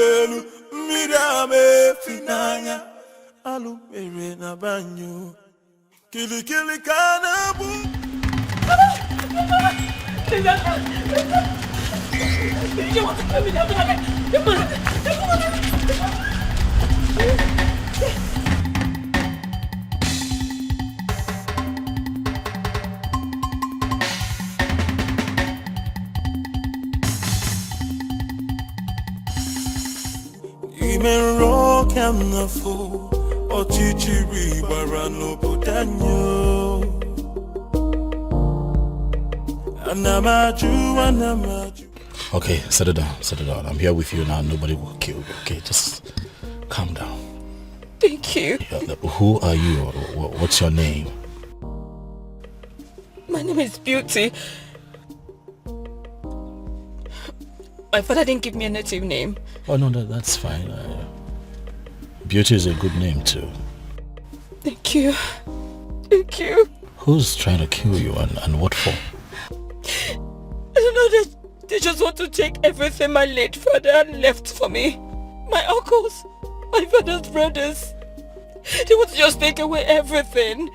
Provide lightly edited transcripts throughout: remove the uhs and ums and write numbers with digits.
Elu mirame finanya alu mere na banyo kili kanabu. You want to kill me? Even rock and the fool or chichiri barano budanyo. Anamaju. Okay, settle down. I'm here with you now. Nobody will kill you. Okay, just calm down. Thank you. Who are you? What's your name? My name is Beauty. My father didn't give me a native name. Oh no, that's fine. Beauty is a good name too. Thank you. Thank you. Who's trying to kill you and what for? I don't know, they just want to take everything my late father left for me. My uncles, my father's brothers. They want to just take away everything.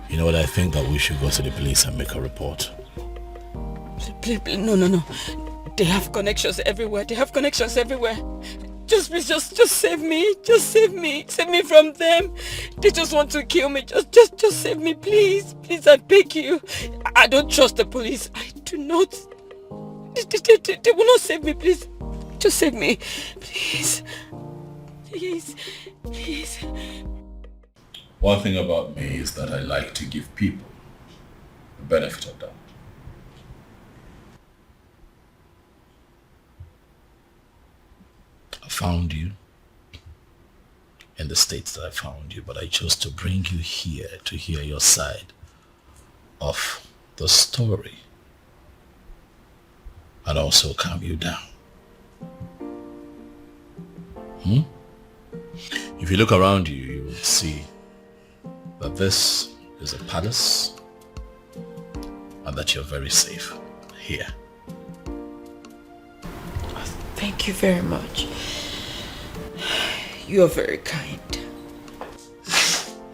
You know what, I think that we should go to the police and make a report. Please, no. They have connections everywhere. Just please, just save me. Just save me. Save me from them. They just want to kill me. Just save me, please. Please, I beg you. I don't trust the police. I do not. They will not save me, please. Just save me. Please. Please. One thing about me is that I like to give people the benefit of doubt. I found you in the states that I found you, but I chose to bring you here to hear your side of the story and also calm you down. If you look around you, you will see that this is a palace and that you're very safe here. Thank you very much. You are very kind.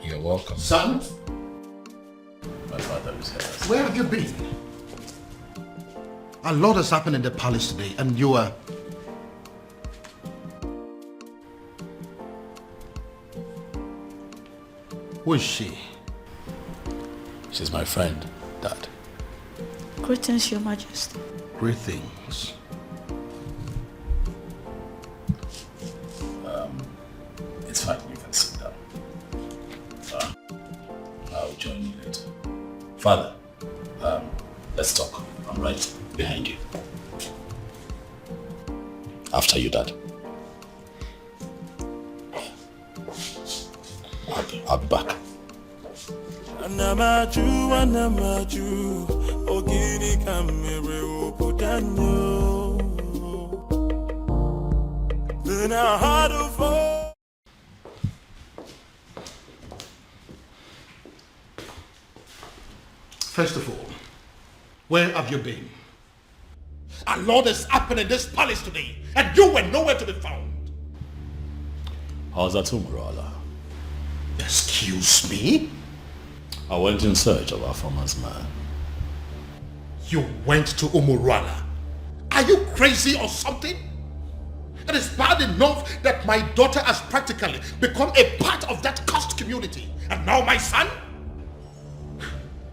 You're welcome. Son? My father is here. Where have you been? A lot has happened in the palace today and you are... Who is she? She's my friend, Dad. Greetings, Your Majesty. Greetings. It's fine, you can sit down. I'll join you later. Father, let's talk. I'm right behind you. After you, Dad. I'll be back. Anamaju, ogini kamere obudanyo. Then I had to fall. First of all, where have you been? A lot has happened in this palace today and you were nowhere to be found. How's that, Umbrella? Excuse me? I went in search of our farmer's man. You went to Umurala? Are you crazy or something? It is bad enough that my daughter has practically become a part of that cursed community. And now my son?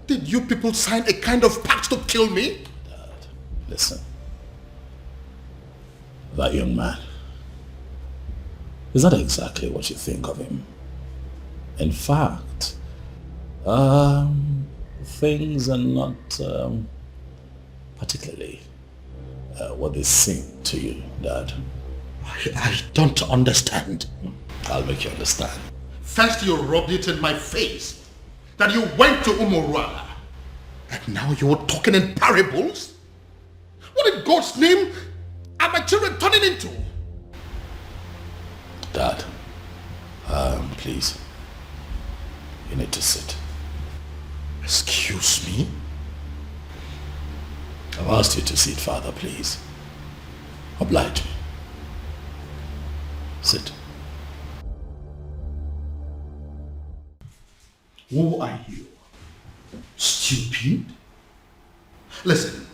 Did you people sign a kind of pact to kill me? Dad, listen. That young man, is that exactly what you think of him? In fact, things are not particularly what they seem to you, Dad. I don't understand. I'll make you understand. First you rubbed it in my face that you went to Umurala. And now you're talking in parables? What in God's name are my children turning into? Dad, please, you need to sit. Excuse me? I've asked you to sit, Father, please. Oblige me. Sit. Who are you? Stupid? Listen,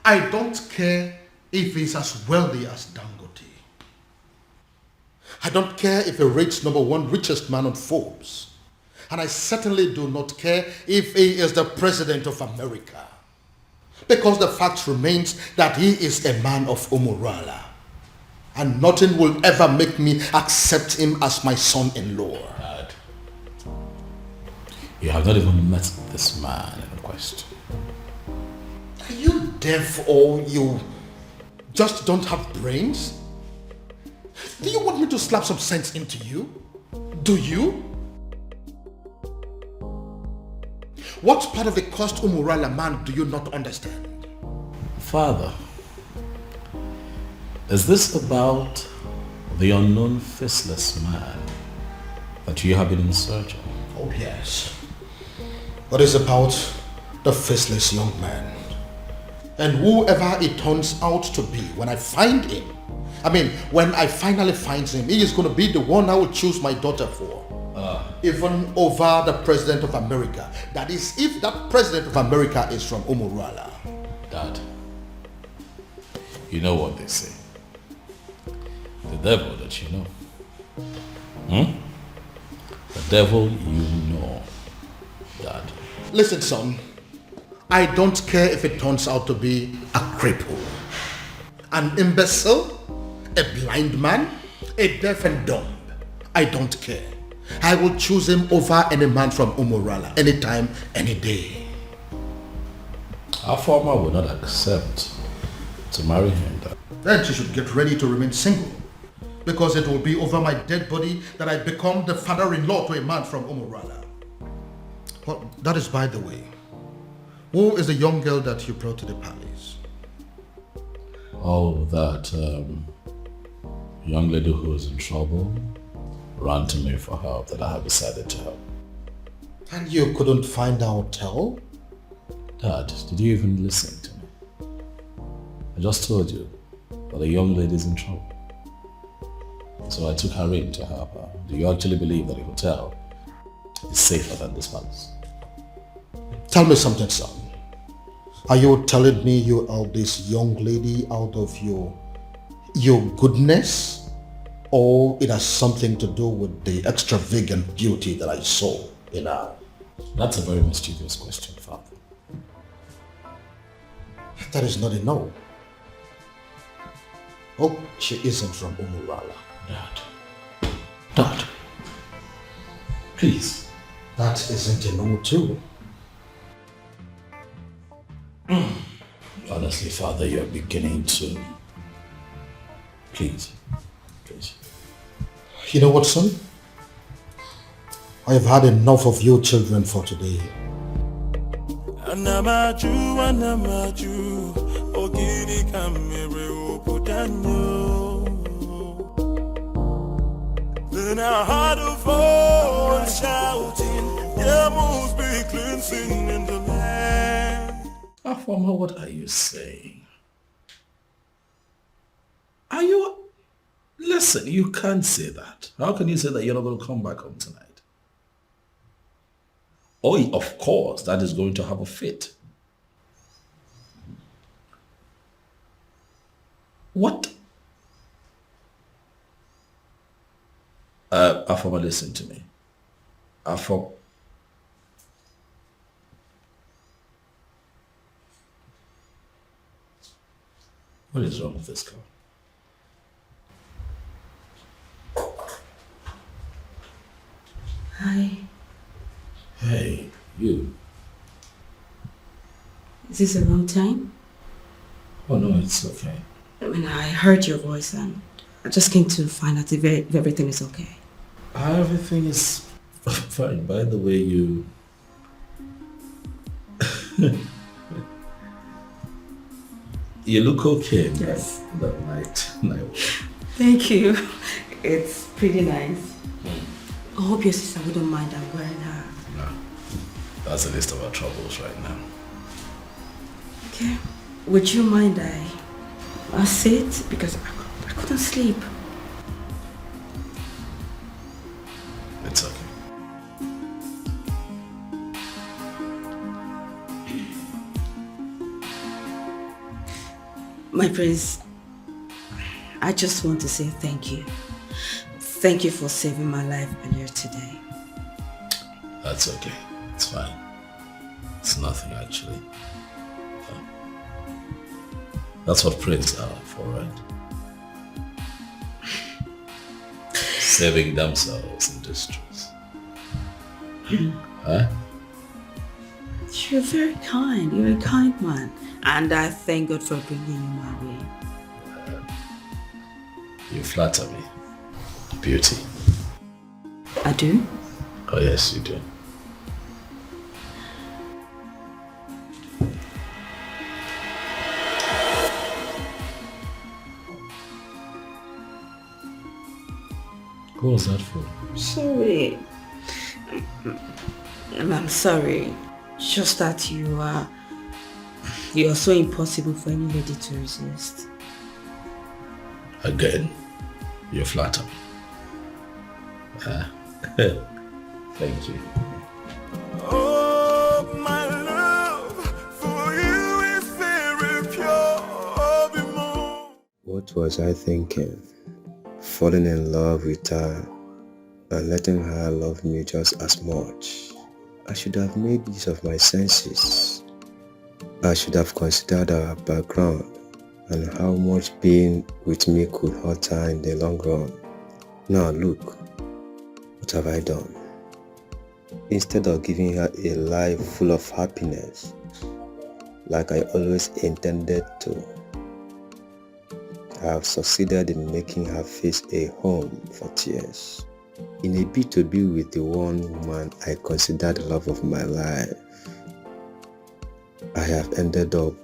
I don't care if he's as wealthy as Dangote. I don't care if he rates #1 richest man on Forbes. And I certainly do not care if he is the president of America. Because the fact remains that he is a man of Umurala. And nothing will ever make me accept him as my son-in-law. Dad, you have not even met this man in question. Are you deaf or you just don't have brains? Do you want me to slap some sense into you? Do you? What part of the cursed Umurala man do you not understand? Father, is this about the unknown faceless man that you have been in search of? Oh yes. What is about the faceless young man? And whoever it turns out to be, when I find him, when I finally find him, he is going to be the one I will choose my daughter for. Even over the President of America. That is, if that President of America is from Umurala. Dad, you know what they say. The devil that you know. The devil you know, Dad. Listen, son. I don't care if it turns out to be a cripple, an imbecile, a blind man, a deaf and dumb. I don't care. I will choose him over any man from Umurala, anytime, any day. Our farmer will not accept to marry him, Dad. Then she should get ready to remain single, because it will be over my dead body that I become the father-in-law to a man from Umurala. Well, that is by the way. Who is the young girl that you brought to the palace? Oh, that young lady who is in trouble ran to me for help that I have decided to help. And you couldn't find a hotel? Dad, did you even listen to me? I just told you that a young lady is in trouble. So I took her in to help her. Do you actually believe that a hotel is safer than this palace? Tell me something, son. Are you telling me you are this young lady out of your goodness? Or it has something to do with the extravagant beauty that I saw in her? That's a very mischievous question, Father. That is not a no. Oh, she isn't from Umurala. Dad, please. That isn't a no too. Honestly, Father, you're beginning to... Please. You know what, son? I have had enough of you children for today. Anamaju, ogini kamere opudanyo. Then I heard a voice shouting, there must be cleansing in the land. Afama, what are you saying? Are you... Listen, you can't say that. How can you say that you're not going to come back home tonight? Oh, of course, that is going to have a fit. What? Afama, listen to me. Afama. What is wrong with this girl? Hi. Hey, you. Is this the wrong time? Oh no, it's okay. I heard your voice and I just came to find out if everything is okay. Everything is fine. By the way, you... you look okay in Yes. that night. Thank you. It's pretty nice. I hope your sister wouldn't mind I'm wearing her. No, that's the least of our troubles right now. Okay. Would you mind I sit? Because I couldn't sleep. It's okay. My prince, I just want to say thank you. Thank you for saving my life earlier today. That's okay. It's fine. It's nothing actually. That's what princes are for, right? Saving themselves in distress. Huh? You're very kind. You're a kind man. And I thank God for bringing you my way. You flatter me. Beauty. I do? Oh yes, you do. Who was that for? Sorry. I'm sorry. Just that you're so impossible for any lady to resist. Again, you flatter me. Thank you. Oh, my love for you is very pure. What was I thinking? Falling in love with her and letting her love me just as much. I should have made use of my senses. I should have considered our background and how much being with me could hurt her in the long run. Now look, what have I done? Instead of giving her a life full of happiness, like I always intended to, I have succeeded in making her face a home for tears. In a bid to be with the one woman I consider the love of my life, I have ended up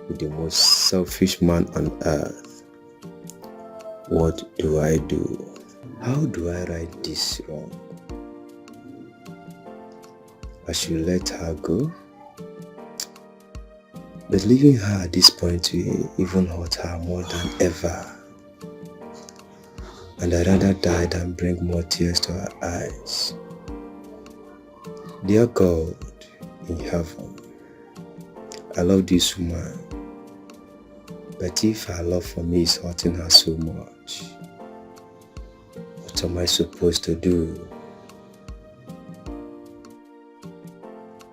with the most selfish man on earth. What do I do? How do I right this wrong? I should let her go? But leaving her at this point will even hurt her more than ever. And I'd rather die than bring more tears to her eyes. Dear God in heaven, I love this woman, but if her love for me is hurting her so much, what am I supposed to do?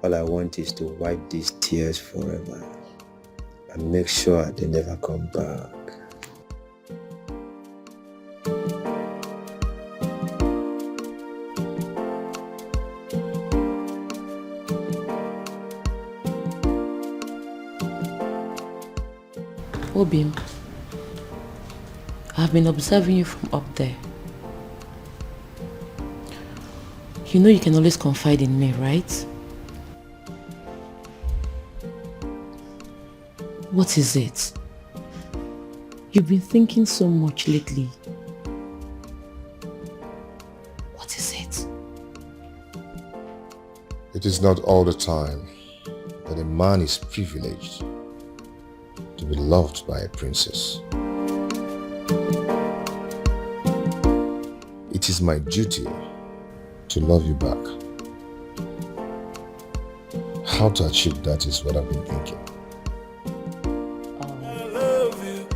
All I want is to wipe these tears forever and make sure they never come back. Obim, I've been observing you from up there. You know you can always confide in me, right? What is it? You've been thinking so much lately. What is it? It is not all the time that a man is privileged to be loved by a princess. It is my duty to love you back. How to achieve that is what I've been thinking. I love you.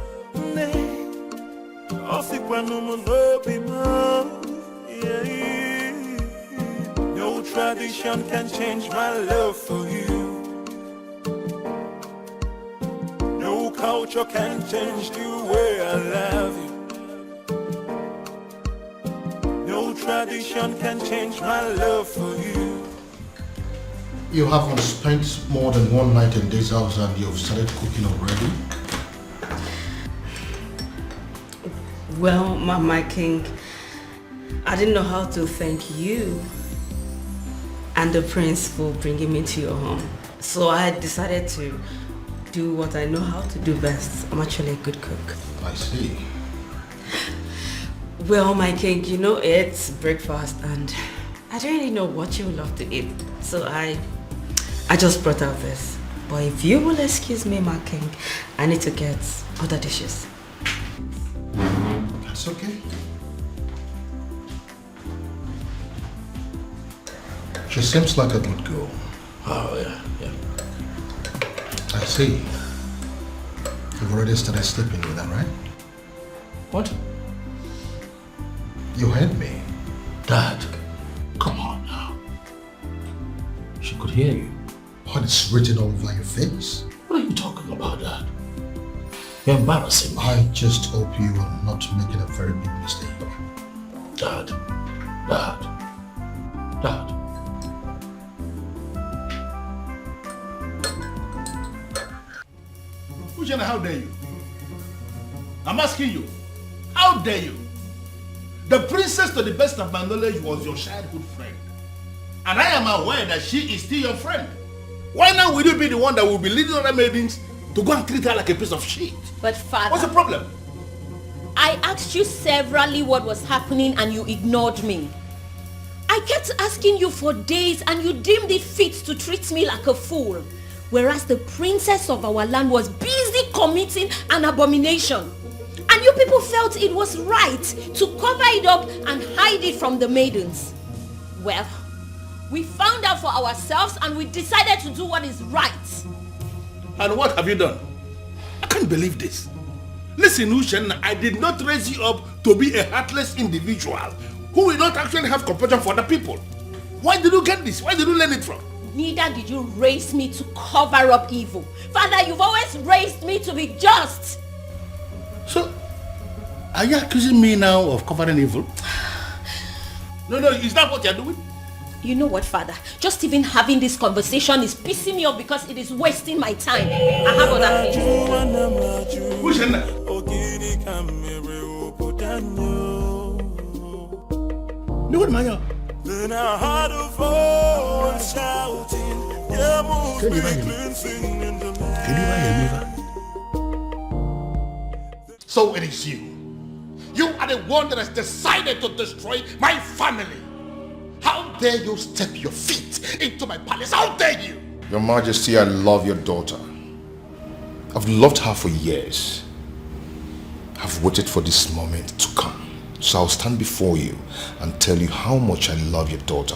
No tradition can change my love for you. No culture can change the way I love you. No tradition can change my love for you. You haven't spent more than one night in this house and you've started cooking already? Well, my king, I didn't know how to thank you and the prince for bringing me to your home. So I decided to do what I know how to do best. I'm actually a good cook. I see. Well, my king, you know it's breakfast and I don't really know what you would love to eat. So I just brought out this. But if you will excuse me, my king, I need to get other dishes. That's okay. She seems like a good girl. Oh, yeah. I see. You've already started sleeping with her, right? What? You heard me. Dad, come on now. She could hear you. What is written all over your face? What are you talking about, Dad? You're embarrassing me. I just hope you are not making a very big mistake. Dad. Ushana, how dare you? I'm asking you, how dare you? The princess, to the best of my knowledge, was your childhood friend. And I am aware that she is still your friend. Why now will you be the one that will be leading other maidens to go and treat her like a piece of shit? But father... What's the problem? I asked you severally what was happening and you ignored me. I kept asking you for days and you deemed it fit to treat me like a fool. Whereas the princess of our land was busy committing an abomination. And you people felt it was right to cover it up and hide it from the maidens. Well, we found out for ourselves and we decided to do what is right. And what have you done? I can't believe this. Listen, Ushen, I did not raise you up to be a heartless individual who will not actually have compassion for other people. Why did you get this? Where did you learn it from? Neither did you raise me to cover up evil. Father, you've always raised me to be just. So, are you accusing me now of covering evil? No, is that what you're doing? You know what, Father? Just even having this conversation is pissing me off because it is wasting my time. I have other things. Who's in there? No, what, Maya? Then I heard a voice shouting, yeah, move Can you me hear me? cleansing in the Can you buy a So it is you. You are the one that has decided to destroy my family. How dare you step your feet into my palace? How dare you? Your Majesty, I love your daughter. I've loved her for years. I've waited for this moment to come. So I'll stand before you and tell you how much I love your daughter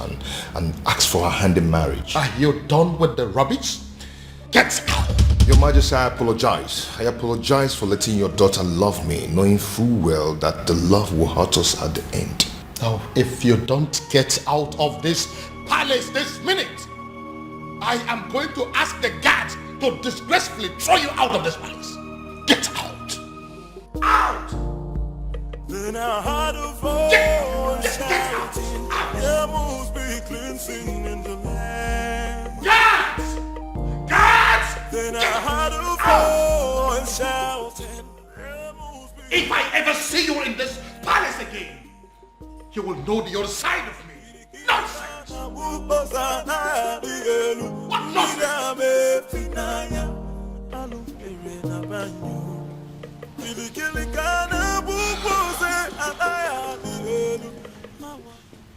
and ask for her hand in marriage. Are you done with the rubbish? Get out! Your Majesty, I apologize. I apologize for letting your daughter love me, knowing full well that the love will hurt us at the end. Now, if you don't get out of this palace this minute, I am going to ask the guards to disgracefully throw you out of this palace. Get out! Out! Then I heard a voice shouting, yeah, move me cleansing in the land. Guards! Guards! Then I heard a voice shouting, yeah, move me. If I ever see you in this palace again, you will know the other side of me. Nonsense! What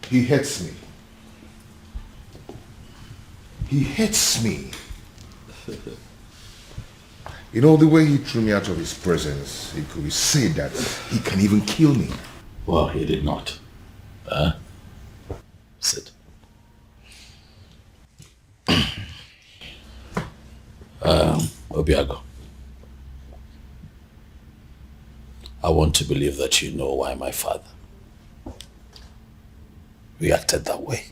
He hates me. He hates me. You know, the way he threw me out of his presence, it could be said that he can even kill me. Well, he did not. Sit. Obiago, I want to believe that you know why my father reacted that way.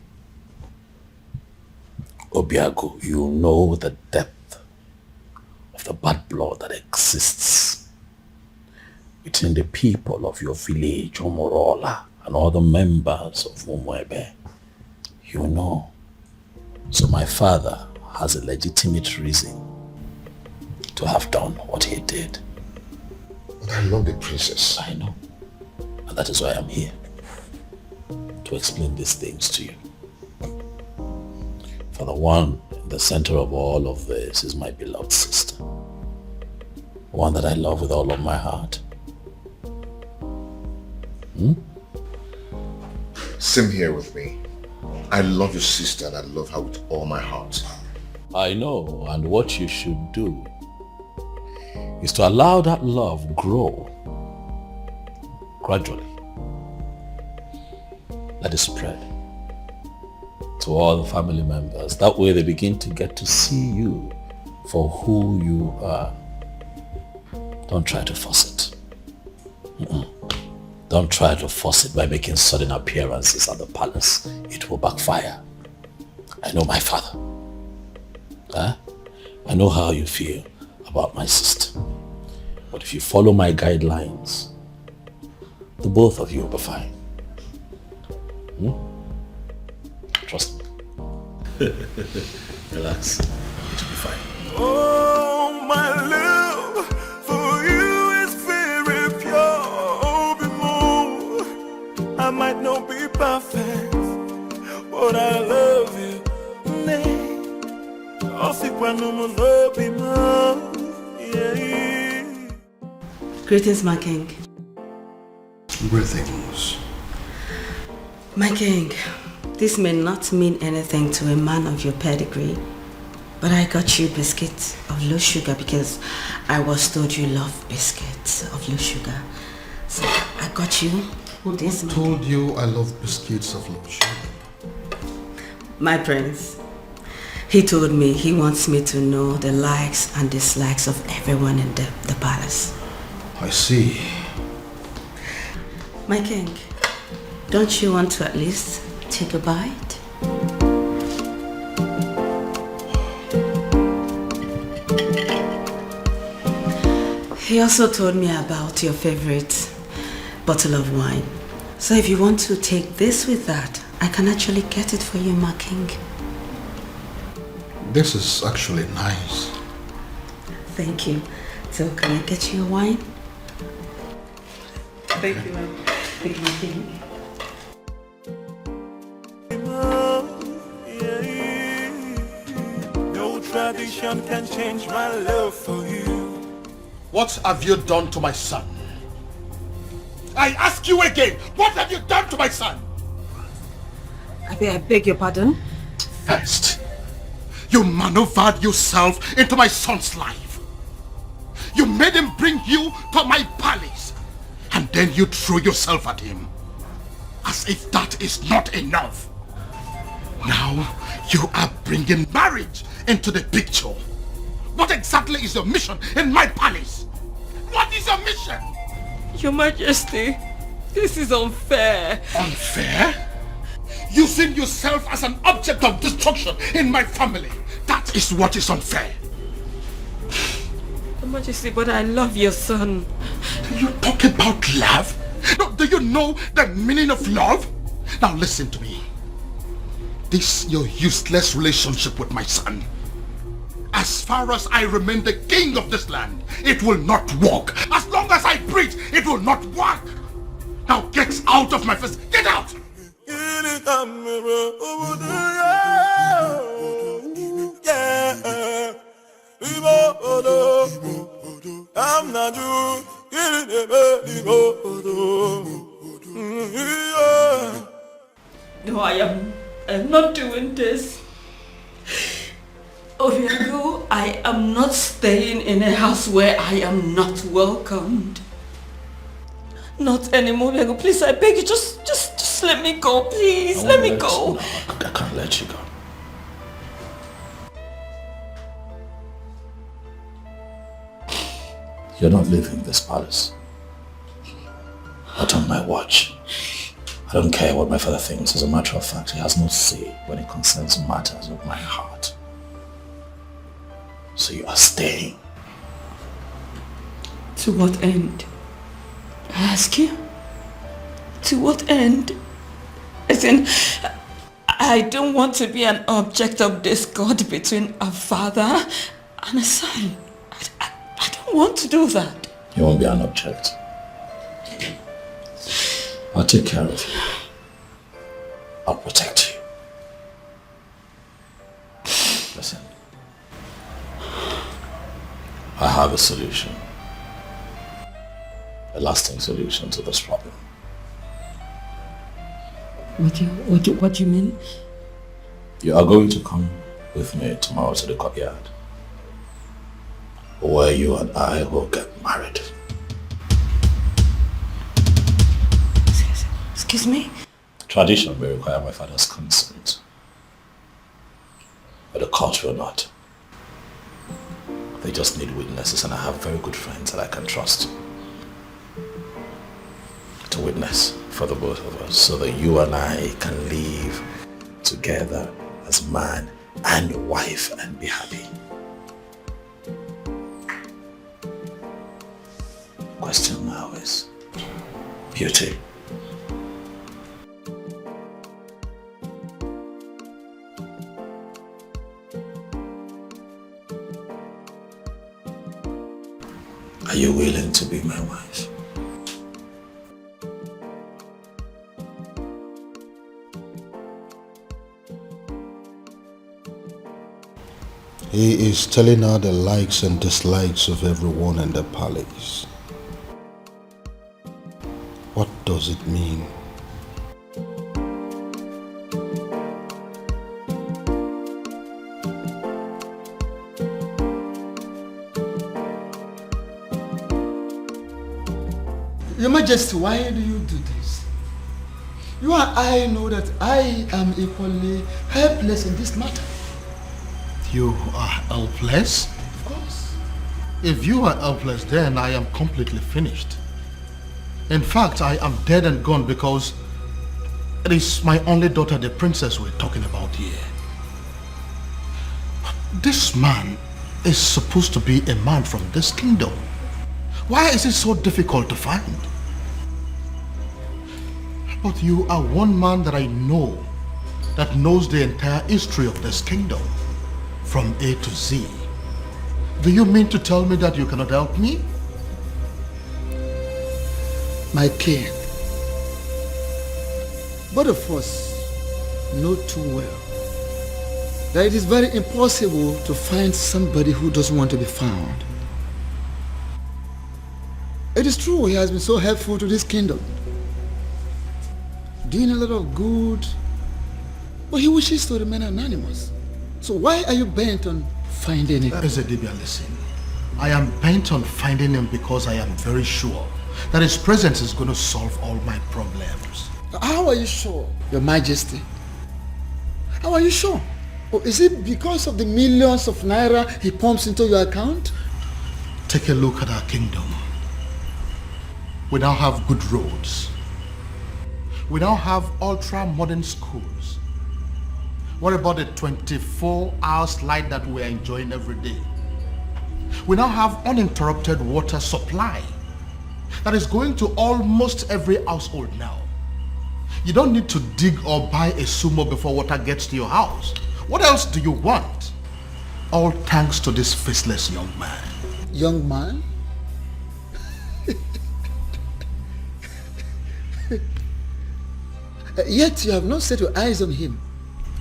Obiago, you know the depth of the bad blood that exists between the people of your village, Omorola, and other members of Umwebe. You know. So my father has a legitimate reason to have done what he did. But I love the princess. I know. And that is why I'm here. To explain these things to you. For the one in the center of all of this is my beloved sister. One that I love with all of my heart. Same here with me. I love your sister and I love her with all my heart. I know, and what you should do is to allow that love grow gradually. Let it spread to all the family members. That way they begin to get to see you for who you are. Don't try to force it. Don't try to force it by making sudden appearances at the palace. It will backfire. I know my father. I know how you feel about my sister. But if you follow my guidelines, the both of you will be fine. Trust me. Relax. It will be fine. Oh, my love for you is very pure. Be more. I might not be perfect, but I love you. Greetings, my king. Greetings. My king, this may not mean anything to a man of your pedigree, but I got you biscuits of low sugar because I was told you love biscuits of low sugar. So I got you this. Who told you I love biscuits of low sugar? My prince. He told me he wants me to know the likes and dislikes of everyone in the palace. I see. My king, don't you want to at least take a bite? He also told me about your favorite bottle of wine. So if you want to take this with that, I can actually get it for you, my king. This is actually nice. Thank you. So can I get you a wine? Thank you, ma'am. Thank you, my king. No tradition can change my love for you. What have you done to my son? I ask you again, what have you done to my son? I beg your pardon? First, you maneuvered yourself into my son's life. You made him bring you to my palace. And then you threw yourself at him. As if that is not enough. Now, you are bringing marriage into the picture. What exactly is your mission in my palace? What is your mission? Your Majesty, this is unfair. Unfair? Using yourself as an object of destruction in my family. That is what is unfair. Your Majesty, but I love your son. You talk about love? No, do you know the meaning of love? Now listen to me. This your useless relationship with my son. As far as I remain the king of this land, it will not work. As long as I breathe, it will not work. Now get out of my face. Get out! I'm not you. No, I am not doing this. Obiago, I am not staying in a house where I am not welcomed. Not anymore, Obiago. Please, I beg you, just let me go, please. Let me go. No, I can't let you go. You're not leaving this palace. Not on my watch. I don't care what my father thinks. As a matter of fact, he has no say when it concerns matters of my heart. So you are staying. To what end? I ask you? To what end? As in, I don't want to be an object of discord between a father and a son. I don't want to do that. You won't be an object. I'll take care of you. I'll protect you. Listen. I have a solution. A lasting solution to this problem. What do you mean? You are going to come with me tomorrow to the courtyard, where you and I will get married. Excuse me? Tradition may require my father's consent, but the court will not. They just need witnesses, and I have very good friends that I can trust to witness for the both of us, so that you and I can live together as man and wife and be happy. Question now is beauty. Are you willing to be my wife? He is telling her the likes and dislikes of everyone in the palace. What does it mean? Your Majesty, why do you do this? You and I know that I am equally helpless in this matter. You are helpless? Of course. If you are helpless, then I am completely finished. In fact, I am dead and gone because it is my only daughter, the princess, we're talking about here. This man is supposed to be a man from this kingdom. Why is it so difficult to find? But you are one man that I know that knows the entire history of this kingdom from A to Z. Do you mean to tell me that you cannot help me? My king, both of us know too well that it is very impossible to find somebody who doesn't want to be found. It is true he has been so helpful to this kingdom, doing a lot of good, but he wishes to remain anonymous. So why are you bent on finding him? Ezedibia, listen. I am bent on finding him because I am very sure that his presence is going to solve all my problems. How are you sure, Your Majesty? How are you sure? Or is it because of the millions of naira he pumps into your account? Take a look at our kingdom. We now have good roads. We now have ultra-modern schools. What about the 24-hour light that we are enjoying every day? We now have uninterrupted water supply that is going to almost every household now. You don't need to dig or buy a sumo before water gets to your house. What else do you want? All thanks to this faceless young man. Young man? Yet you have not set your eyes on him.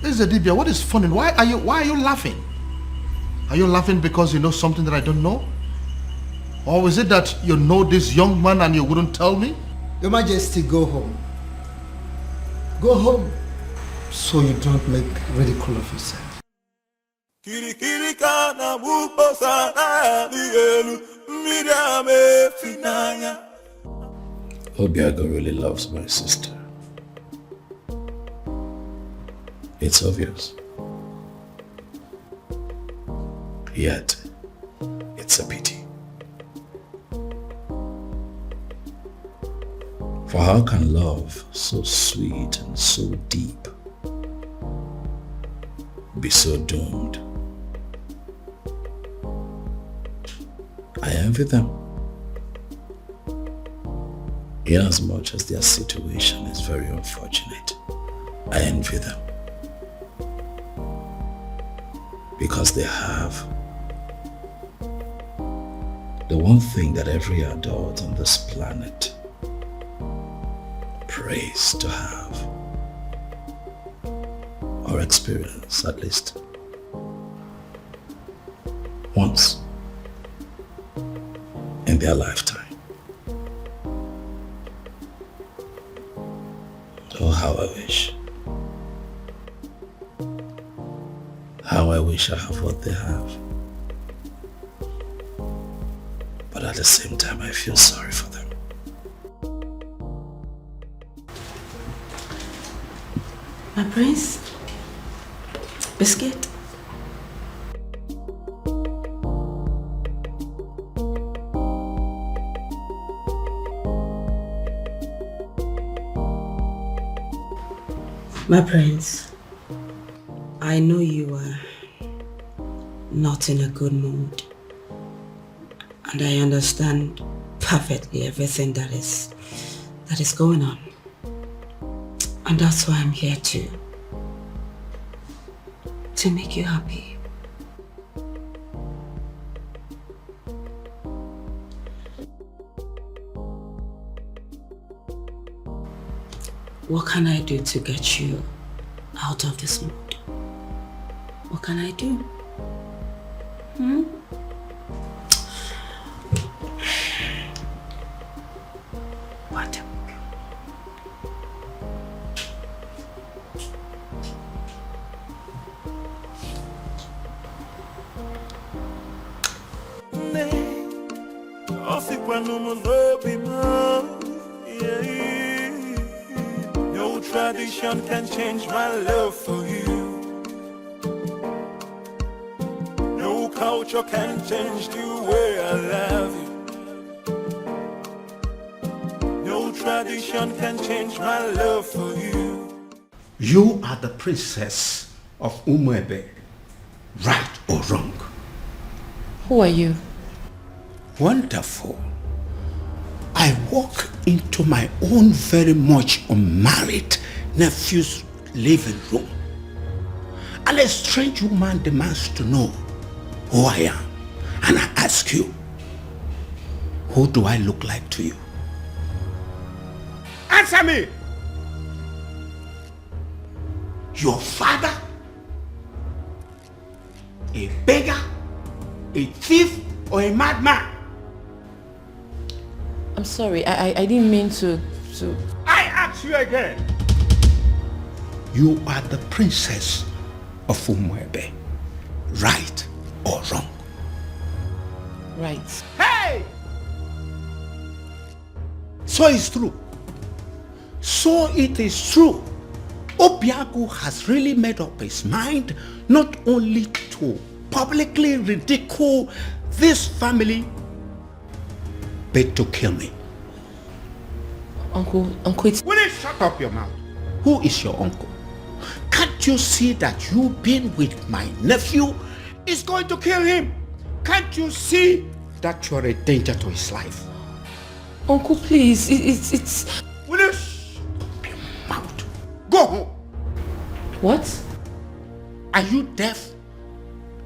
Ezedibia, what is funny? Why are you laughing? Are you laughing because you know something that I don't know? Or is it that you know this young man and you wouldn't tell me? Your Majesty, go home. Go home so you don't make ridicule of yourself. Obiago really loves my sister. It's obvious. Yet, it's a pity. For how can love so sweet and so deep be so doomed? I envy them, inasmuch as their situation is very unfortunate. I envy them because they have the one thing that every adult on this planet prays to have, or experience at least once in their lifetime. Oh, how I wish. How I I wish I have what they have. But at the same time, I feel sorry for them. My prince? Biscuit? My prince, I know you are not in a good mood, and I understand perfectly everything that is going on. And that's why I'm here to make you happy. What can I do to get you out of this mood? What can I do? What? No tradition can change my love for you. No culture can change the way I love you. No tradition can change my love for you. You are the princess of Umuebe, right or wrong? Who are you? Wonderful. I walk into my own very much unmarried nephew's living room, and a strange woman demands to know who I am. And I ask you, who do I look like to you? Answer me! Your father? A beggar? A thief? Or a madman? I'm sorry, I didn't mean to... I ask you again. You are the princess of Umuebe, right or wrong? Right. Hey! So it's true. So it is true. Obiago has really made up his mind not only to publicly ridicule this family, but to kill me. Uncle, it's... Will you shut up your mouth? Who is your uncle? Can't you see that you being with my nephew is going to kill him? Can't you see that you're a danger to his life? Uncle, please, it's... Will you shut up your mouth? Go home. What? Are you deaf?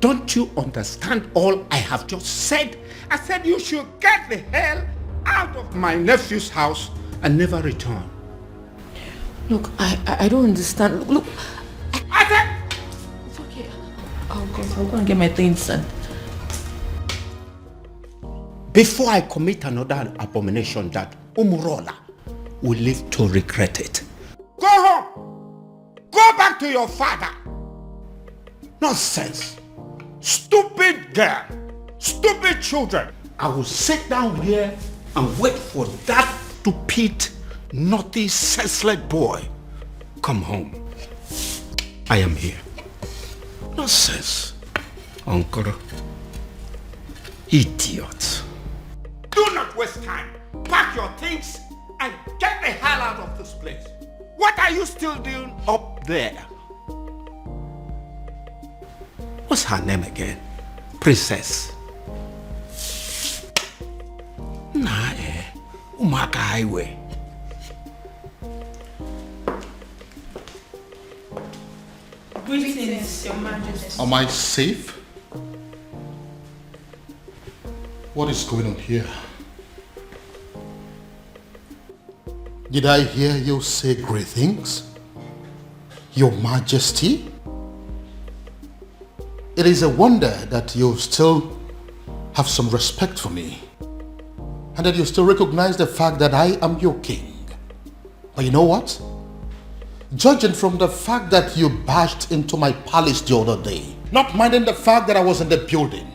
Don't you understand all I have just said? I said you should get the hell out of my nephew's house and never return. Look, I don't understand. Look, I said... it's okay. I'll go and get my things, son. Before I commit another abomination that Umurola will live to regret it. Go home! Go back to your father! Nonsense! Stupid girl! Stupid children! I will sit down here and wait for that stupid, naughty, senseless boy. Come home. I am here. Nonsense. Uncle. Idiot. Do not waste time. Pack your things and get the hell out of this place. What are you still doing up there? What's her name again? Princess. Nah, Umaka Highway. Greetings, Your Majesty. Am I safe? What is going on here? Did I hear you say great things? Your Majesty? It is a wonder that you still have some respect for me, and that you still recognize the fact that I am your king. But you know what? Judging from the fact that you barged into my palace the other day Not minding the fact that I was in the building.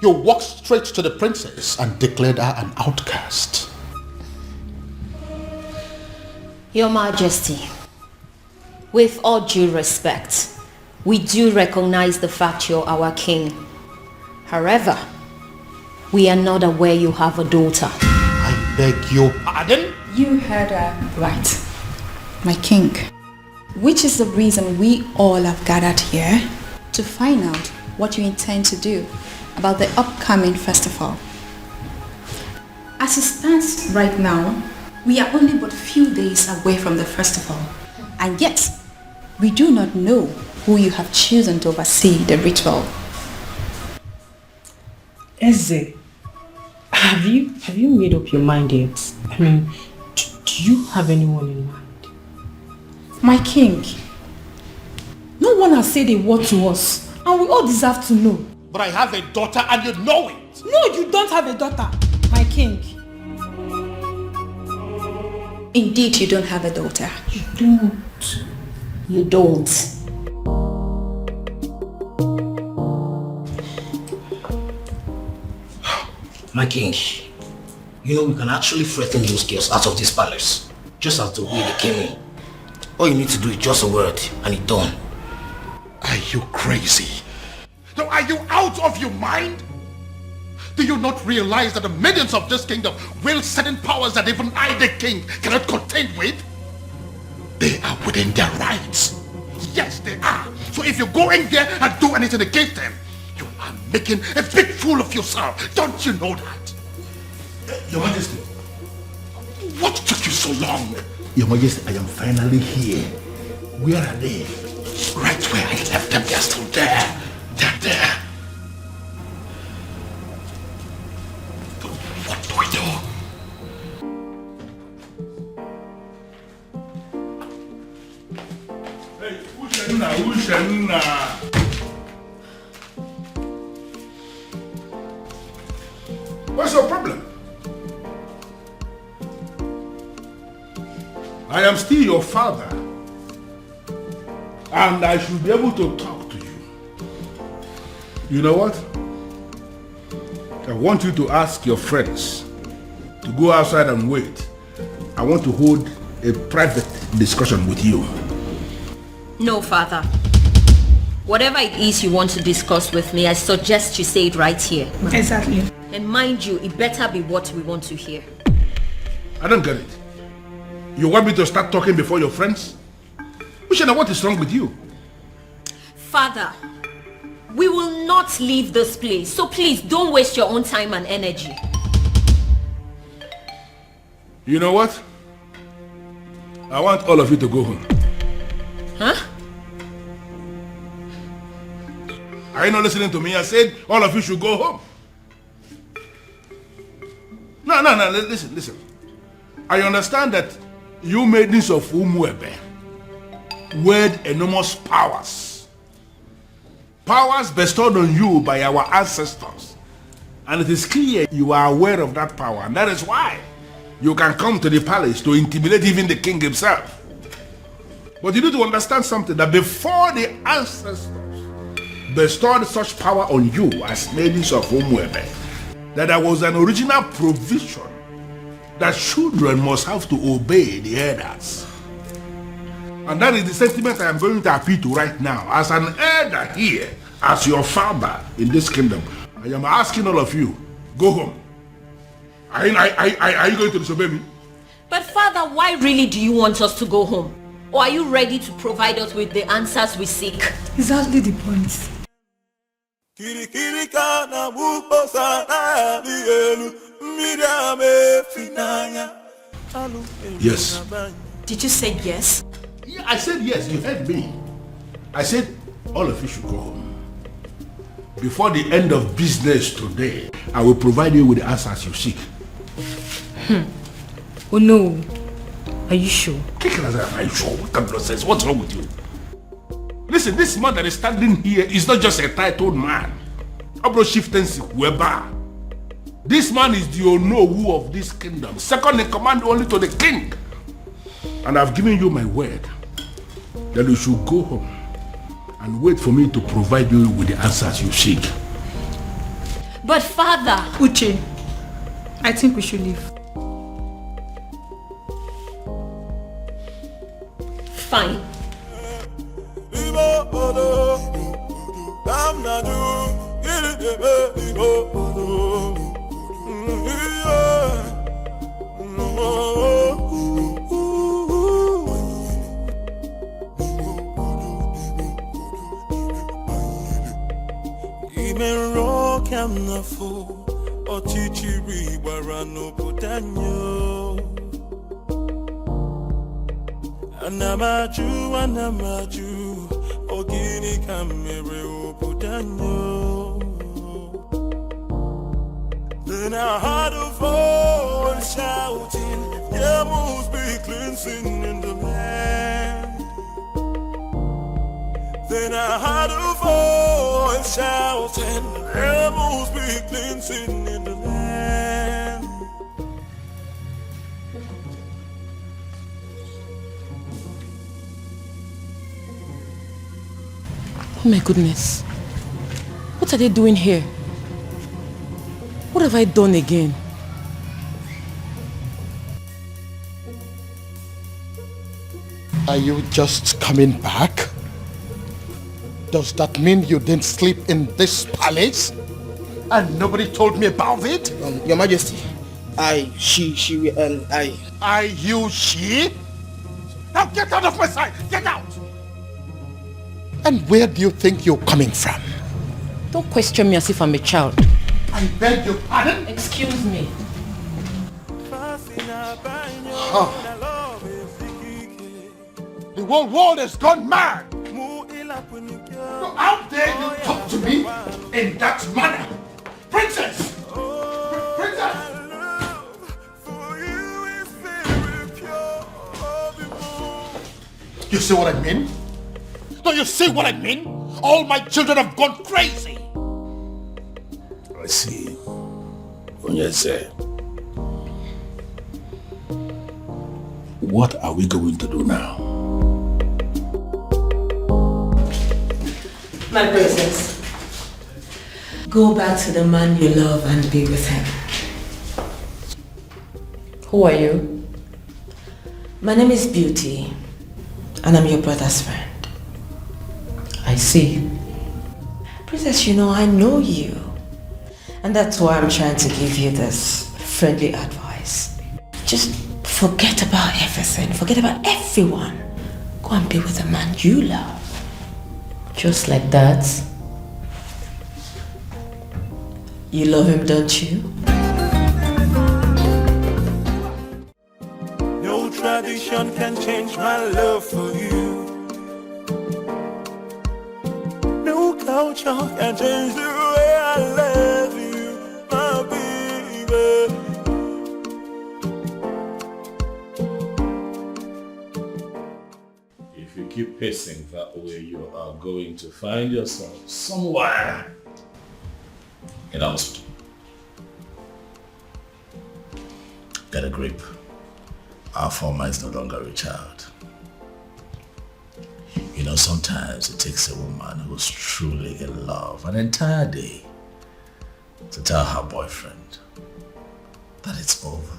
You walked straight to the princess and declared her an outcast. Your Majesty, with all due respect, we do recognize the fact you're our king. However, we are not aware you have a daughter. I beg your pardon? You heard her right, my king. Which is the reason we all have gathered here to find out what you intend to do about the upcoming festival. As it stands right now, we are only but few days away from the festival, and yet we do not know who you have chosen to oversee the ritual. Eze, have you made up your mind yet? I mean, do you have anyone in mind? My king, no one has said a word to us, and we all deserve to know. But I have a daughter and you know it. No, you don't have a daughter, my king. Indeed, you don't have a daughter. You don't. You don't. My king, you know we can actually threaten those girls out of this palace, just as the way they came in. All you need to do is just a word and it's done. Are you crazy? No, are you out of your mind? Do you not realize that the millions of this kingdom wield certain powers that even I, the king, cannot contend with? They are within their rights. Yes, they are. So if you go in there and do anything against them, you are making a big fool of yourself. Don't you know that? Your Majesty. What took you so long? Your Majesty, I am finally here. Where are they? Right where I left them, they're still there. They're there. But what do we do? Hey, Ushenna. What's your problem? I am still your father, and I should be able to talk to you. You know what? I want you to ask your friends to go outside and wait. I want to hold a private discussion with you. No, father. Whatever it is you want to discuss with me, I suggest you say it right here. Exactly. And mind you, it better be what we want to hear. I don't get it. You want me to start talking before your friends? Ushena, what is wrong with you? Father, we will not leave this place, so please don't waste your own time and energy. You know what? I want all of you to go home. Huh? Are you not listening to me? I said all of you should go home. No, listen. I understand that you maidens of Umuebe wield enormous powers. Powers bestowed on you by our ancestors. And it is clear you are aware of that power. And that is why you can come to the palace to intimidate even the king himself. But you need to understand something, that before the ancestors bestowed such power on you as maidens of Umuebe, that there was an original provision that children must have to obey the elders. And that is the sentiment I am going to appeal to right now. As an elder here, as your father in this kingdom, I am asking all of you, go home. Are you going to disobey me? But father, why really do you want us to go home? Or are you ready to provide us with the answers we seek? Exactly the point. Yes. Did you say yes? Yeah, I said yes, you heard me. I said all of you should go home. Before the end of business today, I will provide you with the answers you seek. Oh no. Are you sure? Are you sure? What kind of nonsense? What's wrong with you? Listen, this man that is standing here is not just a titled man. This man is the Onowu of this kingdom, second in command only to the king. And I've given you my word that you should go home and and wait for me to provide you with the answers you seek. But father... Uche, I think we should leave. Fine. Anamaju, ogini kamere obudanyo. Then I heard a voice shouting, there must be cleansing in the land. Then I heard a voice shouting, there must be cleansing in the land. Oh my goodness. What are they doing here? What have I done again? Are you just coming back? Does that mean you didn't sleep in this palace? And nobody told me about it? Your Majesty, she, she? Now get out of my sight! Get out! And where do you think you're coming from? Don't question me as if I'm a child. I beg your pardon? Excuse me. Huh. The whole world has gone mad! So how dare you talk to me in that manner? Princess! Princess! You see what I mean? Do you see what I mean? All my children have gone crazy! I see. Onyeze. What are we going to do now? My princess, go back to the man you love and be with him. Who are you? My name is Beauty, and I'm your brother's friend. I see. Princess, you know, I know you. And that's why I'm trying to give you this friendly advice. Just forget about everything. Forget about everyone. Go and be with the man you love. Just like that? You love him, don't you? No tradition can change my love for you. No culture can change the way I love you, my baby. If you keep pacing that way, you are going to find yourself somewhere in a hospital. Get a grip. Our former is no longer a child. You know, sometimes it takes a woman who's truly in love an entire day to tell her boyfriend that it's over.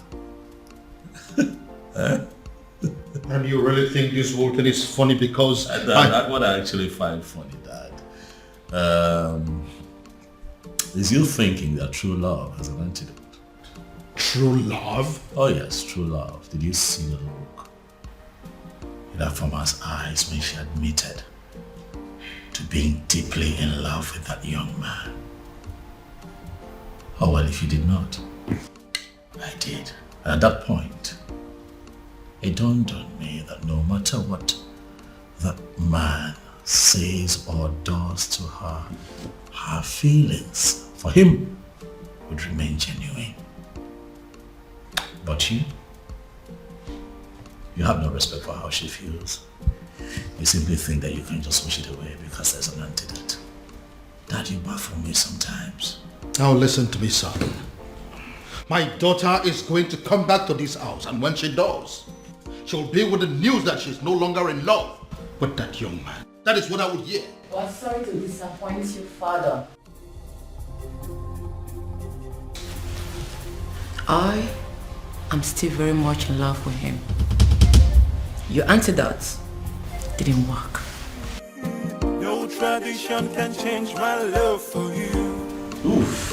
And you really think this whole thing is funny because... That's what I actually find funny, Dad. Is you thinking that true love has an antidote? True love? Oh yes, true love. Did you see the look in that woman's eyes when she admitted to being deeply in love with that young man? Oh well, if you did not, I did. And at that point, it dawned on me that no matter what that man says or does to her, her feelings for him would remain genuine. But you have no respect for how she feels. You simply think that you can just wish it away because there's an antidote. Dad, you baffle me sometimes. Now listen to me, son. My daughter is going to come back to this house, and when she does, she'll be with the news that she's no longer in love with that young man. That is what I would hear. Well, sorry to disappoint you, Father. I am still very much in love with him. Your antidote didn't work. No tradition can change my love for you. Oof.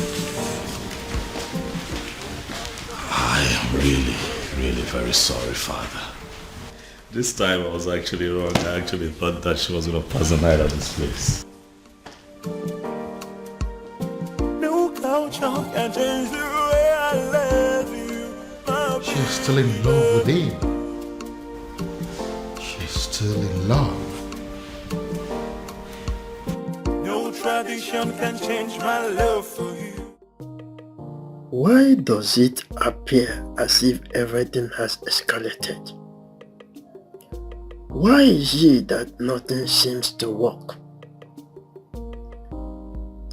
I am really very sorry, Father. This time I was actually wrong. I actually thought that she was going to pass the night at this place. No culture can change the way I love you. She's still in love with him. She's still in love. No tradition can change my love for you. Why does it appear as if everything has escalated? Why is it that nothing seems to work?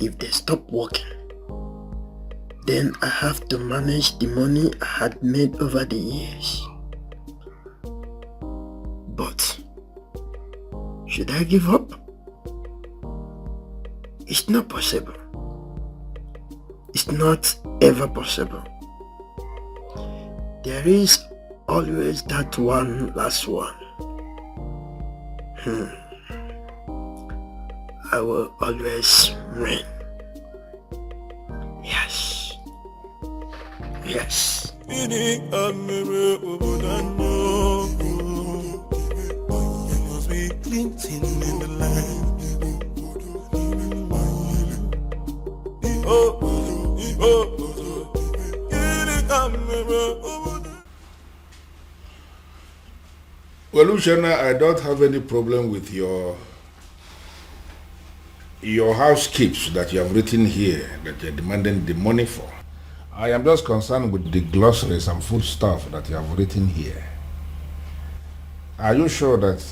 If they stop working, then I have to manage the money I had made over the years. But should I give up? It's not possible. It's not ever possible. There is always that one last one. I will always win. Yes. Yes. You must be glinting in the light. Well, Luciana, I don't have any problem with your housekeeps that you have written here that you're demanding the money for. I am just concerned with the glossaries and food stuff that you have written here. Are you sure that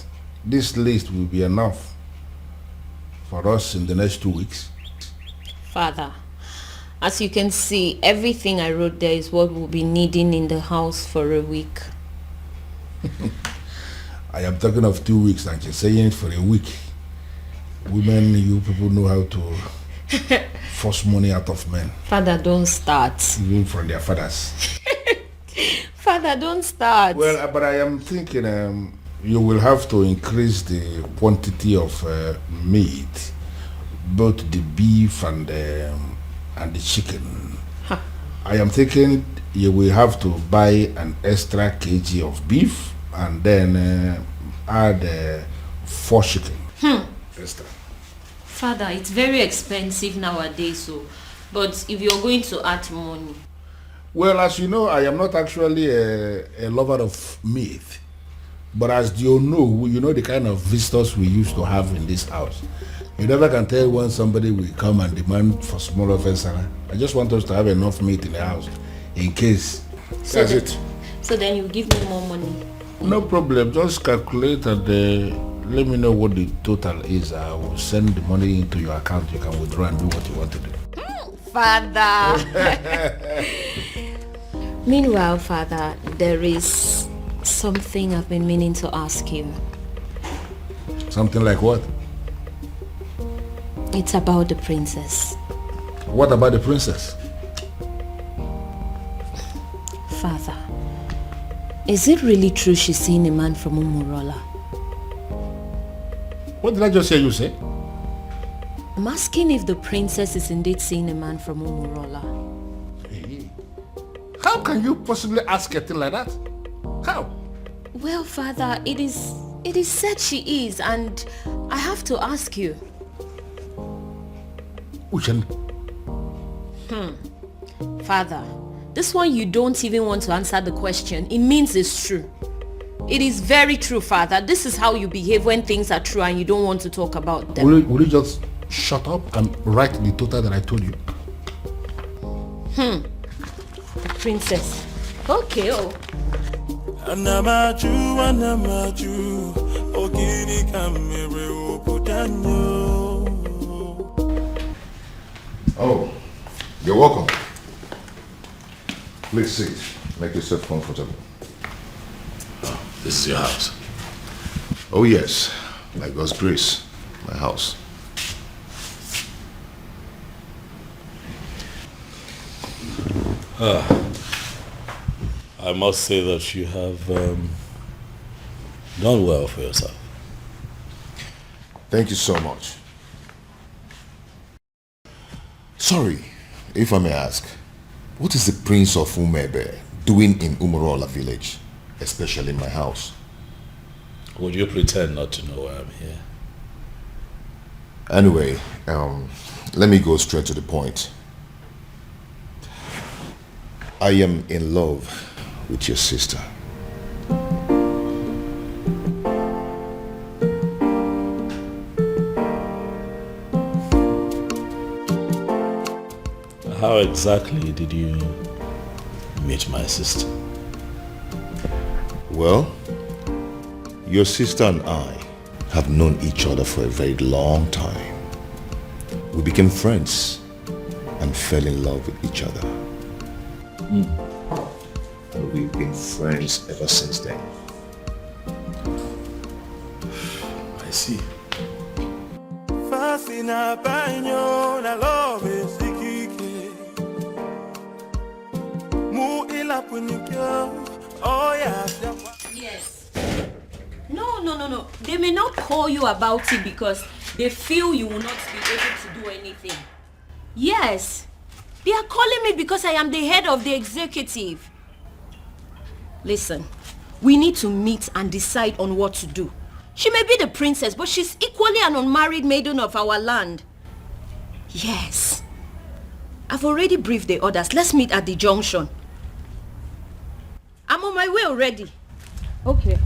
this list will be enough for us in the next 2 weeks? Father, as you can see, everything I wrote there is what we'll be needing in the house for a week. I am talking of 2 weeks and you're saying it for a week. Women, you people know how to force money out of men. Father, don't start. Even from their fathers. Father, don't start. Well, but I am thinking you will have to increase the quantity of meat, both the beef and the chicken. Huh. I am thinking you will have to buy an extra kg of beef and then add 4 chicken. Extra. Father, it's very expensive nowadays, but if you're going to add money. Well, as you know, I am not actually a lover of meat. But as you know the kind of visitors we used to have in this house. You never can tell when somebody will come and demand for small offense. I just want us to have enough meat in the house in case. That's it. So then you give me more money. No problem. Just calculate and let me know what the total is. I will send the money into your account. You can withdraw and do what you want to do. Father. Meanwhile, Father, there is something I've been meaning to ask you. Something like what? It's about the princess. What about the princess? Father, is it really true she's seeing a man from Umurola? What did I just hear you say? I'm asking if the princess is indeed seeing a man from Umurola. Hey. How can you possibly ask a thing like that? How? Well, Father, it is said she is, and I have to ask you. Uchenna. Father, this one you don't even want to answer the question. It means it's true. It is very true, Father. This is how you behave when things are true and you don't want to talk about them. Will you just shut up and write the total that I told you? The princess. Okay, Oh, you're welcome. Please sit. Make yourself comfortable. Oh, this is your house? Oh yes, by God's grace, my house. I must say that you have done well for yourself. Thank you so much. Sorry, if I may ask, what is the Prince of Umebe doing in Umurola village, especially in my house? Would you pretend not to know why I'm here? Anyway, let me go straight to the point. I am in love with your sister. How exactly did you meet my sister? Well, your sister and I have known each other for a very long time. We became friends and fell in love with each other. And we've been friends ever since then. I see. Fascina baño na love sikike. Mu ila punikyo. Oh yeah. Yes. No. They may not call you about it because they feel you will not be able to do anything. Yes. They are calling me because I am the head of the executive. Listen, we need to meet and decide on what to do. She may be the princess, but she's equally an unmarried maiden of our land. Yes. I've already briefed the others. Let's meet at the junction. I'm on my way already. Okay.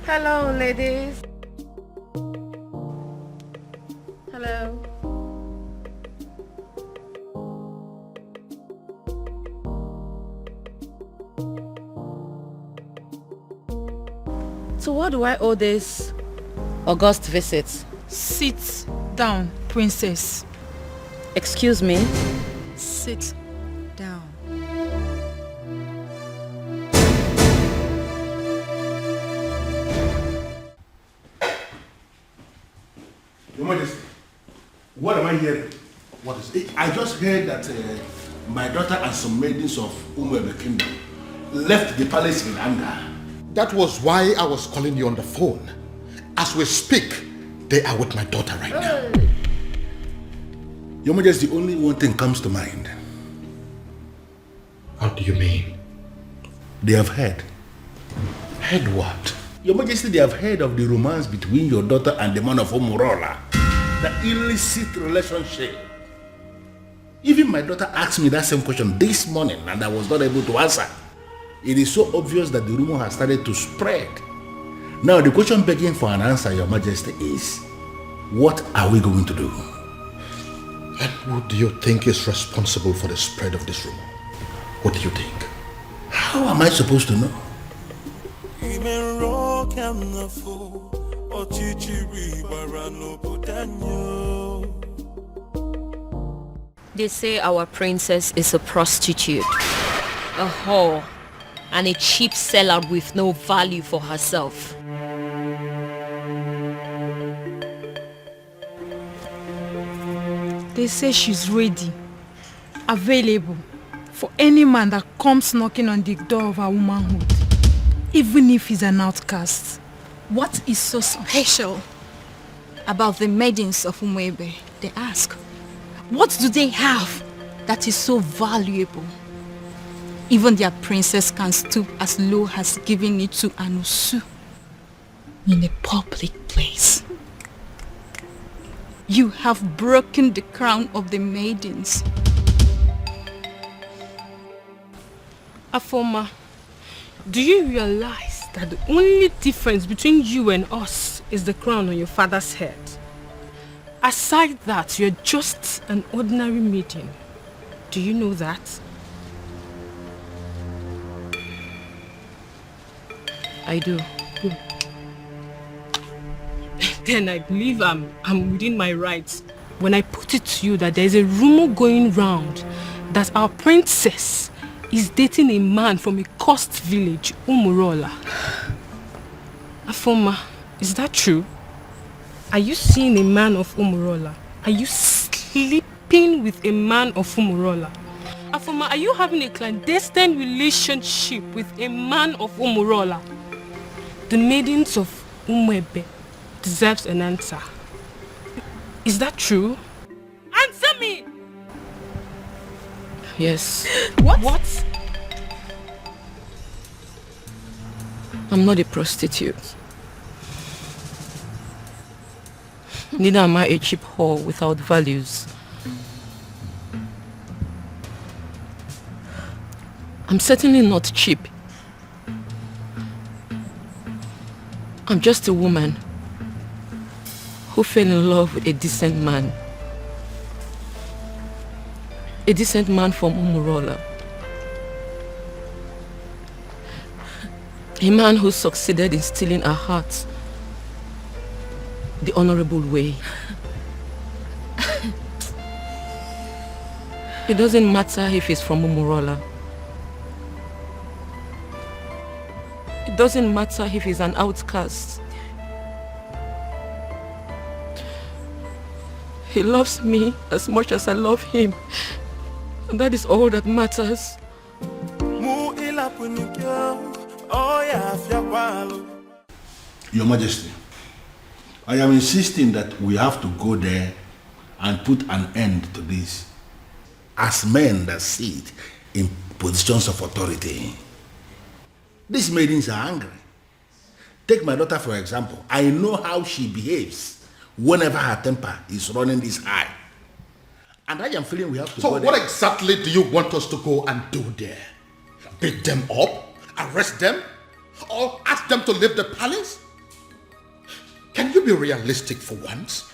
Hello, ladies. Hello. So what do I owe this august visit? Sit down, princess. Excuse me? Sit down. Your Majesty, what am I hearing? What is it? I just heard that my daughter and some maidens of Umwebe Kingdom left the palace in anger. That was why I was calling you on the phone. As we speak, they are with my daughter right now. Your Majesty, only one thing comes to mind. How do you mean? They have heard. Heard what? Your Majesty, they have heard of the romance between your daughter and the man of Umurola. The illicit relationship. Even my daughter asked me that same question this morning and I was not able to answer. It is so obvious that the rumor has started to spread. Now the question begging for an answer, Your Majesty, is what are we going to do? And who do you think is responsible for the spread of this rumor? What do you think? How am I supposed to know? They say our princess is a prostitute, a whore, and a cheap sellout with no value for herself. They say she's ready, available for any man that comes knocking on the door of her womanhood, even if he's an outcast. What is so special about the maidens of Umwebe? They ask. What do they have that is so valuable? Even their princess can stoop as low as giving it to Anusu in a public place. You have broken the crown of the maidens. Afoma, do you realize that the only difference between you and us is the crown on your father's head? Aside that, you're just an ordinary maiden. Do you know that? I do. Then I believe I'm within my rights when I put it to you that there's a rumor going round that our princess is dating a man from a coast village, Umurola. Afoma, is that true? Are you seeing a man of Umurola? Are you sleeping with a man of Umurola? Afoma, are you having a clandestine relationship with a man of Umurola? The maidens of Umwebe deserves an answer. Is that true? Answer me! Yes. What? I'm not a prostitute. Neither am I a cheap whore without values. I'm certainly not cheap. I'm just a woman who fell in love with a decent man. A decent man from Umurola. A man who succeeded in stealing her heart the honorable way. It doesn't matter if he's from Umurola. It doesn't matter if he's an outcast. He loves me as much as I love him. And that is all that matters. Your Majesty, I am insisting that we have to go there and put an end to this. As men that sit in positions of authority, these maidens are angry. Take my daughter for example. I know how she behaves whenever her temper is running this high. And I am feeling we have to go there. So what exactly do you want us to go and do there? Beat them up? Arrest them? Or ask them to leave the palace? Can you be realistic for once?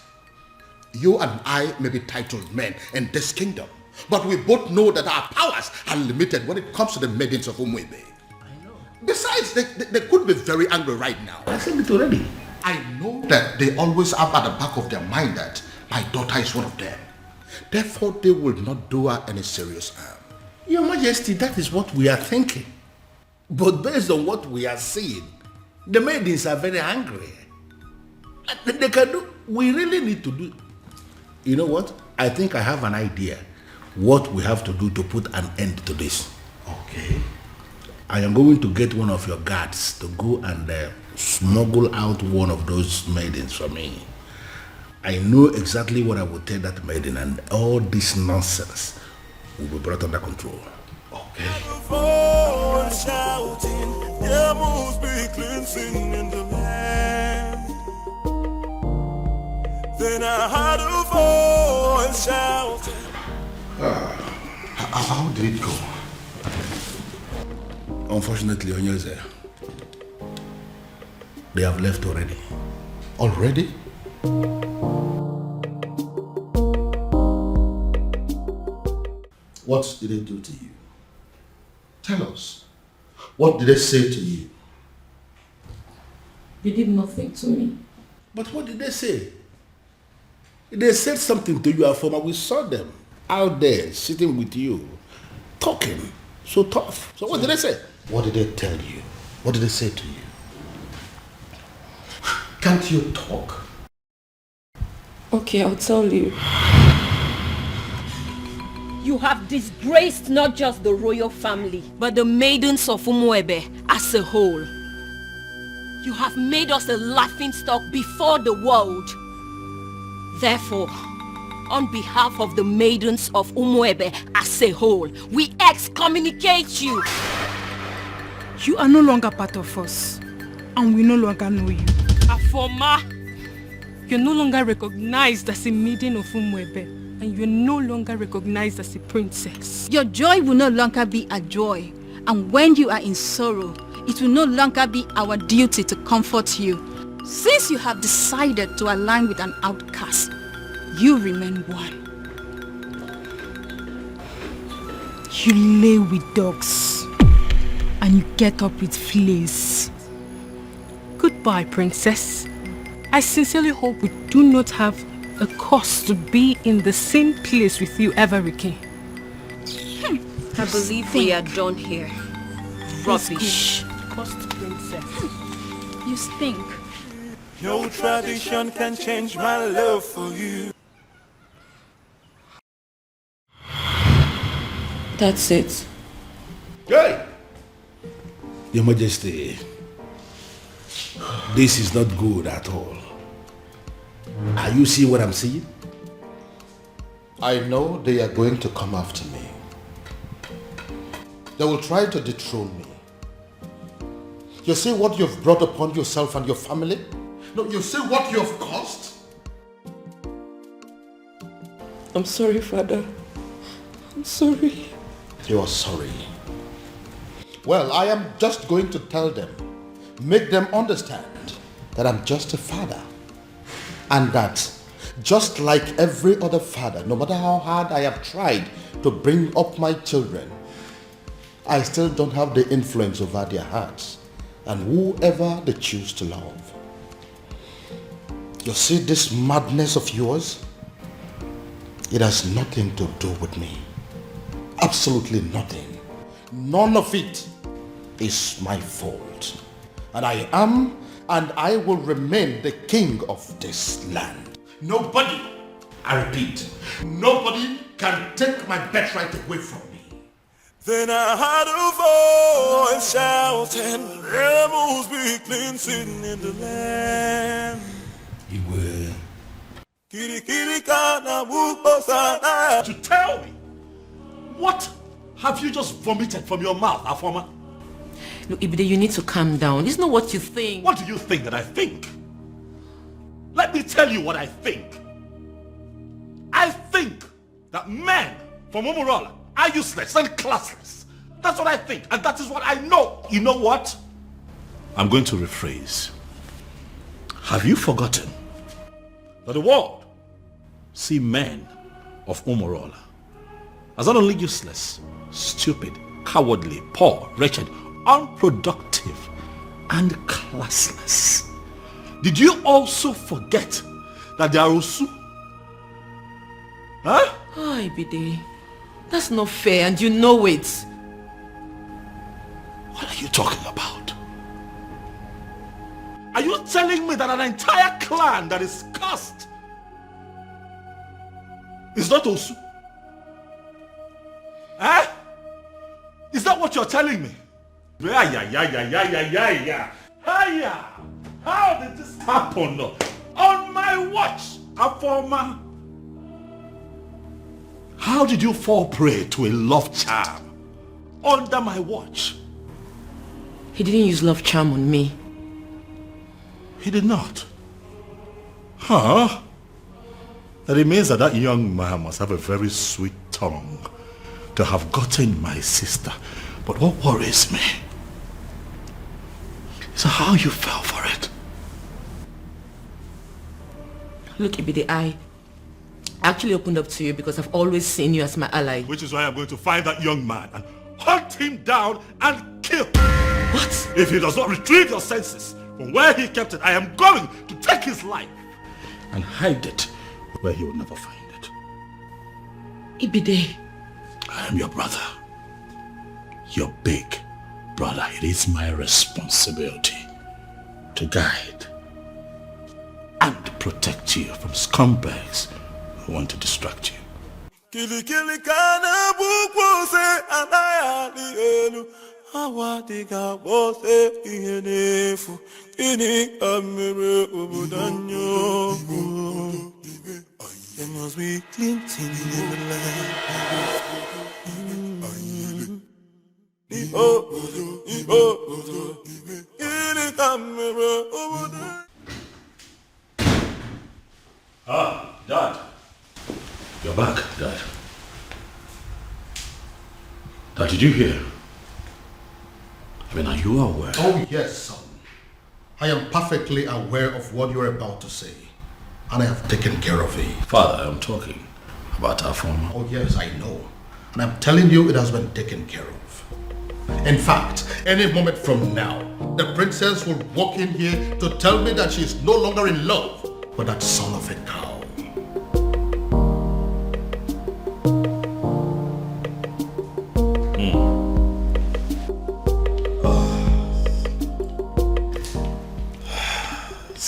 You and I may be titled men in this kingdom, but we both know that our powers are limited when it comes to the maidens of Umwebe. Besides, they could be very angry right now. I said it already. I know that they always have at the back of their mind that my daughter is one of them. Therefore, they will not do her any serious harm. Your Majesty, that is what we are thinking. But based on what we are seeing, the maidens are very angry. They can do. We really need to do. You know what? I think I have an idea what we have to do to put an end to this. Okay. I am going to get one of your guards to go and smuggle out one of those maidens for me. I know exactly what I will tell that maiden, and all this nonsense will be brought under control. Okay. Then I heard a voice shouting. How did it go? Unfortunately, Onyeze, they have left already. Already? What did they do to you? Tell us. What did they say to you? They did nothing to me. But what did they say? They said something to you, Afoma. We saw them out there sitting with you, talking so tough. So what did they say? What did they tell you? What did they say to you? Can't you talk? Okay, I'll tell you. You have disgraced not just the royal family, but the maidens of Umwebe as a whole. You have made us a laughingstock before the world. Therefore, on behalf of the maidens of Umwebe as a whole, we excommunicate you. You are no longer part of us, and we no longer know you. Afoma, you're no longer recognized as a maiden of Umwebe, and you're no longer recognized as a princess. Your joy will no longer be a joy, and when you are in sorrow, it will no longer be our duty to comfort you. Since you have decided to align with an outcast, you remain one. You lay with dogs, and you get up with fleas. Goodbye, princess. I sincerely hope we do not have a cause to be in the same place with you ever again. I believe we are done here. Rubbish. Cost princess. You you stink. No tradition can change my love for you. That's it. Hey! Your Majesty, this is not good at all. Are you seeing what I'm seeing? I know they are going to come after me. They will try to dethrone me. You see what you've brought upon yourself and your family? No, you see what you have caused? I'm sorry, Father. I'm sorry. You are sorry. Well, I am just going to tell them, make them understand that I'm just a father. And that just like every other father, no matter how hard I have tried to bring up my children, I still don't have the influence over their hearts and whoever they choose to love. You see this madness of yours? It has nothing to do with me. Absolutely nothing. None of it is my fault. And I am and I will remain the king of this land. Nobody, I repeat, nobody can take my birthright away from me. Then I heard a voice shouting, rebels be cleansing in the land. You will. To tell me, what have you just vomited from your mouth, Afoma? Look, Ibide, you need to calm down. It's not what you think. What do you think that I think? Let me tell you what I think. I think that men from Umurola are useless and classless. That's what I think, and that is what I know. You know what? I'm going to rephrase. Have you forgotten that the world see men of Umurola as not only useless, stupid, cowardly, poor, wretched, unproductive, and classless? Did you also forget that they are Osu? Huh? Oh, Ibide, that's not fair and you know it. What are you talking about? Are you telling me that an entire clan that is cursed is not Osu? Eh? Is that what you're telling me? Yeah. How did this happen? On my watch, Afoma. How did you fall prey to a love charm under my watch? He didn't use love charm on me. He did not. Huh? That it means that that young man must have a very sweet tongue to have gotten my sister. But what worries me is how you fell for it. Look, Ibide, I actually opened up to you because I've always seen you as my ally. Which is why I'm going to find that young man and hunt him down and kill. What? If he does not retrieve your senses from where he kept it, I am going to take his life and hide it where he will never find it. Ibide. I am your brother. Your big brother. It is my responsibility to guide and protect you from scumbags who want to distract you. Kili kili kana bukose anaya lielu awadiga bose ihenefu ini amere obudanyo. There must be cleansing in the land. Ah, Dad. You're back, Dad. Dad, did you hear? I mean, are you aware? Oh, yes, son. I am perfectly aware of what you're about to say. And I have taken care of it. Father, I'm talking about our former. Oh, yes, I know. And I'm telling you, it has been taken care of. In fact, any moment from now, the princess will walk in here to tell me that she is no longer in love with that son of a cow.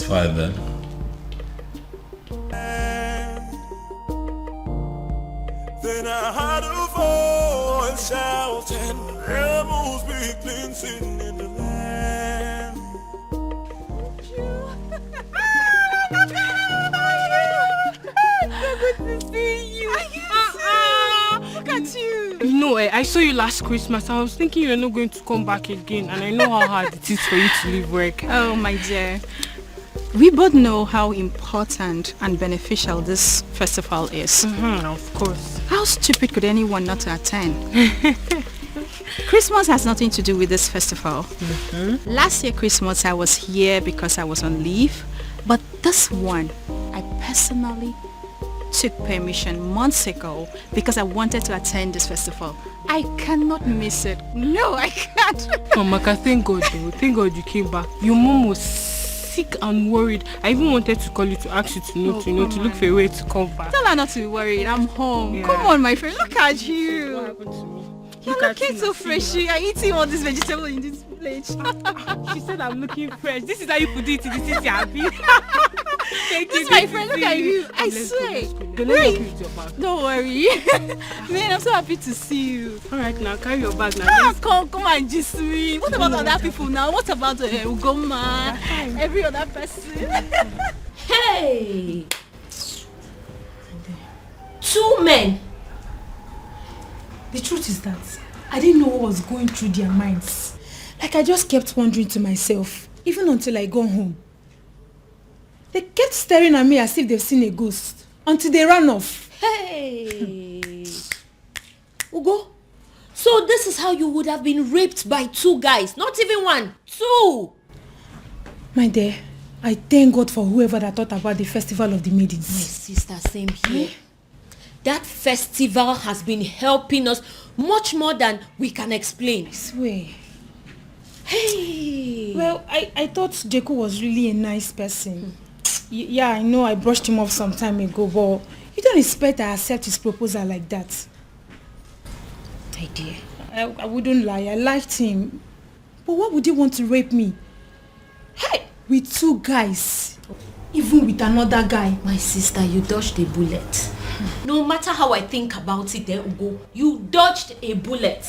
fine then. Then I heard a voice shouting, there must be cleansing in the land. So good to see you. Look at you. No, I saw you last Christmas. I was thinking you're not going to come back again, and I know how hard it is for you to leave work. Oh, my dear. We both know how important and beneficial this festival is. Of course. How stupid could anyone not to attend? Christmas has nothing to do with this festival. Last year Christmas I was here because I was on leave, but this one I personally took permission months ago because I wanted to attend this festival. I cannot miss it. No, I can't. Oh, Maka, thank God though. Thank God you came back. Your mom was sick and worried. I even wanted to call you to ask you to look for a way to come back. Tell her not to be worried. I'm home. Yeah. Come on, my friend. Look at you. What happened to me? You're looking so fresh. You are eating all this vegetable in this plate. She said I'm looking fresh. This is how you put it. This is happy. Thank This you. is my friend. Look at you. I Let's swear. go. Let me help you with your bag. Don't worry. Man, I'm so happy to see you. Alright, now carry your bag now. Come and just me. What about other people now? What about Ugoma? Every other person? Hey! 2 men. The truth is that I didn't know what was going through their minds. Like I just kept wondering to myself, even until I got home. They kept staring at me as if they've seen a ghost, until they ran off. Hey! Ugo, so this is how you would have been raped by 2 guys, not even 1, 2! My dear, I thank God for whoever that thought about the Festival of the Maidens. My sister, same here. That festival has been helping us much more than we can explain. I swear. Hey! Well, I thought Jeku was really a nice person. Yeah, I know I brushed him off some time ago, but you don't expect I accept his proposal like that. My dear. I wouldn't lie, I liked him. But why would he want to rape me? Hey! With 2 guys. Even with another guy. My sister, you dodged a bullet. No matter how I think about it, Ugo, you dodged a bullet.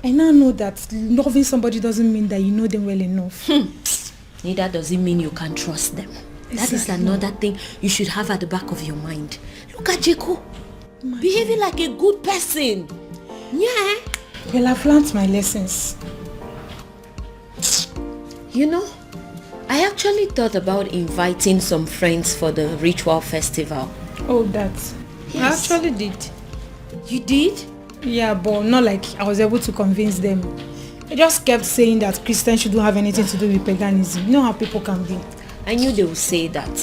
I now know that loving somebody doesn't mean that you know them well enough. Neither does it mean you can trust them. That is another thing you should have at the back of your mind. Look at Jeko. Behaving like a good person. Yeah. Well, I've learned my lessons. You know, I actually thought about inviting some friends for the ritual festival. Oh, that. Yes. I actually did. You did? Yeah, but not like I was able to convince them. I just kept saying that Christians shouldn't have anything to do with paganism. You know how people can be. I knew they would say that,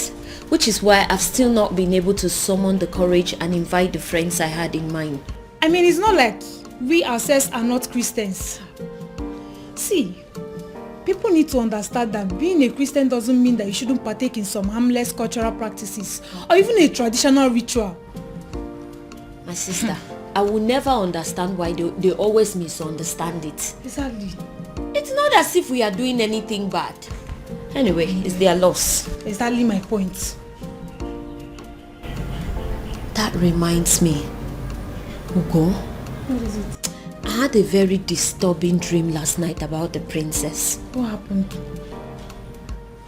which is why I've still not been able to summon the courage and invite the friends I had in mind. I mean, it's not like we ourselves are not Christians. See, people need to understand that being a Christian doesn't mean that you shouldn't partake in some harmless cultural practices or even a traditional ritual. My sister, I will never understand why they always misunderstand it. Exactly. It's not as if we are doing anything bad. Anyway, it's their loss. Exactly my point. That reminds me, Ugo. What is it? I had a very disturbing dream last night about the princess. What happened?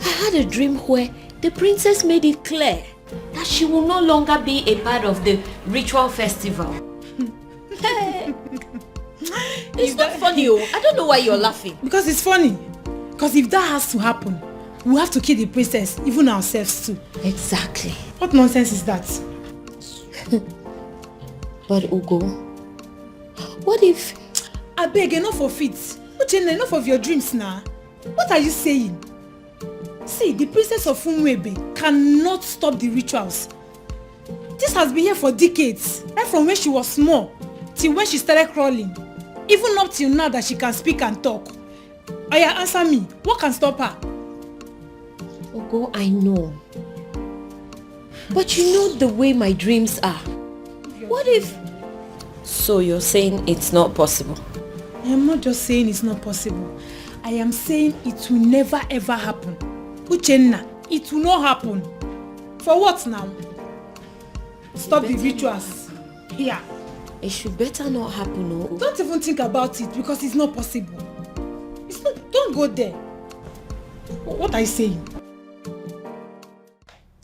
I had a dream where the princess made it clear that she will no longer be a part of the ritual festival. It's not funny, oh. I don't know why you're laughing. Because it's funny. Because if that has to happen, we have to kill the princess, even ourselves too. Exactly. What nonsense is that? But Ugo, what if... I beg, enough of it. Uchenna, enough of your dreams now. What are you saying? See, the princess of Umwebe cannot stop the rituals. This has been here for decades, right from when she was small till when she started crawling. Even up till now that she can speak and talk. Oya, answer me. What can stop her? Ugo, I know. But you know the way my dreams are. What if... So you're saying it's not possible? I am not just saying it's not possible. I am saying it will never ever happen. Uchenna, it will not happen. For what now? Stop the rituals. Here. It should better not happen, no? Don't even think about it because it's not possible. It's not, don't go there. What are you saying?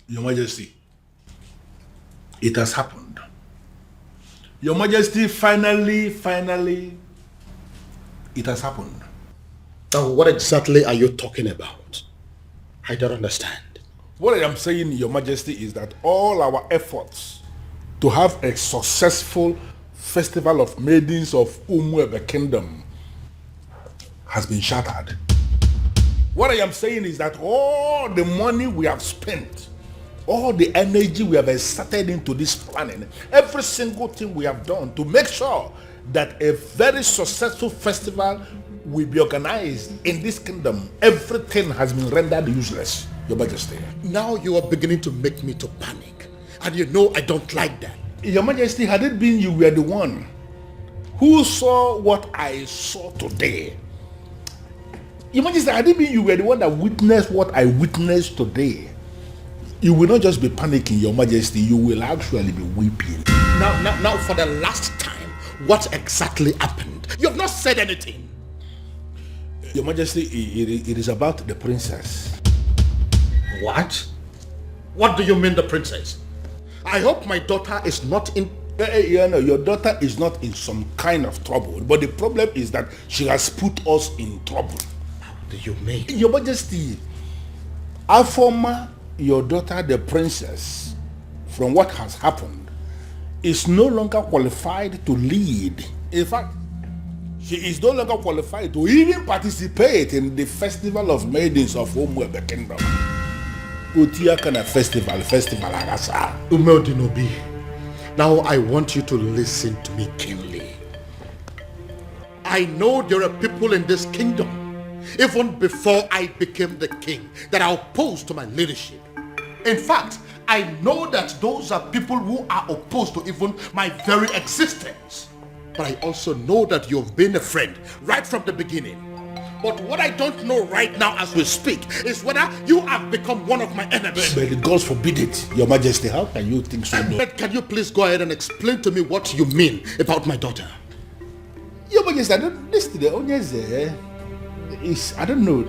Your Majesty, it has happened. Your Majesty, finally, it has happened. Now, what exactly are you talking about? I don't understand. What I am saying, Your Majesty, is that all our efforts to have a successful festival of maidens of Umuebe Kingdom has been shattered. What I am saying is that all the money we have spent, all the energy we have exerted into this planning, every single thing we have done to make sure that a very successful festival will be organized in this kingdom, everything has been rendered useless, Your Majesty. Now you are beginning to make me to panic. And you know I don't like that. Your Majesty, had it been you were the one who saw what I saw today, Your Majesty, had it been you were the one that witnessed what I witnessed today, you will not just be panicking, Your Majesty, you will actually be weeping. Now, for the last time, what exactly happened? You have not said anything. Your Majesty, it is about the princess. What? What do you mean, the princess? I hope my daughter is not in... Your daughter is not in some kind of trouble, but the problem is that she has put us in trouble. How do you mean? Your Majesty, Afoma, your daughter, the princess, from what has happened, is no longer qualified to lead. In fact, she is no longer qualified to even participate in the festival of maidens of Umuebe Kingdom. Utia kana festival agasa. Umeodinobi, now I want you to listen to me keenly. I know there are people in this kingdom, even before I became the king, that are opposed to my leadership. In fact, I know that those are people who are opposed to even my very existence. But I also know that you've been a friend right from the beginning. But what I don't know right now as we speak is whether you have become one of my enemies. But God forbid it, Your Majesty. How can you think so? But can you please go ahead and explain to me what you mean about my daughter? Your Majesty, I don't listen to the onions there. I don't know.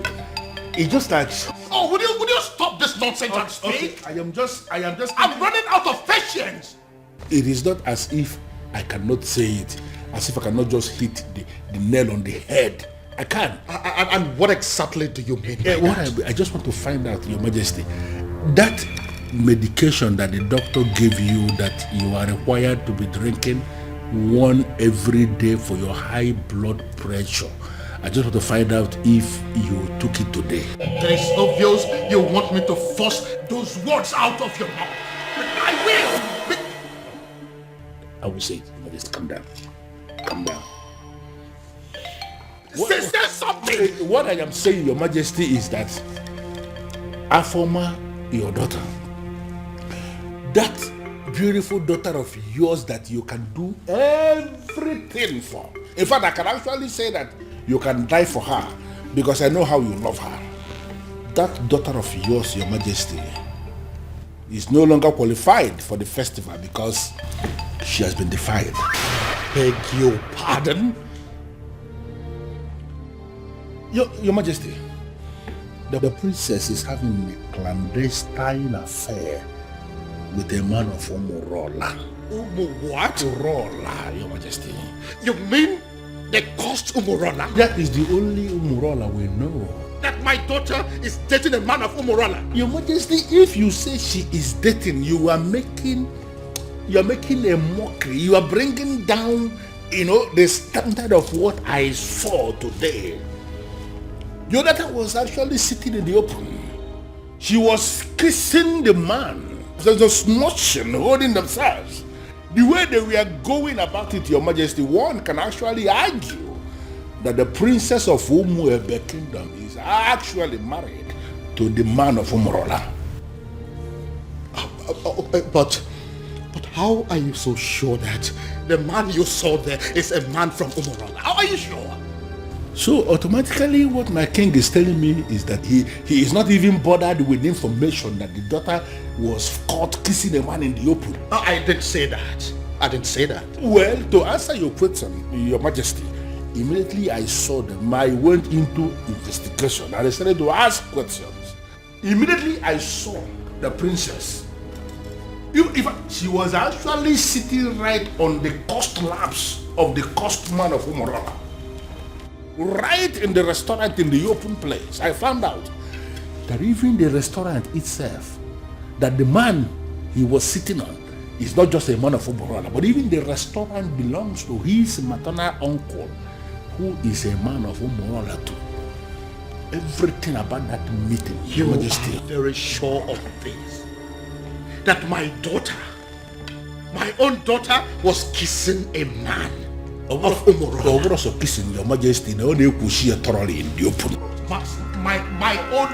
It's just like... Oh, would you stop this nonsense and speak? Okay, I am just... I'm running out of patience. It is not as if I cannot say it, as if I cannot just hit the nail on the head. I can. And what exactly do you mean? I just want to find out, Your Majesty, that medication that the doctor gave you that you are required to be drinking one every day for your high blood pressure, I just want to find out if you took it today. It is obvious you want me to force those words out of your mouth. I will. I will say it. Just calm down. Calm down. Say something. What I am saying, Your Majesty, is that Afoma, your daughter, that beautiful daughter of yours that you can do everything for. In fact, I can actually say that you can die for her because I know how you love her. That daughter of yours, Your Majesty, is no longer qualified for the festival because she has been defiled. Beg your pardon? Your Majesty, the princess is having a clandestine affair with a man of Umurola. What? Umurola, Your Majesty. You mean they caused Umurola? That is the only Umurola we know. That my daughter is dating a man of Umurola? Your Majesty, if you say she is dating, you are making a mockery. You are bringing down, the standard of what I saw today. Your daughter was actually sitting in the open. She was kissing the man. There's a smooching, holding themselves. The way they were going about it, Your Majesty, one can actually argue that the princess of Umuebe Kingdom is actually married to the man of Umurola. But how are you so sure that the man you saw there is a man from Umurola? How are you sure? So automatically what my king is telling me is that he is not even bothered with information that the daughter was caught kissing a man in the open. I didn't say that. I didn't say that. Well, to answer your question, Your Majesty, immediately I saw them, I went into investigation and I started to ask questions. Immediately I saw the princess. She was actually sitting right on the cost laps of the cost man of Umorola. Right in the restaurant in the open place, I found out that even the restaurant itself, that the man he was sitting on is not just a man of Umorola, but even the restaurant belongs to his maternal uncle, who is a man of Umorola too. Everything about that meeting, Your Majesty. Are very sure of this. That my daughter, my own daughter, was kissing a man of Umorola. Also kissing, Your Majesty, no one could see thoroughly in the open. My own.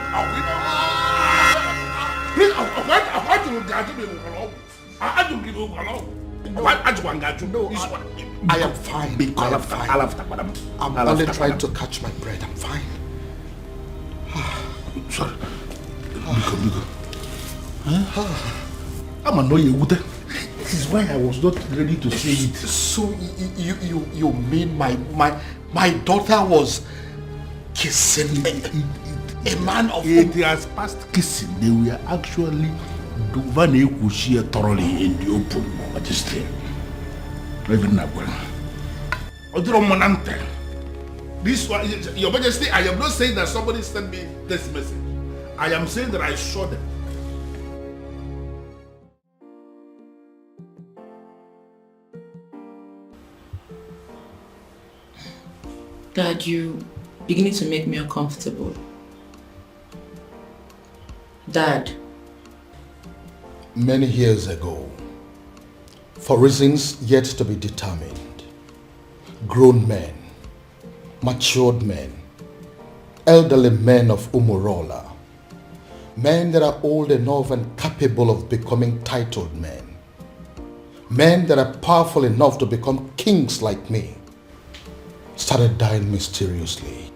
Please, I am fine. I'm only trying to catch my breath. I'm fine. Sorry. Biko. I'm annoyed. This is why I was not ready to say it. So you mean my daughter was kissing a man of it has passed kissing. They were actually doing thoroughly in the open, Majesty. Even now, this one, Your Majesty, I am not saying that somebody sent me this message. I am saying that I saw them. Dad, you beginning to make me uncomfortable. Dad. Many years ago, for reasons yet to be determined, grown men, matured men, elderly men of Umorola, men that are old enough and capable of becoming titled men that are powerful enough to become kings like me, started dying mysteriously.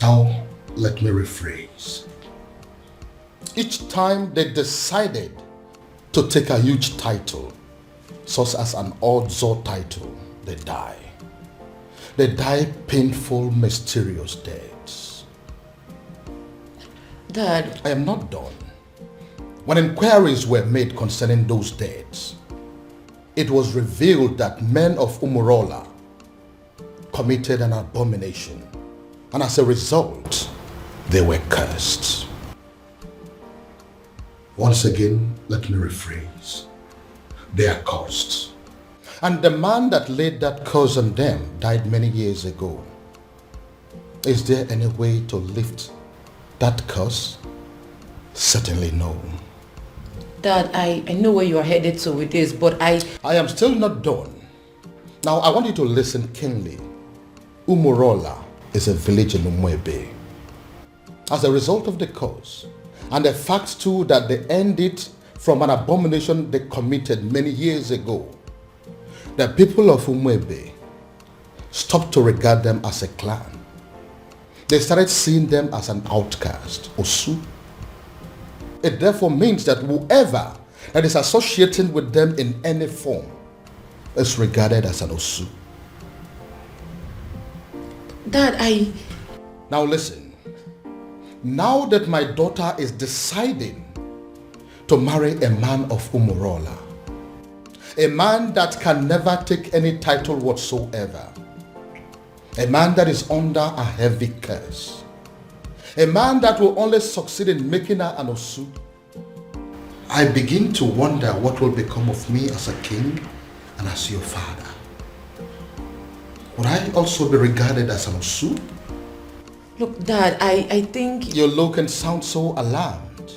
Now, let me rephrase. Each time they decided to take a huge title, such as an Odzo title, they die. They die painful, mysterious deaths. Dad. I am not done. When inquiries were made concerning those deaths, it was revealed that men of Umorola committed an abomination, and as a result, they were cursed. Once again, let me rephrase. They are cursed. And the man that laid that curse on them died many years ago. Is there any way to lift that curse? Certainly no. Dad, I know where you are headed to with this, but I am still not done. Now, I want you to listen keenly. Umorola is a village in Umwebe. As a result of the curse, and the fact too that they ended from an abomination they committed many years ago, the people of Umwebe stopped to regard them as a clan. They started seeing them as an outcast, Osu. It therefore means that whoever that is associating with them in any form is regarded as an Osu. Dad, Now listen. Now that my daughter is deciding to marry a man of Umorola, a man that can never take any title whatsoever, a man that is under a heavy curse, a man that will only succeed in making her an Osu, I begin to wonder what will become of me as a king and as your father. Would I also be regarded as an Osu? Look, Dad, I think... You look and sound so alarmed,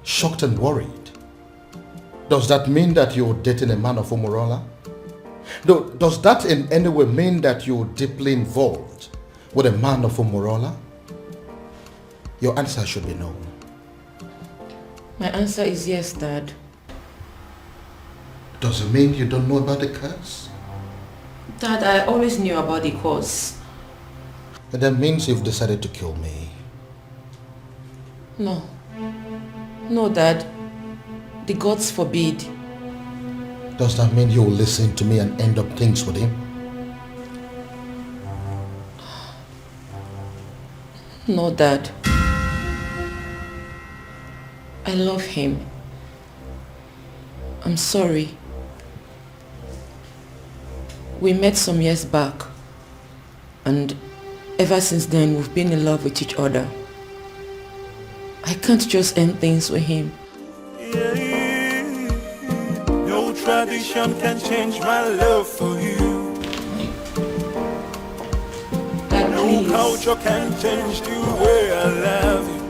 shocked and worried. Does that mean that you're dating a man of Umorola? Does that in any way mean that you're deeply involved with a man of Umorola? Your answer should be no. My answer is yes, Dad. Does it mean you don't know about the curse? Dad, I always knew about the cause. That means you've decided to kill me. No. No, Dad. The gods forbid. Does that mean you'll listen to me and end up things with him? No, Dad. I love him. I'm sorry. We met some years back, and ever since then we've been in love with each other. I can't just end things with him. No tradition can change my love for you. Dad, no please. culture can change the way I love you.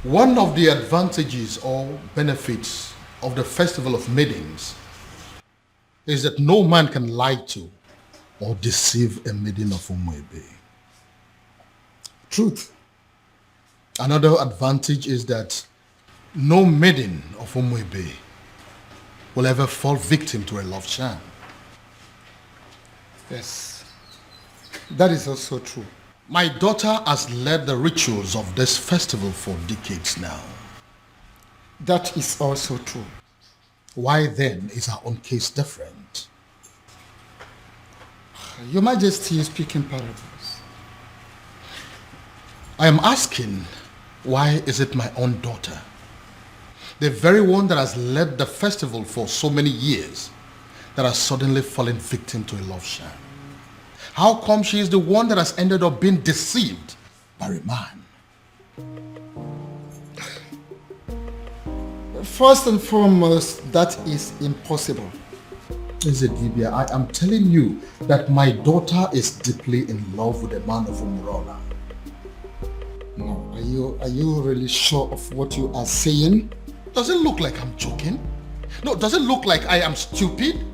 One of the advantages or benefits of the Festival of Maidens is that no man can lie to or deceive a maiden of Umuebe. Truth. Another advantage is that no maiden of Umuebe will ever fall victim to a love charm. Yes. That is also true. My daughter has led the rituals of this festival for decades now. That is also true. Why then is our own case different? Your Majesty is speaking parables. I am asking, why is it my own daughter, the very one that has led the festival for so many years, that has suddenly fallen victim to a love sham? How come she is the one that has ended up being deceived by a man? First and foremost, that is impossible. Ezedibia, I am telling you that my daughter is deeply in love with a man of Umurola. No, are you really sure of what you are saying? Does it look like I'm joking? No, does it look like I am stupid?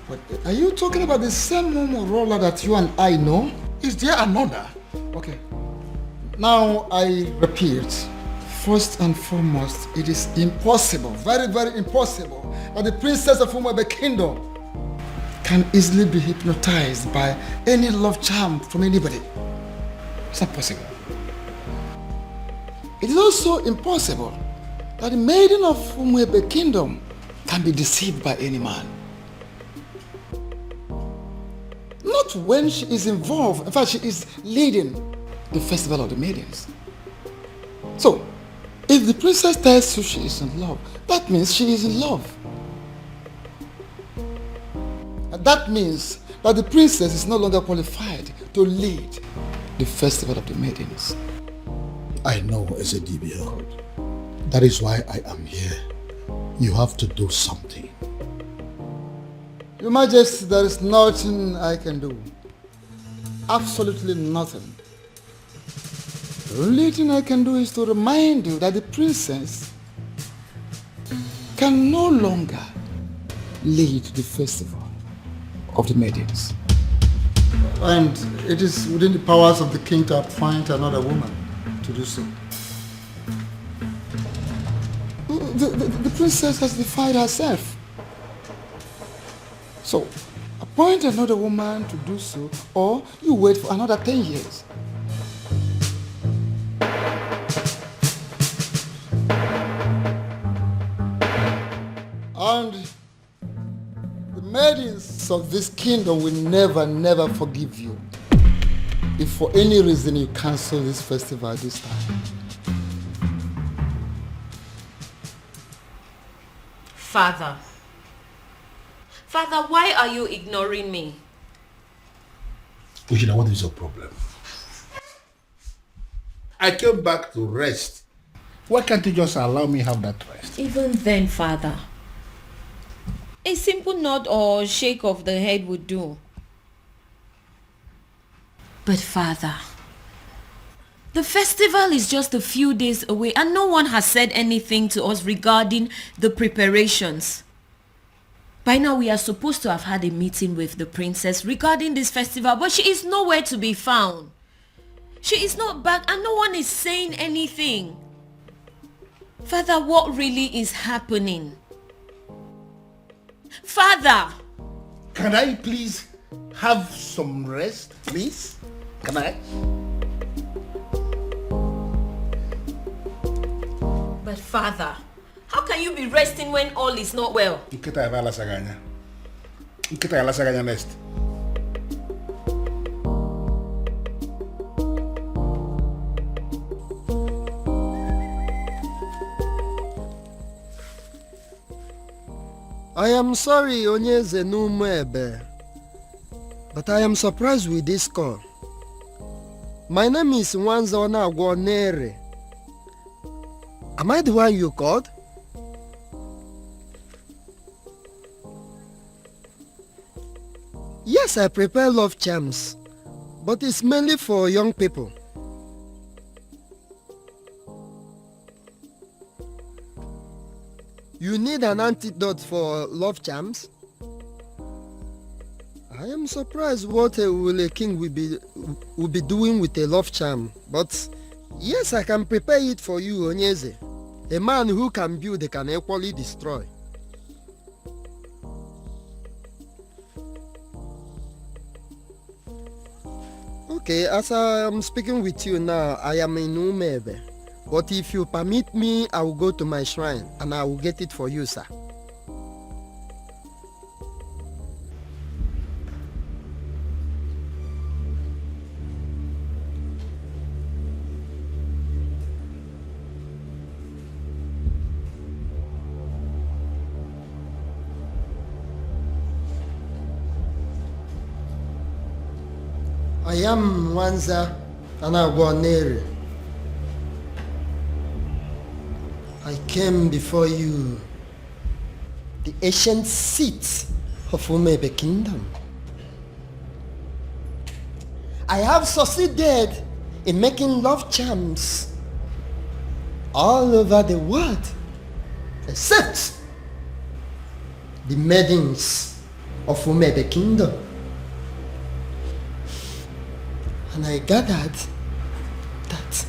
But are you talking about the same Umurola that you and I know? Is there another? Okay. Now I repeat, first and foremost, it is impossible, very, very impossible, that the princess of Umuebe Kingdom can easily be hypnotized by any love charm from anybody. It's not possible. It is also impossible that the maiden of Umuebe Kingdom can be deceived by any man. Not when she is involved. In fact, she is leading the festival of the maidens. So, if the princess tells you she is in love, that means she is in love. And that means that the princess is no longer qualified to lead the festival of the maidens. I know, Ezedibia. That is why I am here. You have to do something. Your Majesty, there is nothing I can do. Absolutely nothing. The only thing I can do is to remind you that the princess can no longer lead the festival of the maidens. And it is within the powers of the king to appoint another woman to do so. The princess has defied herself. So, appoint another woman to do so, or you wait for another 10 years. And the maidens of this kingdom will never forgive you if for any reason you cancel this festival this time. Father, why are you ignoring me? Ujina, what is your problem? I came back to rest. Why can't you just allow me have that rest? Even then, Father, a simple nod or shake of the head would do. But Father, the festival is just a few days away and no one has said anything to us regarding the preparations. By now we are supposed to have had a meeting with the princess regarding this festival, but she is nowhere to be found. She is not back and no one is saying anything. Father, what really is happening? Father! Can I please have some rest, please? Can I? But Father, how can you be resting when all is not well? Nkita ya bala saganya. Nkita ya la saganya next. I am sorry, Onyeze Numebe, but I am surprised with this call. My name is Nwanzona Agwonere. Am I the one you called? Yes, I prepare love charms, but it's mainly for young people. You need an antidote for love charms? I am surprised what a king will be doing with a love charm, but yes, I can prepare it for you, Onyeze. A man who can build can equally destroy. Okay, as I am speaking with you now, I am in Umebe. But if you permit me, I will go to my shrine and I will get it for you, sir. I am Nwanza Anagwonere. I came before you, the ancient seat of Umebe Kingdom. I have succeeded in making love charms all over the world, except the maidens of Umebe Kingdom. And I gathered that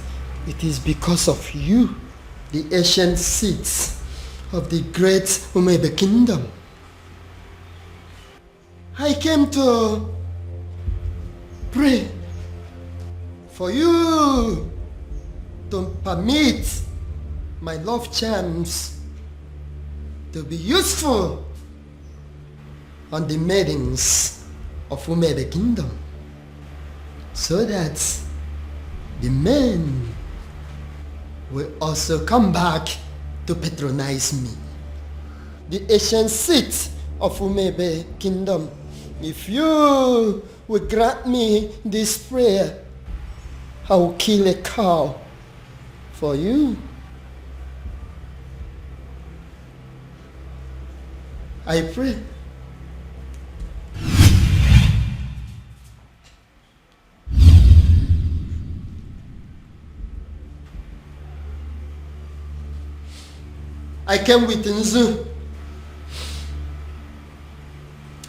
it is because of you, the ancient seats of the great Umebe Kingdom. I came to pray for you to permit my love charms to be useful on the maidens of Umebe Kingdom, so that the men will also come back to patronize me. The ancient seat of Umebe Kingdom, if you will grant me this prayer, I will kill a cow for you. I pray. I came with Nzu.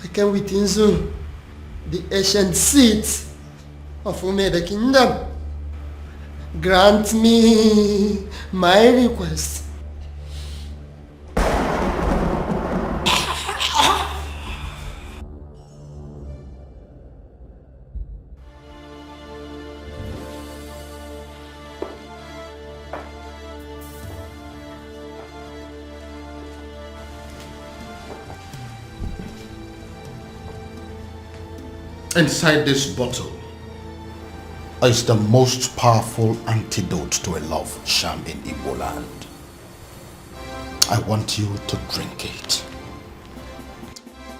I came with Nzu, the ancient seat of Umebe Kingdom. Grant me my request. Inside this bottle is the most powerful antidote to a love charm in Igbo land. I want you to drink it.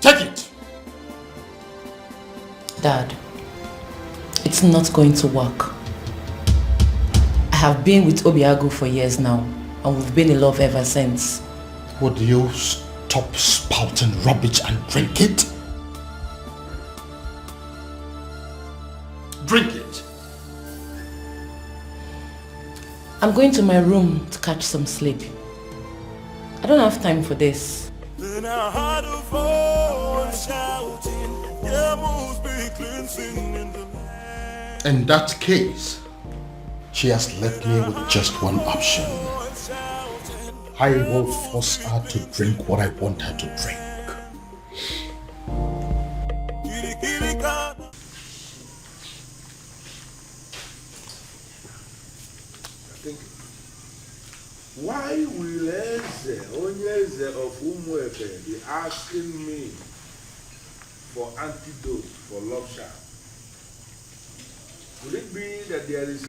Take it! Dad, it's not going to work. I have been with Obiago for years now, and we've been in love ever since. Would you stop spouting rubbish and drink it? Drink it. I'm going to my room to catch some sleep. I don't have time for this. Then I heard a voice shouting, "There must be cleansing in the land." In that case, she has left me with just one option. I will force her to drink what I want her to drink. thinking. Why will Eze, Onyeze of Umuefe, be asking me for antidote for love charm? Could it be that there is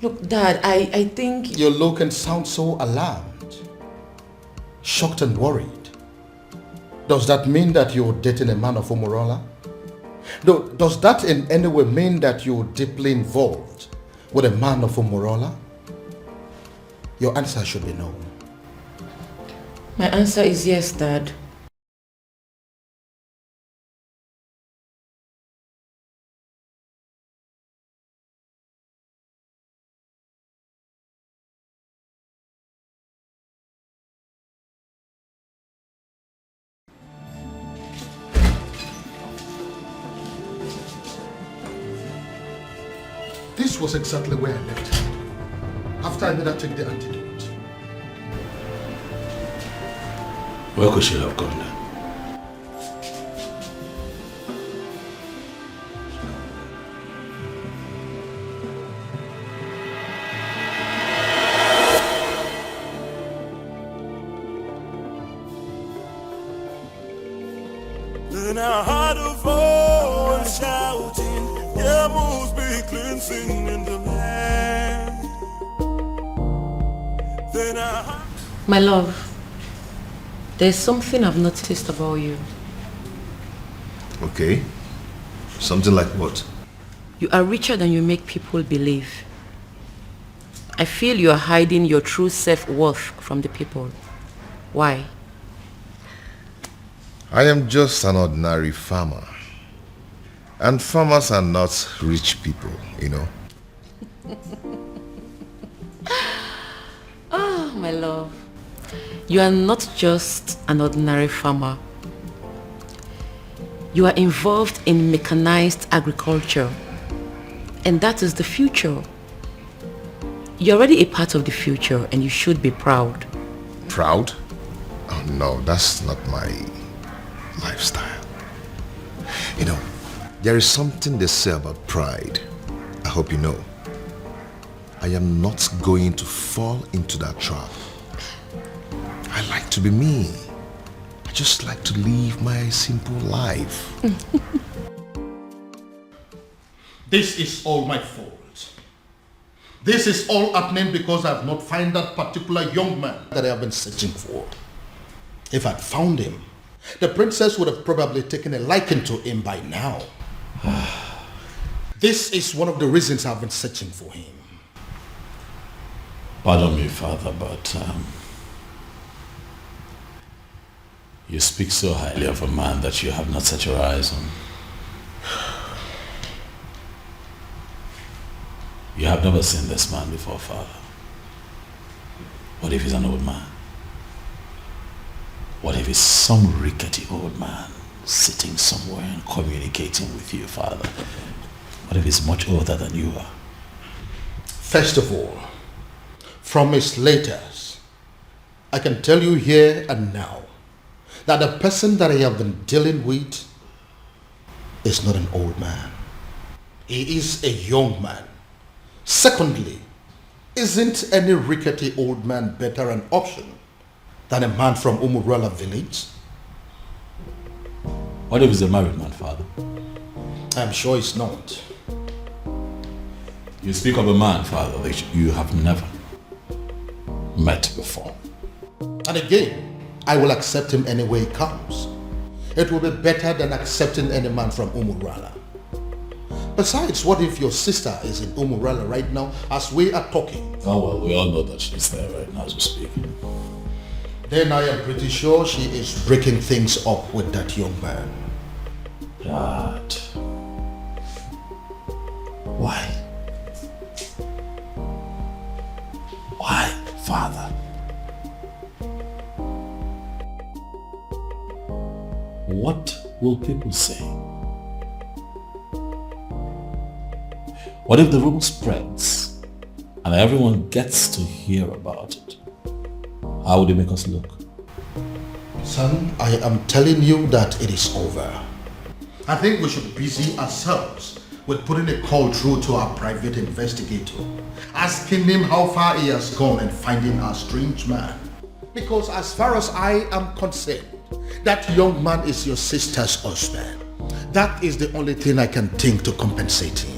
Look, Dad, I think... You look and sound so alarmed, shocked and worried. Does that mean that you're dating a man of Umurola? Does that in any way mean that you're deeply involved with a man of Umurola? Your answer should be no. My answer is yes, Dad. This was exactly where I left her after I made her take the antidote. Where could she have gone then? Then I heard a voice shouting, there must be cleansing in the land. Then I heard... My love, there's something I've noticed about you. Okay. Something like what? You are richer than you make people believe. I feel you are hiding your true self-worth from the people. Why? I am just an ordinary farmer. And farmers are not rich people, you know. Oh, my love. You are not just an ordinary farmer. You are involved in mechanized agriculture. And that is the future. You're already a part of the future and you should be proud. Proud? Oh no, that's not my lifestyle. You know, there is something they say about pride. I hope you know. I am not going to fall into that trap. I like to be me. I just like to live my simple life. This is all my fault. This is all happening because I have not found that particular young man that I have been searching for. If I'd found him, the princess would have probably taken a liking to him by now. This is one of the reasons I've been searching for him. Pardon me, Father, but you speak so highly of a man that you have not set your eyes on. You have never seen this man before, Father. What if he's an old man? What if he's some rickety old man sitting somewhere and communicating with you, Father? What if he's much older than you are? First of all, from his letters, I can tell you here and now that the person that I have been dealing with is not an old man. He is a young man. Secondly, isn't any rickety old man better an option than a man from Umurala village? What if he's a married man, Father? I'm sure it's not. You speak of a man, Father, that you have never met before. And again, I will accept him any way he comes. It will be better than accepting any man from Umurala. Besides, what if your sister is in Umurala right now as we are talking? Oh well, we all know that she's there right now as we speak. Then I am pretty sure she is breaking things up with that young man. Dad. Why? father. What will people say? What if the rumor spreads and everyone gets to hear about it? How would it make us look? Son, I am telling you that it is over. I think we should busy ourselves with putting a call through to our private investigator, asking him how far he has gone in finding our strange man. Because as far as I am concerned, that young man is your sister's husband. That is the only thing I can think to compensate him.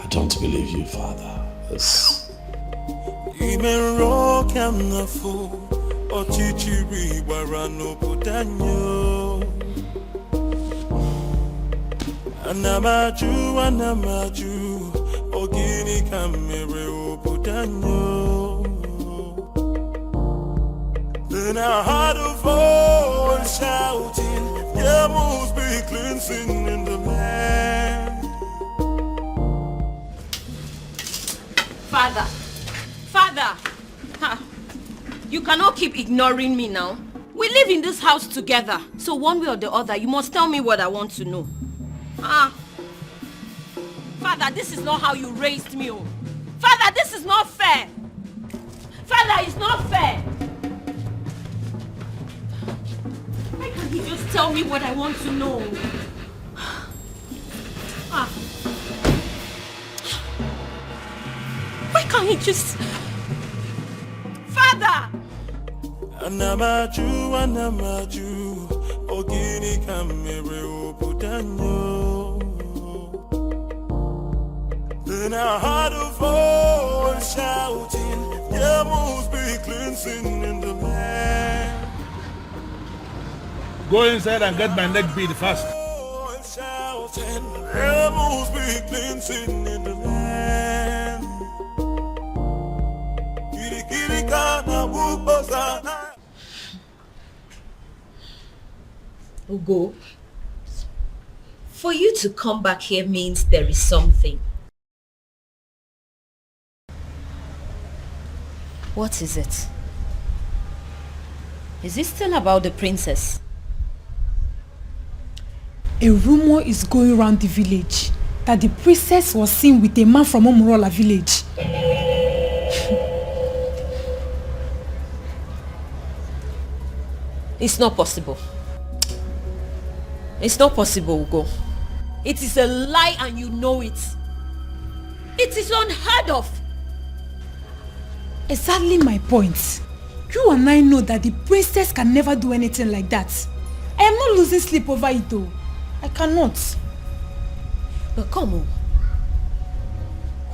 I don't believe you, Father. Even rock and the fool, or chichiri, barano putanyo. Anamaju, ogini kamere putanyo. Then I heard a voice shouting, there must be cleansing in the land. Father, you cannot keep ignoring me now. We live in this house together, so one way or the other, you must tell me what I want to know. Father, this is not how you raised me. Oh. Father, this is not fair. Father, it's not fair. Why can't he just tell me what I want to know? Why can't he just... Father! Anamaju, ogini kamere putanyo. Then I heard a voice shouting, there must be cleansing in the land. Go inside and get my neck beat fast. Shouting, there must be cleansing in the land. Ugo, for you to come back here means there is something. What is it? Is it still about the princess? A rumor is going around the village that the princess was seen with a man from Umurola village. It's not possible. It's not possible, Ugo. It is a lie and you know it. It is unheard of. Exactly my point. You and I know that the princess can never do anything like that. I am not losing sleep over it though. I cannot. But come on.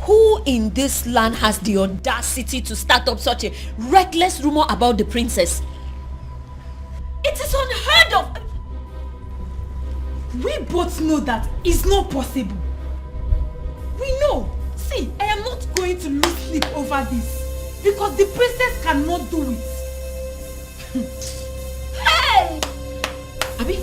Who in this land has the audacity to start up such a reckless rumor about the princess? It is unheard of. We both know that it's not possible. We know. See, I am not going to lose sleep over this. Because the princess cannot do it. Hey! Abi,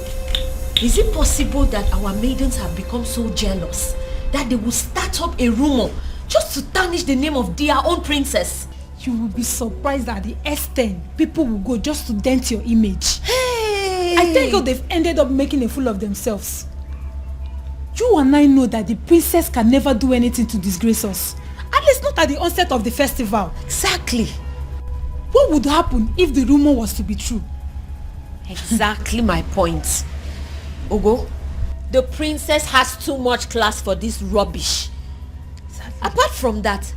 is it possible that our maidens have become so jealous that they will start up a rumor just to tarnish the name of their own princess? You will be surprised at the extent people will go just to dent your image. Hey! I think they've ended up making a fool of themselves. You and I know that the princess can never do anything to disgrace us. At least not at the onset of the festival. Exactly. What would happen if the rumor was to be true? Exactly my point. Ugo, the princess has too much class for this rubbish. Exactly. Apart from that,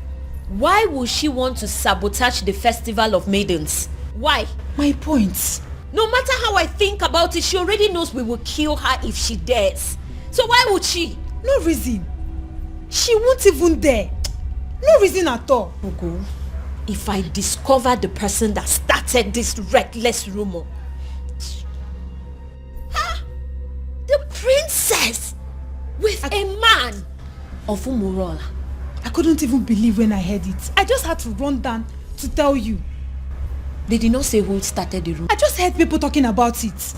why would she want to sabotage the festival of maidens? Why? My point. No matter how I think about it, she already knows we will kill her if she dares. So why would she? No reason. She won't even dare. No reason at all. Ugo, if I discover the person that started this reckless rumor. The princess with a man of Umurola. I couldn't even believe when I heard it. I just had to run down to tell you. They did not say who started the rumor. I just heard people talking about it.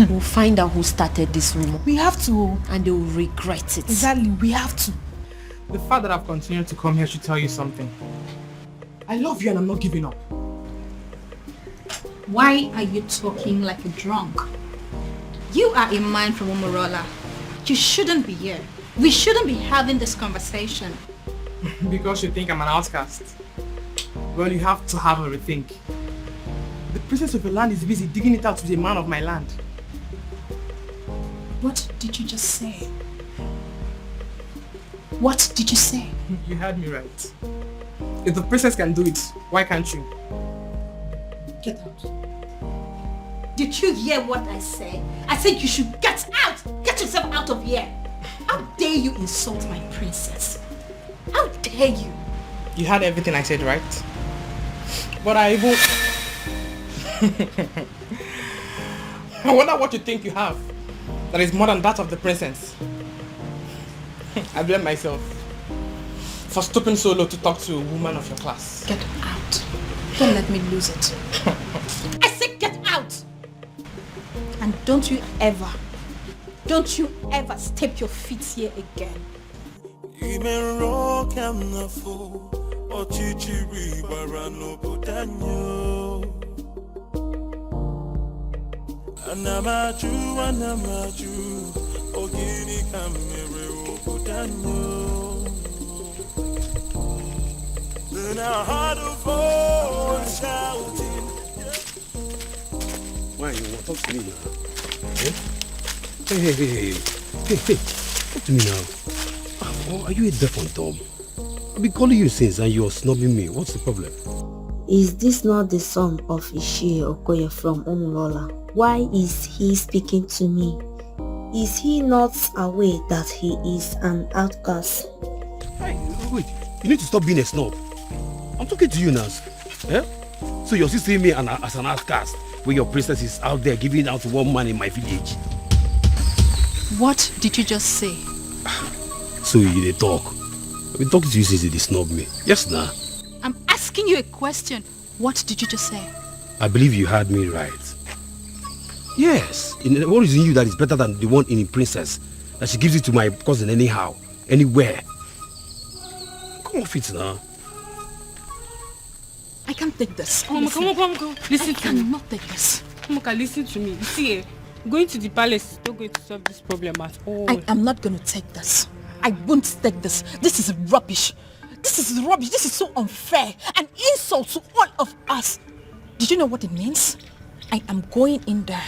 We'll find out who started this rumor. We have to. And they will regret it. Exactly, we have to. The fact that I've continued to come here should tell you something. I love you and I'm not giving up. Why are you talking like a drunk? You are a man from Omorola. You shouldn't be here. We shouldn't be having this conversation. Because you think I'm an outcast. Well, you have to have a rethink. The princess of your land is busy digging it out with a man of my land. What did you just say? What did you say? You heard me right. If the princess can do it, why can't you? Get out. Did you hear what I said? I said you should get out! Get yourself out of here! How dare you insult my princess? How dare you? You heard everything I said, right? But I even... I wonder what you think you have that is more than that of the princess. I blame myself for stooping so low to talk to a woman of your class. Get out. Don't let me lose it. I said get out! And don't you ever step your feet here again. Anamaju, ogini kamere obudanyo. Then I heard a voice shouting. Why you want to talk to me now? Eh? Hey, talk to me now. Oh, are you a deaf and dumb? I've been calling you since and you're snubbing me. What's the problem? Is this not the son of Ishie Okoye from Umulola? Why is he speaking to me? Is he not aware that he is an outcast? Hey, wait, you need to stop being a snob. I'm talking to you now. Eh? So you're still seeing me as an outcast when your princess is out there giving out to one man in my village. What did you just say? So you dey talk. I've been talking to you since you snub me. Yes, nah. I'm asking you a question. What did you just say? I believe you heard me right. Yes. What is in you that is better than the one in the princess? That she gives it to my cousin anyhow, anywhere. Come off it now. I can't take this. Come on. Listen to me. I cannot take this. Moka, listen to me. You see, going to the palace is not going to solve this problem at all. I am not going to take this. I won't take this. This is rubbish. This is rubbish. This is so unfair. An insult to all of us. Did you know what it means? I am going in there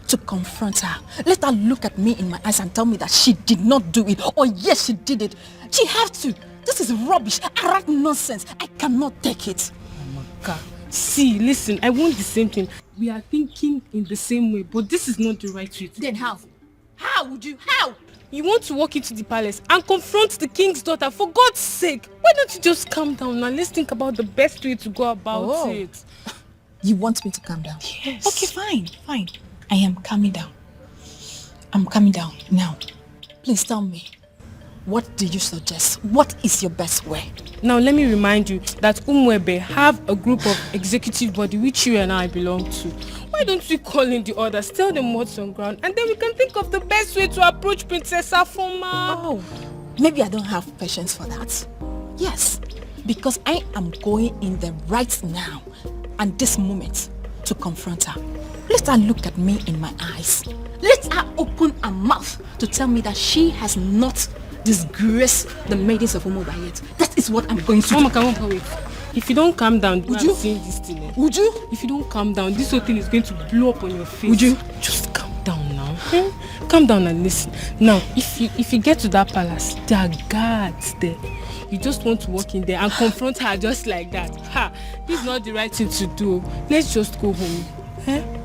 to confront her. Let her look at me in my eyes and tell me that she did not do it. Or yes, she did it. She has to. This is rubbish. Arrant nonsense. I cannot take it. Moka, see, listen, I want the same thing. We are thinking in the same way, but this is not the right way. Then how? How would you? How? You want to walk into the palace and confront the king's daughter, for God's sake. Why don't you just calm down and let's think about the best way to go about it. You want me to calm down? Yes. Okay, fine. I am calming down. I'm calming down now. Please tell me, what do you suggest? What is your best way? Now let me remind you that Umwebe have a group of executive body which you and I belong to. Why don't we call in the others, tell them what's on ground, and then we can think of the best way to approach Princess Afoma. Oh, maybe I don't have patience for that. Yes, because I am going in there right now and this moment to confront her. Let her look at me in my eyes. Let her open her mouth to tell me that she has not disgraced the maidens of Umuba yet. That is what I'm going to do. Mama, come on, wait. If you don't calm down, would you see this thing? Would you? If you don't calm down, this whole thing is going to blow up on your face. Would you? Just calm down now. Calm down and listen. Now, if you get to that palace, there are guards there. You just want to walk in there and confront her just like that. This is not the right thing to do. Let's just go home.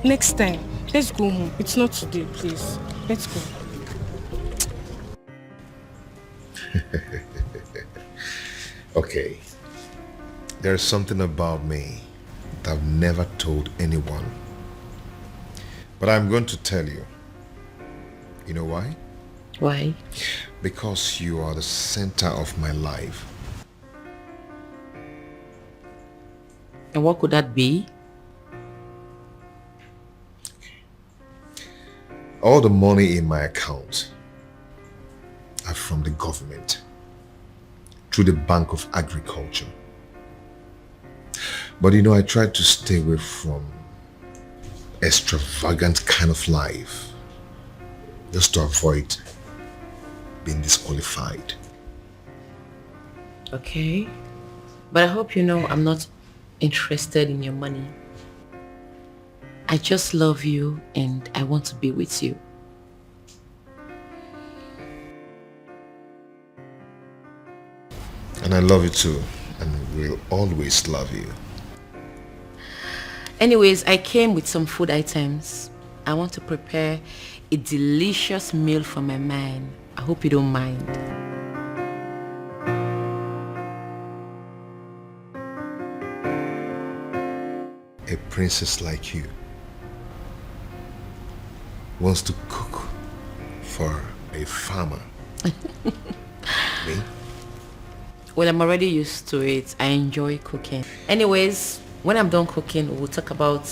Next time, let's go home. It's not today, please. Let's go. Okay. There's something about me that I've never told anyone. But I'm going to tell you. You know why? Why? Because you are the center of my life. And what could that be? All the money in my account are from the government through the Bank of Agriculture. But you know, I tried to stay away from extravagant kind of life just to avoid being disqualified. Okay. But I hope you know I'm not interested in your money. I just love you and I want to be with you. And I love you too, and will always love you. Anyways, I came with some food items. I want to prepare a delicious meal for my man. I hope you don't mind. A princess like you wants to cook for a farmer. Me? Well, I'm already used to it. I enjoy cooking. Anyways, when I'm done cooking, we'll talk about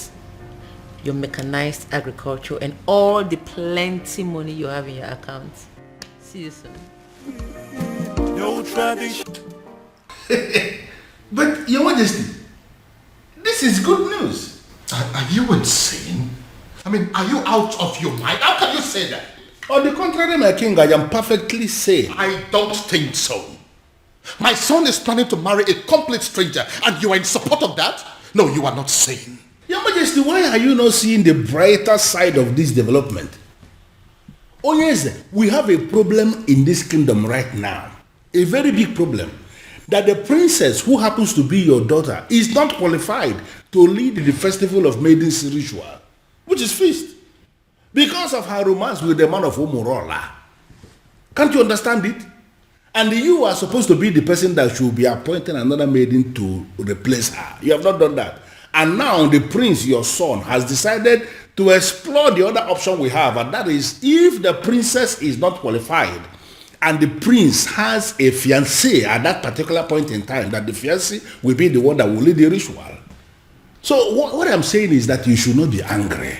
your mechanized agriculture and all the plenty money you have in your account. See you soon. No tradition. But, Your Majesty, this is good news. Are you insane? I mean, are you out of your mind? How can you say that? On the contrary, my king, I am perfectly sane. I don't think so. My son is planning to marry a complete stranger and you are in support of that? No, you are not sane. Your Majesty, why are you not seeing the brighter side of this development? Oh yes, we have a problem in this kingdom right now. A very big problem. That the princess who happens to be your daughter is not qualified to lead the festival of maidens ritual, which is feast, because of her romance with the man of Umurola. Can't you understand it? And you are supposed to be the person that should be appointing another maiden to replace her. You have not done that. And now the prince, your son, has decided to explore the other option we have, and that is if the princess is not qualified and the prince has a fiancé at that particular point in time, that the fiancé will be the one that will lead the ritual. So what I'm saying is that you should not be angry.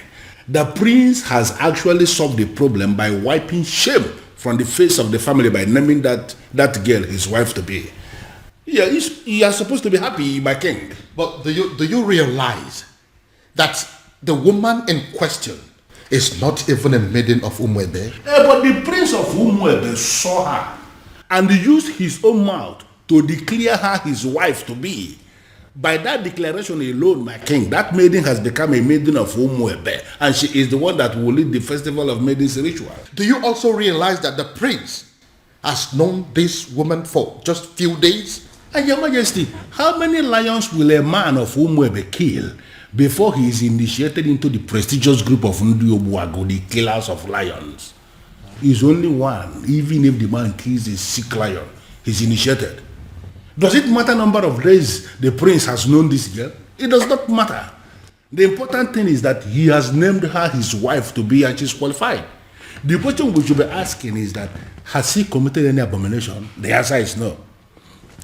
The prince has actually solved the problem by wiping shame from the face of the family by naming that girl his wife to be. Yeah, you are supposed to be happy, my king. But do you realize that the woman in question is not even a maiden of Umuebe? But the prince of Umuebe saw her and used his own mouth to declare her his wife to be. By that declaration alone, my king, that maiden has become a maiden of Umuebe, and she is the one that will lead the festival of maidens ritual. Do you also realize that the prince has known this woman for just few days? And Your Majesty, how many lions will a man of Umuebe kill before he is initiated into the prestigious group of Ndiobuago, the killers of lions? He's only one. Even if the man kills a sick lion, he's initiated. Does it matter number of days the prince has known this girl? It does not matter. The important thing is that he has named her his wife to be, and she's qualified. The question we should be asking is that, has he committed any abomination? The answer is no.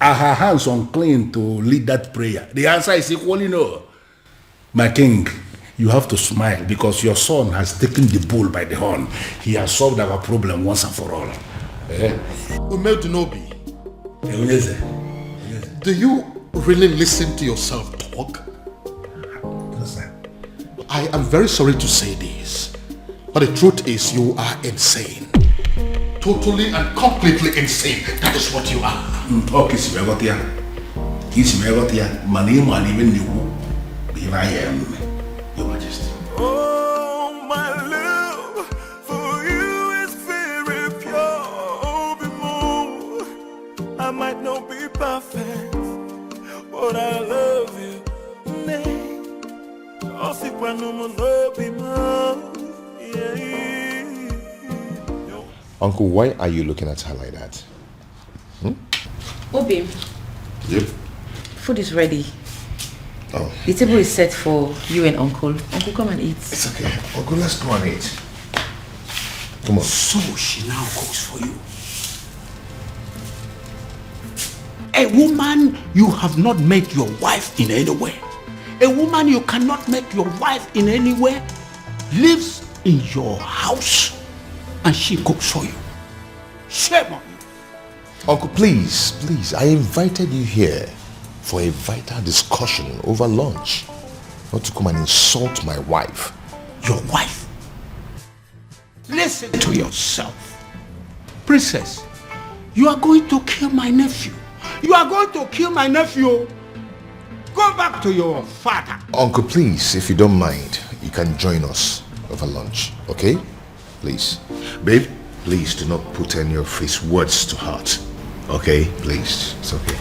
Are her hands unclean to lead that prayer? The answer is equally no. My king, you have to smile because your son has taken the bull by the horn. He has solved our problem once and for all. Umedunobi, do you really listen to yourself talk? I am very sorry to say this, but the truth is you are insane. Totally and completely insane. That is what you are. Okay, Simegotia. Here I am, Your Majesty. Oh, my love for you is very pure. Oh, be more. I might not be perfect, but I love you. Uncle, why are you looking at her like that? Obi. Yep. Food is ready. Oh. The table is set for you and Uncle. Uncle, come and eat. It's okay. Uncle, let's go and eat. Come on. So she now cooks for you. A woman you have not made your wife in any way. A woman you cannot make your wife in any way lives in your house and she cooks for you. Shame on you. Uncle, please, I invited you here for a vital discussion over lunch. Not to come and insult my wife. Your wife? Listen to yourself. Princess, you are going to kill my nephew. You are going to kill my nephew. Go back to your father. Uncle, please, if you don't mind, you can join us over lunch, okay? Please. Babe, please do not put any of his words to heart. Okay? Please. It's okay.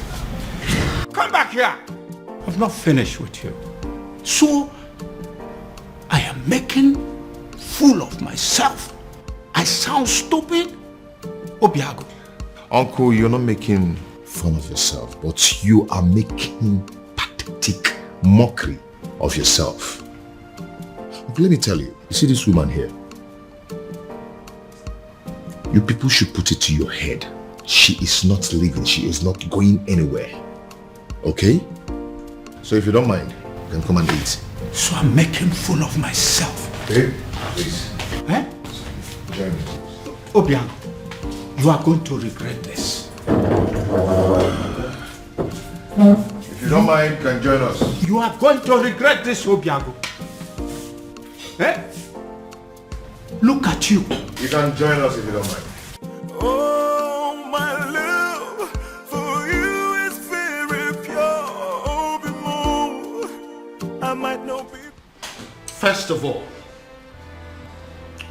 Come back here. I've not finished with you. So, I am making fool of myself. I sound stupid? Obiago. Uncle, you're not making fun of yourself, but you are making pathetic mockery of yourself. Uncle, let me tell you, you see this woman here? You people should put it to your head. She is not leaving. She is not going anywhere. Okay? So if you don't mind, then come and eat. So I'm making fool of myself. Babe, please. Eh? Join me. Obiang, you are going to regret this. If you don't mind, you can join us. You are going to regret this, Obiago. Eh? Look at you. You can join us if you don't mind. Oh, my love for you is very pure. Oh, be more. I might not be. First of all,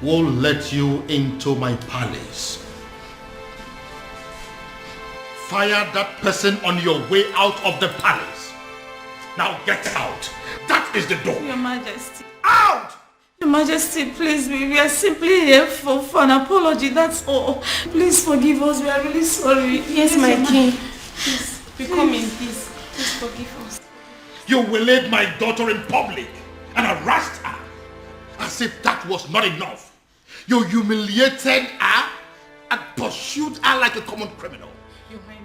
we'll let you into my palace. Fire that person on your way out of the palace. Now get out. That is the door. Your Majesty. Out! Your Majesty, please, we are simply here for an apology, that's all. Please forgive us, we are really sorry. Yes, my king. Please, we come in peace. Please forgive us. You waylaid my daughter in public and harassed her as if that was not enough. You humiliated her and pursued her like a common criminal.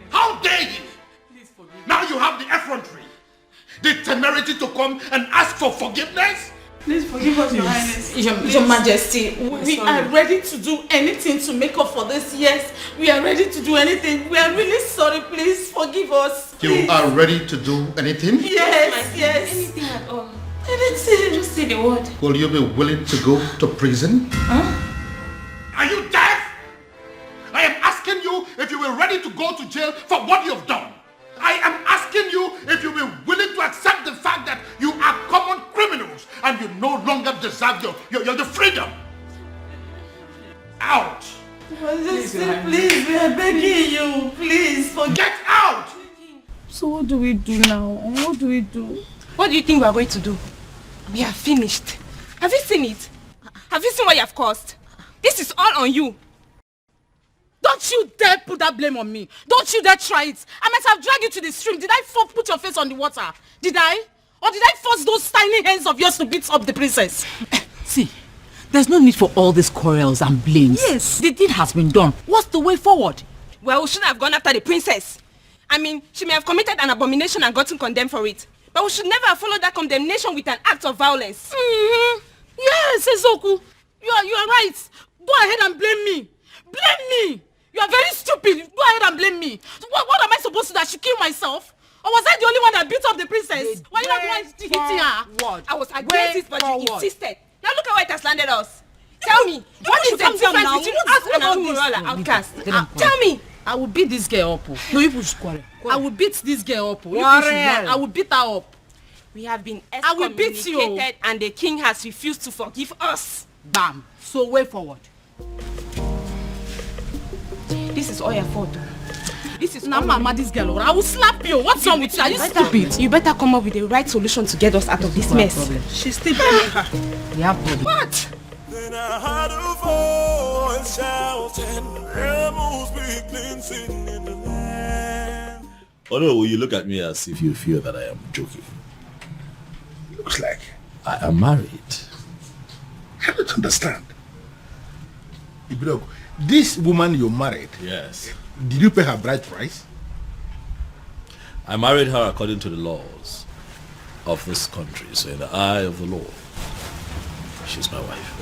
How dare you? Please forgive now you have the effrontery, the temerity to come and ask for forgiveness? Please forgive us, Your Highness. Your Majesty, we are ready to do anything to make up for this. Yes, we are ready to do anything. We are really sorry. Please forgive us. Please. You are ready to do anything? Yes. Anything at all. Anything. Just say the word. Will you be willing to go to prison? Huh? Are you deaf? I am asking you if you were ready to go to jail for what you have done. I am asking you if you were willing to accept the fact that you are common criminals and you no longer deserve your freedom. Out! Majesty, please, we are begging you. Please, get out! So what do we do now? What do we do? What do you think we are going to do? We are finished. Have you seen it? Have you seen what you have caused? This is all on you. Don't you dare put that blame on me. Don't you dare try it. I might have dragged you to the stream. Did I put your face on the water? Did I? Or did I force those tiny hands of yours to beat up the princess? See, there's no need for all these quarrels and blames. Yes. The deed has been done. What's the way forward? Well, we shouldn't have gone after the princess. I mean, she may have committed an abomination and gotten condemned for it. But we should never have followed that condemnation with an act of violence. Yes, Ezoku. You are right. Go ahead and blame me. Blame me. You are very stupid. Go ahead and blame me. What am I supposed to do? I should kill myself? Or was I the only one that beat up the princess? Why you not the one hitting her? I was against it, but you insisted. Now look at where it has landed us. Tell me, what is the difference between us and Umurola outcast? Tell me. I will beat this girl up. No, you push quarrel. I will beat this girl up. I will beat her up. We have been I will beat you. excommunicated and the king has refused to forgive us. Bam. So way forward. This is all your fault. This is now mama, this girl. I will slap you. What's wrong with you? Are you stupid? You better come up with the right solution to get us out of this mess. She's still blaming her. We have problem. What? Then I heard a voice shouting, rebels begin singing in the land. Oh no, you look at me as if you feel that I am joking. Looks like I am married. I don't understand. Ibrogo, this woman you married, yes. Did you pay her bride price? I married her according to the laws of this country, so in the eye of the law. She's my wife.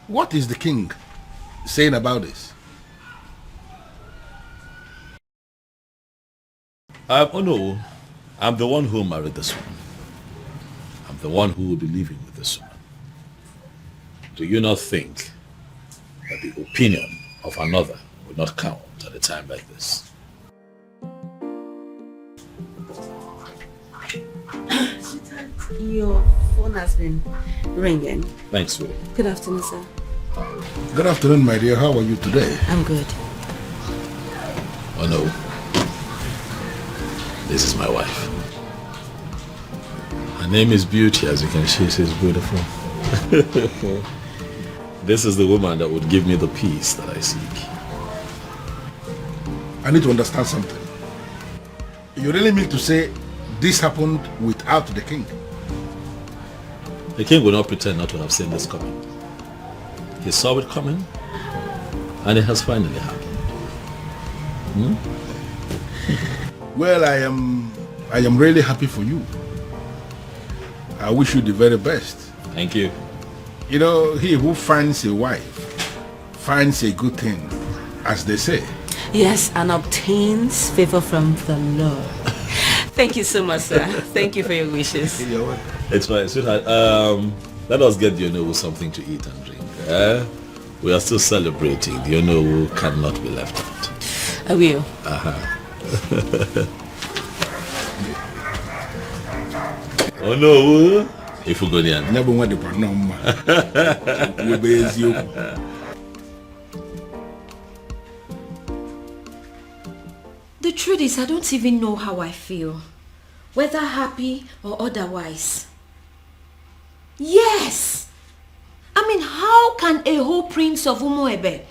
What is the king saying about this? Oh no, I'm the one who married this woman. I'm the one who will be living with this woman. Do you not think that the opinion of another will not count at a time like this? Your phone has been ringing. Thanks, sweetie. Good afternoon, sir. Good afternoon, my dear. How are you today? I'm good. Oh no. This is my wife. Her name is Beauty, as you can see, she's beautiful. This is the woman that would give me the peace that I seek. I need to understand something. You really mean to say this happened without the king? The king will not pretend not to have seen this coming. He saw it coming, and it has finally happened. Well, I am really happy for you. I wish you the very best. Thank you. You know, he who finds a wife finds a good thing, as they say. Yes, and obtains favor from the Lord. Thank you so much, sir. Thank you for your wishes. It's fine, sweetheart. Let us get the Onowu something to eat and drink. We are still celebrating. The Onowu cannot be left out. I will. Onowu, if you go there. The truth is, I don't even know how I feel. Whether happy or otherwise. Yes! I mean, how can a whole prince of Umuebe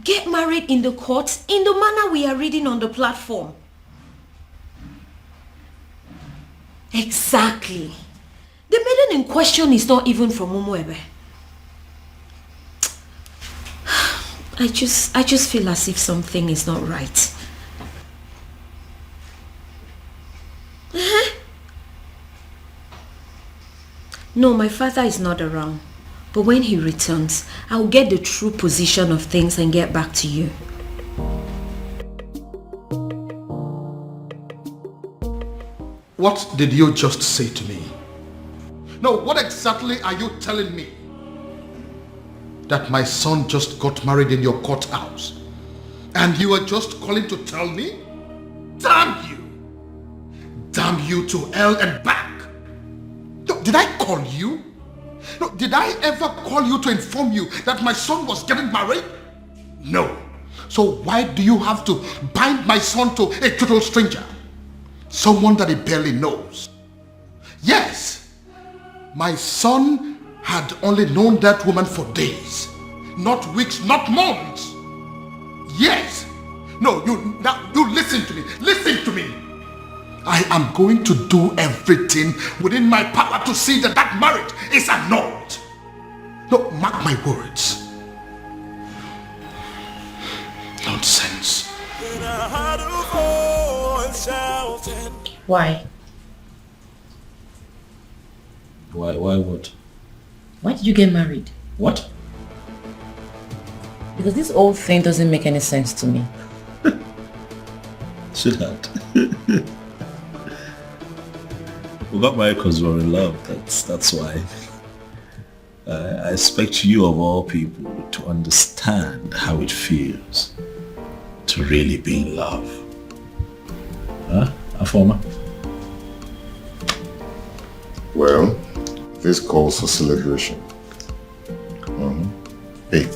get married in the courts in the manner we are reading on the platform? Exactly. The maiden in question is not even from Umuebe. I just feel as if something is not right. No, my father is not around. But when he returns, I'll get the true position of things and get back to you. What did you just say to me? No, what exactly are you telling me? That my son just got married in your courthouse, and you are just calling to tell me? Damn you! Damn you to hell and back! No, did I call you? No, did I ever call you to inform you that my son was getting married? No. So why do you have to bind my son to a total stranger? Someone that he barely knows. Yes, my son had only known that woman for days, not weeks, not months. Yes. No, you listen to me. Listen to me. I am going to do everything within my power to see that that marriage is annulled. No, mark my words. Nonsense. Why? Why what? Why did you get married? What? Because this whole thing doesn't make any sense to me. Sweetheart. We got married because we were in love. That's why. I expect you of all people to understand how it feels to really be in love. Huh, Afoma? Well, this calls for celebration. Hey,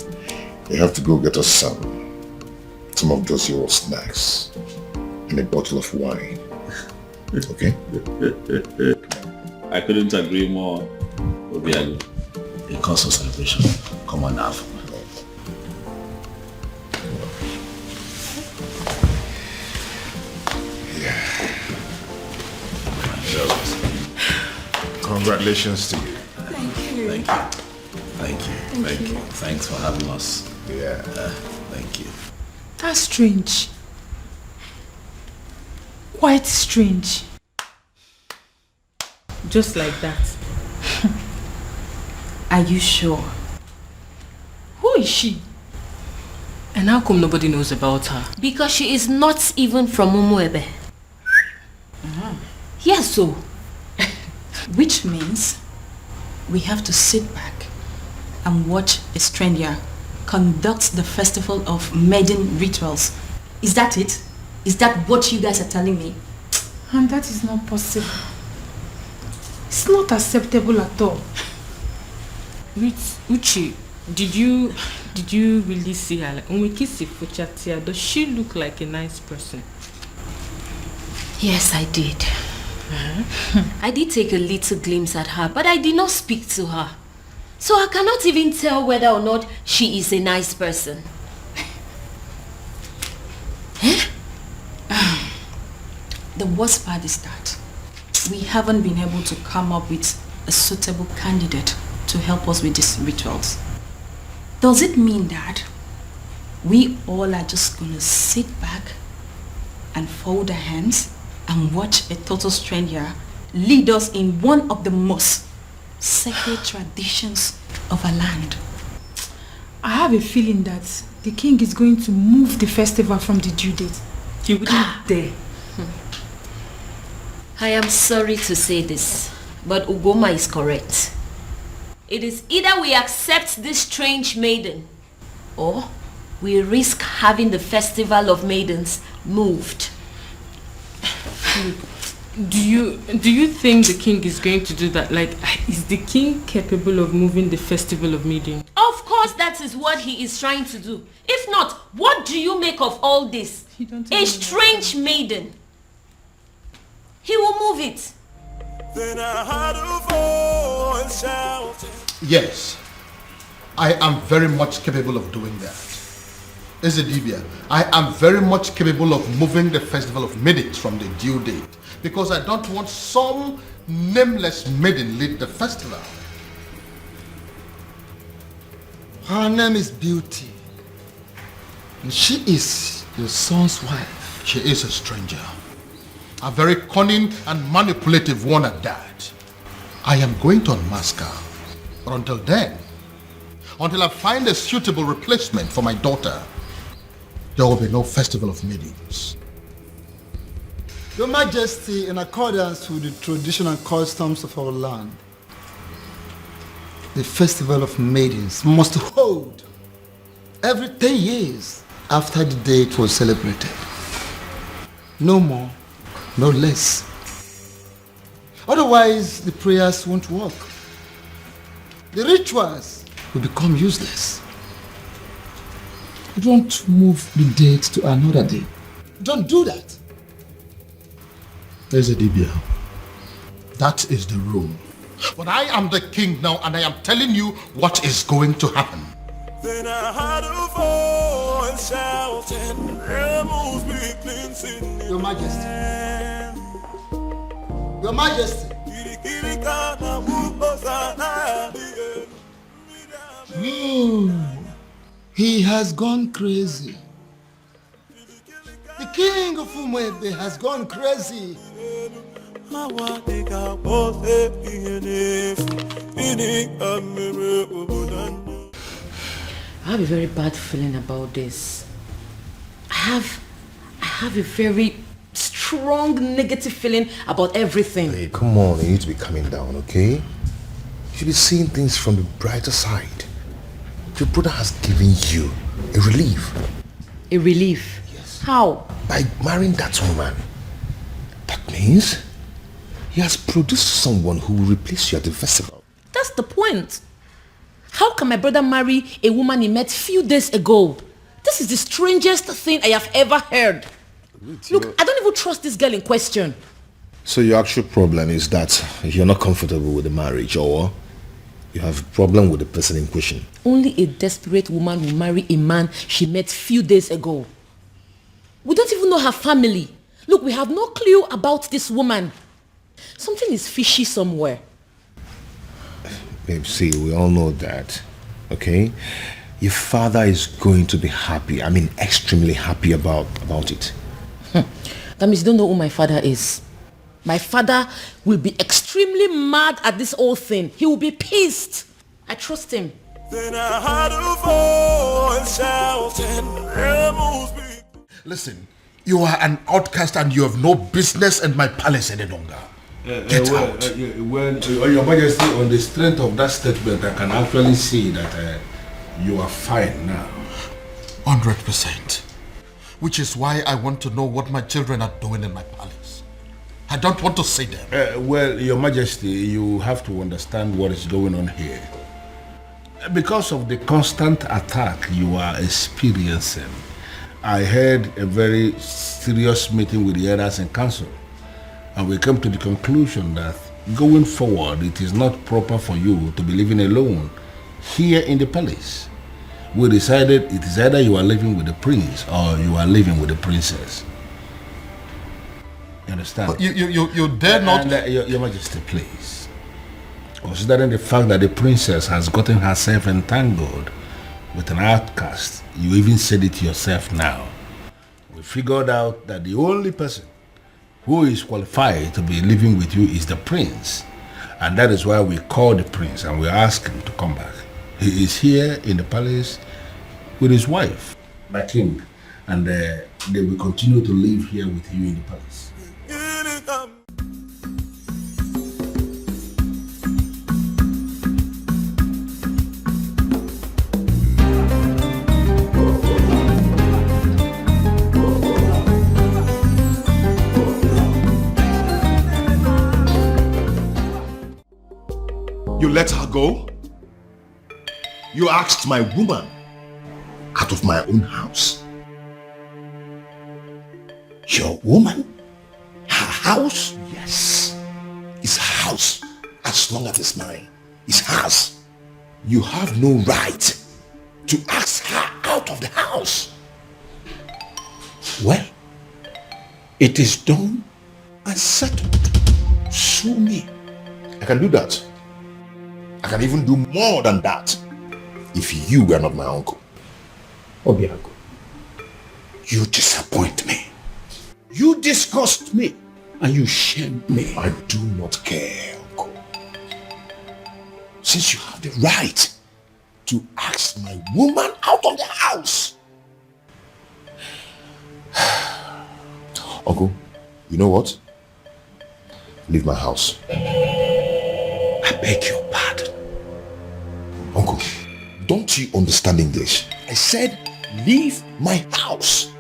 you have to go get us some of those your snacks and a bottle of wine. Okay? I couldn't agree more. Obiago. It calls for celebration. Come on now. Congratulations to you. Thank you. Thank you. Thanks for having us. Yeah. Thank you. That's strange. Quite strange. Just like that. Are you sure? Who is she? And how come nobody knows about her? Because she is not even from Umuebe. Yes, so. Which means we have to sit back and watch a stranger conduct the festival of maiden rituals. Is that it? Is that what you guys are telling me? And that is not possible. It's not acceptable at all. Uchi, did you really see her? Like, when we kiss Fuchatia, does she look like a nice person? Yes, I did. I did take a little glimpse at her, but I did not speak to her. So I cannot even tell whether or not she is a nice person. The worst part is that we haven't been able to come up with a suitable candidate to help us with these rituals. Does it mean that we all are just gonna sit back and fold our hands and watch a total stranger lead us in one of the most sacred traditions of our land? I have a feeling that the king is going to move the festival from the due date. He wouldn't dare. I am sorry to say this, but Ugoma is correct. It is either we accept this strange maiden, or we risk having the festival of maidens moved. Do you think the king is going to do that? Like, is the king capable of moving the festival of maiden? Of course that is what he is trying to do. If not, what do you make of all this? A strange maiden. He will move it. Then I heard a voice shouting. Yes, I am very much capable of doing that. Ezedibia, I am very much capable of moving the festival of maidens from the due date, because I don't want some nameless maiden lead the festival. Her name is Beauty, and she is your son's wife. She is a stranger, a very cunning and manipulative one at that. I am going to unmask her, but until then, until I find a suitable replacement for my daughter, there will be no festival of maidens. Your Majesty, in accordance with the traditional customs of our land, the festival of maidens must hold every 10 years after the date was celebrated. No more, no less. Otherwise, the prayers won't work. The rituals will become useless. Don't move the date to another day. Don't do that. Ezedibia, that is the rule. But I am the king now, and I am telling you what is going to happen. Then I heard a voice shouting, "Rebels be cleansing." Your Majesty. Your Majesty. He has gone crazy. The king of Umuebe has gone crazy. I have a very bad feeling about this. I have a very strong negative feeling about everything. Hey, come on, you need to be calming down, okay? You should be seeing things from the brighter side. Your brother has given you a relief. A relief? Yes. How? By marrying that woman. That means he has produced someone who will replace you at the festival. That's the point. How can my brother marry a woman he met few days ago? This is the strangest thing I have ever heard. Look, I don't even trust this girl in question. So your actual problem is that you're not comfortable with the marriage, or you have a problem with the person in question? Only a desperate woman will marry a man she met few days ago. We don't even know her family. Look, we have no clue about this woman. Something is fishy somewhere. Babe, see, we all know that, okay? Your father is going to be happy. I mean, extremely happy about it. That means you don't know who my father is. My father will be extremely mad at this whole thing. He will be pissed. I trust him. Then I heard a voice shouting, "Rebels be." Listen, you are an outcast and you have no business in my palace any longer. Get out. Your Majesty, on the strength of that statement, I can actually see that you are fine now. 100%. Which is why I want to know what my children are doing in my palace. I don't want to see them. Well, Your Majesty, you have to understand what is going on here. Because of the constant attack you are experiencing, I had a very serious meeting with the elders in council, and we came to the conclusion that going forward, it is not proper for you to be living alone here in the palace. We decided it is either you are living with the prince or you are living with the princess. You understand? You dare not... Your Majesty, please. Considering the fact that the princess has gotten herself entangled with an outcast, you even said it yourself now. We figured out that the only person who is qualified to be living with you is the prince. And that is why we called the prince and we asked him to come back. He is here in the palace with his wife, my king, and they will continue to live here with you in the palace. You let her go? You asked my woman out of my own house. Your woman? Her house? Yes. It's her house. As long as it's mine. It's hers. You have no right to ask her out of the house. Well, it is done and settled. Sue me. I can do that. I can even do more than that if you were not my uncle. Obiago, you disappoint me. You disgust me. And you shame me. I do not care, uncle. Since you have the right to ask my woman out of the house. Uncle, you know what? Leave my house. I beg your pardon. Uncle, don't you understand English? I said, leave my house.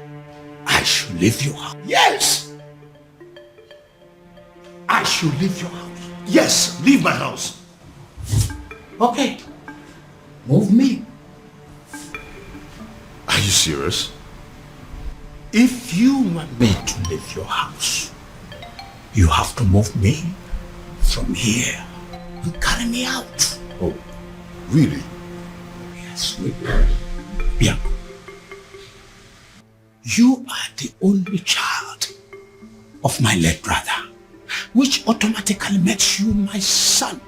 I should leave your house. Yes! I should leave your house. Yes, leave my house. Okay. Move me. Are you serious? If you want me to leave your house, you have to move me from here and carry me out. Oh, really? Yes, really. Yeah. You are the only child of my late brother, which automatically makes you my son.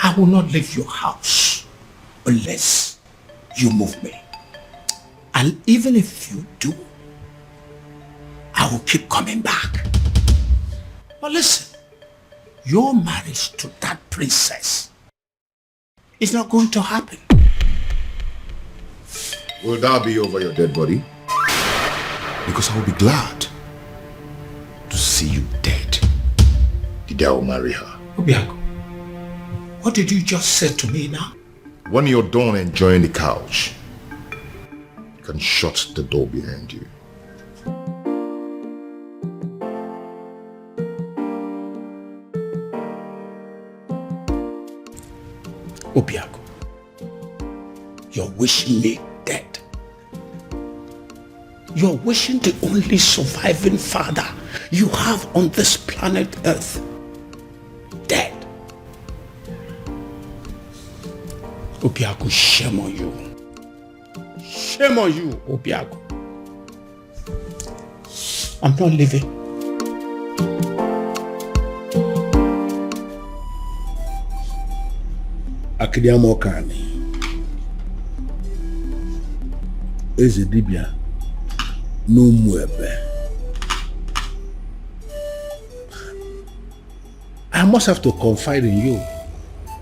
I will not leave your house unless you move me. And even if you do, I will keep coming back. But listen, your marriage to that princess is not going to happen. Will that be over your dead body? Because I will be glad to see you dead. The day I will marry her. Obiago, what did you just say to me now? When you're done enjoying the couch, you can shut the door behind you. Obiago, you're wishing me dead. You're wishing the only surviving father you have on this planet Earth dead. Obiago, shame on you. Shame on you, Obiago. I'm not leaving. Akidiamokani Eze dibia n'Umuebe. I must have to confide in you.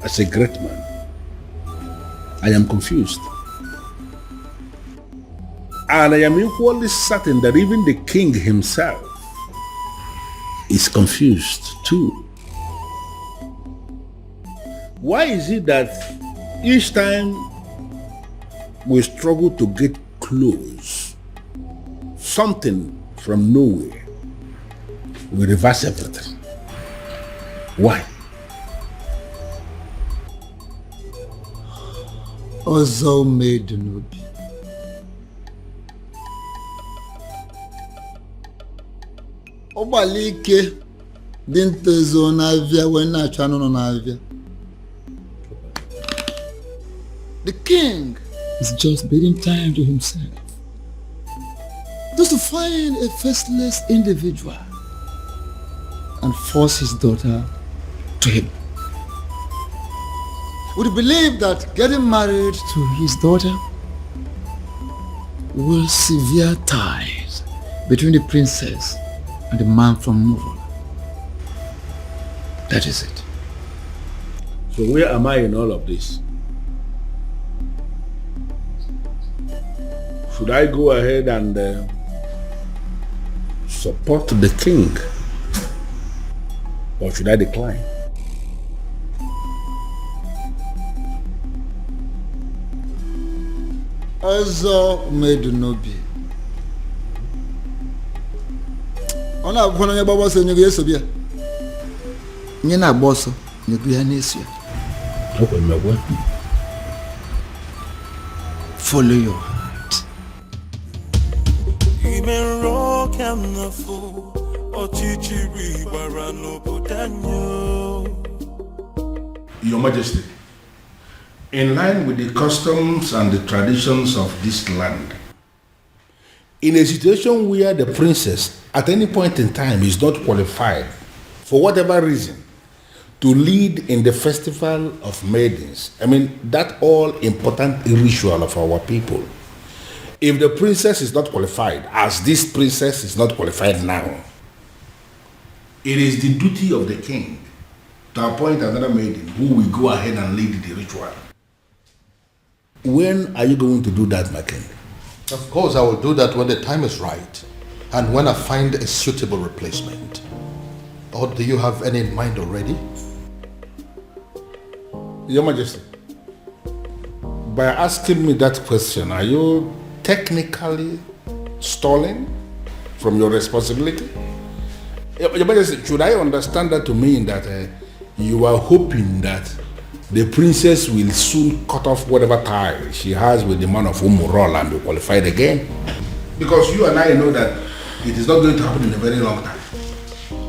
as a great man, I am confused. And I am equally certain that even the king himself is confused too. Why is it that each time we struggle to get close, something from nowhere will reverse everything? Why? Ọzọ made n'obi. Ọgbalị ike dị ntezo n'avịa wee na-achọ anụ nọ n'avịa. The king is just bidding time to himself, just to find a faceless individual and force his daughter to him. Would you believe that getting married to his daughter will sever ties between the princess and the man from Nollywood? That is it. So where am I in all of this? Should I go ahead and support the king, or should I decline? Ọzọ made n'obi. Ọ na-abụkwa na onye gbaba ọsọ nyego ya eso bịa. Onye na-agba ọsọ nyego ya na-eso ya. Follow your heart. Even rock and the fool, Ochichiri Barano Budanyo. Your Majesty, in line with the customs and the traditions of this land, in a situation where the princess at any point in time is not qualified, for whatever reason, to lead in the festival of maidens, that all important ritual of our people, if the princess is not qualified, as this princess is not qualified now, it is the duty of the king to appoint another maiden who will go ahead and lead the ritual. When are you going to do that, my king? Of course, I will do that when the time is right and when I find a suitable replacement. Or do you have any in mind already? Your Majesty, by asking me that question, are you technically stalling from your responsibility? Your Majesty, should I understand that to mean that you are hoping that the princess will soon cut off whatever tie she has with the man of Umurola and be qualified again? Because you and I know that it is not going to happen in a very long time.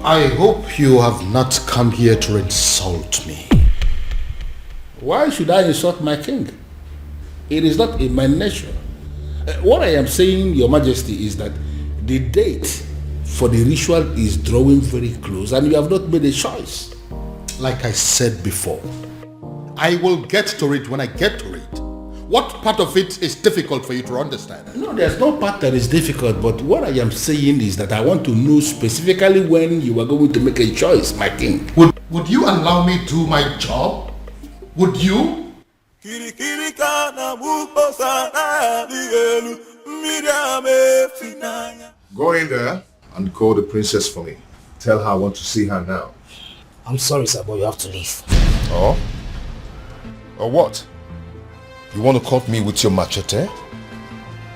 I hope you have not come here to insult me. Why should I insult my king? It is not in my nature. What I am saying, Your Majesty, is that the date for the ritual is drawing very close and you have not made a choice. Like I said before, I will get to it when I get to it. What part of it is difficult for you to understand? No, there's no part that is difficult, but what I am saying is that I want to know specifically when you are going to make a choice, my king. Would you allow me to do my job? Would you? Go in there and call the princess for me. Tell her I want to see her now. I'm sorry, sir, but you have to leave. Oh? Or what? You want to cut me with your machete?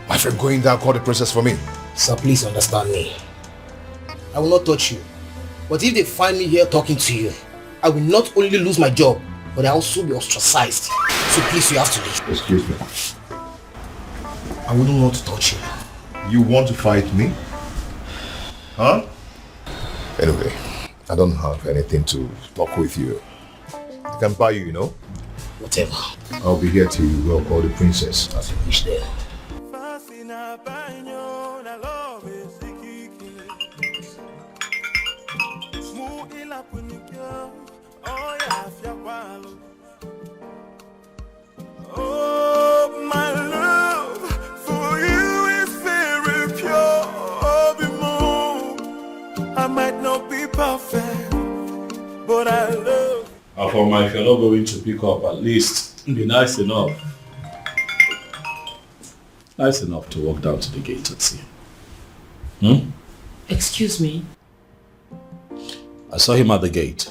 My friend, go in there and call the princess for me. Sir, please understand me. I will not touch you. But if they find me here talking to you, I will not only lose my job, but I will also be ostracized. So please, you have to leave. Excuse me. I wouldn't want to touch you. You want to fight me? Huh? Anyway, I don't have anything to talk with you. I can buy you, you know? Whatever. I'll be here till you go call the princess. As you wish there. Oh, my love for you is very pure. I might not be perfect, but I love. Afoma, if you're not going to pick up, at least be nice enough. Nice enough to walk down to the gate and see him. Excuse me? I saw him at the gate,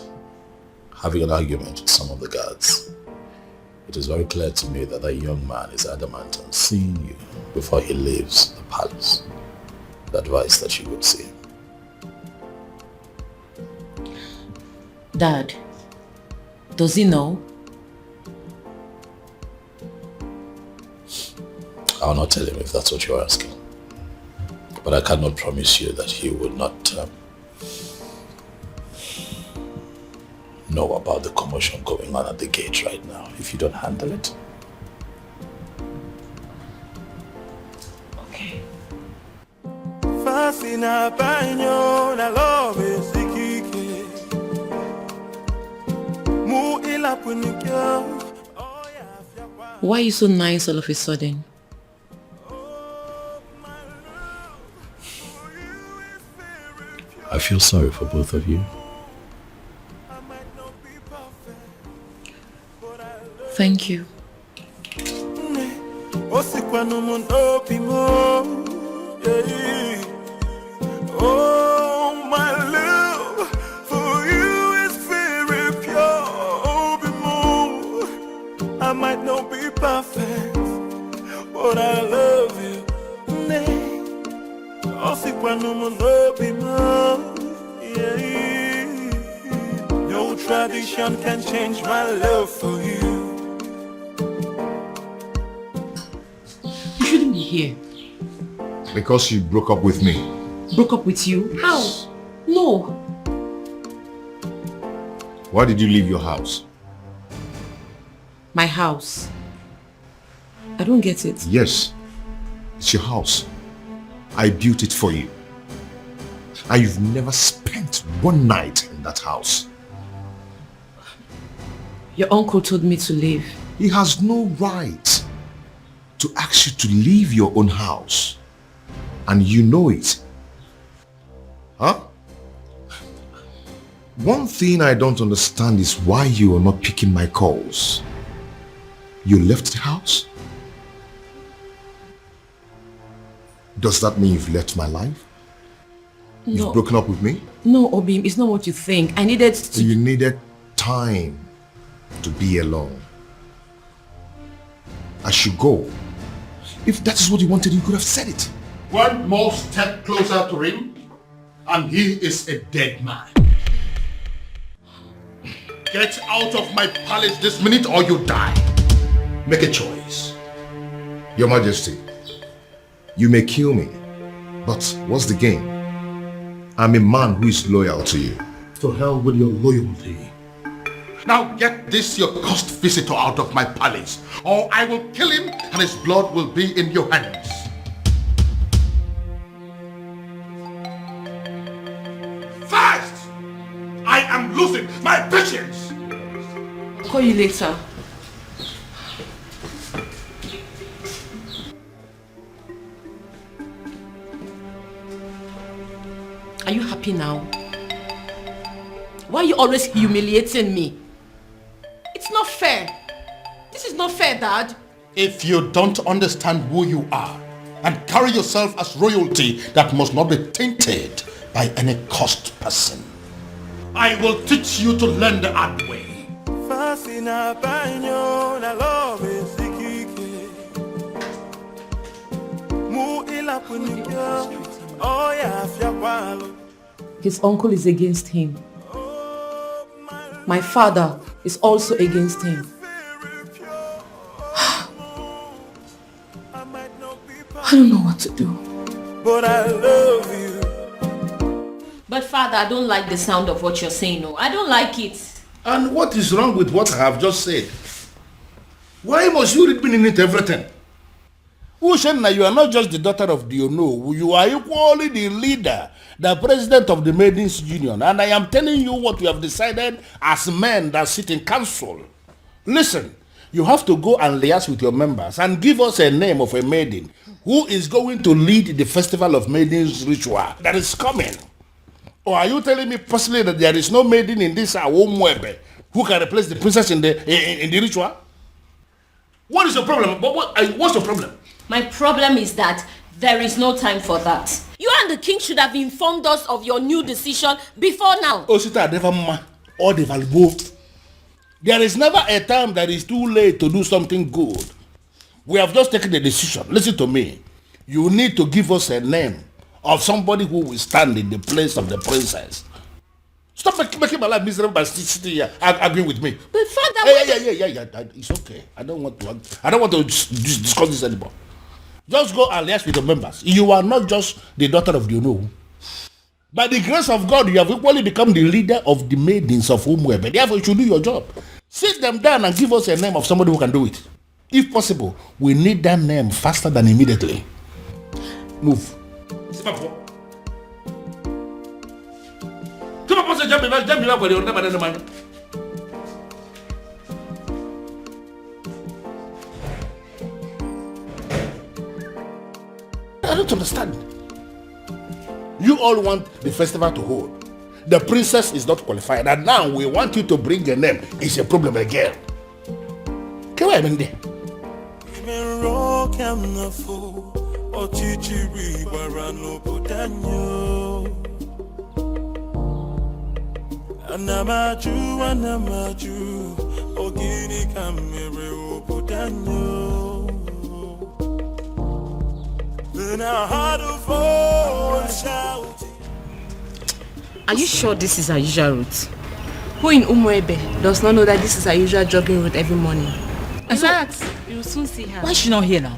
having an argument with some of the guards. It is very clear to me that that young man is adamant on seeing you before he leaves the palace. The advice that you would see him. Dad, does he know? I'll not tell him if that's what you're asking. But I cannot promise you that he would not know about the commotion going on at the gate right now if you don't handle it. Okay. Why are you so nice all of a sudden? I feel sorry for both of you. Thank you. Oh, my love for you is very pure. I might not be perfect, but I love you. No tradition can change my love for you. You shouldn't be here. Because you broke up with me. Broke up with you? How? No. Why did you leave your house? My house. I don't get it. Yes, it's your house. I built it for you. And you've never spent one night in that house. Your uncle told me to leave. He has no right to ask you to leave your own house. And you know it. Huh? One thing I don't understand is why you are not picking my calls. You left the house? Does that mean you've left my life? No. You've broken up with me? No, Obim, it's not what you think. I needed to... You needed time to be alone. I should go. If that is what you wanted, you could have said it. One more step closer to him, and he is a dead man. Get out of my palace this minute or you die. Make a choice. Your Majesty, you may kill me, but what's the gain? I'm a man who is loyal to you. To hell with your loyalty. Now get this your cursed visitor out of my palace, or I will kill him and his blood will be in your hands. Fast! I am losing my patience! I'll call you later. Are you happy now? Why are you always humiliating me? It's not fair. This is not fair, Dad. If you don't understand who you are and carry yourself as royalty that must not be tainted by any cursed person, I will teach you to learn the hard way. His uncle is against him. My father is also against him. I don't know what to do. But I love you. But Father, I don't like the sound of what you're saying. No, I don't like it. And what is wrong with what I have just said? Why must you read meaning into everything? Ushenna, you are not just the daughter of the Ono. You are equally the leader, the president of the Maidens Union. And I am telling you what we have decided as men that sit in council. Listen, you have to go and liaise with your members and give us a name of a maiden who is going to lead the Festival of Maidens ritual that is coming. Or are you telling me personally that there is no maiden in this Awomwebe who can replace the princess in the ritual? What is your problem? What's your problem? My problem is that there is no time for that. You and the king should have informed us of your new decision before now. Osita never or the both. There is never a time that is too late to do something good. We have just taken the decision. Listen to me. You need to give us a name of somebody who will stand in the place of the princess. Stop making my life miserable by sitting here arguing with me. But father, yeah. It's okay. I don't want to discuss this anymore. Just go and liaise with the members. You are not just the daughter of the Uno. By the grace of God, you have equally become the leader of the maidens of Umwebe. Therefore, you should do your job. Sit them down and give us a name of somebody who can do it. If possible, we need that name faster than immediately. Move. I don't understand. You all want the festival to hold. The princess is not qualified, and now we want you to bring a name. It's a problem again. Come on, Mindy. Anamaju, ogini kamere obudanyo. Then I had a voice shouting. Are you sure this is our usual route? Who in Umwebe does not know that this is our usual jogging route every morning? In fact, you will soon see her. Why is she not here now?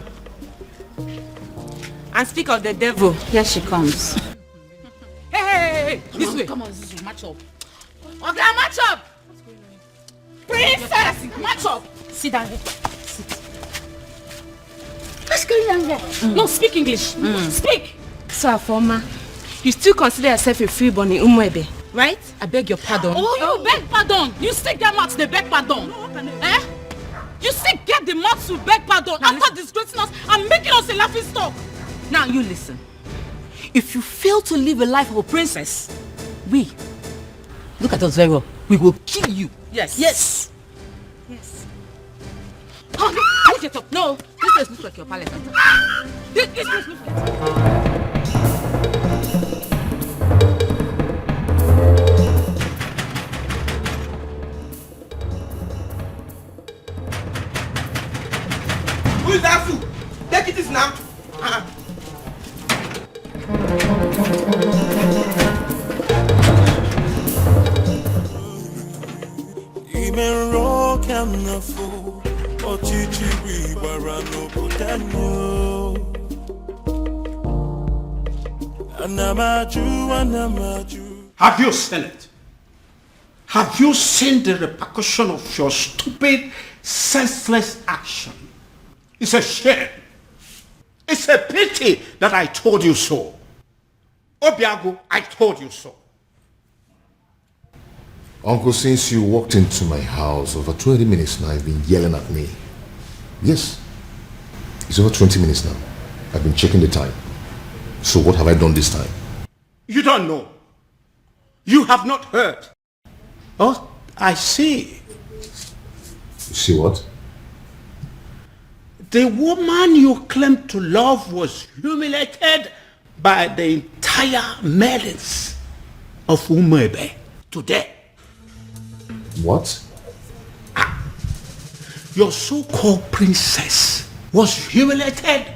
And speak of the devil, here she comes. Hey, this way. Come on, match up. Okay, match up. Princess, match up. Sit down here. Sit. What's going on there? No, speak English. Speak. So, Afoma, you still consider yourself a freeborn in Umwebe, right? I beg your pardon. Oh, you beg pardon. You still get mouth to beg pardon. Eh? You still get the mouth to beg pardon after disgracing us and making us a laughing stock. Now you listen. If you fail to live a life of a princess, we, look at us very well, we will kill you. Yes. Yes. Yes. Oh, no, get up. No, this place looks like your palace. This place looks like... Who is that fool? Take it now. Have you seen it? Have you seen the repercussion of your stupid, senseless action? It's a shame. It's a pity that I told you so. Obiago, I told you so. Uncle, since you walked into my house over 20 minutes now, you've been yelling at me. Yes. It's over 20 minutes now. I've been checking the time. So what have I done this time? You don't know. You have not heard. Oh, I see. You see what? The woman you claim to love was humiliated by the entire maidens of Umwebe today. What? Your so-called princess was humiliated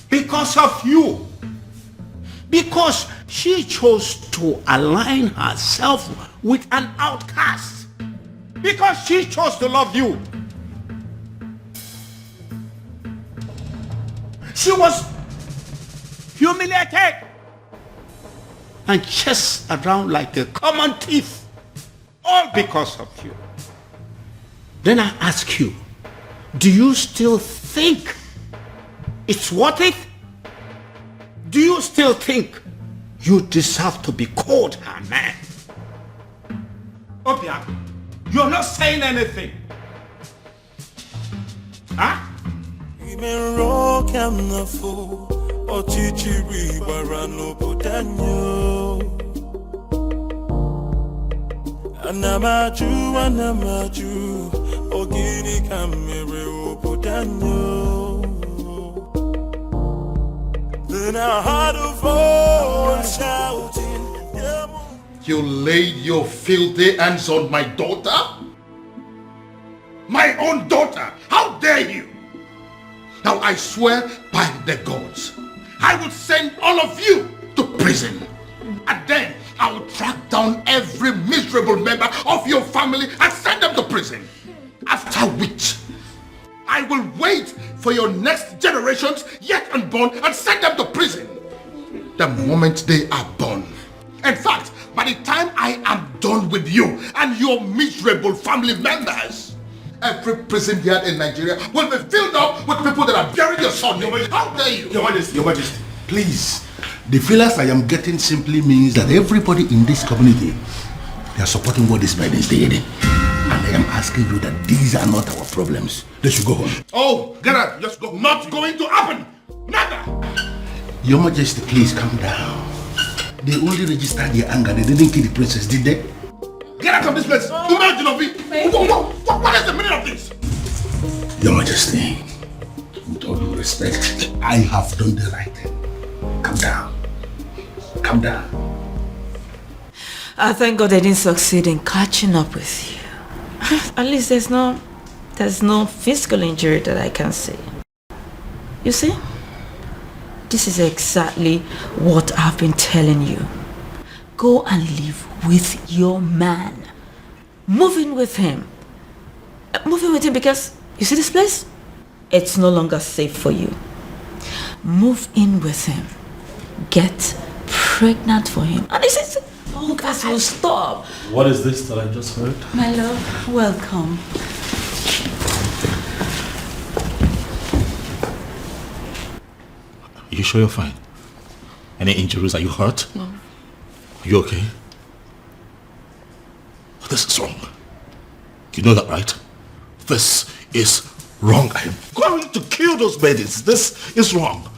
because of you. Because she chose to align herself with an outcast. Because she chose to love you. She was humiliated and chased around like a common thief, all because of you. Then I ask you, do you still think it's worth it? Do you still think you deserve to be called her man? Obia, you're not saying anything. Huh? Anamaju, Ogini kamere obodanyo. Then I heard a voice shouting, You laid your filthy hands on my daughter? My own daughter! How dare you! Now I swear by the gods, I will send all of you to prison. And then I will track down every miserable member of your family and send them to prison. After which, I will wait for your next generations yet unborn and send them to prison. The moment they are born. In fact, by the time I am done with you and your miserable family members, every prison yard in Nigeria will be filled up with people that are burying your son. How dare you? Your Majesty, please. The feelers I am getting simply means that everybody in this community, they are supporting what this man is doing. And I am asking you that these are not our problems. They should go home. Oh, get out. Just go. Not going to happen. Never. Your Majesty, please calm down. They only registered their anger. They didn't kill the princess, did they? Get out of this place. What is the meaning of this? Your Majesty, with all due respect, I have done the right thing. Calm down. Calm down. I thank God I didn't succeed in catching up with you. At least there's no physical injury that I can see. You see? This is exactly what I've been telling you. Go and live with your man. Move in with him. Move in with him because, you see this place? It's no longer safe for you. Move in with him. Get pregnant for him. And this is, all guys will stop. What is this that I just heard? My love, welcome. You sure you're fine? Any injuries? Are you hurt? No. Are you okay? This is wrong. You know that, right? This is wrong. I am going to kill those babies. This is wrong.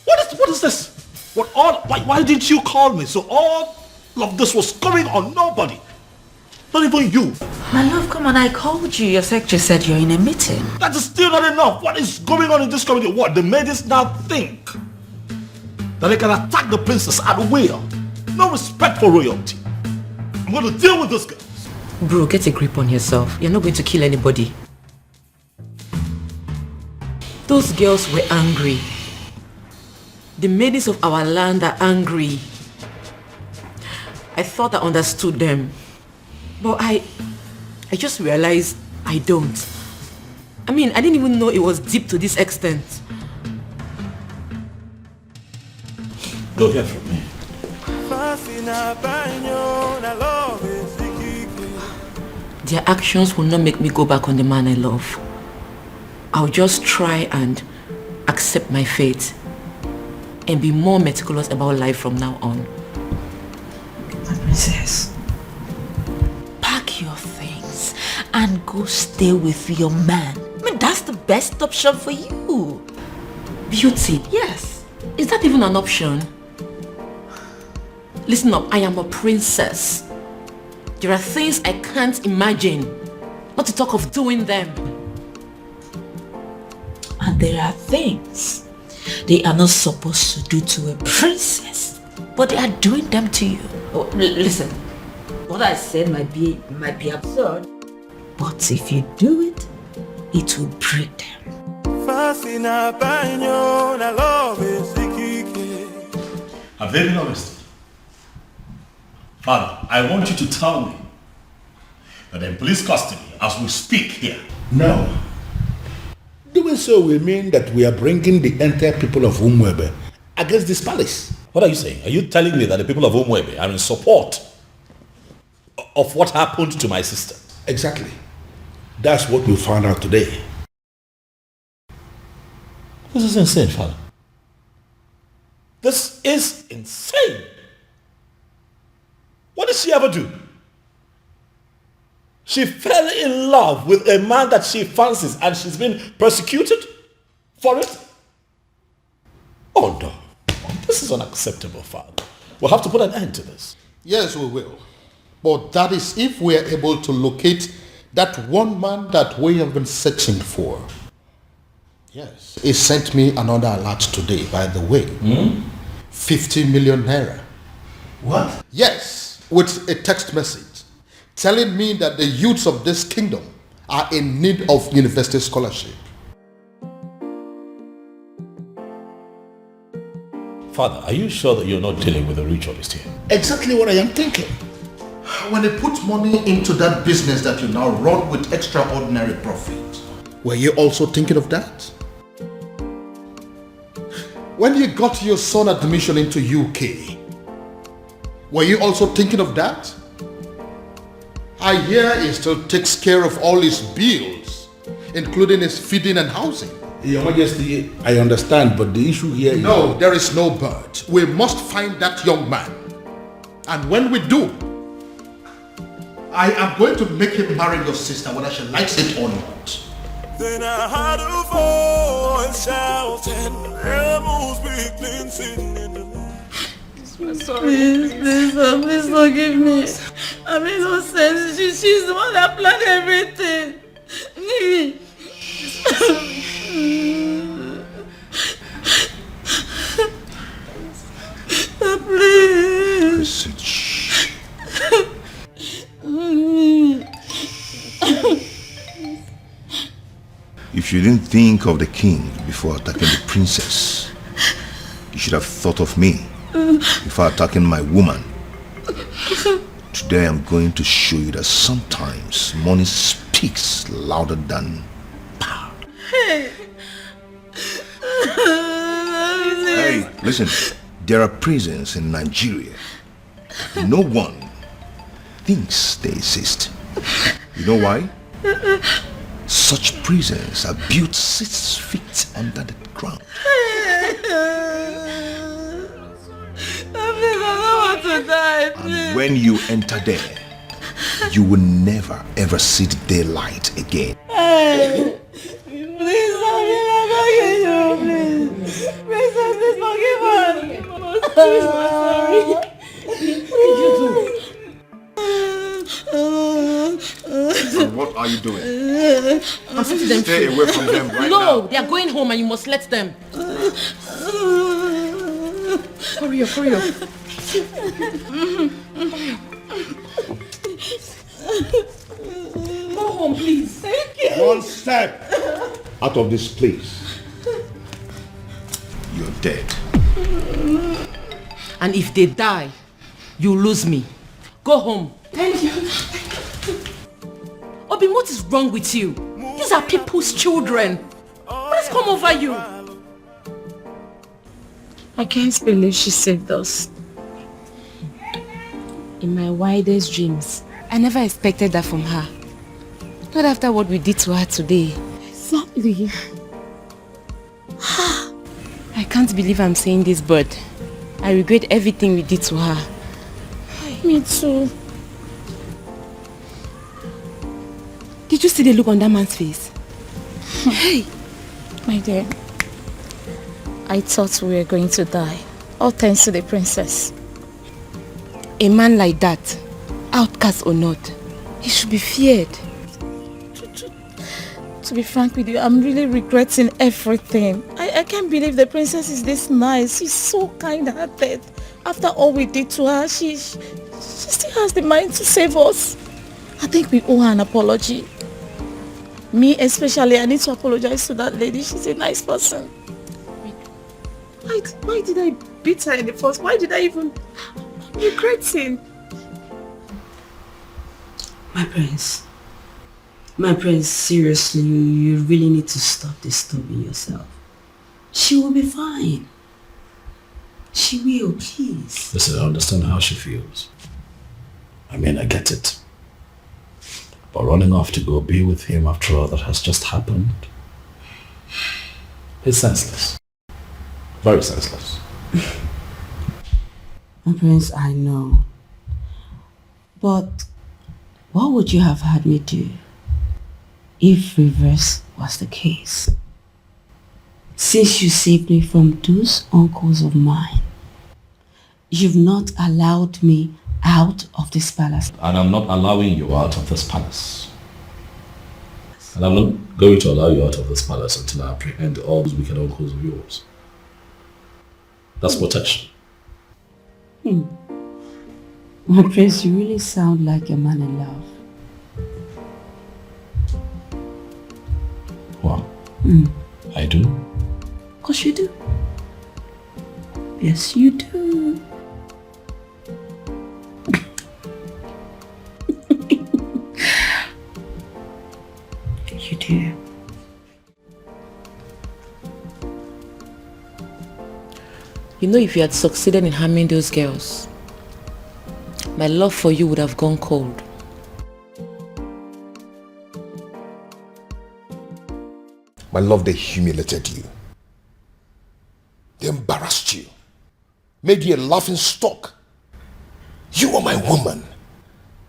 What is this? Why didn't you call me? So all of this was going on nobody. Not even you. My love, come on, I called you. Your secretary said you're in a meeting. That is still not enough. What is going on in this community? What? The ladies now think that they can attack the princess at will. No respect for royalty. I'm going to deal with this girl. Bro, get a grip on yourself. You're not going to kill anybody. Those girls were angry. The maidens of our land are angry. I thought I understood them. But I just realized I don't. I mean, I didn't even know it was deep to this extent. Don't hear from me. Their actions will not make me go back on the man I love. I'll just try and accept my fate and be more meticulous about life from now on. My princess, pack your things and go stay with your man. I mean, that's the best option for you. Beauty? Yes. Is that even an option? Listen up, I am a princess. There are things I can't imagine, not to talk of doing them. And there are things they are not supposed to do to a princess, but they are doing them to you. Oh, listen, what I said might be absurd, but if you do it, it will break them. I'm very honest. Father, I want you to tell me that in police custody as we speak here. No. Doing so will mean that we are bringing the entire people of Umwebe against this palace. What are you saying? Are you telling me that the people of Umwebe are in support of what happened to my sister? Exactly. That's what we found out today. This is insane, Father. This is insane. What did she ever do? She fell in love with a man that she fancies and she's been persecuted for it? Oh no. This is unacceptable, Father. We'll have to put an end to this. Yes, we will. But that is if we are able to locate that one man that we have been searching for. Yes. He sent me another alert today, by the way. 50 million naira. What? Yes, with a text message telling me that the youths of this kingdom are in need of university scholarship. Father, are you sure that you're not dealing with a ritualist here? Exactly what I am thinking. When you put money into that business that you now run with extraordinary profit, were you also thinking of that? When you got your son admission into UK, were you also thinking of that? I hear he still takes care of all his bills, including his feeding and housing. Your Majesty, I understand, but the issue here is... No, there is no but. We must find that young man. And when we do, I am going to make him marry your sister, whether she likes it or not. Then I heard a voice shouting, Amos weakling sitting in the I'm sorry. Please forgive me. I made no sense. She's the one that planned everything. Please. If you didn't think of the king before attacking the princess, you should have thought of me before attacking my woman. Today I'm going to show you that sometimes money speaks louder than power. Hey. Hey, listen, there are prisons in Nigeria. No one thinks they exist. You know why? Such prisons are built 6 feet under the ground. I don't want to die, please. And when you enter there, you will never ever see the daylight again. Hey, please, I'm begging you, please. Princess, please forgive us. Please, I'm sorry. What did you do? And what are you doing? I'm setting them Stay free. away from them right now. No, they are going home and you must let them. Hurry up, hurry up. Go home, please. Thank you. One step out of this place, you're dead. And if they die, you lose me. Go home. Thank you. Obin, what is wrong with you? These are people's children. What has come over you? I can't believe she saved us. In my wildest dreams, I never expected that from her. Not after what we did to her today. Exactly. I can't believe I'm saying this, but I regret everything we did to her. Me too. Did you see the look on that man's face? Hey! My dear, I thought we were going to die. All thanks to the princess. A man like that, outcast or not, he should be feared. To be frank with you, I'm really regretting everything. I can't believe the princess is this nice. She's so kind-hearted. After all we did to her, she still has the mind to save us. I think we owe her an apology. Me especially, I need to apologize to that lady. She's a nice person. Why did I beat her in the first? Why did I even... I'm regretting. My prince, seriously, you really need to stop disturbing yourself. She will be fine. She will, please. Listen, I understand how she feels. I mean, I get it. But running off to go be with him after all that has just happened, it's senseless. Very senseless. My prince, I know. But what would you have had me do if reverse was the case? Since you saved me from those uncles of mine, you've not allowed me out of this palace. And I'm not allowing you out of this palace. And I'm not going to allow you out of this palace until I apprehend all those wicked uncles of yours. That's protection. My prince, you really sound like a man in love. Wow. I do? Of course you do. Yes, you do. You do. You know, if you had succeeded in harming those girls, my love for you would have gone cold. My love, they humiliated you. They embarrassed you. Made you a laughing stock. You are my woman.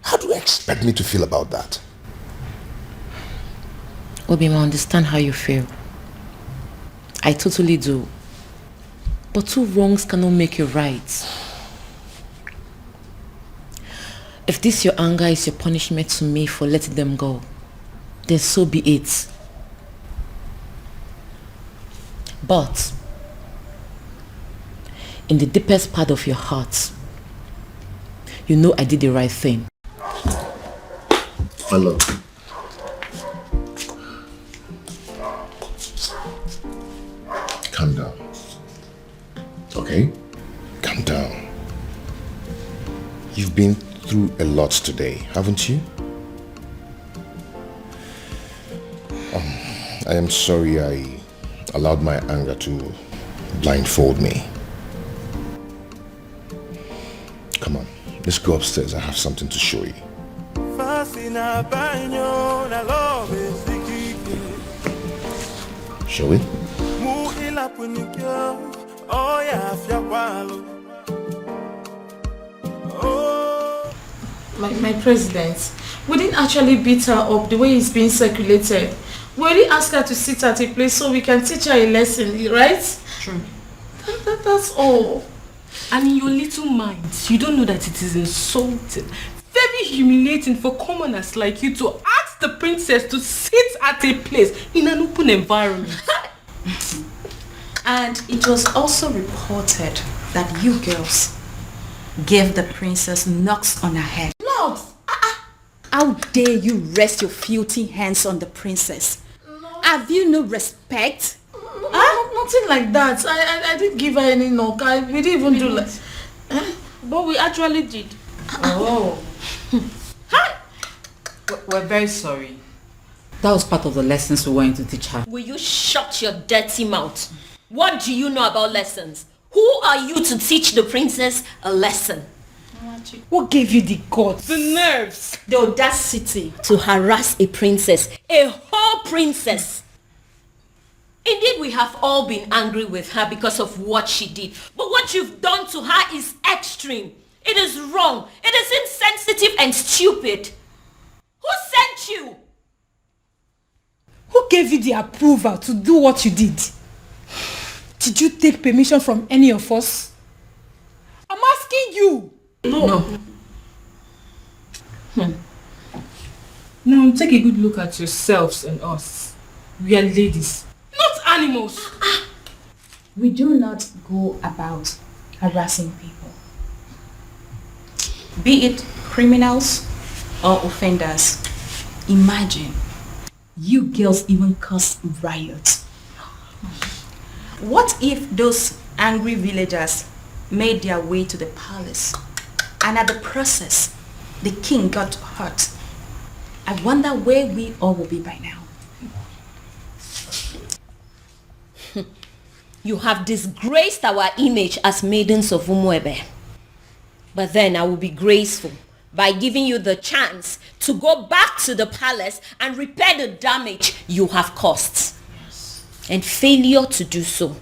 How do you expect me to feel about that? Obima, I understand how you feel. I totally do. But two wrongs cannot make you right. If this your anger is your punishment to me for letting them go, then so be it. But in the deepest part of your heart, you know I did the right thing. My love. Calm down. Okay? Calm down. You've been through a lot today, haven't you? I am sorry I allowed my anger to blindfold me. Come on, let's go upstairs. I have something to show you. Shall we? My president, we didn't actually beat her up the way it's being circulated. We only asked her to sit at a place so we can teach her a lesson, right? True. That's all. And in your little minds, you don't know that it is insulting, very humiliating for commoners like you to ask the princess to sit at a place in an open environment. And it was also reported that you girls gave the princess knocks on her head. Knocks? How dare you rest your filthy hands on the princess? Have you no respect? Nothing like that. I didn't give her any knock. We didn't even do that. But we actually did. Oh. We're very sorry. That was part of the lessons we wanted to teach her. Will you shut your dirty mouth? What do you know about lessons? Who are you to teach the princess a lesson? What gave you the guts? The nerves. The audacity to harass a princess. A whole princess. Indeed, we have all been angry with her because of what she did. But what you've done to her is extreme. It is wrong. It is insensitive and stupid. Who sent you? Who gave you the approval to do what you did? Did you take permission from any of us? I'm asking you. No. Now take a good look at yourselves and us. We are ladies, not animals. We do not go about harassing people, be it criminals or offenders. Imagine, you girls even caused riots. What if those angry villagers made their way to the palace and at the process the king got hurt? I wonder where we all will be by now. You have disgraced our image as maidens of Umuebe. But then I will be graceful by giving you the chance to go back to the palace and repair the damage you have caused. Yes. And failure to do so,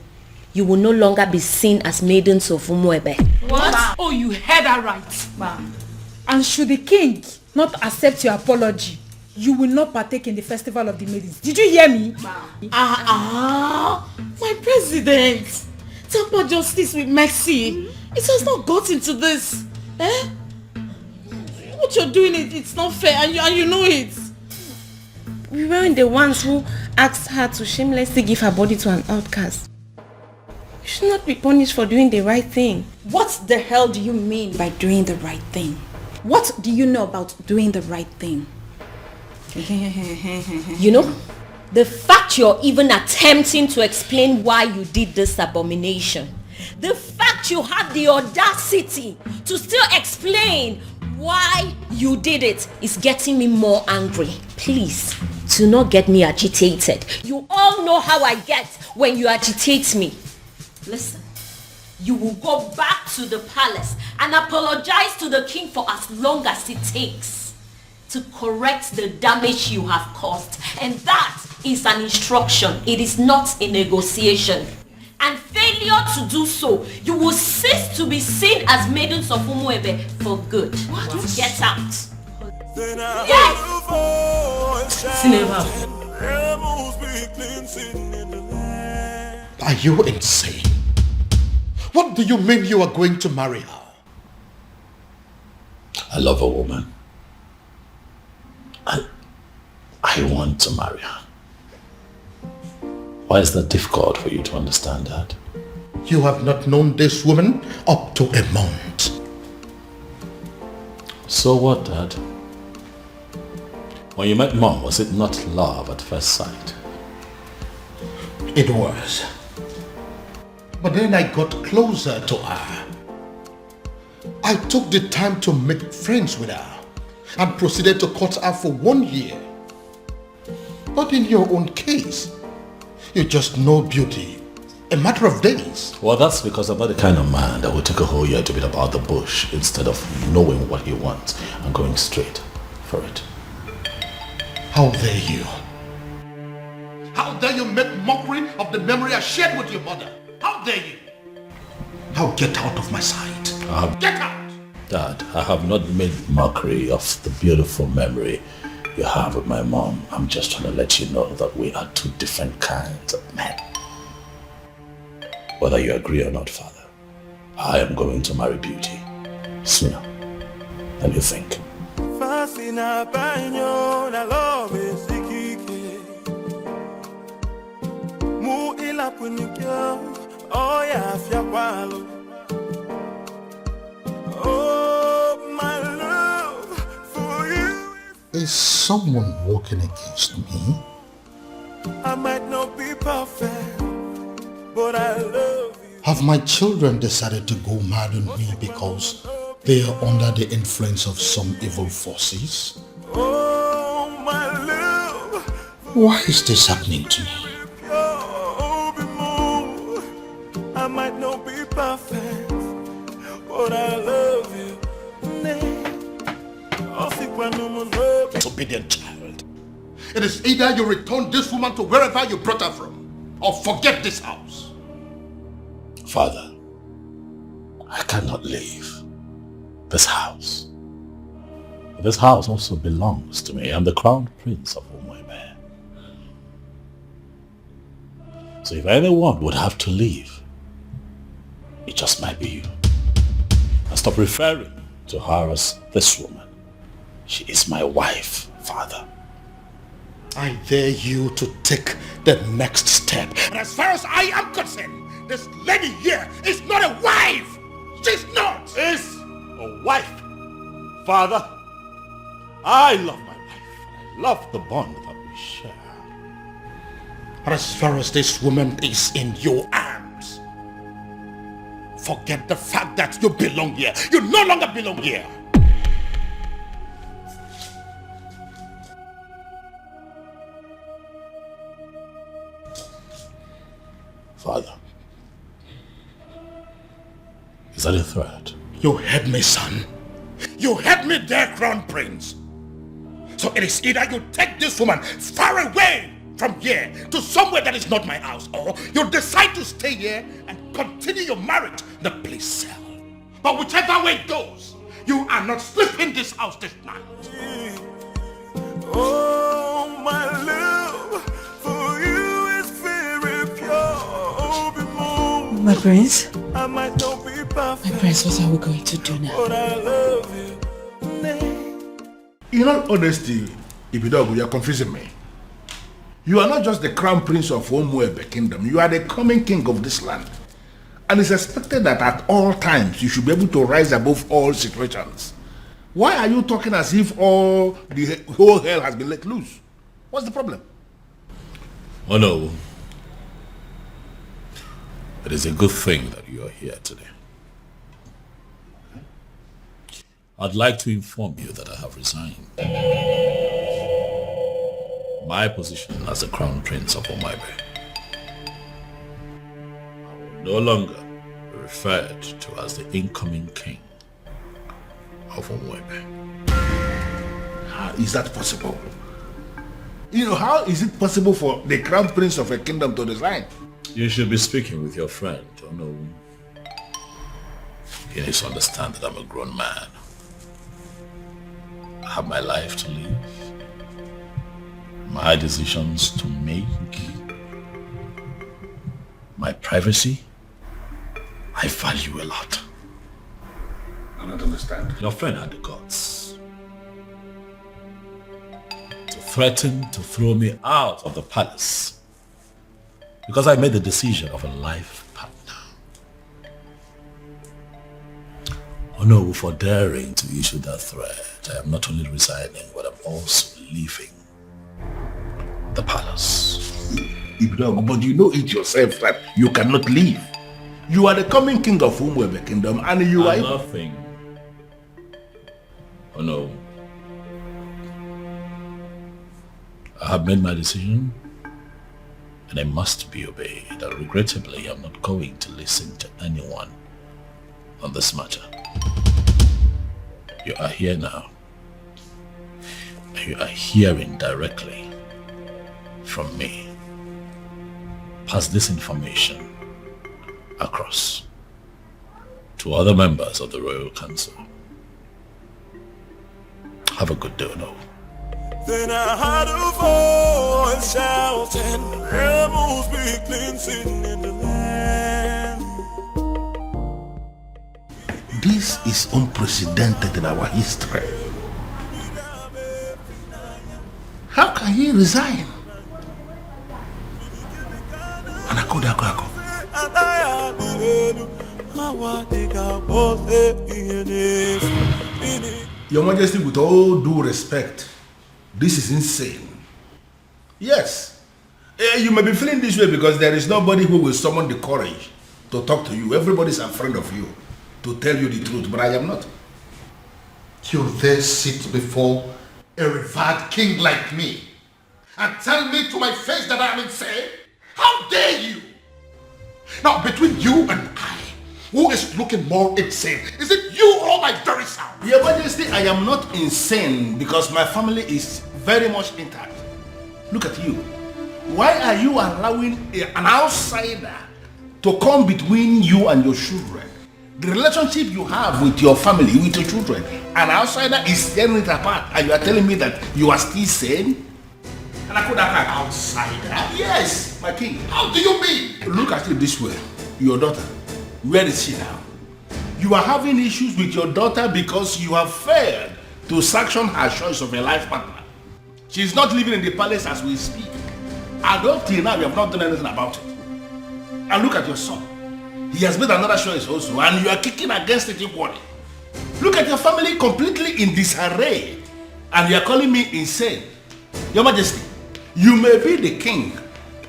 you will no longer be seen as maidens of Umuebe. What? Wow. Oh, you heard that right. Wow. And should the king not accept your apology, you will not partake in the festival of the maidens. Did you hear me? Wow. My president, temper justice with mercy. It has not gotten to this. What you're doing, it's not fair, and you know it. We weren't the ones who asked her to shamelessly give her body to an outcast. You should not be punished for doing the right thing. What the hell do you mean by doing the right thing? What do you know about doing the right thing? You know, the fact you're even attempting to explain why you did this abomination, the fact you had the audacity to still explain why you did it is getting me more angry. Please, do not get me agitated. You all know how I get when you agitate me. Listen, you will go back to the palace and apologize to the king for as long as it takes to correct the damage you have caused. And that is an instruction. It is not a negotiation. And failure to do so, you will cease to be seen as maidens of Umuebe for good. What? Get out. Yes! Are you insane? What do you mean you are going to marry her? I love a woman. I want to marry her. Why is that difficult for you to understand that? You have not known this woman up to a month. So what, Dad? When you met Mom, was it not love at first sight? It was. But then I got closer to her. I took the time to make friends with her and proceeded to court her for 1 year. But in your own case, you just know beauty. A matter of days. Well, that's because I'm not the kind of man that will take a whole year to beat about the bush instead of knowing what he wants and going straight for it. How dare you? How dare you make mockery of the memory I shared with your mother? How dare you? Now get out of my sight. Get out! Dad, I have not made mockery of the beautiful memory you have with my mom. I'm just trying to let you know that we are two different kinds of men. Whether you agree or not, Father, I am going to marry Beauty sooner than you think. Oh, my love for you. Is someone walking against me? I might not be perfect, but I love you. Have my children decided to go mad on me because they are under the influence of some evil forces? Oh, my love. Why is this happening to me? I might not be perfect, but I love you. Disobedient child. It is either you return this woman to wherever you brought her from, or forget this house. Father, I cannot leave this house. This house also belongs to me. I'm the crown prince of Umuebe. So if anyone would have to leave, it just might be you. And stop referring to her as this woman. She is my wife, Father. I dare you to take the next step. And as far as I am concerned, this lady here is not a wife. She's not. Is a wife. Father, I love my wife. I love the bond that we share. But as far as this woman is in your arms, forget the fact that you belong here. You no longer belong here. Father, is that a threat? You heard me, son. You heard me there, Crown Prince. So it is either you take this woman far away from here to somewhere that is not my house, or you decide to stay here and continue your marriage in the police cell. But whichever way it goes, you are not sleeping in this house this night. Oh, my love for you is very pure. My prince? I might not be perfect. My prince, what are we going to do now? But I love you. In all honesty, Ibidogu, you're confusing me. You are not just the crown prince of Umuebe kingdom. You are the coming king of this land. And it's expected that at all times you should be able to rise above all situations. Why are you talking as if the whole hell has been let loose? What's the problem? Oh no. It is a good thing that you are here today. I'd like to inform you that I have resigned. My position as the Crown Prince of Omaibe. I will no longer be referred to as the incoming king of Omaibe. How is that possible? How is it possible for the Crown Prince of a kingdom to resign? You should be speaking with your friend, no. You need to understand that I'm a grown man. I have my life to live, my decisions to make, my privacy. I value a lot. I don't understand. Your friend had the guts to threaten to throw me out of the palace because I made the decision of a life partner. Oh no, for daring to issue that threat, I am not only resigning, but I'm also leaving the palace. But you know it yourself that you cannot leave. You are the coming king of Umuebe kingdom and you are... Nothing. Oh no. I have made my decision and I must be obeyed. And regrettably, I'm not going to listen to anyone on this matter. You are here now. And you are hearing directly from me. Pass this information across to other members of the Royal Council. Have a good day, no. Then I heard a voice shouting, rebels be cleansing in the land. This is unprecedented in our history. How can he resign? Your Majesty, with all due respect, this is insane. Yes, you may be feeling this way because there is nobody who will summon the courage to talk to you. Everybody's a friend of you to tell you the truth, but I am not. You dare sit before a revered king like me and tell me to my face that I am insane? How dare you? Now, between you and I, who is looking more insane? Is it you or my very self? Your Majesty, I am not insane because my family is very much intact. Look at you. Why are you allowing an outsider to come between you and your children? The relationship you have with your family, with your children, an outsider is tearing it apart and you are telling me that you are still sane? And I could have an outsider? Yes, my king. How do you mean? Look at it this way. Your daughter, where is she now? You are having issues with your daughter because you have failed to sanction her choice of a life partner. She is not living in the palace as we speak. And up till now, you have not done anything about it. And look at your son. He has made another choice also, and you are kicking against it equally. Look at your family completely in disarray, and you are calling me insane. Your Majesty, you may be the king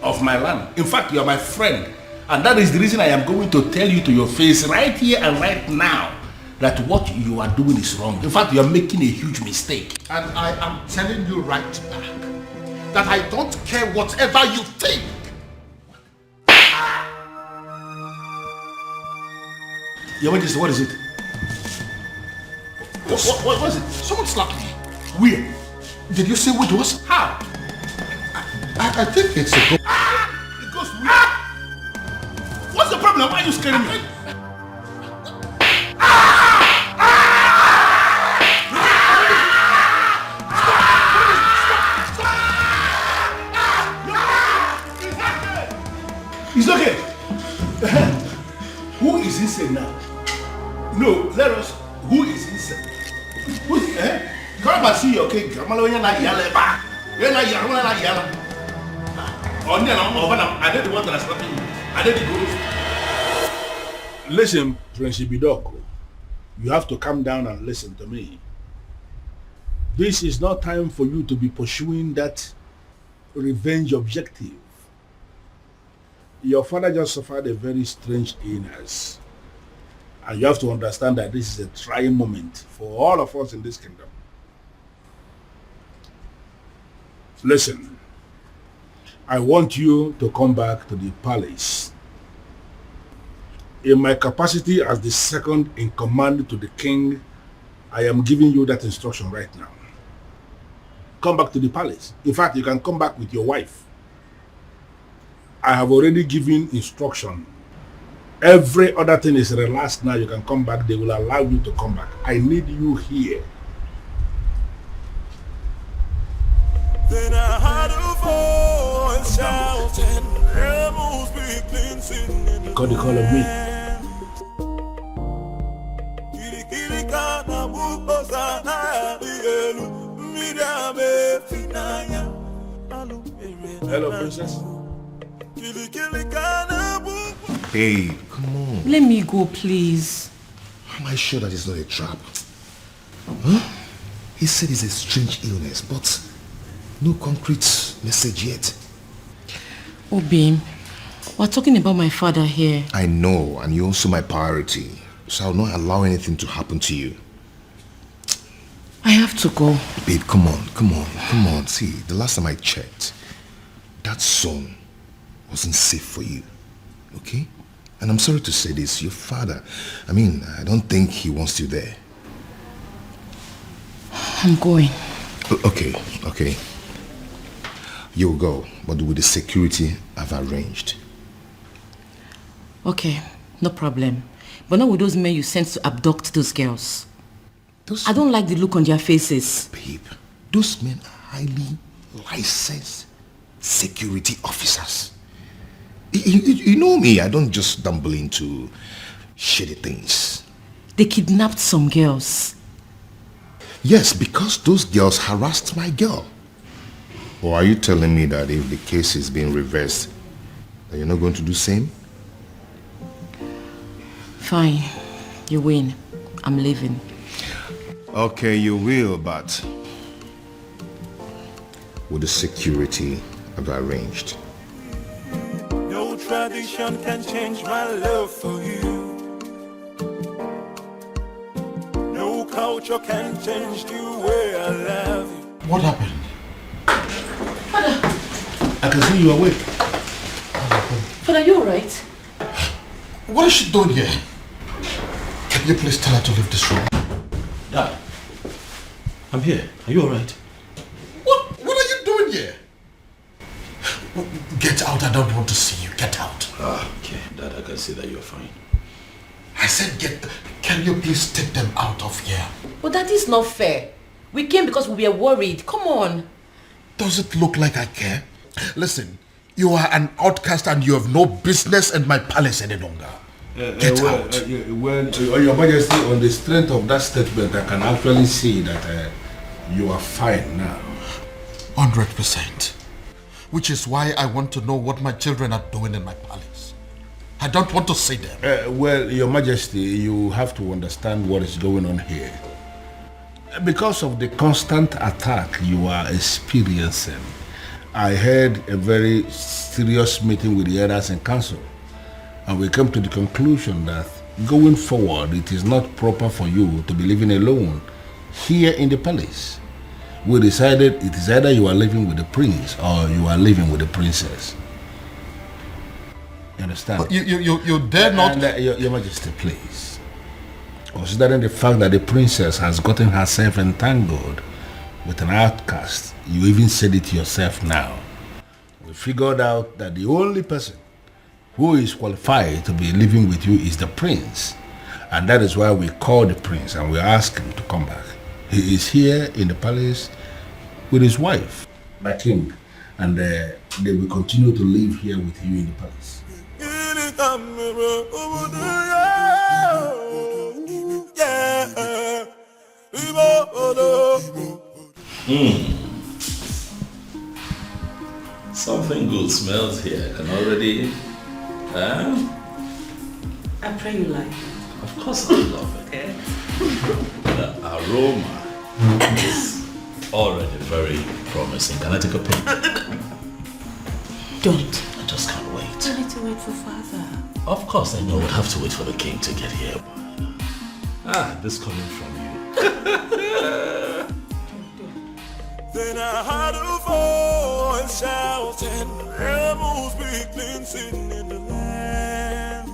of my land. In fact, you are my friend. And that is the reason I am going to tell you to your face right here and right now that what you are doing is wrong. In fact, you are making a huge mistake. And I am telling you right back that I don't care whatever you think. Your Majesty, what is it? What is it? Someone slapped me. Where? Did you see what it was? How? I think it's a ghost. It goes where? What's the problem? Why are you scaring me? It's okay. Who is insane now? No, let us. Who is insane? Come and see your king. I'm not yelling back. You're not yelling. I did the one that I slapped you. I did the good. Listen, Prince Ibidoko. You have to calm down and listen to me. This is not time for you to be pursuing that revenge objective. Your father just suffered a very strange illness. And you have to understand that this is a trying moment for all of us in this kingdom. Listen, I want you to come back to the palace. In my capacity as the second in command to the king, I am giving you that instruction right now. Come back to the palace. In fact, you can come back with your wife. I have already given instruction. Every other thing is relaxed now. You can come back. They will allow you to come back. I need you here. Then I heard a voice shouting, rebels be cleansing in the Call the call of me. Hello, princess. Babe, come on. Let me go, please. Am I sure that it's not a trap? Huh? He said it's a strange illness, but no concrete message yet. Oh, babe, we're talking about my father here. I know, and you're also my priority, so I'll not allow anything to happen to you. I have to go. Babe, come on. See, the last time I checked, that song wasn't safe for you, okay? And I'm sorry to say this, your father, I don't think he wants you there. I'm going. Okay. You'll go, but with the security I've arranged. Okay, no problem. But not with those men you sent to abduct those girls. I don't like the look on their faces. Babe, those men are highly licensed security officers. You know me, I don't just stumble into shitty things. They kidnapped some girls. Yes, because those girls harassed my girl. Or are you telling me that if the case is being reversed, that you're not going to do the same? Fine, you win. I'm leaving. Okay, you will, but with the security I've arranged. No tradition can change my love for you. No culture can change the way I love you. What happened? I can see you awake. Father, are you alright? What is she doing here? Can you please tell her to leave this room? Dad, I'm here. Are you alright? What are you doing here? Get out, I don't want to see you. Get out. Okay, Dad, I can see that you're fine. I said can you please take them out of here? But that is not fair. We came because we were worried. Come on. Does it look like I care? Listen, you are an outcast and you have no business in my palace any longer. Get out. Your Majesty, on the strength of that statement, I can actually see that you are fine now. 100%. Which is why I want to know what my children are doing in my palace. I don't want to see them. Well, Your Majesty, you have to understand what is going on here. Because of the constant attack you are experiencing, I had a very serious meeting with the elders in council, and we came to the conclusion that going forward, it is not proper for you to be living alone here in the palace. We decided it is either you are living with the prince or you are living with the princess. You understand? But you dare not... And, Your Majesty, please. Considering the fact that the princess has gotten herself entangled with an outcast, you even said it yourself now. We figured out that the only person who is qualified to be living with you is the prince. And that is why we called the prince and we asked him to come back. He is here in the palace with his wife, my king, and they will continue to live here with you in the palace. Yeah. Something good smells here. I can already... I pray you like it. Of course I love it. Okay. The aroma is already very promising. Can I take a peek? Don't. I just can't wait. I need to wait for father. Of course I know we'll have to wait for the king to get here. This coming from you. Then I heard a voice shouting, rebels be cleansing in the land.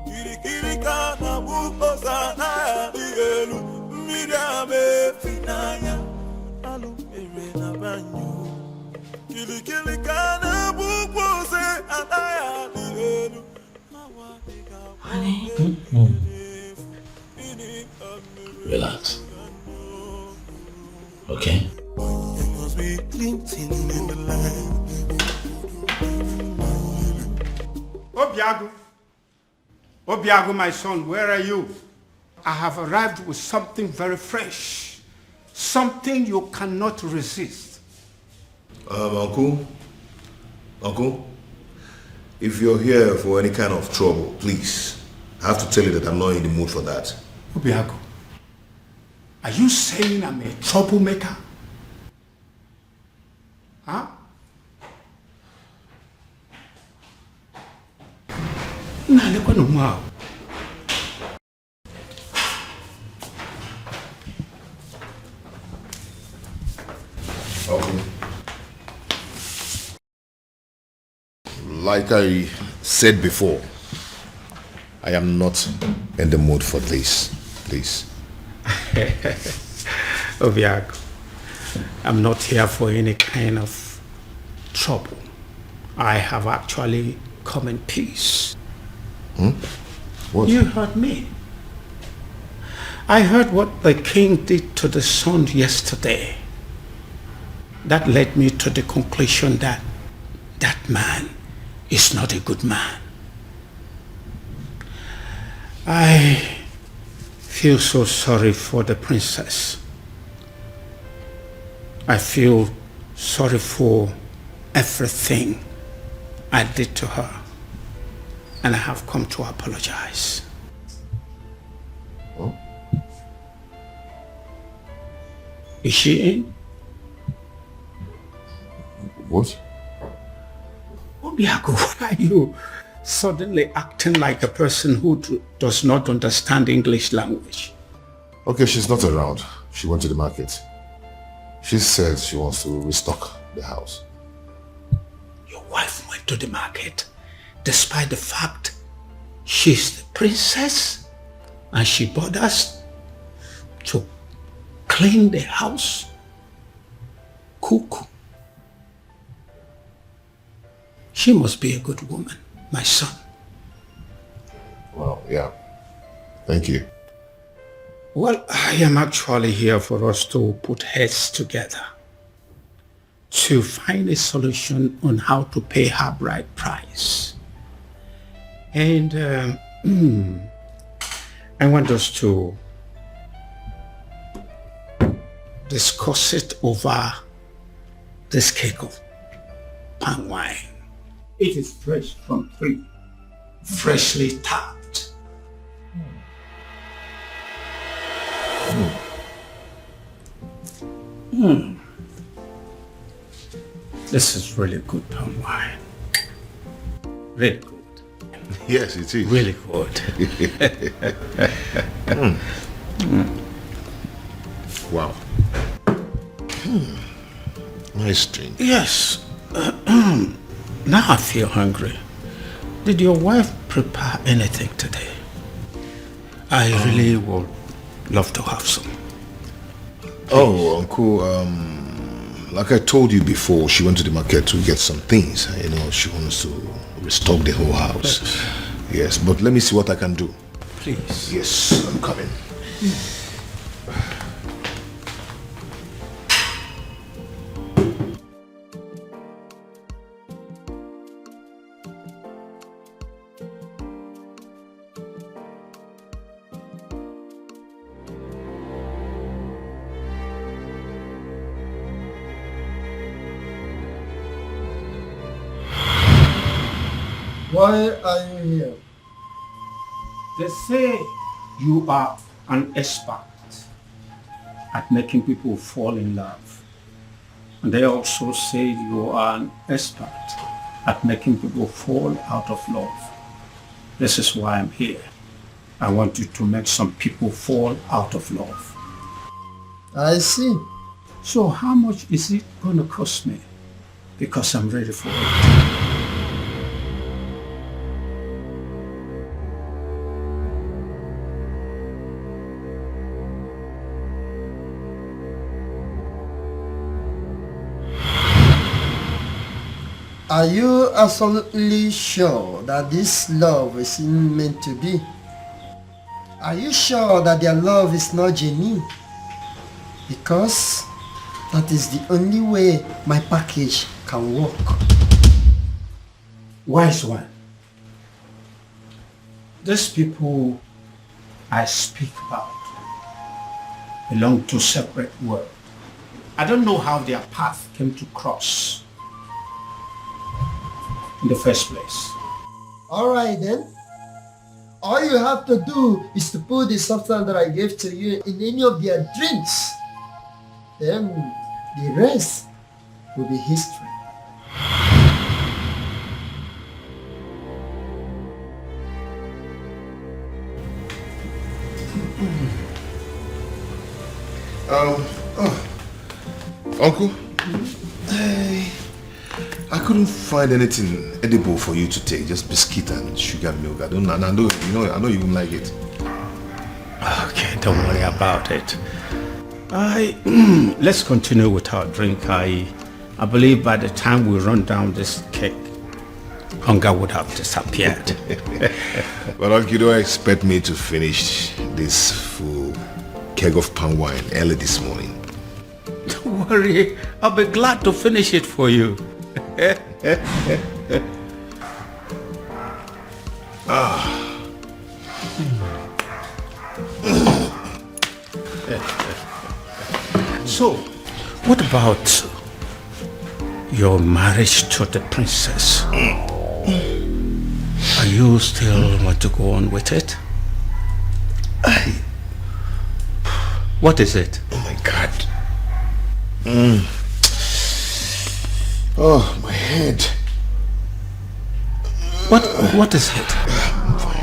Kiri kiri kana buko sana dielu, midame finaya, alu na banyu. Kiri kiri kana buko se anaya dielu. Honey. Relax. Okay? Obiago, my son, where are you? I have arrived with something very fresh. Something you cannot resist. Uncle, if you're here for any kind of trouble, please, I have to tell you that I'm not in the mood for that. Obiago, are you saying I'm a troublemaker? Huh? Wow. Okay. Like I said before, I am not in the mood for this, please. Obiago, I'm not here for any kind of trouble. I have actually come in peace. What? You heard me. I heard what the king did to the son yesterday. That led me to the conclusion that that man is not a good man. I feel so sorry for the princess. I feel sorry for everything I did to her. And I have come to apologize. Oh? Is she in? What? Obiago, why are you suddenly acting like a person who does not understand English language? Okay, she's not around. She went to the market. She said she wants to restock the house. Your wife went to the market despite the fact she's the princess and she bothers to clean the house, cook. She must be a good woman, my son. Well, yeah. Thank you. Well, I am actually here for us to put heads together to find a solution on how to pay her bride price. And I want us to discuss it over this cake of palm wine. It is fresh from tree, freshly tapped. This is really good palm wine. Really good. Yes, it is. Really good. Wow. Nice drink. Yes. Now I feel hungry. Did your wife prepare anything today? I really would love to have some. Oh, Uncle, like I told you before, she went to the market to get some things. You know, she wants to restock the whole house. Yes, but let me see what I can do. Please. Yes, I'm coming. Why are you here? They say you are an expert at making people fall in love. And they also say you are an expert at making people fall out of love. This is why I'm here. I want you to make some people fall out of love. I see. So how much is it going to cost me? Because I'm ready for it. Are you absolutely sure that this love is meant to be? Are you sure that their love is not genuine? Because that is the only way my package can work. Wise one. These people I speak about belong to separate worlds. I don't know how their path came to cross in the first place. Alright then. All you have to do is to put the substance that I gave to you in any of their drinks. Then the rest will be history. Uncle, I couldn't find anything edible for you to take, just biscuit and sugar milk. I know you won't like it. Okay, don't worry about it. Let's continue with our drink. I believe by the time we run down this cake, hunger would have disappeared. But Uncle, you don't expect me to finish this full keg of palm wine early this morning. Don't worry, I'll be glad to finish it for you. So, what about your marriage to the princess? Are you still want to go on with it? What is it? Oh my God. Oh, my head. What is it? I'm fine.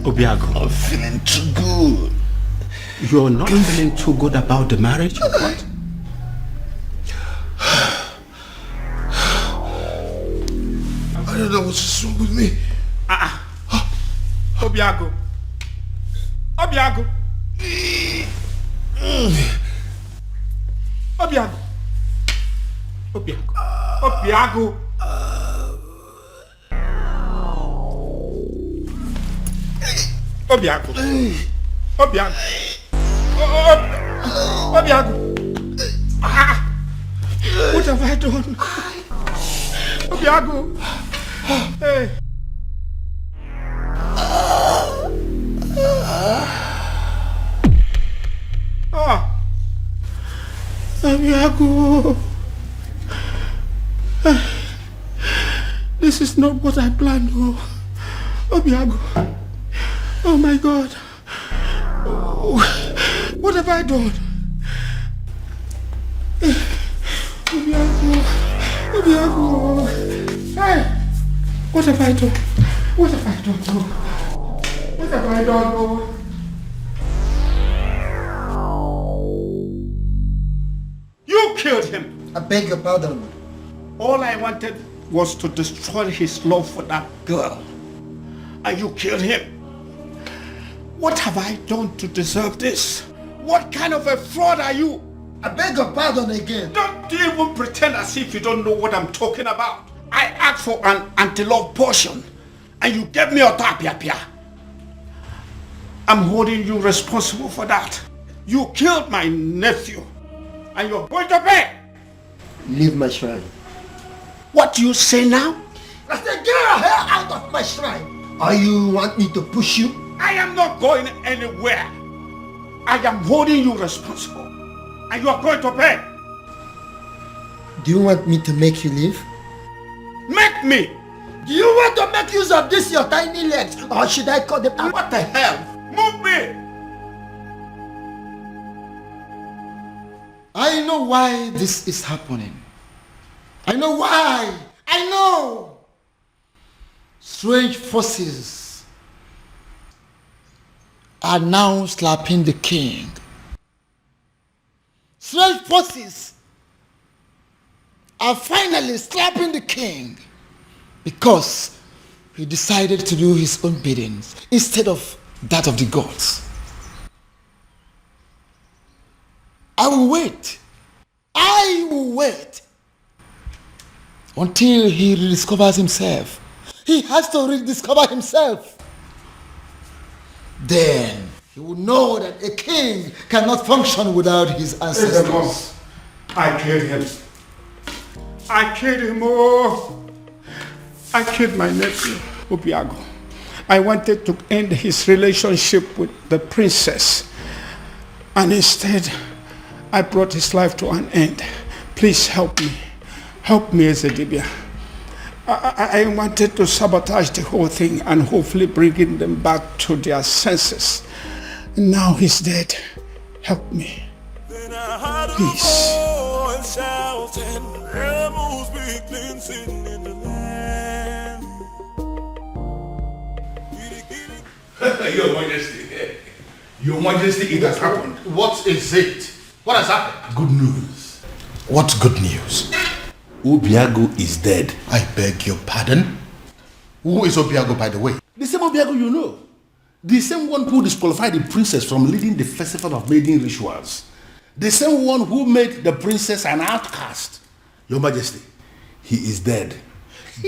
Obiago, I'm feeling too good. You're not feeling too good about the marriage or what? I don't know what's wrong with me. Obiago. Obiago. Obiago. Obiago. Obiago. Obiago. Obiago. Obiago. What have I done? Obiago. Hey. Obiago. This is not what I planned. Obiago. Oh my God. What have I done? Obiago. Hey. What have I done? What have I done? What have I done? You killed him. I beg your pardon. All I wanted was to destroy his love for that girl. And you killed him. What have I done to deserve this? What kind of a fraud are you? I beg your pardon again. Don't even pretend as if you don't know what I'm talking about. I asked for an anti-love potion and you gave me a tapia. I'm holding you responsible for that. You killed my nephew and you're going to pay. Leave my shrine. What do you say now? I said get your hair out of my shrine. Or you want me to push you? I am not going anywhere. I am holding you responsible. And you are going to pay. Do you want me to make you leave? Make me! Do you want to make use of this your tiny legs? Or should I call them out? What the hell? Move me! I know why this is happening. I know why. I know. Strange forces are now slapping the king. Strange forces are finally slapping the king because he decided to do his own biddings instead of that of the gods. I will wait until he rediscovers himself. He has to rediscover himself. Then he will know that a king cannot function without his ancestors. I killed him. I killed him. Oh, I killed my nephew, Obiago. I wanted to end his relationship with the princess. And instead, I brought his life to an end. Please help me. Help me, Ezedibia. I wanted to sabotage the whole thing and hopefully bringing them back to their senses. Now he's dead. Help me. Please. Your Majesty. Your Majesty, it has happened. What is it? What has happened? Good news. What good news? Obiago is dead. I beg your pardon? Who is Obiago, by the way? The same Obiago you know. The same one who disqualified the princess from leading the festival of maiden rituals. The same one who made the princess an outcast. Your Majesty, he is dead.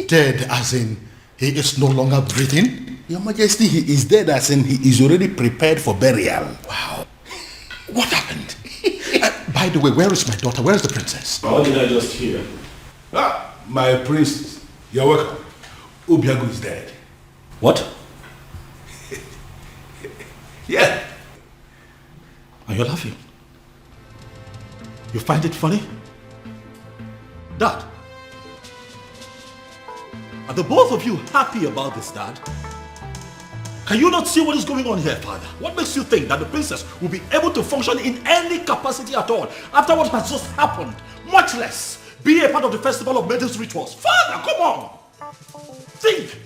Dead as in he is no longer breathing? Your Majesty, he is dead as in he is already prepared for burial. Wow. What happened? By the way, where is my daughter? Where is the princess? What did I just hear? Ah, my princess. You're welcome. Obiago is dead. What? Yeah. Are you laughing? You find it funny? Dad, are the both of you happy about this, Dad? Can you not see what is going on here, Father? What makes you think that the princess will be able to function in any capacity at all after what has just happened? Much less be a part of the festival of maidens rituals. Father, come on! Think!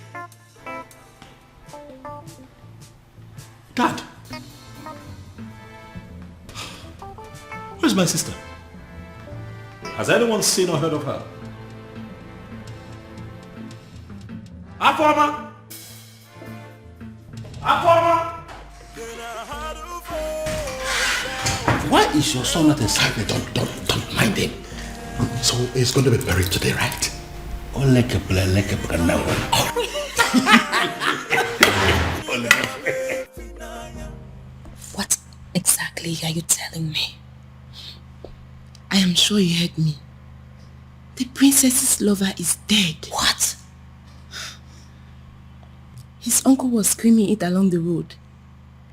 Dad, where's my sister? Has anyone seen or heard of her? Afoma! Afoma! Why is your son not inside me? Don't mind him. So he's going to be buried today, right? What exactly are you telling me? I am sure you heard me. The princess's lover is dead. What? His uncle was screaming it along the road.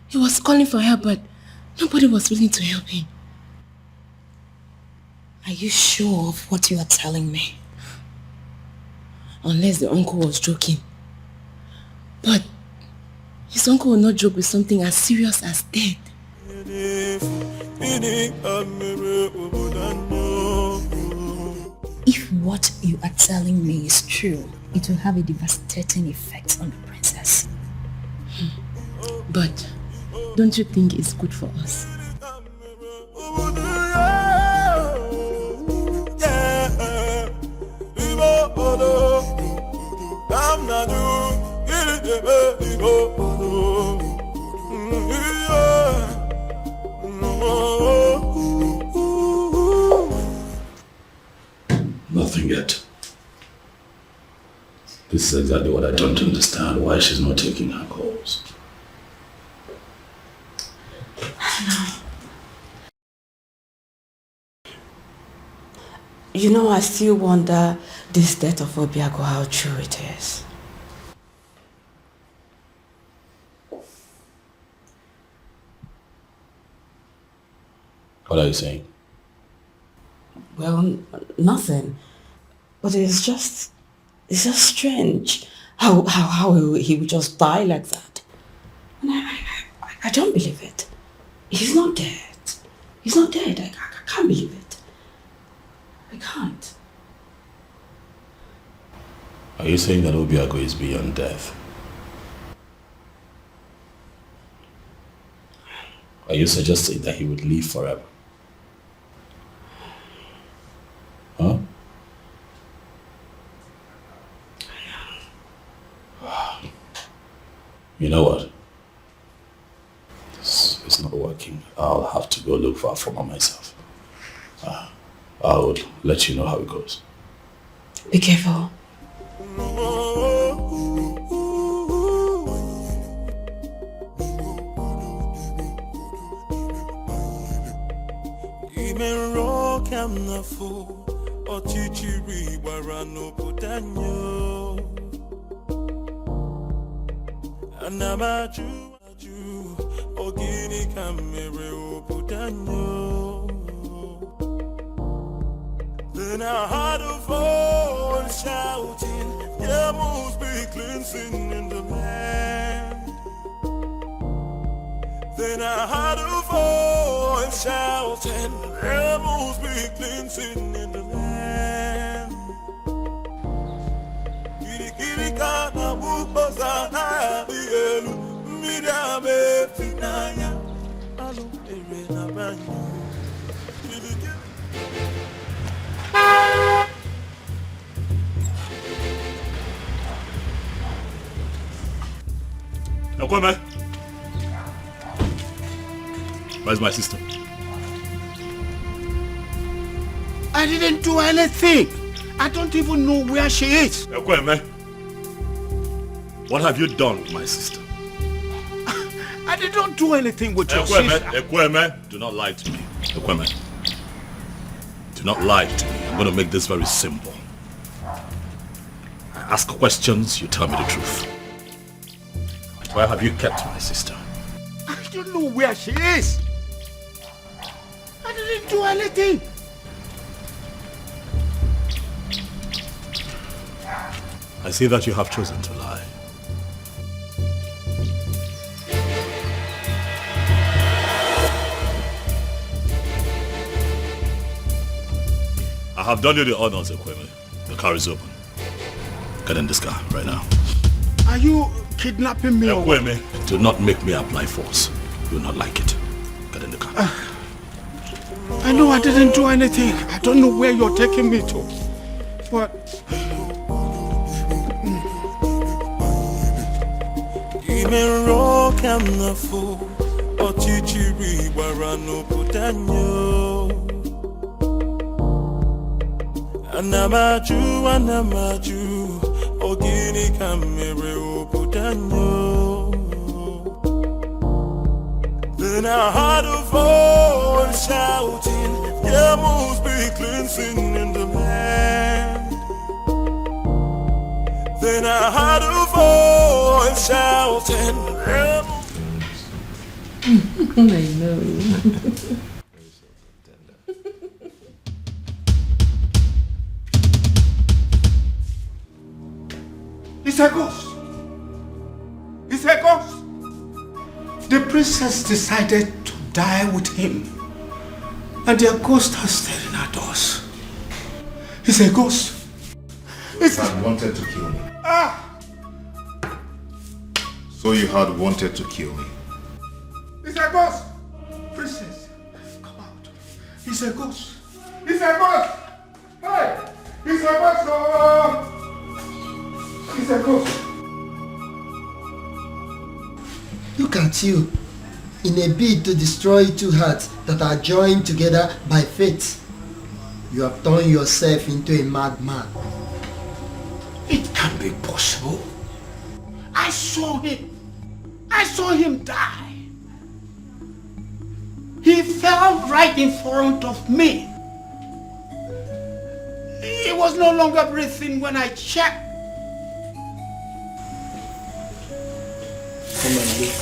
He was calling for help, but nobody was willing to help him. Are you sure of what you are telling me? Unless the uncle was joking. But his uncle will not joke with something as serious as death. If what you are telling me is true, it will have a devastating effect on the princess. But don't you think it's good for us? Nothing yet. This is exactly what I don't understand. Why she's not taking her calls. You know, I still wonder this death of Obiago, how true it is. What are you saying? Well, nothing. But it's just strange how he would just die like that. And I don't believe it. He's not dead. He's not dead. I can't believe it. I can't. Are you saying that Obiago is beyond death? Are you suggesting that he would live forever? Huh? You know what? This is not working. I'll have to go look for Afoma myself. I'll let you know how it goes. Be careful. Then I heard a voice shouting, there must be cleansing in the land. Then I heard a voice shouting, there must be cleansing in the land. Kirikana mukosana bielu midame finaya alu erena banyu. Ekweme, where's my sister? I didn't do anything. I don't even know where she is. Ekweme, what have you done with my sister? I did not do anything with your Ekweme, sister. Ekweme, do not lie to me. Ekweme, do not lie to me. I'm going to make this very simple. I ask questions, you tell me the truth. Where have you kept my sister? I don't know where she is. I didn't do anything. I see that you have chosen to lie. I have done you the honors, Ekweme. The car is open. Get in this car right now. Are you kidnapping me? Ekweme, do not make me apply force. You will not like it. Get in the car. I know I didn't do anything. I don't know where you're taking me to. But... Anamaju, ogini kamere oputanyo. Then I heard a voice shouting, there must be cleansing in the land. Then I heard a voice shouting, there I know. It's a ghost. It's a ghost. The princess decided to die with him. And their ghost are staring at us. It's a ghost. It's had wanted to kill me. So you had wanted to kill me. It's a ghost. Princess, come out. It's a ghost. It's a ghost. Hey, it's a ghost. Oh. It's a ghost. Look at you, in a bid to destroy two hearts that are joined together by fate. You have turned yourself into a madman. It can't be possible. I saw him. I saw him die. He fell right in front of me. He was no longer breathing when I checked. Come and look.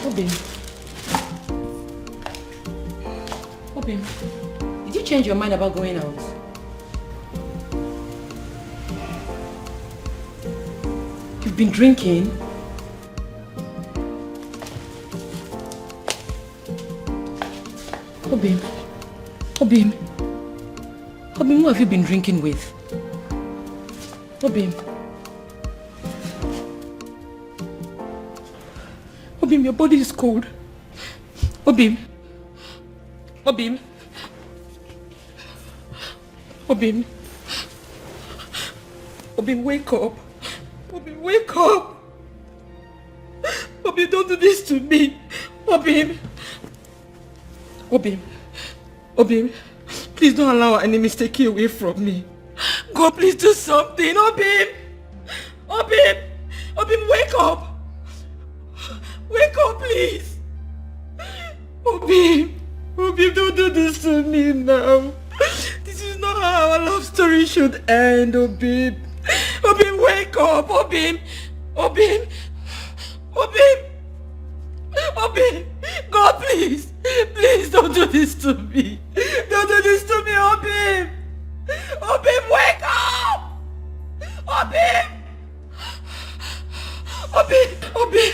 Obim. Obim, did you change your mind about going out? You've been drinking? Obim. Obim. Obim, who have you been drinking with? Obim. Obim, your body is cold. Obim. Obim. Obim. Obim, wake up. Obim, wake up. Obim, don't do this to me. Obim. Obim. Obim. Please don't allow any mistake take you away from me. God, please do something. Obim. Obim. Obim, wake up. Wake up, please. Obim. Obim, don't do this to me now. This is not how our love story should end, Obim. Obim, wake up. Obim. Obim. Obim. Obim. God, please. Please don't do this to me. Don't do this to me, Obim. Obim, wake up. Obim. Obim. Obim.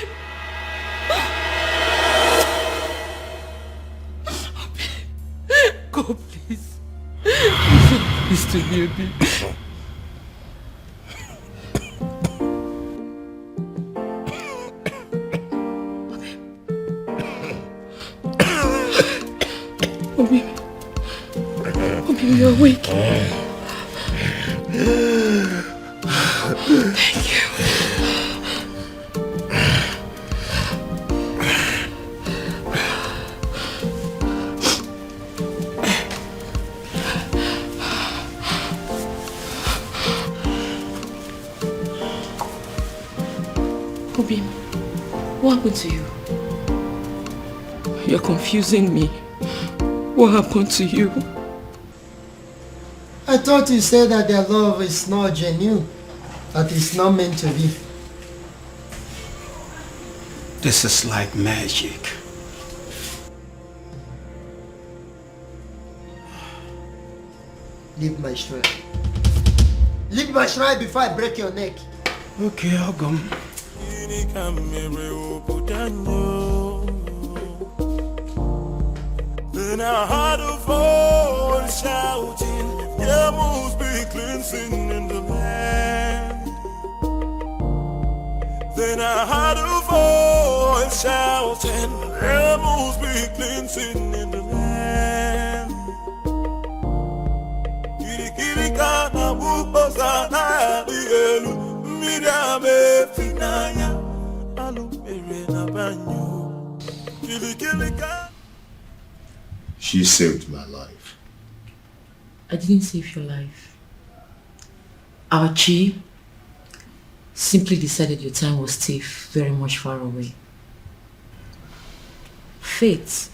God, please. Please to me, Obim. Obim. Obim, you're awake. Thank you. Obim, what happened to you? You're confusing me. What happened to you? I thought you said that their love is not genuine, that it's not meant to be. This is like magic. Leave my shrine. Leave my shrine before I break your neck. Okay, Ogum. Then I heard a voice shouting, there must be cleansing in the land. Then I heard a voice shouting, there must be cleansing in the land. Kirikana buposa na digelu, midame finaya, alumere na banyo. Kirikirika. She saved my life. I didn't save your life. Our chief simply decided your time was still very much far away. Fate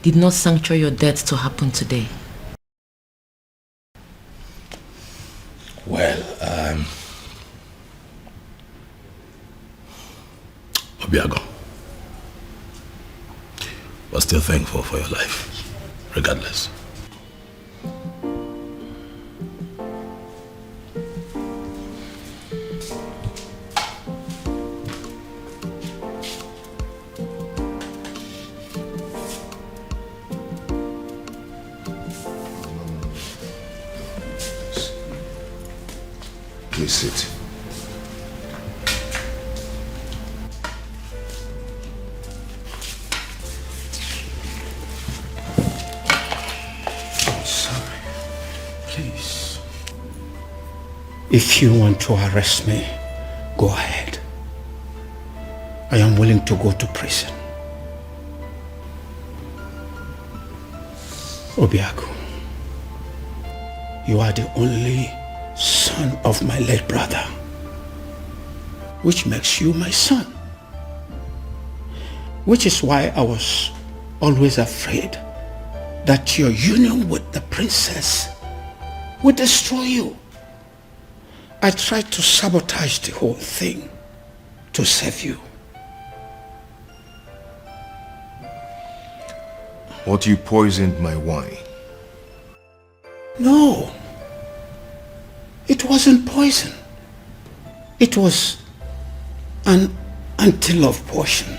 did not sancture your death to happen today. Well, Obiago, but still thankful for your life, regardless. Please sit. Please. If you want to arrest me, go ahead. I am willing to go to prison. Obiaku, you are the only son of my late brother, which makes you my son. Which is why I was always afraid that your union with the princess would destroy you. I tried to sabotage the whole thing to save you. But you poisoned my wine. No. It wasn't poison. It was an anti-love potion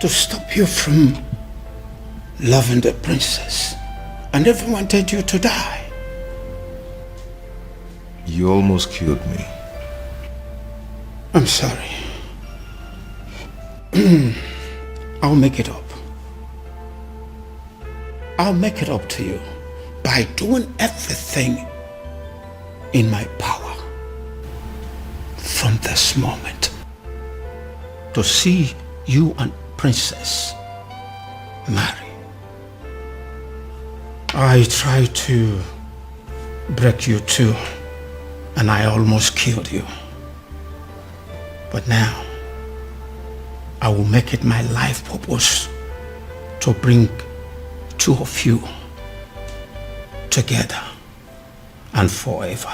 to stop you from loving the princess. I never wanted you to die. You almost killed me. I'm sorry. I'll make it up. I'll make it up to you by doing everything in my power from this moment to see you and Princess marry. I tried to break you too, and I almost killed you. But now, I will make it my life purpose to bring two of you together and forever.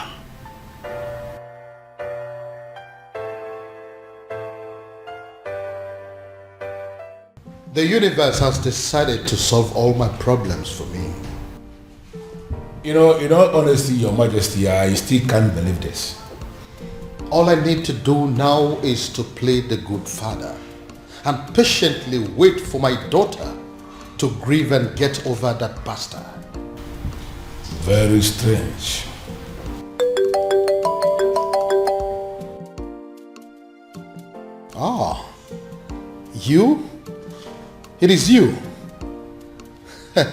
The universe has decided to solve all my problems for me. You know, in all honesty, Your Majesty, I still can't believe this. All I need to do now is to play the good father and patiently wait for my daughter to grieve and get over that bastard. Very strange. Ah, you? It is you. Your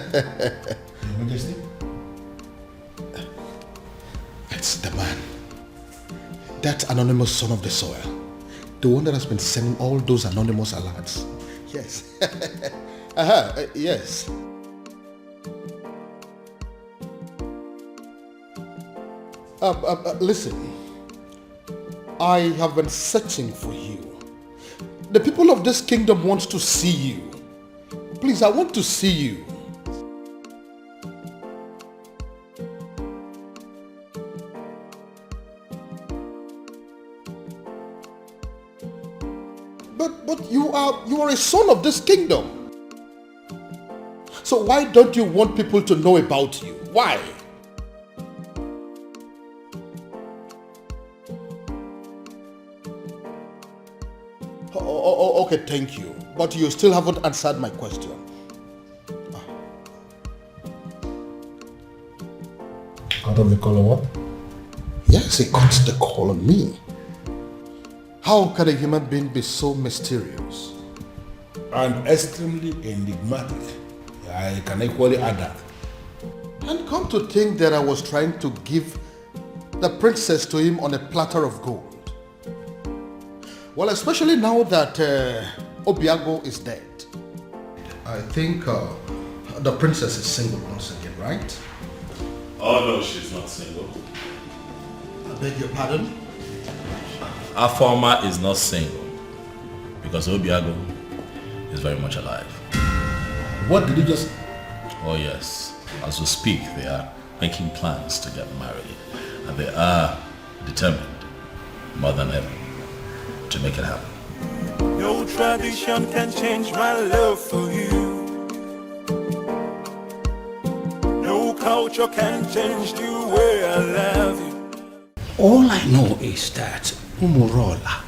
Majesty? It's the man. That anonymous son of the soil. The one that has been sending all those anonymous alerts. Yes. Yes. Listen. I have been searching for you. The people of this kingdom want to see you. Please, I want to see you. But you are a son of this kingdom. So why don't you want people to know about you? Why? Okay, thank you. But you still haven't answered my question. Cut off the call on what? Yes, he cut the call on me. How can a human being be so mysterious? And extremely enigmatic. I can equally add that. And come to think that I was trying to give the princess to him on a platter of gold. Well, especially now that Obiago is dead. I think the princess is single once again, right? Oh no, she's not single. I beg your pardon? Afoma is not single because Obiago is very much alive. What did you just... Oh yes, as we speak they are making plans to get married and they are determined more than ever to make it happen. No tradition can change my love for you. No culture can change the way I love you. All I know is that Umurola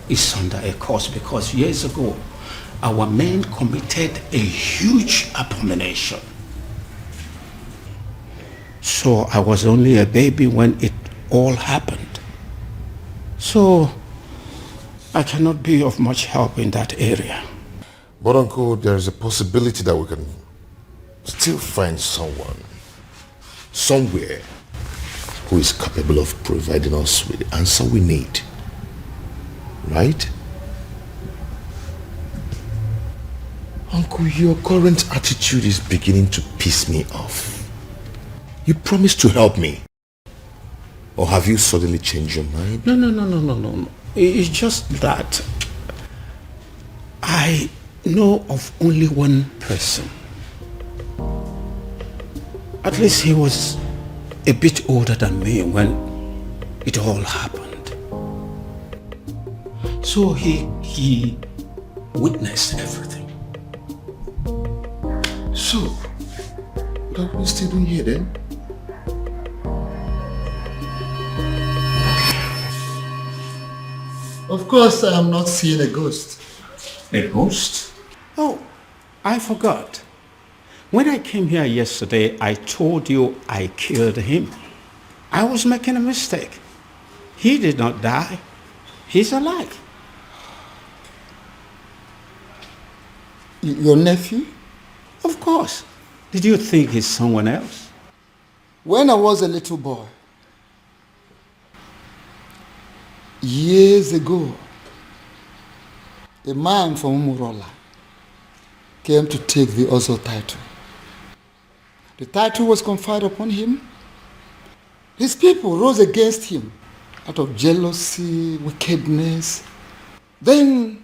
is under a curse because years ago our men committed a huge abomination. So I was only a baby when it all happened. So I cannot be of much help in that area. But Uncle, there is a possibility that we can still find someone, somewhere, who is capable of providing us with the answer we need. Right? Uncle, your current attitude is beginning to piss me off. You promised to help me. Or have you suddenly changed your mind? No. It's just that I know of only one person. At least he was a bit older than me when it all happened. So he witnessed everything. So, what are we still doing here then? Of course, I am not seeing a ghost. A ghost? Oh, I forgot. When I came here yesterday, I told you I killed him. I was making a mistake. He did not die. He's alive. Your nephew? Of course. Did you think he's someone else? When I was a little boy, years ago, a man from Umurola came to take the Ozo title. The title was conferred upon him. His people rose against him out of jealousy, wickedness. Then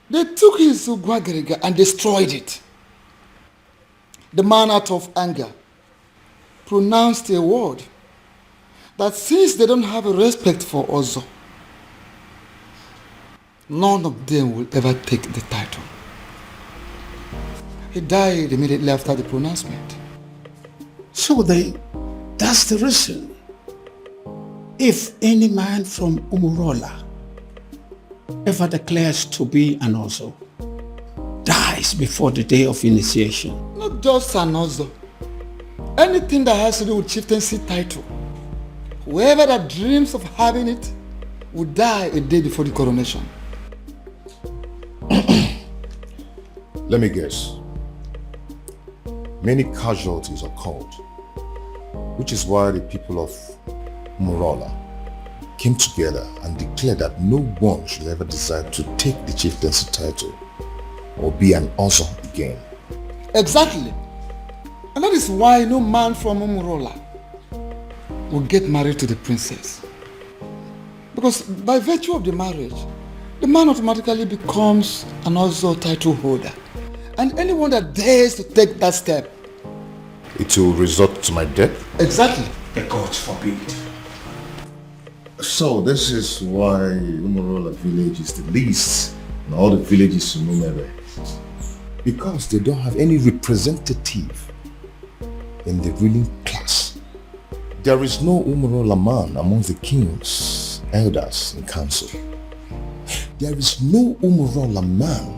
they took his Ugwagariga and destroyed it. The man, out of anger, pronounced a word that since they don't have a respect for Ozo, none of them will ever take the title. He died immediately after the pronouncement. So that's the reason. If any man from Umurola ever declares to be an Ozo, dies before the day of initiation. Not just an Ozo. Anything that has to do with chieftaincy title. Whoever that dreams of having it will die a day before the coronation. Let me guess. Many casualties occurred, which is why the people of Umurola came together and declared that no one should ever decide to take the chieftaincy title or be an Ozo again. Exactly. And that is why no man from Umurola will get married to the princess. Because by virtue of the marriage, the man automatically becomes an Ozo title holder. And anyone that dares to take that step, it will result to my death? Exactly. The gods forbid. So this is why Umurola village is the least in all the villages in Umere. Because they don't have any representative in the ruling class. There is no Umurola man among the kings, elders, and council. There is no Umurola man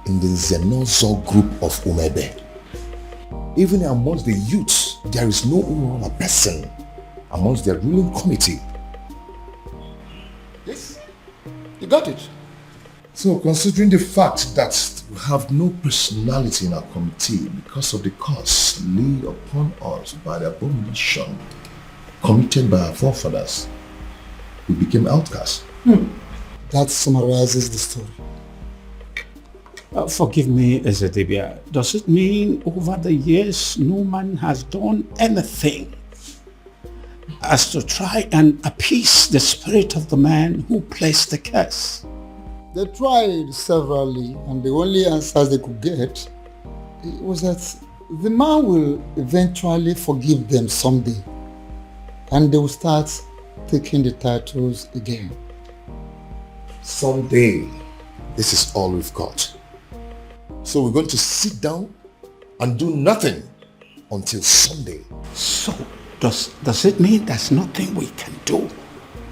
in the Zenozo group of Umebe. Even amongst the youths, there is no Umurola person amongst their ruling committee. Yes, you got it. So considering the fact that we have no personality in our committee because of the curse laid upon us by the abomination committed by our forefathers, we became outcasts. That summarizes the story. Forgive me, Ezedibia. Does it mean over the years no man has done anything as to try and appease the spirit of the man who placed the curse? They tried severally, and the only answers they could get was that the man will eventually forgive them someday, and they will start taking the titles again. Someday, this is all we've got. So we're going to sit down and do nothing until Sunday. So, does it mean there's nothing we can do?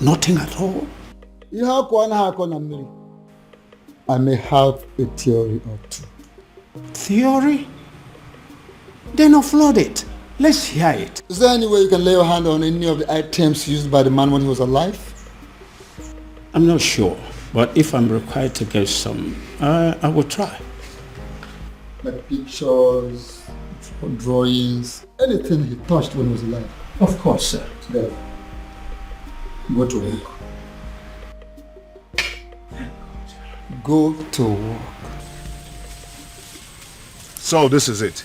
Nothing at all? I may have a theory or two. Theory? Then offload it. Let's hear it. Is there any way you can lay your hand on any of the items used by the man when he was alive? I'm not sure, but if I'm required to get some, I will try. Like pictures, drawings, anything he touched when he was alive. Of course, sir. There. Go to work. Go to work. So this is it.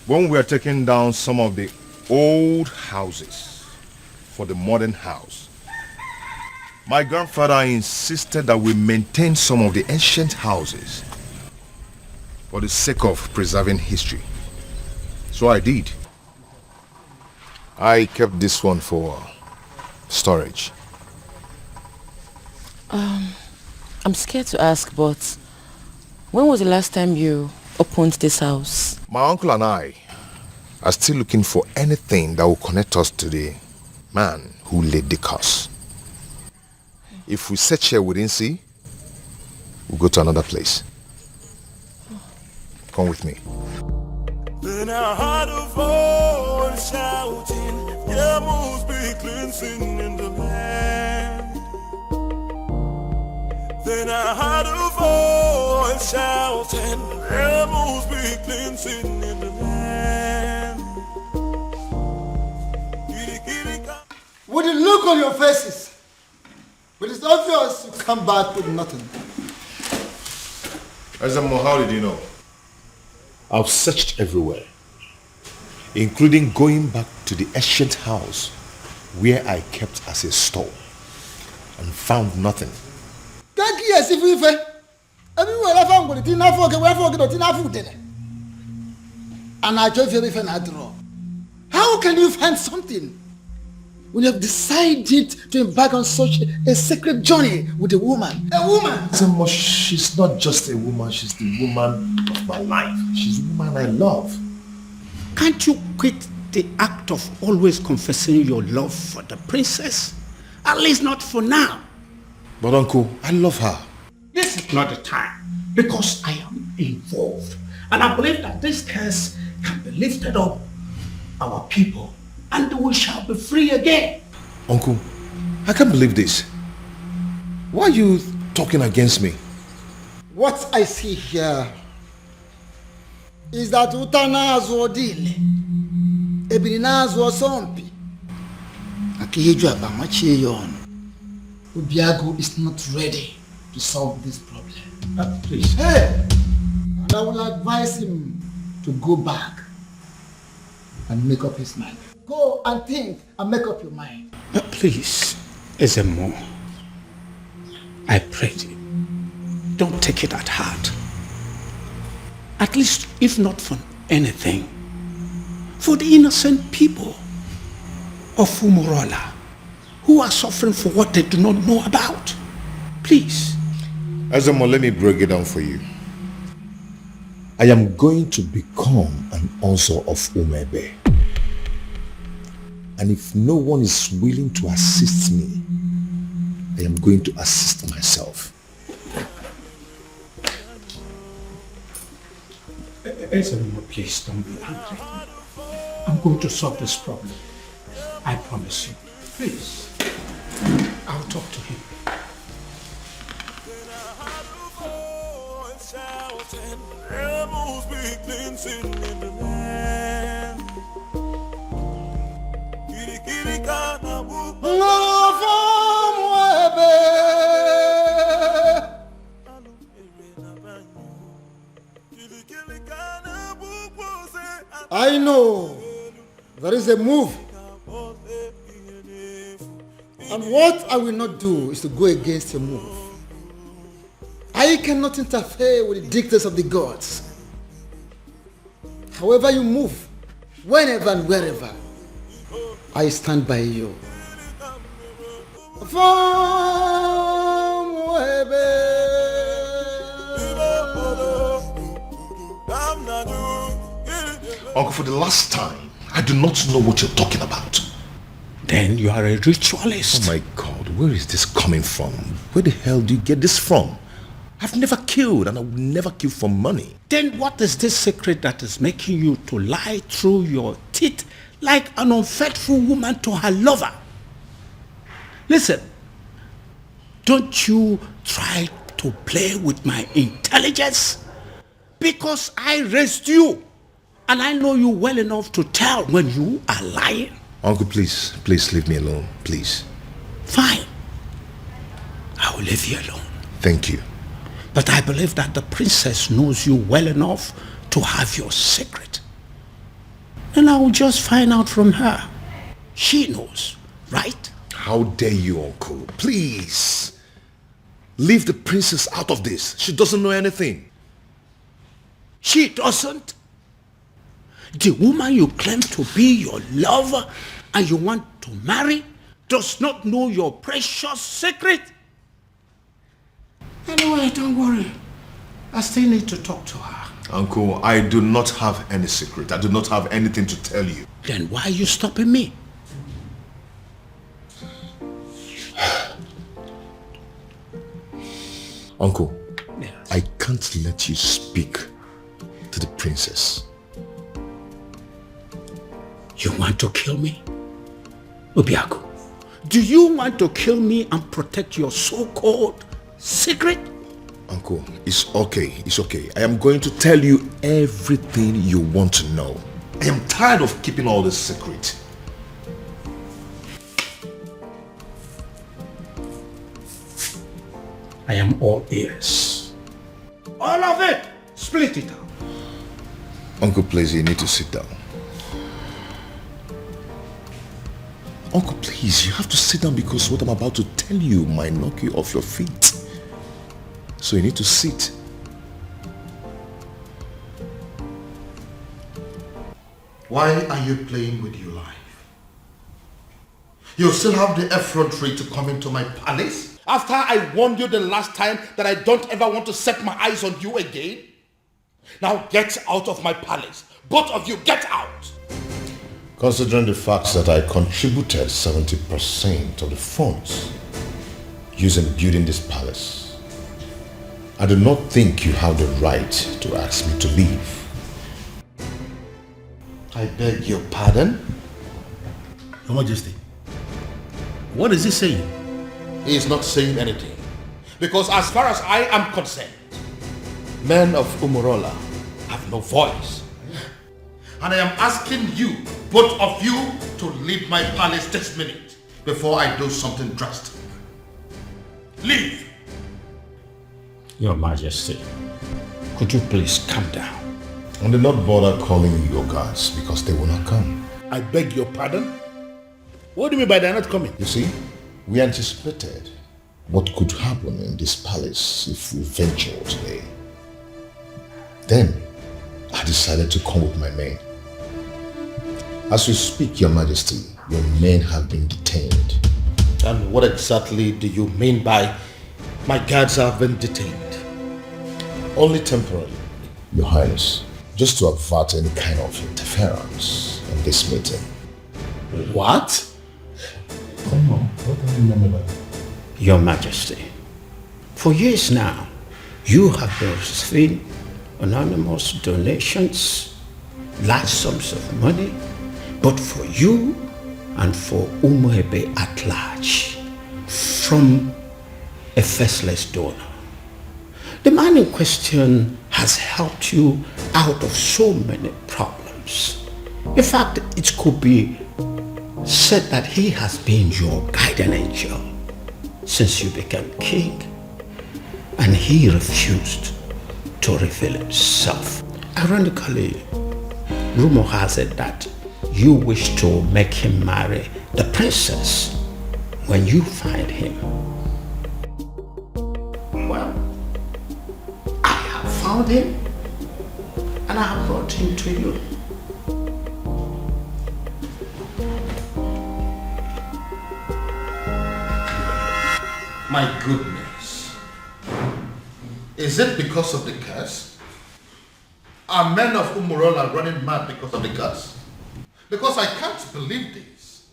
When we are taking down some of the old houses for the modern house, my grandfather insisted that we maintain some of the ancient houses for the sake of preserving history. So I did. I kept this one for storage. I'm scared to ask, but when was the last time you upon this house. My uncle and I are still looking for anything that will connect us to the man who laid the curse. If we search here we didn't see, we'll go to another place. Come with me. Then I heard a voice shouting, there must be cleansing in the land. Then I heard a voice shouting, there must be cleansing in the land. With the look on your faces, but it's obvious you come back with nothing. Azamo, how did you know? I've searched everywhere, including going back to the ancient house where I kept as a store and found nothing. Thank you, as if we everywhere I found it, didn't forget. And I told you if I draw. How can you find something when you have decided to embark on such a sacred journey with a woman? A woman! Azamo, she's not just a woman, she's the woman of my life. She's the woman I love. Can't you quit the act of always confessing your love for the princess? At least not for now. But uncle, I love her. This is not the time, because I am involved. And I believe that this curse can be lifted up our people, and we shall be free again. Uncle, I can't believe this. Why are you talking against me? What I see here is that utanazo dile, ebinazo sompi, akiyeju abamachi yon. Ubiago is not ready to solve this problem. Please. Hey! And I will advise him to go back and make up his mind. Go and think and make up your mind. Please, Ezemo, I pray you, don't take it at heart. At least, if not for anything, for the innocent people of Umurola who are suffering for what they do not know about. Please. Azamo, let me break it down for you. I am going to become an Ozo of Umebe. And if no one is willing to assist me, I am going to assist myself. Ezemo, please don't be angry. I'm going to solve this problem. I promise you. Please. I'll talk to him. There must be cleansing in the land. I know there is a move. And what I will not do is to go against your move. I cannot interfere with the dictates of the gods. However you move, whenever and wherever, I stand by you. Uncle, for the last time, I do not know what you're talking about. Then you are a ritualist. Oh my God, where is this coming from? Where the hell do you get this from? I've never killed and I will never kill for money. Then what is this secret that is making you to lie through your teeth like an unfaithful woman to her lover? Listen, don't you try to play with my intelligence, because I raised you and I know you well enough to tell when you are lying. Uncle, please leave me alone, please. Fine. I will leave you alone. Thank you. But I believe that the princess knows you well enough to have your secret. And I will just find out from her. She knows, right? How dare you, Uncle? Please. Leave the princess out of this. She doesn't know anything. She doesn't? The woman you claim to be your lover and you want to marry does not know your precious secret? Anyway, don't worry. I still need to talk to her. Uncle, I do not have any secret. I do not have anything to tell you. Then why are you stopping me? Uncle, I can't let you speak to the princess. You want to kill me? Obiaku, do you want to kill me and protect your so-called secret? Uncle, it's okay. It's okay. I am going to tell you everything you want to know. I am tired of keeping all this secret. I am all ears. All of it! Split it out. Uncle, please, you need to sit down. Uncle, please, you have to sit down because what I'm about to tell you might knock you off your feet. So you need to sit. Why are you playing with your life? You still have the effrontery to come into my palace? After I warned you the last time that I don't ever want to set my eyes on you again? Now get out of my palace. Both of you, get out! Considering the fact that I contributed 70% of the funds used in building this palace, I do not think you have the right to ask me to leave. I beg your pardon? Your Majesty, what is he saying? He is not saying anything. Because as far as I am concerned, men of Umurola have no voice. And I am asking you, both of you, to leave my palace this minute before I do something drastic. Leave! Your Majesty, could you please calm down? And do not bother calling your guards because they will not come. I beg your pardon? What do you mean by they're not coming? You see, we anticipated what could happen in this palace if we ventured today. Then, I decided to come with my men. As we speak, Your Majesty, your men have been detained. And what exactly do you mean by my guards have been detained? Only temporarily, Your Highness, just to avert any kind of interference in this meeting. What? Come on, what do you remember by that? Your Majesty, for years now, you have been receiving anonymous donations, large sums of money, but for you and for Umuebe at large, from a faceless donor. The man in question has helped you out of so many problems. In fact, it could be said that he has been your guardian angel since you became king, and he refused to reveal himself. Ironically, rumor has it that you wish to make him marry the princess when you find him. Well, I have found him and I have brought him to you. My goodness. Is it because of the curse? Are men of Umurola running mad because of the curse? Because I can't believe this.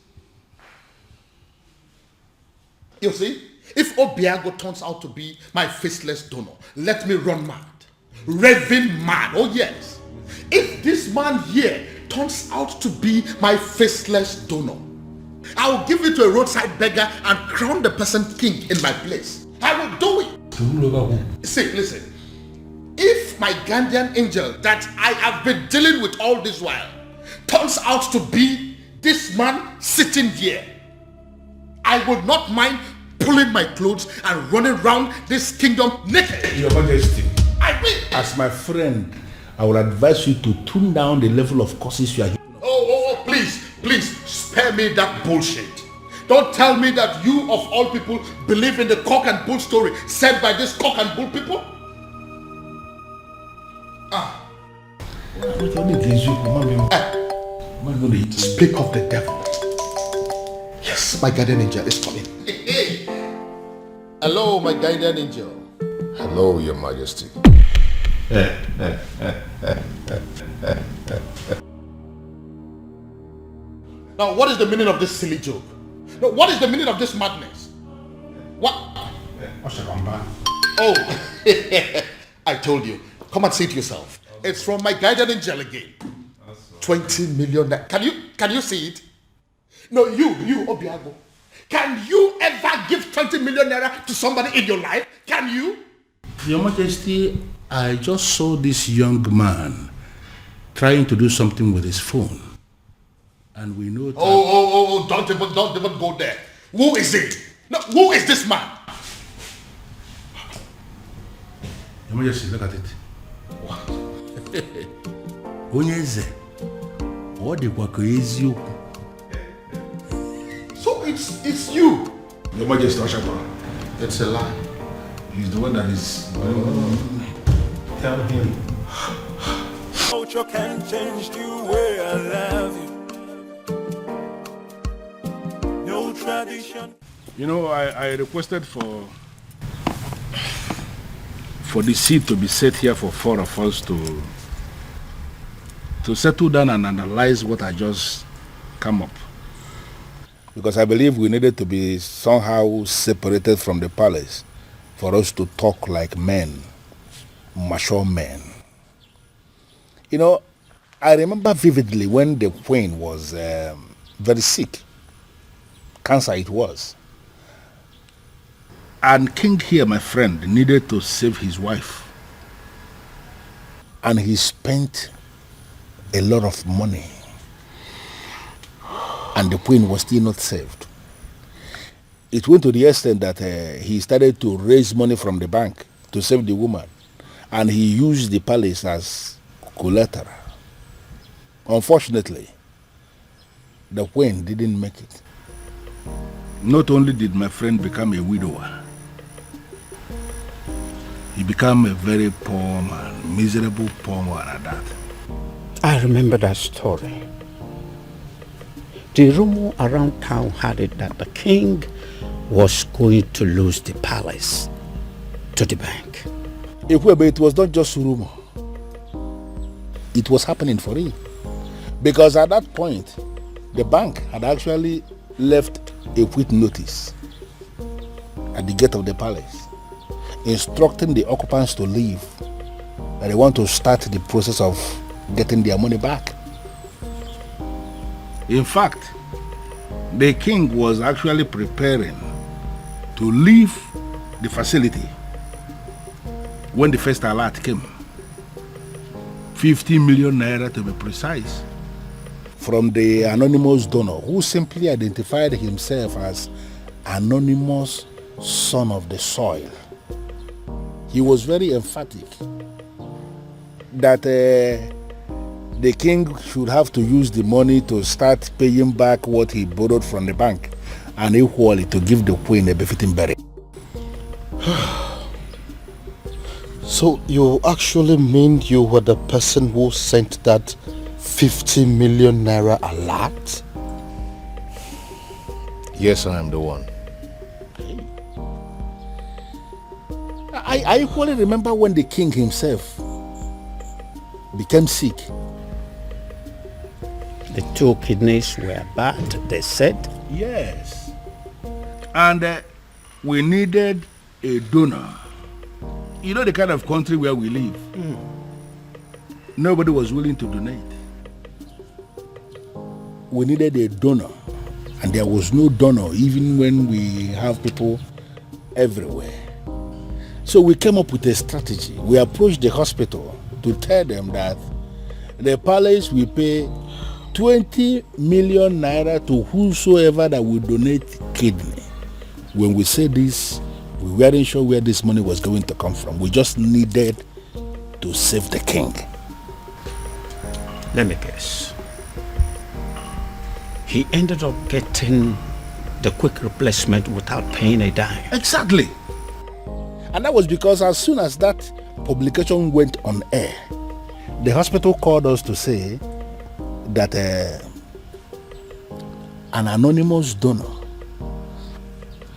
You see, if Obiago turns out to be my faceless donor, let me run mad. Raving mad, oh yes. If this man here turns out to be my faceless donor, I'll give it to a roadside beggar and crown the person king in my place. I will do it. See, listen. If my guardian angel that I have been dealing with all this while turns out to be this man sitting here, I would not mind pulling my clothes and running around this kingdom naked. Your Majesty, I will. as my friend, I would advise you to tune down the level of curses you are. Oh, please, spare me that bullshit. Don't tell me that you of all people believe in the cock and bull story said by this cock and bull people. Speak of the devil. Yes, my guardian angel is coming. Hello, my guardian angel. Hello, Your Majesty. Now, what is the meaning of this silly joke? No, what is the meaning of this madness? What? Oh, I told you. Come and see it yourself. It's from my guardian angel again. 20 million. Can you see it? No, you, Obiago. Can you ever give 20 million naira to somebody in your life? Can you? Your Majesty, I just saw this young man trying to do something with his phone. And we know that... Oh, don't even go there. Who is it? No, who is this man? Your Majesty, look at it. What? Onyeze. What the eziokwu? So it's you. Your Majesty, it's a lie. He's the one that is... Tell him. Culture can change the way I love you. No tradition. You know, I requested for the seat to be set here for 4 of us to settle down and analyze what I just come up. Because I believe we needed to be somehow separated from the palace for us to talk like men, mature men. You know, I remember vividly when the queen was very sick. Cancer it was. And King here, my friend, needed to save his wife. And he spent a lot of money. And the queen was still not saved. It went to the extent that he started to raise money from the bank to save the woman. And he used the palace as collateral. Unfortunately, the queen didn't make it. Not only did my friend become a widower, he became a very poor man, miserable poor man at that. I remember that story. The rumor around town had it that the king was going to lose the palace to the bank. It was not just rumor. It was happening for real. Because at that point, the bank had actually left a quit notice at the gate of the palace, instructing the occupants to leave, that they want to start the process of getting their money back. In fact, the king was actually preparing to leave the facility when the first alert came. 50 million naira to be precise, from the anonymous donor who simply identified himself as anonymous son of the soil. He was very emphatic that the king should have to use the money to start paying back what he borrowed from the bank, and equally to give the queen a befitting burial. So you actually mean you were the person who sent that 50 million naira alert? Yes, I am the one. I equally remember when the king himself became sick. The 2 kidneys were bad, they said. Yes. And we needed a donor. You know the kind of country where we live. Nobody was willing to donate. We needed a donor. And there was no donor even when we have people everywhere. So we came up with a strategy. We approached the hospital to tell them that the palace will pay 20 million naira to whosoever that will donate kidney. When we said this, we weren't sure where this money was going to come from. We just needed to save the king. Let me guess. He ended up getting the quick replacement without paying a dime. Exactly. And that was because as soon as that publication went on air, the hospital called us to say that an anonymous donor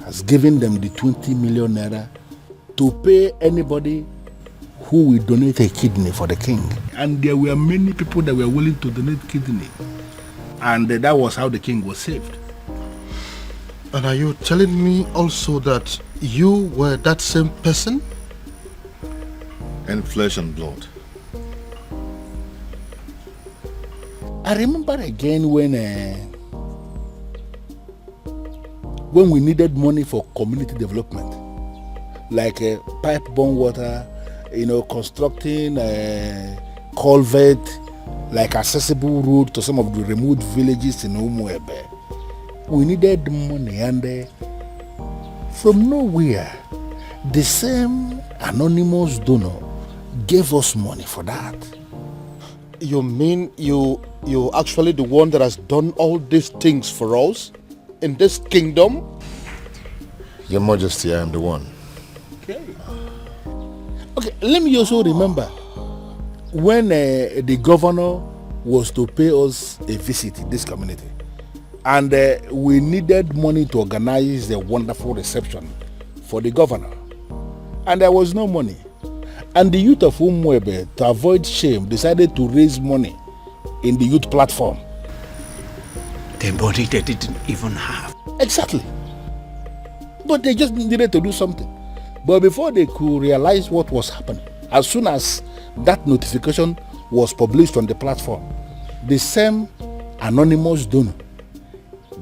has given them the 20 million naira to pay anybody who will donate a kidney for the king. And there were many people that were willing to donate kidney. And that was how the king was saved. And are you telling me also that you were that same person? In flesh and blood. I remember again when we needed money for community development, like pipe-borne water, constructing a culvert, like accessible road to some of the remote villages in Umuebe. We needed money, and from nowhere, the same anonymous donor gave us money for that. You mean you actually the one that has done all these things for us in this kingdom? Your Majesty, I am the one. Okay, let me also remember when the governor was to pay us a visit in this community, and we needed money to organize the wonderful reception for the governor, and there was no money. And the youth of Umwebe, to avoid shame, decided to raise money in the youth platform. The money they didn't even have. Exactly. But they just needed to do something. But before they could realize what was happening, as soon as that notification was published on the platform, the same anonymous donor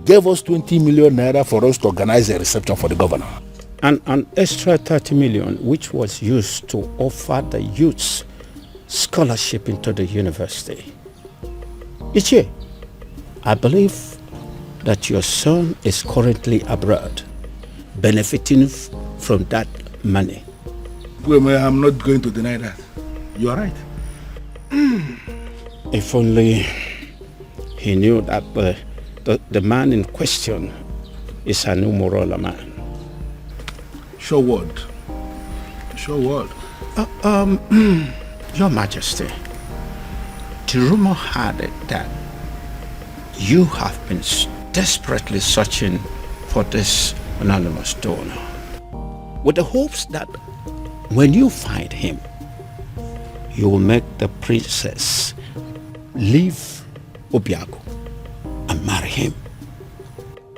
gave us 20 million naira for us to organize a reception for the governor. And an extra 30 million, which was used to offer the youths scholarship into the university. Ichie, I believe that your son is currently abroad, benefiting from that money. Well, I'm not going to deny that. You are right. If only he knew that the man in question is an Umorola man. Sure word. Sure word. Your Majesty, the rumor had it that you have been desperately searching for this anonymous donor, with the hopes that when you find him, you will make the princess leave Obiago and marry him.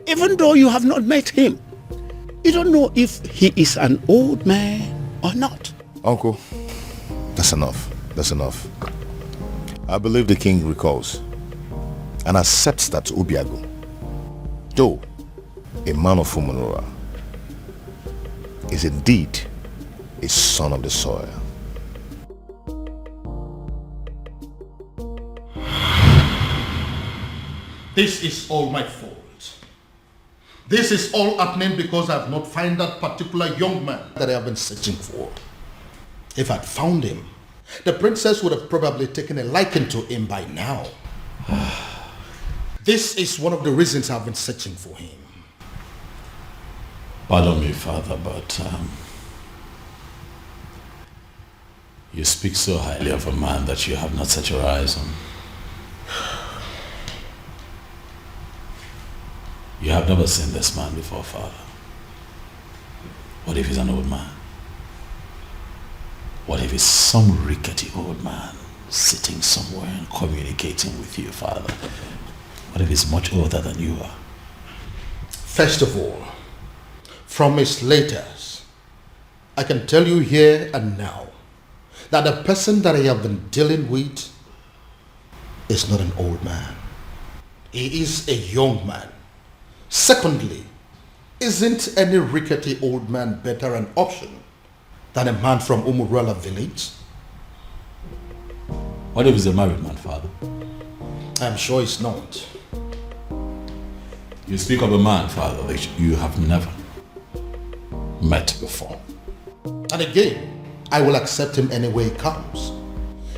Even though you have not met him, you don't know if he is an old man or not. Uncle, that's enough. That's enough. I believe the king recalls and accepts that Obiago, though a man of Umunora, is indeed a son of the soil. This is all my fault. This is all happening because I have not found that particular young man that I have been searching for. If I'd found him, the princess would have probably taken a liking to him by now. This is one of the reasons I've been searching for him. Pardon me, Father, but you speak so highly of a man that you have not set your eyes on. You have never seen this man before, Father. What if he's an old man? What if he's some rickety old man sitting somewhere and communicating with you, Father? What if he's much older than you are? First of all, from his letters, I can tell you here and now that the person that I have been dealing with is not an old man. He is a young man. Secondly, isn't any rickety old man better an option than a man from Umurala village? What if he's a married man, Father? I'm sure he's not. You speak of a man, Father, that you have never met before. And again, I will accept him any way he comes.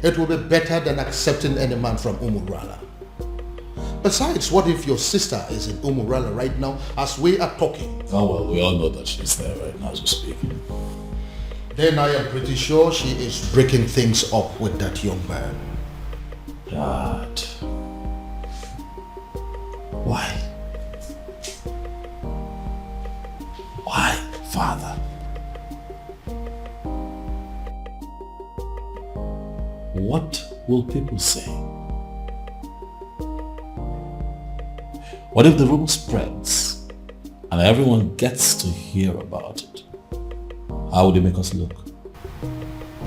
It will be better than accepting any man from Umurala. Besides, what if your sister is in Umurala right now as we are talking? Oh well, we all know that she's there right now as we speak. Then I am pretty sure she is breaking things up with that young man. Dad. Why? Why, Father? what will people say? What if the rumor spreads and everyone gets to hear about it? How would it make us look?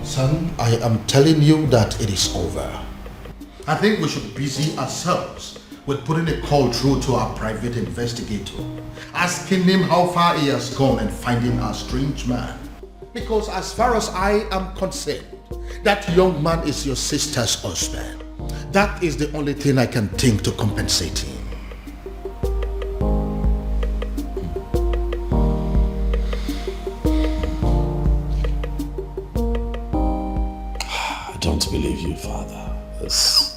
Son, I am telling you that it is over. I think we should busy ourselves with putting a call through to our private investigator, asking him how far he has gone in finding our strange man. Because as far as I am concerned, that young man is your sister's husband. That is the only thing I can think to compensate him. I don't believe you, Father. This...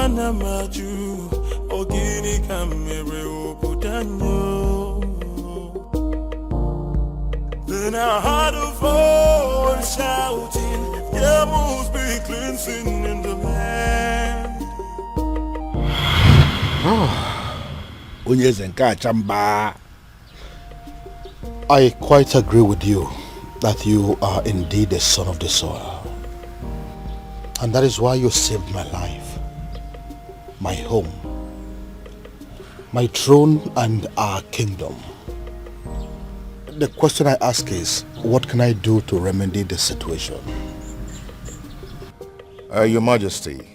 Anamaju, ogini kamere obudanyo. Then I heard a voice shouting, there must be cleansing in the land. I quite agree with you that you are indeed the son of the soil. And that is why you saved my life, my home, my throne and our kingdom. The question I ask is, what can I do to remedy the situation? Your Majesty,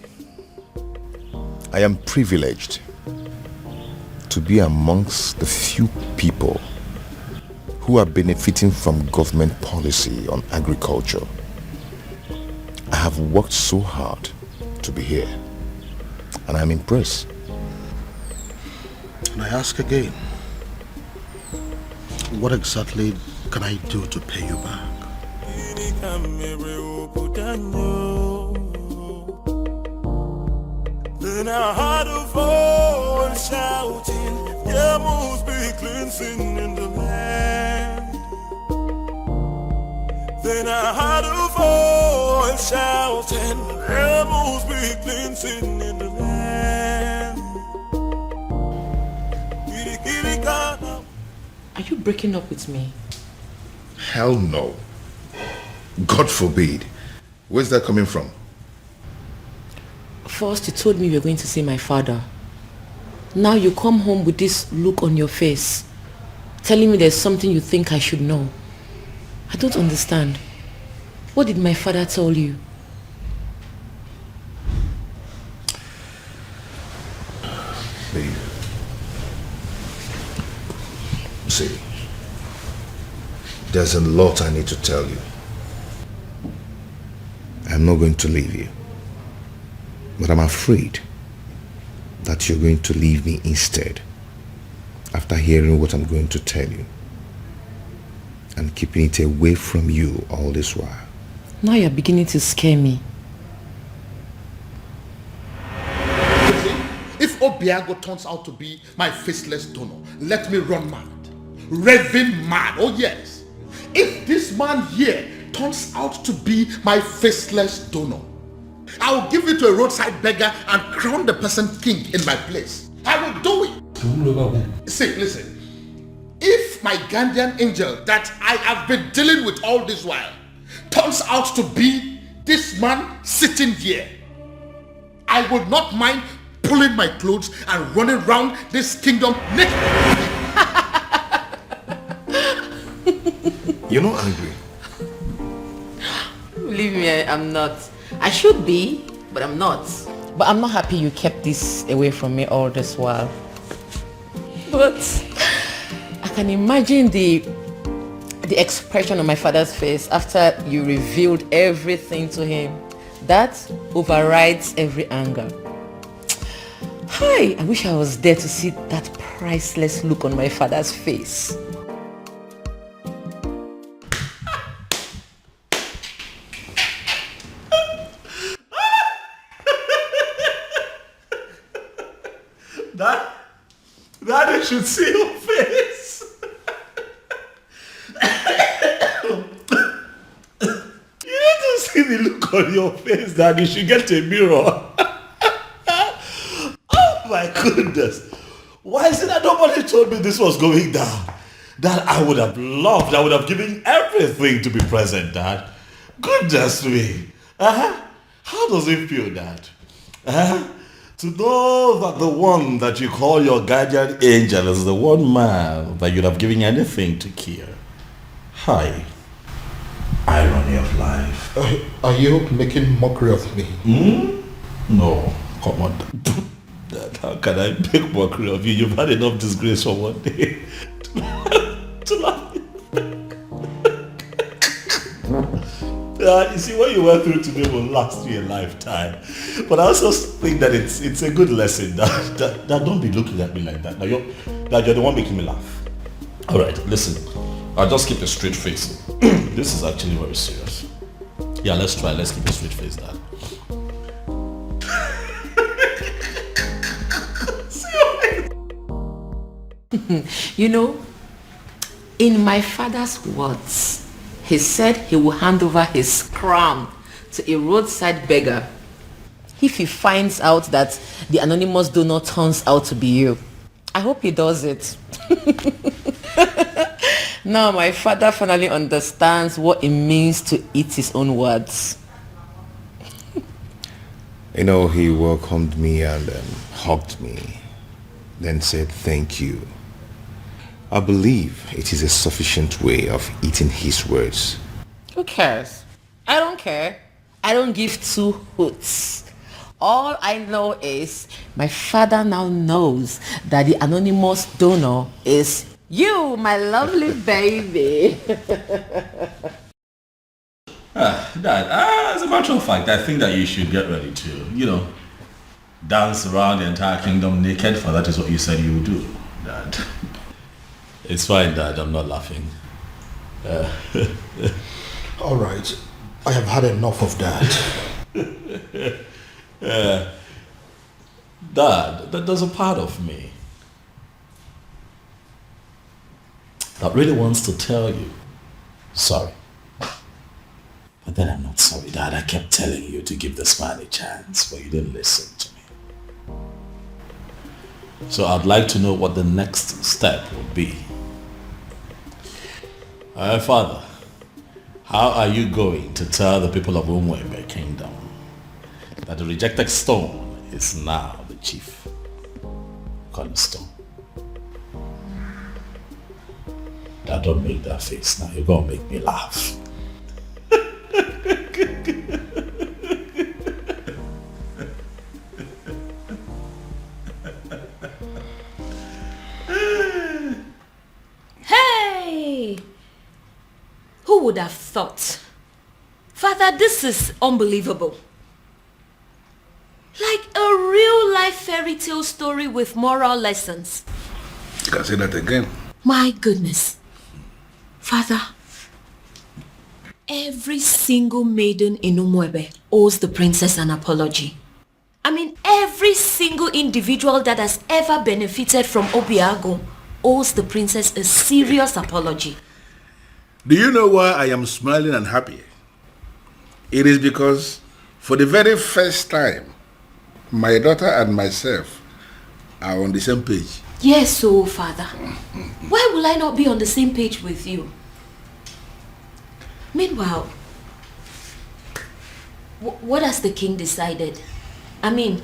I am privileged to be amongst the few people who are benefiting from government policy on agriculture. I have worked so hard to be here, and I'm impressed. And I ask again, what exactly can I do to pay you back? Then I heard a voice shouting, there must be cleansing in the land. Then I heard a voice shouting, there must be cleansing in the land. Are you breaking up with me? Hell no. God forbid. Where's that coming from? First you told me you were going to see my father. Now you come home with this look on your face, telling me there's something you think I should know. I don't understand. What did my father tell you? Babe. See, there's a lot I need to tell you. I'm not going to leave you, but I'm afraid that you're going to leave me instead after hearing what I'm going to tell you and keeping it away from you all this while. Now you're beginning to scare me. If Obiago turns out to be my faceless donor, let me run mad. Raving mad, oh yes. If this man here turns out to be my faceless donor, I will give it to a roadside beggar and crown the person king in my place. I will do it. See, listen. If my guardian angel that I have been dealing with all this while turns out to be this man sitting here, I would not mind pulling my clothes and running around this kingdom naked. You're not angry. Believe me, I'm not. I should be, but I'm not. But I'm not happy you kept this away from me all this while. But I can imagine the expression on my father's face after you revealed everything to him. That overrides every anger. Hi, I wish I was there to see that priceless look on my father's face. Daddy should see your face. You need to see the look on your face, Daddy. You should get a mirror. Oh My goodness. Why is it that nobody told me this was going down? Dad, I would have loved, I would have given everything to be present, Dad. Goodness me. How does it feel, Dad? To know that the one that you call your guardian angel is the one man that you'd have given anything to kill. Hi. Irony of life. Are you making mockery of me? No, come on. Dad, how can I make mockery of you? You've had enough disgrace for one day to laugh. You see, what you went through today will last you a lifetime. But I also think that it's a good lesson. That don't be looking at me like that. Now you're the one making me laugh. All right, listen. I'll just keep a straight face. This is actually very serious. Yeah, let's try. Let's keep a straight face, Dad. You know, in my father's words, he said he will hand over his crown to a roadside beggar if he finds out that the anonymous donor turns out to be you. I hope he does it. Now my father finally understands what it means to eat his own words. You know, he welcomed me and hugged me, then said thank you. I believe it is a sufficient way of eating his words. Who cares? I don't care. I don't give two hoots. All I know is my father now knows that the anonymous donor is you, my lovely baby. Dad, as a matter of fact, I think that you should get ready to, dance around the entire kingdom naked, for that is what you said you would do, Dad. It's fine, Dad, I'm not laughing. All right, I have had enough of that. Dad, there's a part of me that really wants to tell you sorry. But then I'm not sorry, Dad. I kept telling you to give this man a chance, but you didn't listen to me. So I'd like to know what the next step would be. Father, how are you going to tell the people of Umwebe Kingdom that the rejected stone is now the chief cornerstone? Dad, don't make that face now. You're going to make me laugh. Hey! Who would have thought? Father, this is unbelievable. Like a real life fairy tale story with moral lessons. You can say that again. My goodness. Father, every single maiden in Umwebe owes the princess an apology. I mean, every single individual that has ever benefited from Obiago owes the princess a serious apology. Do you know why I am smiling and happy? It is because for the very first time, my daughter and myself are on the same page. Yes, so Father, why will I not be on the same page with you? Meanwhile, what has the king decided? I mean,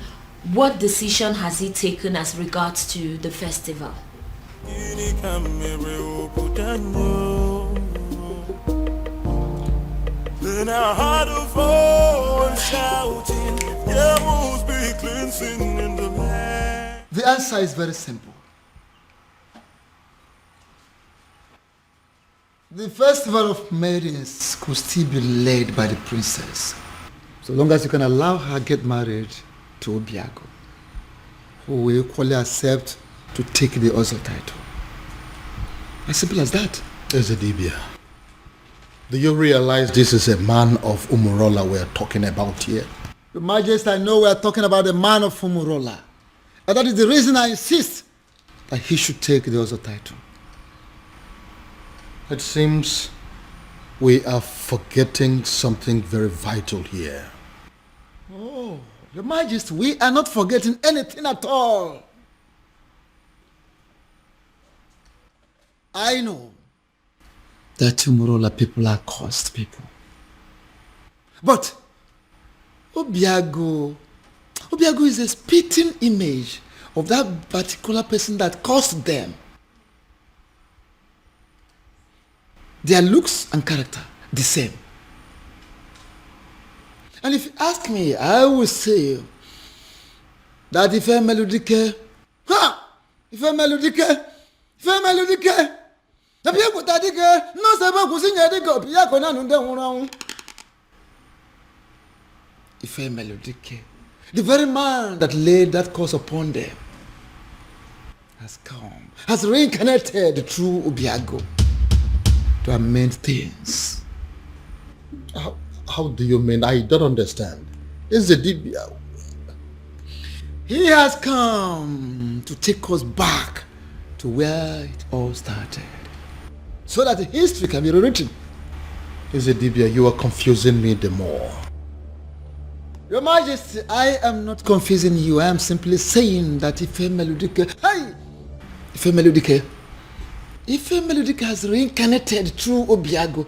what decision has he taken as regards to the festival? Then I heard a voice shouting, there must be cleansing in the land. The answer is very simple. The festival of maidens could still be led by the princess, so long as you can allow her get married to Obiago, who will equally accept to take the Ozo title. As simple as that. Ezedibia, do you realize this is a man of Umurola we're talking about here? Your Majesty, I know we are talking about the man of Umurola. And that is the reason I insist that he should take the Ozo title. It seems we are forgetting something very vital here. Oh, Your Majesty, we are not forgetting anything at all. I know that Umurola people are cursed people. But Obiago is a spitting image of that particular person that caused them. Their looks and character, the same. And if you ask me, I will say that if a melodique, the very man that laid that curse upon them has come, has reincarnated through Obiago to amend things. How do you mean? I don't understand. Is the Dibia? He has come to take us back to where it all started, so that history can be rewritten. Is the Dibia? You are confusing me the more. Your Majesty, I am not confusing you. I am simply saying that if a melodic has reincarnated through Obiago,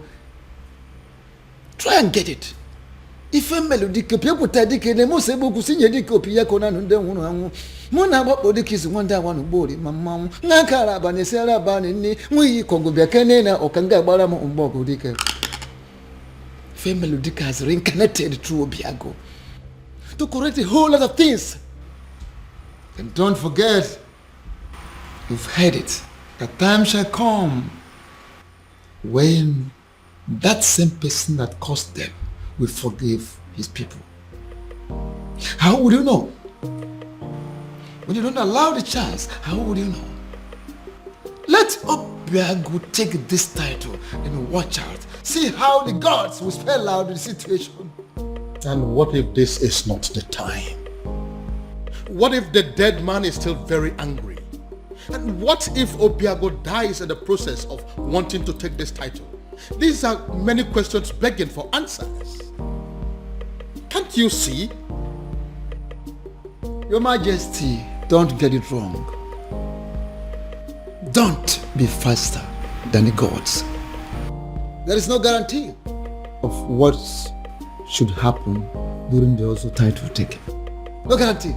try and get it. If a melodic people take the most able to sing a dick of Piacona and then Mona Bodic is one that one body, Mamma, Nakara Banesera Banini, we Congo Biacanena or Kanga Baramo on Bogo Dicker. If a melodic has reincarnated through Obiago to correct a whole lot of things. And don't forget, you've heard it, the time shall come when that same person that caused them will forgive his people. How would you know? When you don't allow the chance, how would you know? Let Obiago take this title and watch out. See how the gods will spell out the situation. And what if this is not the time? What if the dead man is still very angry? And what if Obiago dies in the process of wanting to take this title? These are many questions begging for answers. Can't you see? Your Majesty, don't get it wrong. Don't be faster than the gods. There is no guarantee of what should happen during the also title taking. No guarantee.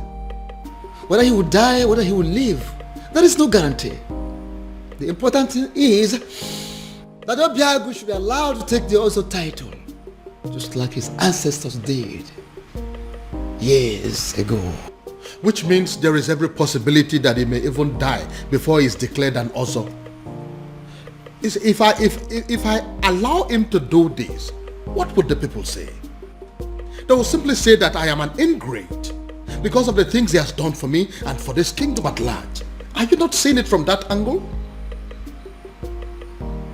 Whether he will die, whether he will live, there is no guarantee. The important thing is that Obiago should be allowed to take the also title, just like his ancestors did years ago. Which means there is every possibility that he may even die before he is declared an Ozo. If I allow him to do this, what would the people say? They will simply say that I am an ingrate because of the things he has done for me and for this kingdom at large. Are you not seeing it from that angle?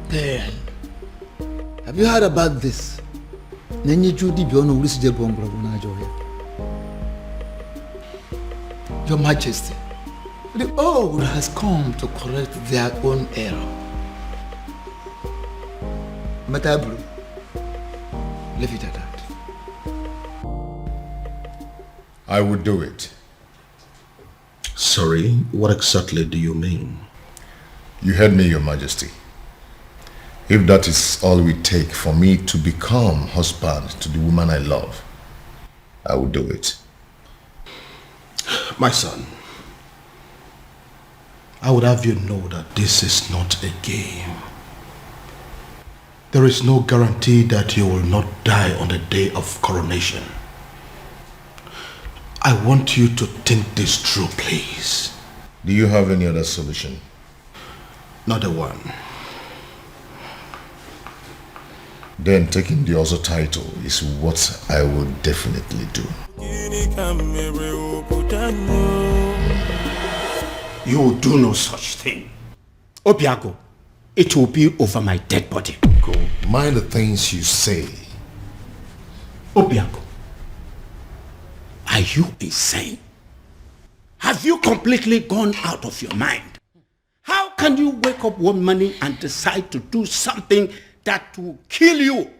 Then, have you heard about this? Your Majesty, the old has come to correct their own error. Matabru, leave it at that. I would do it. Sorry, what exactly do you mean? You heard me, Your Majesty. If that is all we take for me to become husband to the woman I love, I will do it. My son, I would have you know that this is not a game. There is no guarantee that you will not die on the day of coronation. I want you to think this through, please. Do you have any other solution? Not a one. Then taking the other title is what I will definitely do. You will do no such thing. Obiago, it will be over my dead body. Go. Mind the things you say. Obiago, are you insane? Have you completely gone out of your mind? How can you wake up one morning and decide to do something that will kill you?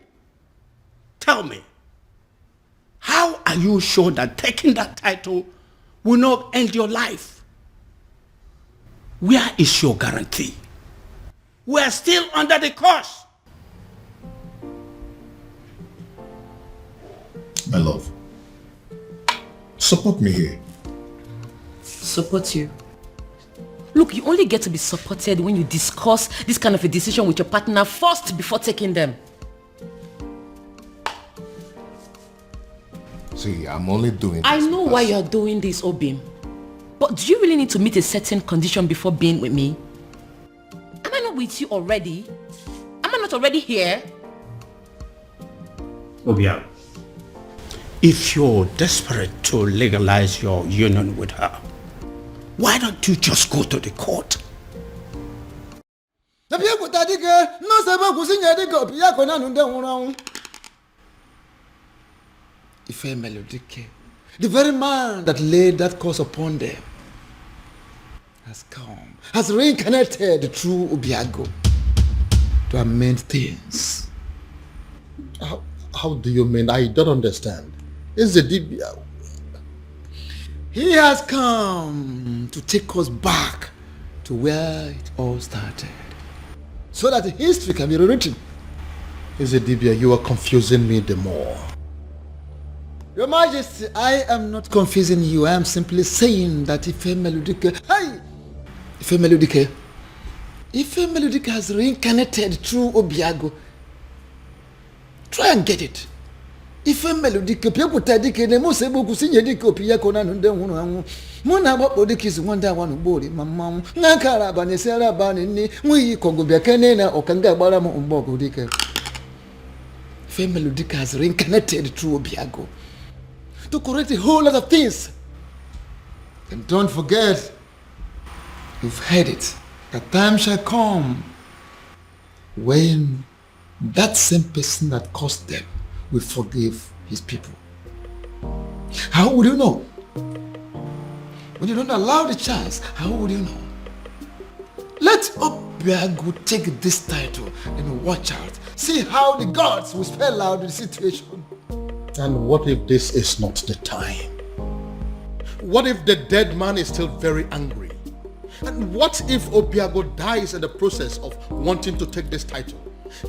Tell me, How are you sure that taking that title will not end your life? Where is your guarantee? We are still under the curse. My love, support me here. Support you? Look, you only get to be supported when you discuss this kind of a decision with your partner first before taking them. See, I'm only doing this. I know why you're doing this, Obim. But do you really need to meet a certain condition before being with me? Am I not with you already? Am I not already here? Obia, if you're desperate to legalize your union with her, why don't you just go to the court? Ife Melodike, the very man that laid that curse upon them, has come, has reincarnated through Obiago to amend things. How do you mean? I don't understand. Is the Dibia? He has come to take us back to where it all started, so that history can be rewritten. Is the Dibia? You are confusing me the more. Your Majesty, I am not confusing you. I am simply saying that Ife Melodike, Ife Melodike has reincarnated through Obiago. Try and get it. Ife Melodike, people tadike, ne mo sebo kusinye dike Obiago na nunde hunu angu. Muna wapo dike is wanda wanu bori mamamu. Nakara bani sera bani ni mui kongo biakene na okanga bara mo umbogo dike. Ife Melodike has reincarnated through Obiago to correct a whole lot of things. And don't forget, you've heard it, a time shall come when that same person that caused them will forgive his people. How would you know? When you don't allow the chance, how would you know? Let Obiago take this title and watch out. See how the gods will spell out the situation. And what if this is not the time? What if the dead man is still very angry? And what if Obiago dies in the process of wanting to take this title?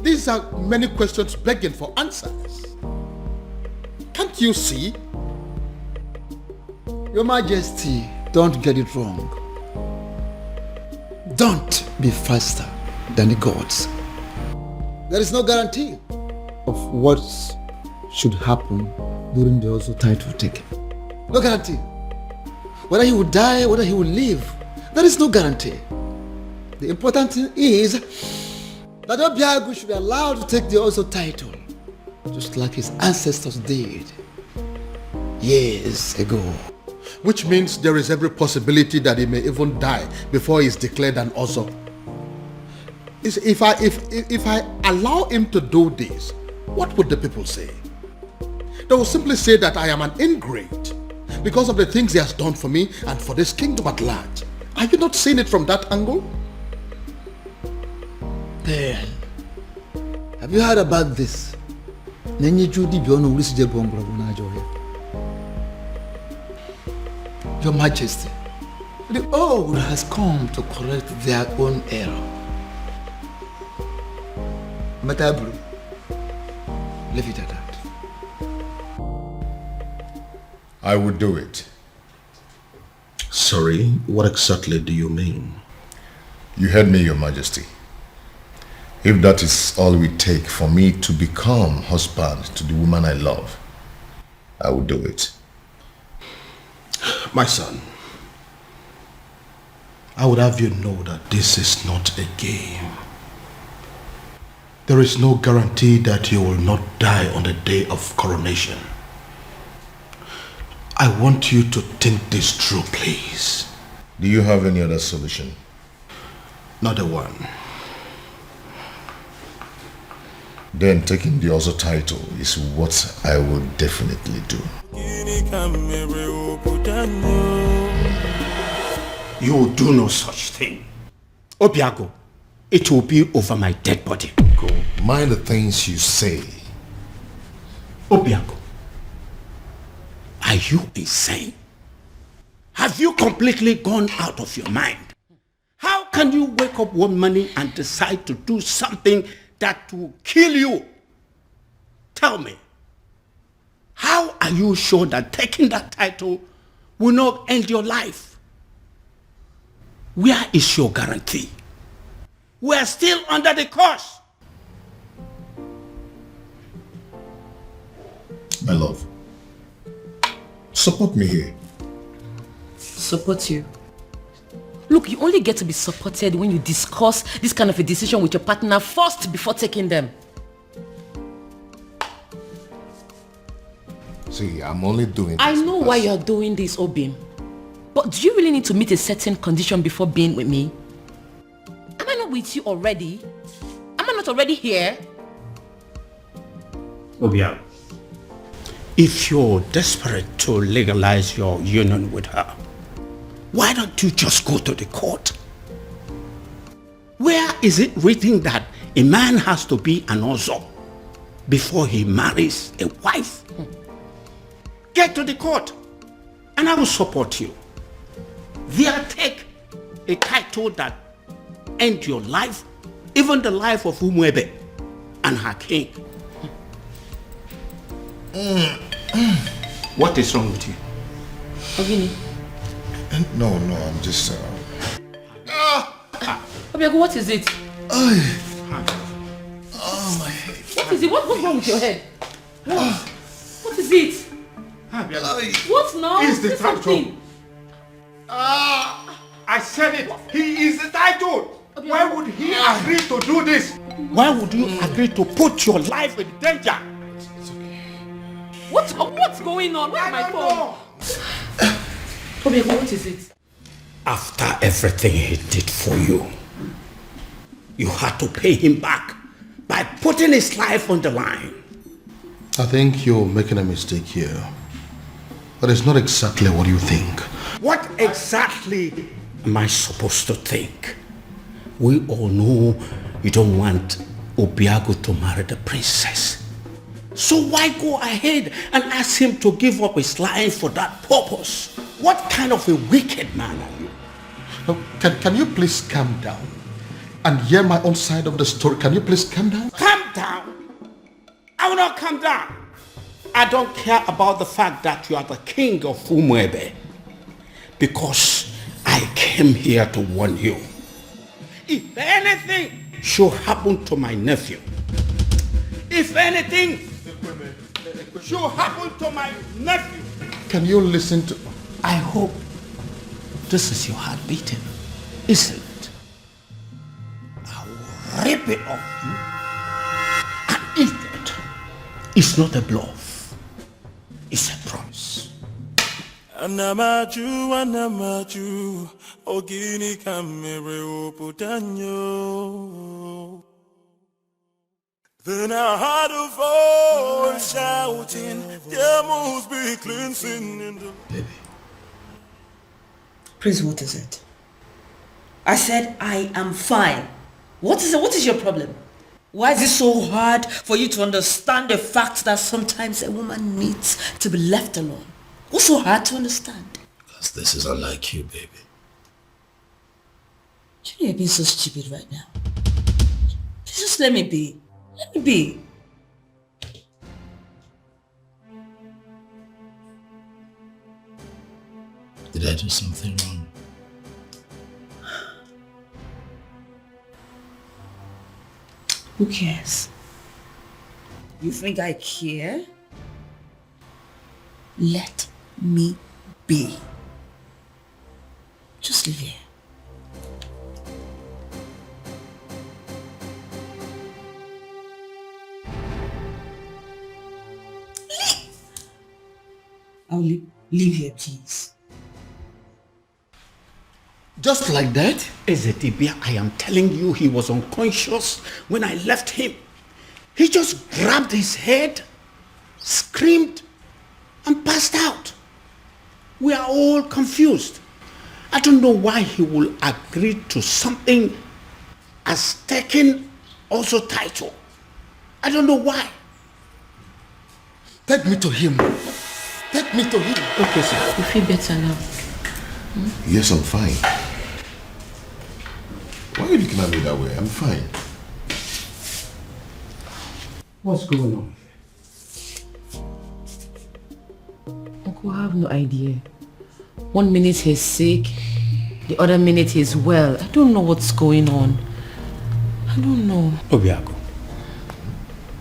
These are many questions begging for answers. Can't you see? Your Majesty, don't get it wrong. Don't be faster than the gods. There is no guarantee of what should happen during the also title taking. No guarantee. Whether he will die, whether he will live, there is no guarantee. The important thing is that Obiago should be allowed to take the also title, just like his ancestors did years ago. Which means there is every possibility that he may even die before he is declared an Ozo. If I allow him to do this, what would the people say? They will simply say that I am an ingrate because of the things he has done for me and for this kingdom at large. Are you not seeing it from that angle? Then, have you heard about this? Your Majesty, the old has come to correct their own error. Matabru, leave it at that. I would do it. Sorry, what exactly do you mean? You heard me, Your Majesty. If that is all we take for me to become husband to the woman I love, I will do it. My son, I would have you know that this is not a game. There is no guarantee that you will not die on the day of coronation. I want you to think this through, please. Do you have any other solution? Not a one. Then taking the other title is what I will definitely do. You will do no such thing. Obiago, it will be over my dead body. Go. Mind the things you say. Obiago, Are you insane? Have you completely gone out of your mind? How can you wake up one morning and decide to do something that will kill you? Tell me, how are you sure that taking that title will not end your life? Where is your guarantee? We are still under the curse. My love, support me here. Support you? Look, you only get to be supported when you discuss this kind of a decision with your partner first before taking them. See, I'm only doing this. I know why you're doing this, Obim. But do you really need to meet a certain condition before being with me? Am I not with you already? Am I not already here? Obia, if you're desperate to legalize your union with her, why don't you just go to the court? Where is it written that a man has to be an Ozo before he marries a wife? Get to the court and I will support you. There, take a title that ends your life, even the life of Umwebe and her king. What is wrong with you? Ogini. No, I'm just... Obiago, what is it? Oh, my head. What is it? What's wrong with your head? What is it? What now? He's the Say title. something. I said it. He is the title. Why would he agree to do this? Why would you agree to put your life in danger? What's going on? Where's my phone? Obiago, what is it? After everything he did for you, you had to pay him back by putting his life on the line. I think you're making a mistake here. But it's not exactly what you think. What exactly am I supposed to think? We all know you don't want Obiago to marry the princess. So why go ahead and ask him to give up his life for that purpose? What kind of a wicked man are you? Now, can you please calm down and hear my own side of the story? Can you please calm down? Calm down? I will not calm down. I don't care about the fact that you are the king of Umwebe, because I came here to warn you. If anything should happen to my nephew, if anything should happen to my nephew, Can you listen to... I hope this is your heart beating, isn't it? I will rip it off you and eat it. It's not a bluff. It's a promise. Anamaju, ogini kamere oputanyo. Then I heard a voice shouting, there must be cleansing in the... Baby. Prince, what is it? I said I am fine. What is it? What is your problem? Why is it so hard for you to understand the fact that sometimes a woman needs to be left alone? What's so hard to understand? Because this is unlike you, baby. You know you're being so stupid right now. Just let me be. Let me be. Did I do something wrong? Who cares? You think I care? Let me be. Just live here. I'll leave here, please. Just like that? Ezedibia, I am telling you, he was unconscious when I left him. He just grabbed his head, screamed, and passed out. We are all confused. I don't know why he will agree to something as taking also title. I don't know why. Take me to him. Take me to him. Okay, sir. You feel better now? Yes, I'm fine. Why are you looking at me that way? I'm fine. What's going on? Uncle, I have no idea. 1 minute he's sick, the other minute he's well. I don't know what's going on. I don't know. Obiago,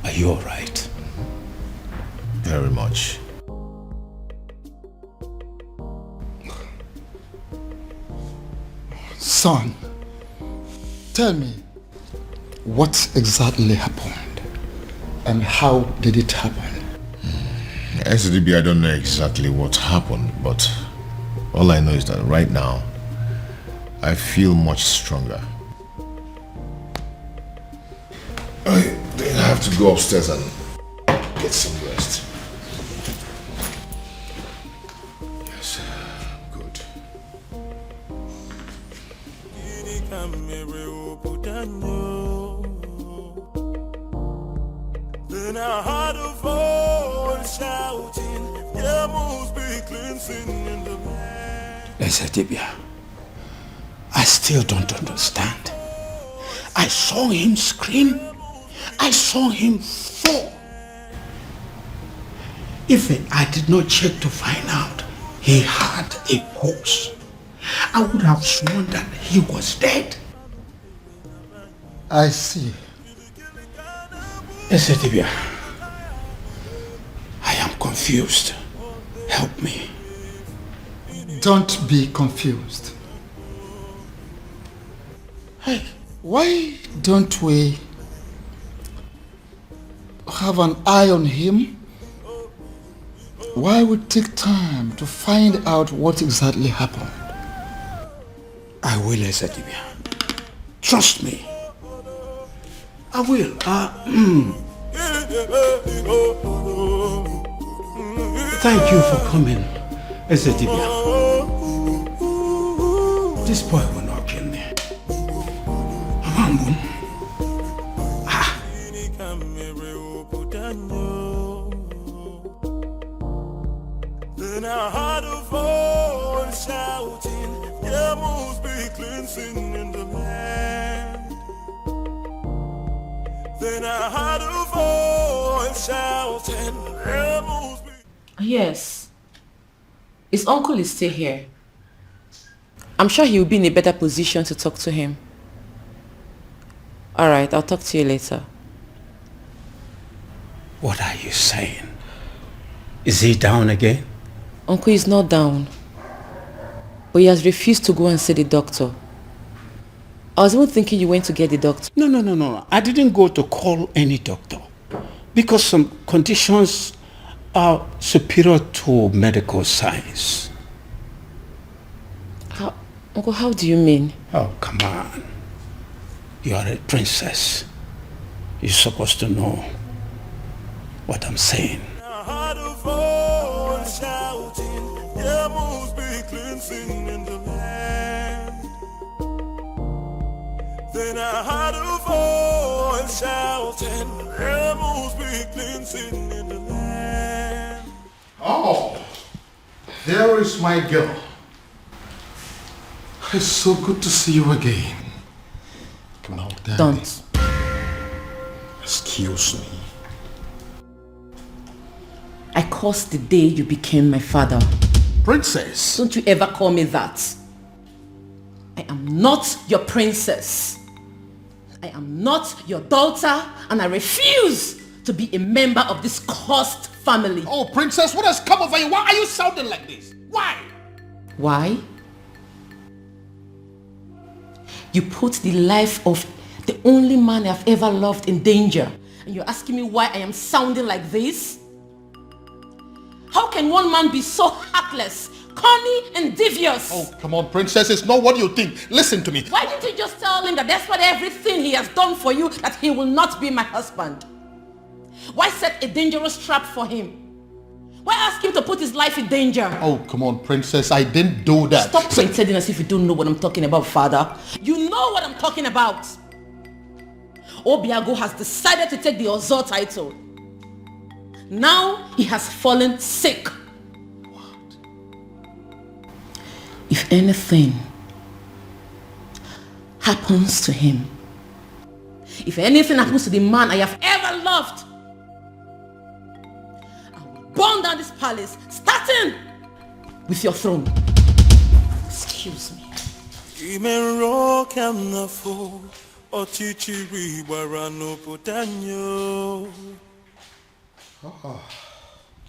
are you alright? Very much. Son, tell me, what exactly happened? And how did it happen? SDB, I don't know exactly what happened, but all I know is that right now, I feel much stronger. I think I have to go upstairs and get some rest. Yes, good. Then I heard a voice shouting, there must be cleansing in the land. Ezedibia, I still don't understand. I saw him scream. I saw him fall. If I did not check to find out he had a pulse, I would have sworn that he was dead. I see. Ezedibia, I am confused. Help me. Don't be confused. Hey, why don't we have an eye on him? Why we take time to find out what exactly happened? I will, Ezedibia. Trust me. I will. Thank you for coming, Ezedibia. This boy will not kill me. Amambun. Then I heard a voice shouting, there must be cleansing in the land. Then I heard a voice shouting, there must be... Yes. His uncle is still here. I'm sure he will be in a better position to talk to him. Alright, I'll talk to you later. What are you saying? Is he down again? Uncle is not down. But he has refused to go and see the doctor. I was even thinking you went to get the doctor. No. I didn't go to call any doctor. Because some conditions are superior to medical science. Uncle, how do you mean? Oh, come on. You are a princess. You're supposed to know what I'm saying. I heard a voice shouting, there must be cleansing in the land. Then I heard a voice shouting, there must be cleansing in the land. Oh, there is my girl. It's so good to see you again. No, Daddy. Don't. Excuse me. I cursed the day you became my father. Princess. Don't you ever call me that. I am not your princess. I am not your daughter, and I refuse to be a member of this cursed family. Oh, princess, what has come over you? Why are you sounding like this? Why? Why? You put the life of the only man I've ever loved in danger, and you're asking me why I am sounding like this? How can one man be so heartless, corny, and devious? Oh, come on, princess. It's not what you think. Listen to me. Why didn't you just tell him that despite everything he has done for you, that he will not be my husband? Why set a dangerous trap for him? Why ask him to put his life in danger? Oh, come on, princess. I didn't do that. Stop pretending as if you don't know what I'm talking about, father. You know what I'm talking about. Obiago has decided to take the Ozor title. Now he has fallen sick. if anything happens to him, if anything happens to the man I have ever loved, I will burn down this palace, starting with your throne. Excuse me.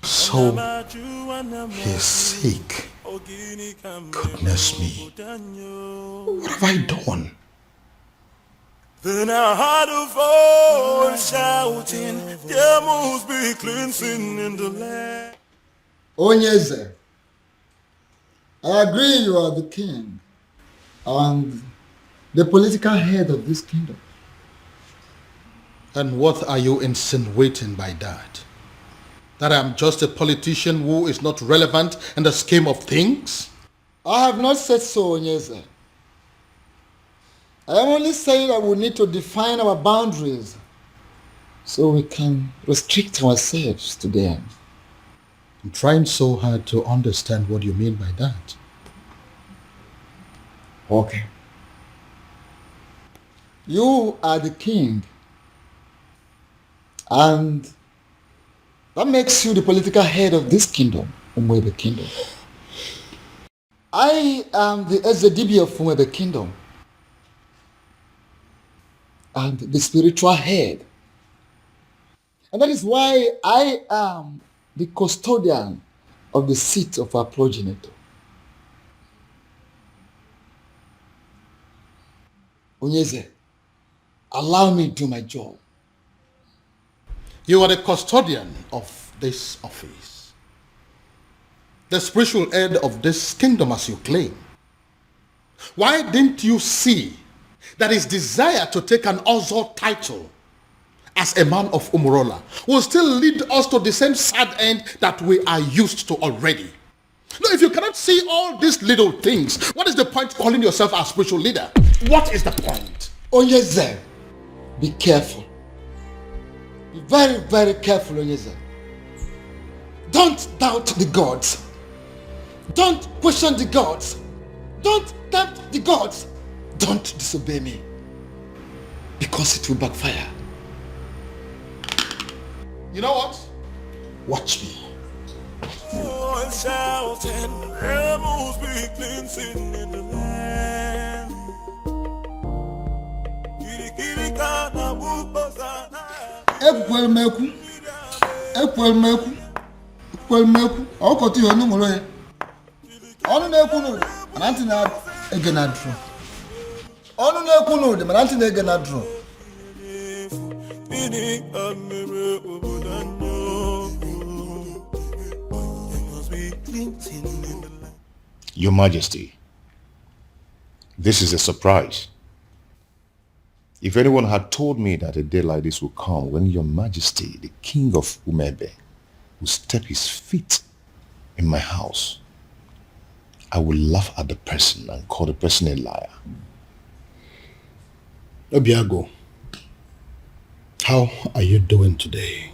So, he's sick. Goodness me. What have I done? Then I heard a voice shouting, there must be cleansing in the land. Onyeze, I agree you are the king and the political head of this kingdom. And what are you insinuating by that? That I'm just a politician who is not relevant in the scheme of things? I have not said so, Onyeze. I am only saying that we need to define our boundaries so we can restrict ourselves to them. I'm trying so hard to understand what you mean by that. Okay. You are the king, and that makes you the political head of this kingdom, Umwebe Kingdom. I am the Ezedibi of Umwebe Kingdom and the spiritual head. And that is why I am the custodian of the seat of our progenitor. Onyeze, allow me to do my job. You are the custodian of this office, the spiritual head of this kingdom as you claim. Why didn't you see that his desire to take an Ozo title as a man of Umurola will still lead us to the same sad end that we are used to already? No, if you cannot see all these little things, what is the point calling yourself a spiritual leader? What is the point? Onyeze, be careful. Be very, very careful, Onyeze. Don't doubt the gods. Don't question the gods. Don't tempt the gods. Don't disobey me, because it will backfire. You know what? Watch me. Shouting, there must be cleansing in the land. Ekwelmeku, ọkọtụ ihe ọnụ nwere ya. Ọnụ na-ekwu n'ụdị, mana ntị na-ege na drum. Ọnụ na-ekwu n'ụdị, mana ntị na-ege na drum. Your Majesty, this is a surprise. If anyone had told me that a day like this would come when Your Majesty, the King of Umebe, will step his feet in my house, I would laugh at the person and call the person a liar. Obiago, how are you doing today?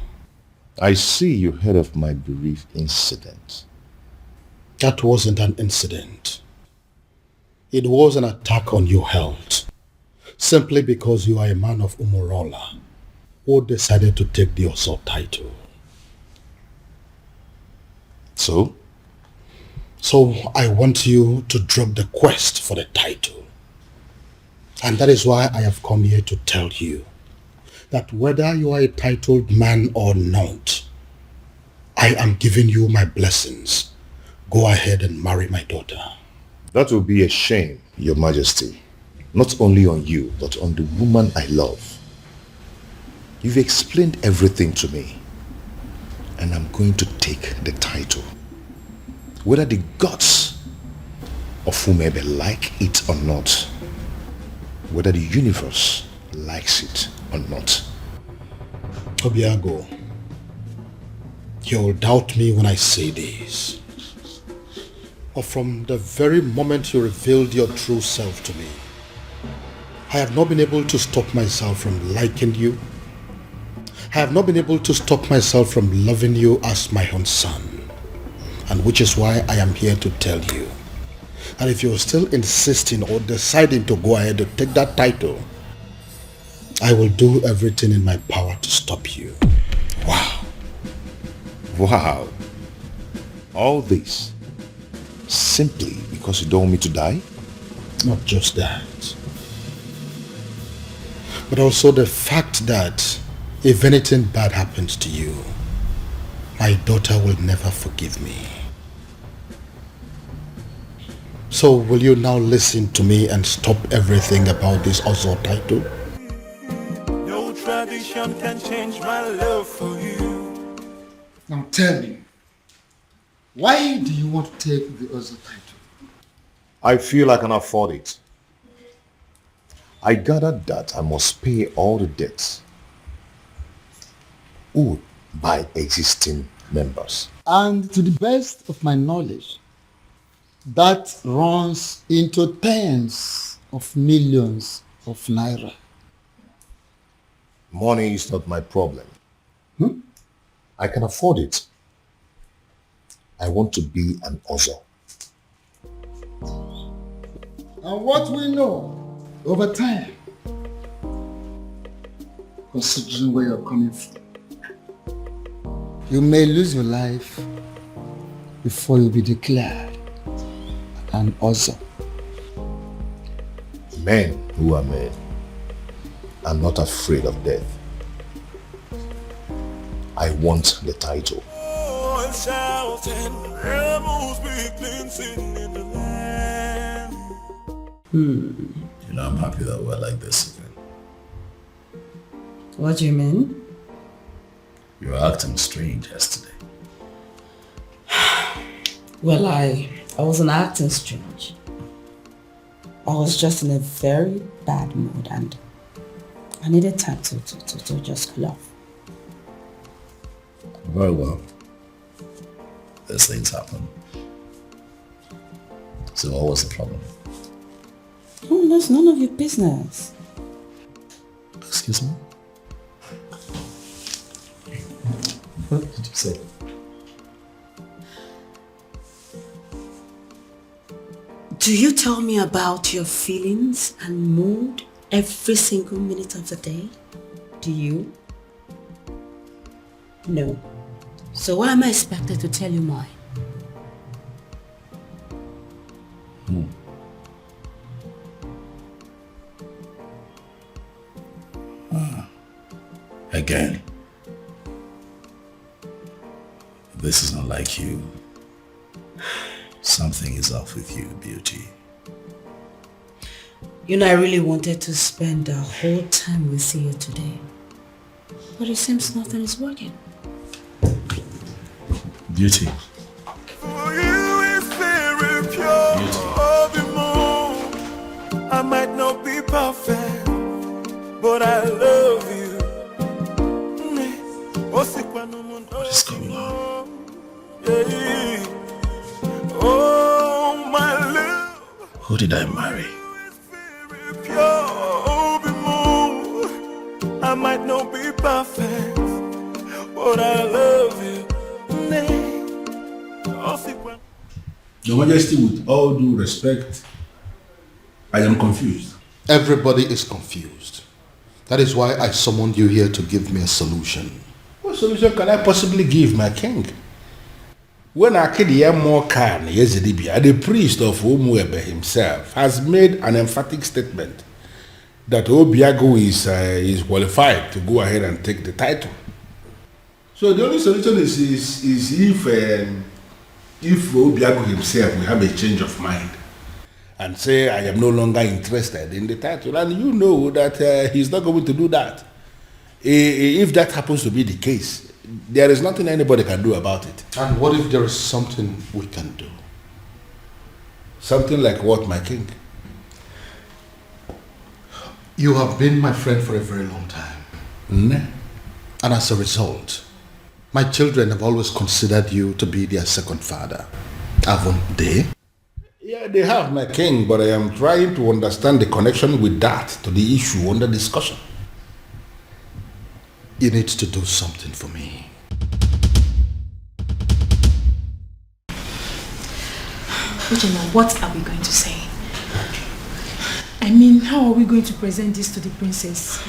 I see you heard of my bereaved incident. That wasn't an incident. It was an attack on your health, simply because you are a man of Umurola who decided to take the Oso title. So? So I want you to drop the quest for the title. And that is why I have come here to tell you that whether you are a titled man or not, I am giving you my blessings. Go ahead and marry my daughter. That will be a shame, Your Majesty. Not only on you, but on the woman I love. You've explained everything to me, and I'm going to take the title. Whether the gods of Umebe like it or not, whether the universe likes it or not. Obiago, you'll doubt me when I say this. But from the very moment you revealed your true self to me, I have not been able to stop myself from liking you. I have not been able to stop myself from loving you as my own son. And which is why I am here to tell you And if you're still insisting or deciding to go ahead to take that title, I will do everything in my power to stop you. Wow. Wow. All this simply because you don't want me to die? Not just that, but also the fact that if anything bad happens to you, my daughter will never forgive me. So will you now listen to me and stop everything about this Ozo title? No tradition can change my love for you. Now tell me, why do you want to take the Ozo title? I feel I can afford it. I gathered that I must pay all the debts owed by existing members. And to the best of my knowledge, that runs into tens of millions of naira. Money is not my problem. I can afford it. I want to be an Ozo. And what we know over time, considering where you're coming from, you may lose your life before you'll be declared an Ozo. Men who are men are not afraid of death. I want the title. Oh, and shouting, rebels begin singing in the land. You know, I'm happy that we're like this again. What do you mean? You were acting strange yesterday. Well, I wasn't acting strange. I was just in a very bad mood and I needed time to just cool off. Very well. These things happen. So what was the problem? Oh, that's none of your business. Excuse me? What did you say? Do you tell me about your feelings and mood every single minute of the day? Do you? No. So why am I expected to tell you mine? Again. This is not like you. Something is off with you, beauty. You know, I really wanted to spend the whole time with you today. But it seems nothing is working. Beauty. For you is very pure. The moon. I might not be perfect, but I love you. What is going on? Oh, my love. Who did I marry? Pure, the moon. I might not be perfect, but I love you. Your Majesty, with all due respect, I am confused. Everybody is confused. That is why I summoned you here to give me a solution. What solution can I possibly give, my king? When Akidi Khan Yezidibia, the priest of Umuebe himself, has made an emphatic statement that Obiago is qualified to go ahead and take the title. So the only solution is if Obiago himself will have a change of mind and say, I am no longer interested in the title. And you know that he's not going to do that. If that happens to be the case, there is nothing anybody can do about it. And what if there is something we can do? Something like what, my king? You have been my friend for a very long time. And as a result, my children have always considered you to be their second father. Haven't they? Yeah, they have, my king, but I am trying to understand the connection with that to the issue under discussion. You need to do something for me. Uchenna, what are we going to say? I mean, how are we going to present this to the princess?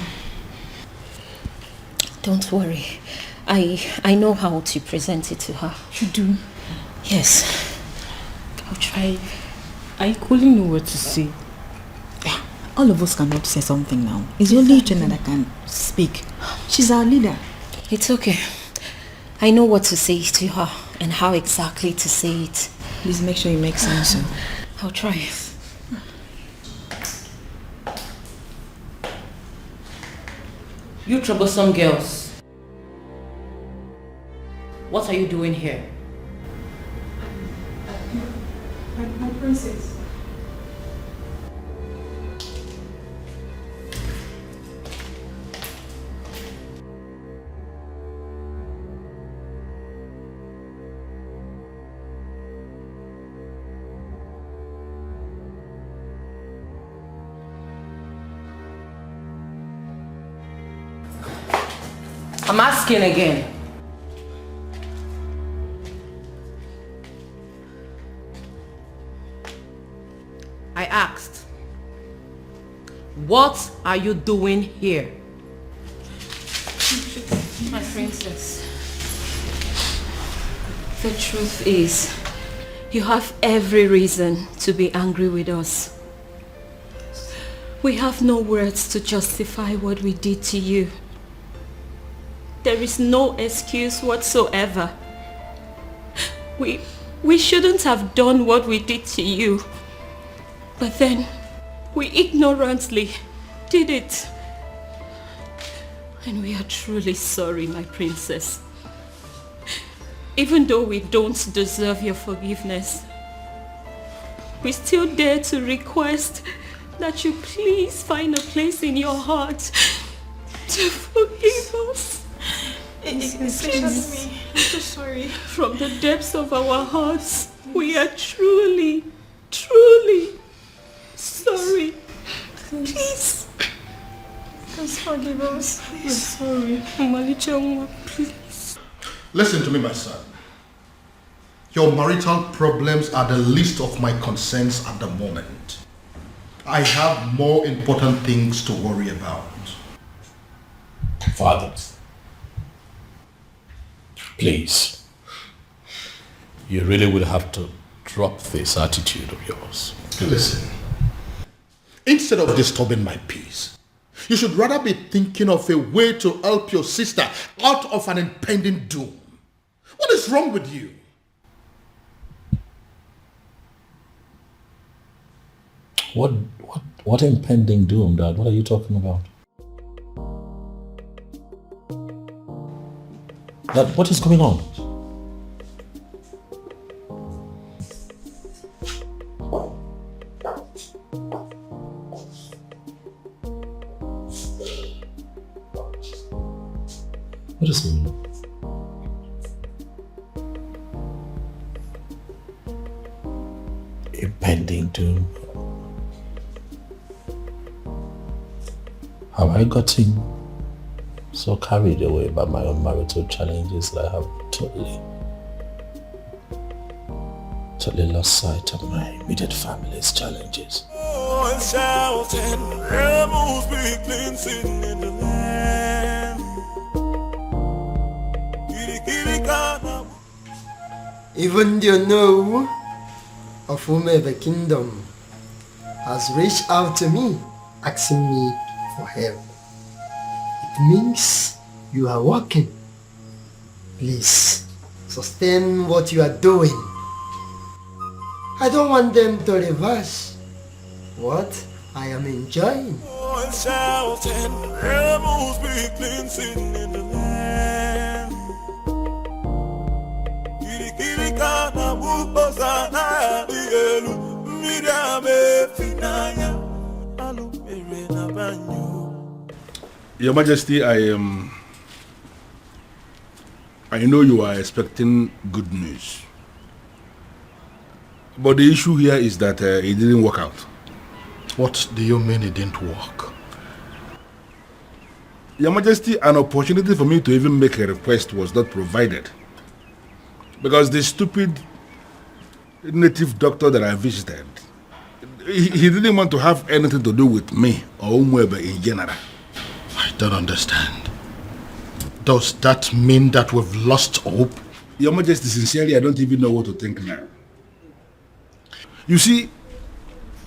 Don't worry. I know how to present it to her. You do? Yes. I'll try. I couldn't know what to say. All of us cannot say something now. It's only Uchenna that can speak. She's our leader. It's okay. I know what to say to her and how exactly to say it. Please make sure you make sense. I'll try. You troublesome girls. What are you doing here? My princess. I'm asking again. I asked, what are you doing here? My princess, the truth is, you have every reason to be angry with us. We have no words to justify what we did to you. There is no excuse whatsoever. We shouldn't have done what we did to you. But then, we ignorantly did it. And we are truly sorry, my princess. Even though we don't deserve your forgiveness, we still dare to request that you please find a place in your heart to forgive us. Excuse me. I'm so sorry. From the depths of our hearts, we are truly, truly sorry. Please. Please forgive us. We're sorry. Malichangwa, please. Listen to me, my son. Your marital problems are the least of my concerns at the moment. I have more important things to worry about. Father, please, you really would have to drop this attitude of yours. Listen, instead of disturbing my peace, you should rather be thinking of a way to help your sister out of an impending doom. What is wrong with you? What impending doom, Dad? What are you talking about? Dad, what is going on? What is going on? Impending doom. Have I gotten so carried away by my own marital challenges that I have totally lost sight of my immediate family's challenges? Oh, shouting, rebels be clean sitting in the land. Even the know of whomever kingdom has reached out to me, asking me for help. It means you are working. Please, sustain what you are doing. I don't want them to reverse what I am enjoying. Oh, shouting, rebels be clean sitting in the land. Your Majesty, I know you are expecting good news. But the issue here is that it didn't work out. What do you mean it didn't work? Your Majesty, an opportunity for me to even make a request was not provided. Because the stupid native doctor that I visited, he didn't want to have anything to do with me or Umwebe in general. I don't understand. Does that mean that we've lost hope? Your Majesty, sincerely, I don't even know what to think now. You see,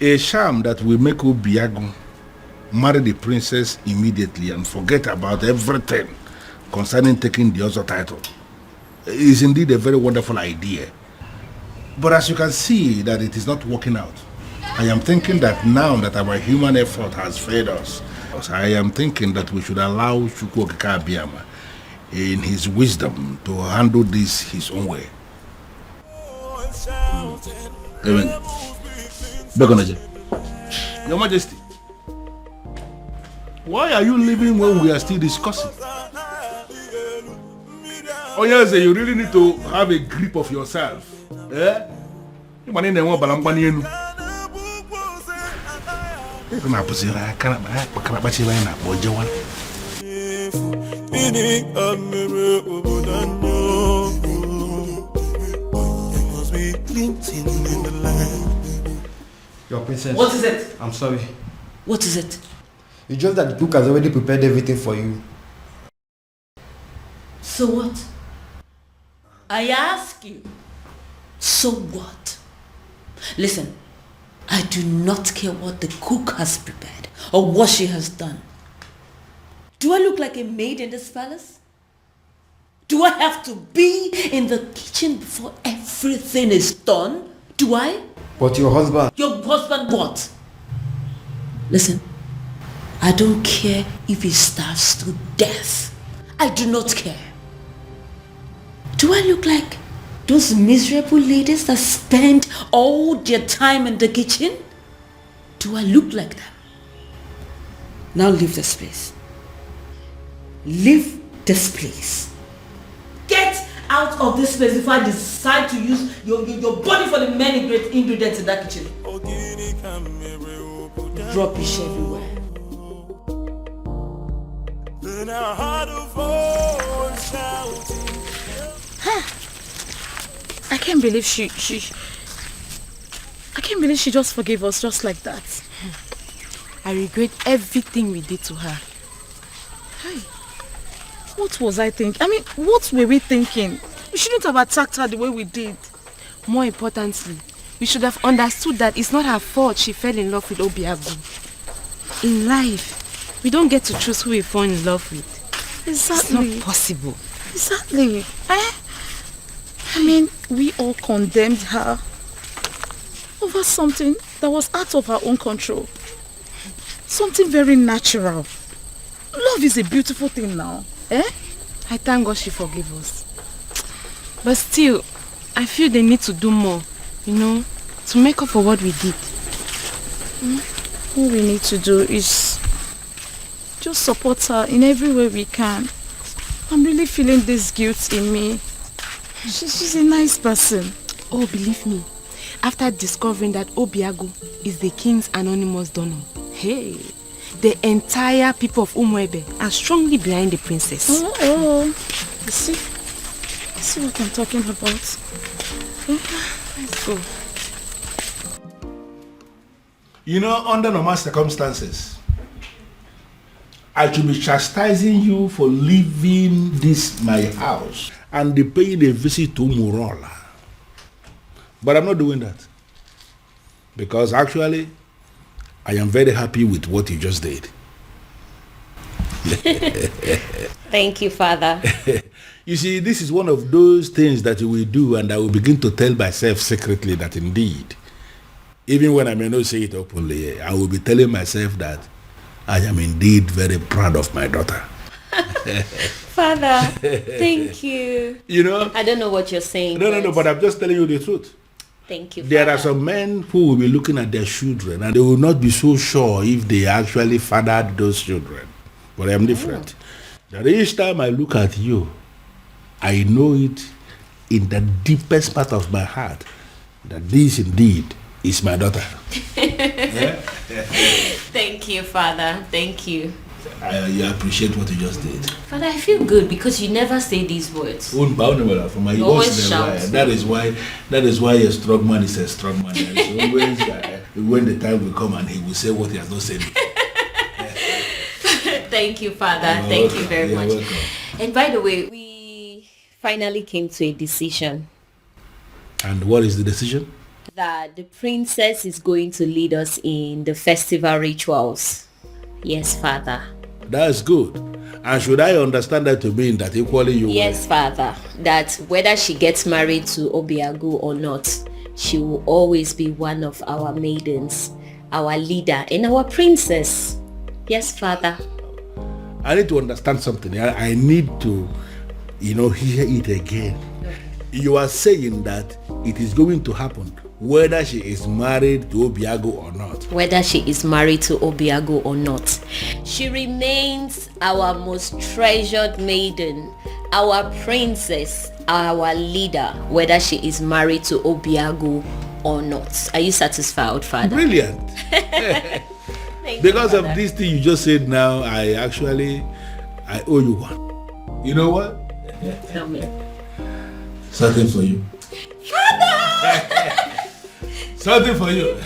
a sham that will make Obiago marry the princess immediately and forget about everything concerning taking the other title is indeed a very wonderful idea. But as you can see that it is not working out, I am thinking that now that our human effort has failed us, I am thinking that we should allow Chukwuokika Abiyama in his wisdom to handle this his own way. Your Majesty, why are you leaving when we are still discussing? Oh yes, you really need to have a grip of yourself. Eh? Your princess. What is it? I'm sorry. What is it? It's just that the cook has already prepared everything for you. So what? I ask you. So what? Listen, I do not care what the cook has prepared or what she has done. Do I look like a maid in this palace? Do I have to be in the kitchen before everything is done? Do I? But your husband... Your husband what? Listen, I don't care if he starves to death. I do not care. Do I look like those miserable ladies that spend all their time in the kitchen? Do I look like them? Now leave this place. Leave this place. Get out of this place before I decide to use your body for the many great ingredients in that kitchen. Rubbish everywhere. I can't believe she just forgave us just like that. I regret everything we did to her. Hey, what was I thinking? I mean, what were we thinking? We shouldn't have attacked her the way we did. More importantly, we should have understood that it's not her fault she fell in love with Obiagu. In life, we don't get to choose who we fall in love with. Exactly. It's not possible. Exactly. I mean, we all condemned her over something that was out of her own control. Something very natural. Love is a beautiful thing now. Eh? I thank God she forgave us. But still, I feel they need to do more, to make up for what we did. All we need to do is just support her in every way we can. I'm really feeling this guilt in me. She's a nice person. Oh, believe me, after discovering that Obiagu is the king's anonymous donor, hey, the entire people of Umuebe are strongly behind the princess. Oh. You see what I'm talking about? Let's go. Under normal circumstances, I should be chastising you for leaving this my house and paying a visit to Umurola. But I'm not doing that. Because actually, I am very happy with what you just did. Thank you, Father. You see, this is one of those things that you will do, and I will begin to tell myself secretly that indeed, even when I may not say it openly, I will be telling myself that I am indeed very proud of my daughter. Father, thank you. I don't know what you're saying. No, but I'm just telling you the truth. Thank you, There Father. are some men who will be looking at their children and they will not be so sure if they actually fathered those children. But I'm different. That each time I look at you, I know it in the deepest part of my heart that this indeed is my daughter. Thank you, Father. Thank you. You appreciate what you just did. Father, I feel good because you never say these words. You always shout. That is why a strong man is a strong man. Always, when the time will come and he will say what he has not said. Thank you, Father. You're Thank welcome. you very You're much. welcome. And by the way, we finally came to a decision And what is the decision? that the princess is going to lead us in the festival rituals. Yes, Father. That's good. And should I understand that to mean that equally you Yes, Father. That whether she gets married to Obiagu or not, she will always be one of our maidens, our leader, and our princess. Yes, Father. I need to understand something. I need to, hear it again. You are saying that it is going to happen whether she is married to Obiagu or not. Whether she is married to Obiagu or not, she remains our most treasured maiden, our princess, our leader, whether she is married to Obiagu or not. Are you satisfied, Father? Brilliant. Because of this thing you just said now, I owe you one. You know what? Tell me. Something for you. Something for you.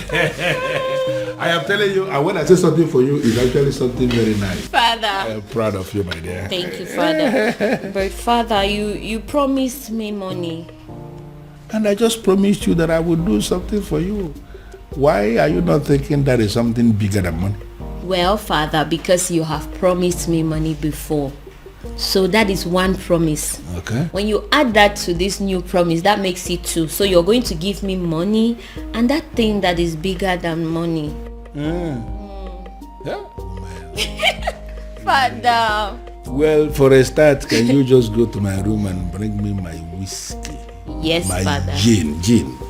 I am telling you, and when I say something for you, it's actually something very nice. Father. I am proud of you, my dear. Thank you, Father. But Father, you promised me money. And I just promised you that I would do something for you. Why are you not thinking that is something bigger than money? Well, Father, because you have promised me money before. So that is one promise. Okay. When you add that to this new promise, that makes it two. So you're going to give me money and that thing that is bigger than money. Yeah. Father. Well, for a start, can you just go to my room and bring me my whiskey? Yes, my Father. Gin.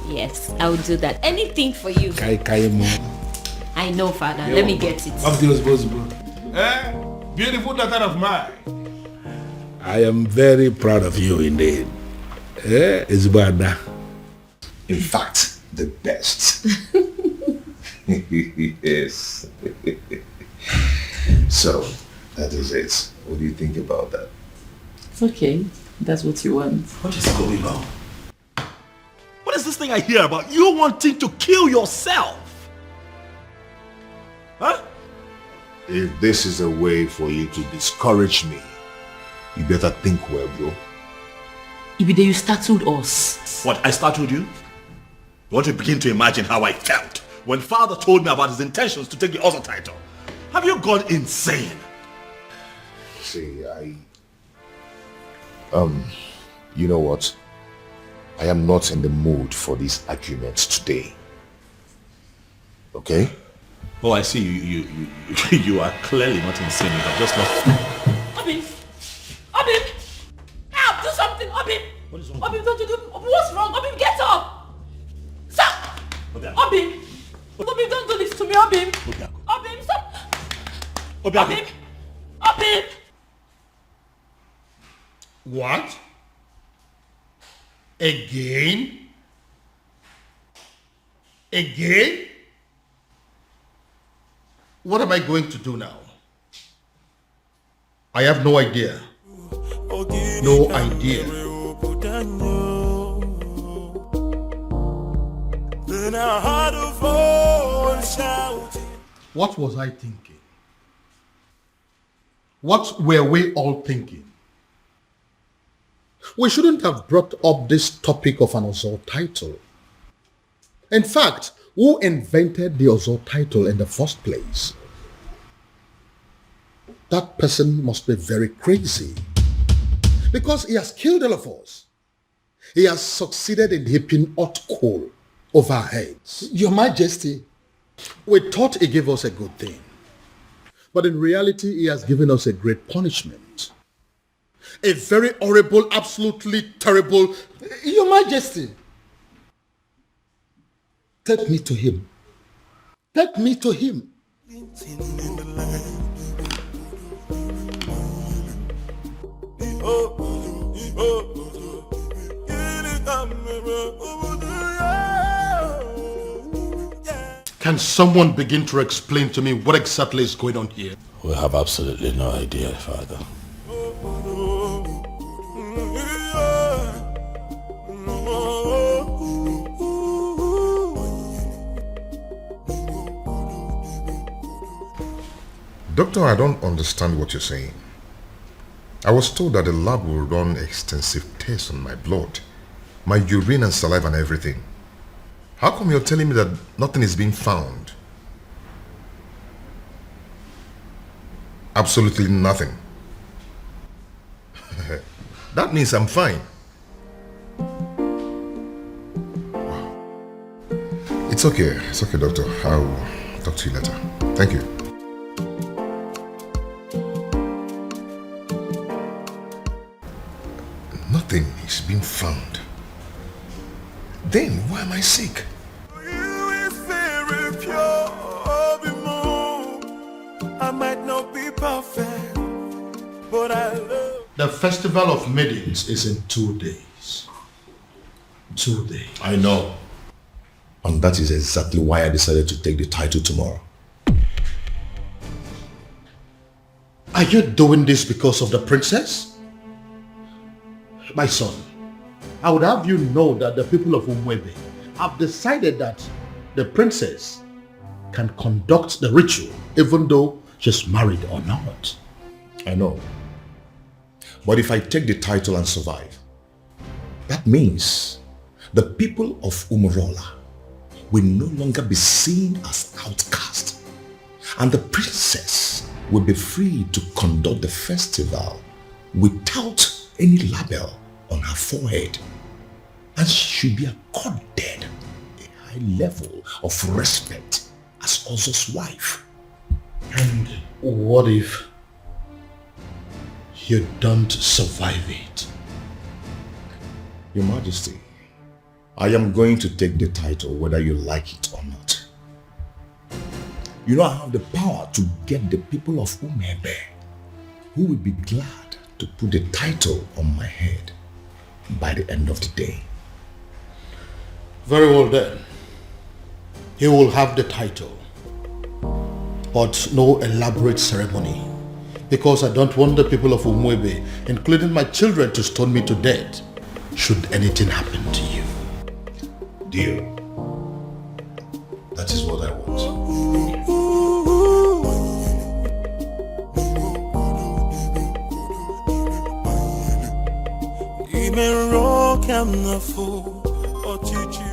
Yes, I will do that. Anything for you. I know, Father. Let me get it. Up to your responsible. Beautiful daughter of mine. I am very proud of you indeed. It's bad. In fact, the best. Yes. So, that is it. What do you think about that? It's okay. That's what you want. What is going on? What is this thing I hear about? You wanting to kill yourself? Huh? If this is a way for you to discourage me, you better think well, bro. Ibide, you startled us. What, I startled you? You want to begin to imagine how I felt when father told me about his intentions to take the other title. Have you gone insane? See, you know what? I am not in the mood for these arguments today. Okay? Oh, I see. You are clearly not insane. You are just not... Obim! Help! Do something! Obim! What is wrong? Obim, don't you do... What's wrong? Obim, get up! Stop! Obim! Obim, don't do this to me, Obim! Obim, stop! Obim! Obim! What? Again? Again? What am I going to do now? I have no idea. No idea. What was I thinking? What were we all thinking? We shouldn't have brought up this topic of an Ozor title. In fact, who invented the Ozor title in the first place? That person must be very crazy. Because he has killed all of us. He has succeeded in heaping hot coal over our heads. Your Majesty. We thought he gave us a good thing. But in reality, he has given us a great punishment. A very horrible, absolutely terrible... Your Majesty. Take me to him. Take me to him. Can someone begin to explain to me what exactly is going on here? We have absolutely no idea, Father. Doctor, I don't understand what you're saying. I was told that the lab will run extensive tests on my blood, my urine and saliva and everything. How come you're telling me that nothing is being found? Absolutely nothing. That means I'm fine. Wow. It's okay, doctor. I'll talk to you later. Thank you. Nothing is being found. Then why am I sick? I might not be perfect, but I love. The festival of maidens is in 2 days. 2 days. I know. And that is exactly why I decided to take the title tomorrow. Are you doing this because of the princess? My son, I would have you know that the people of Umwebe have decided that the princess can conduct the ritual even though she's married or not. I know. But if I take the title and survive, that means the people of Umurola will no longer be seen as outcasts, and the princess will be free to conduct the festival without any label on her forehead, and she should be accorded a high level of respect as Ozo's wife. And what if you don't survive it? Your Majesty, I am going to take the title whether you like it or not. You know I have the power to get the people of Umebe who will be glad to put the title on my head by the end of the day. Very well then. He will have the title, but no elaborate ceremony, because I don't want the people of Umwebe, including my children, to stone me to death should anything happen to you. Dear, that is what I want. Even rock I'm not fool or chichi.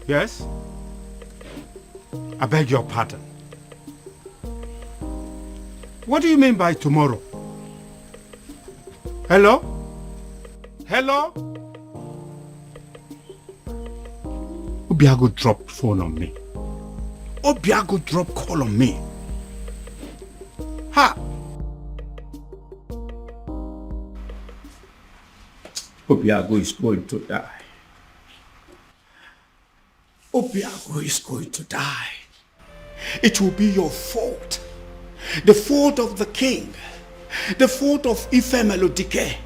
Yes? I beg your pardon. What do you mean by tomorrow? Hello? Hello? Obiago dropped phone on me. Obiago dropped call on me. Ha! Obiago is going to die. Obiago is going to die. It will be your fault. The fault of the king. The fault of Ife Melodike.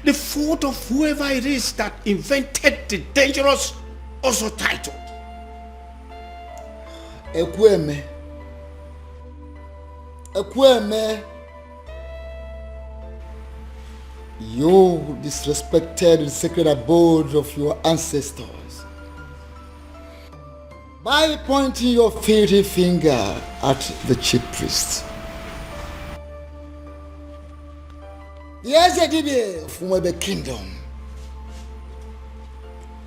The fault of whoever it is that invented the dangerous Ozo title. Ekweme. Ekweme. You disrespected the sacred abode of your ancestors by pointing your filthy finger at the chief priest. The Ezedibe of Umwebe Kingdom,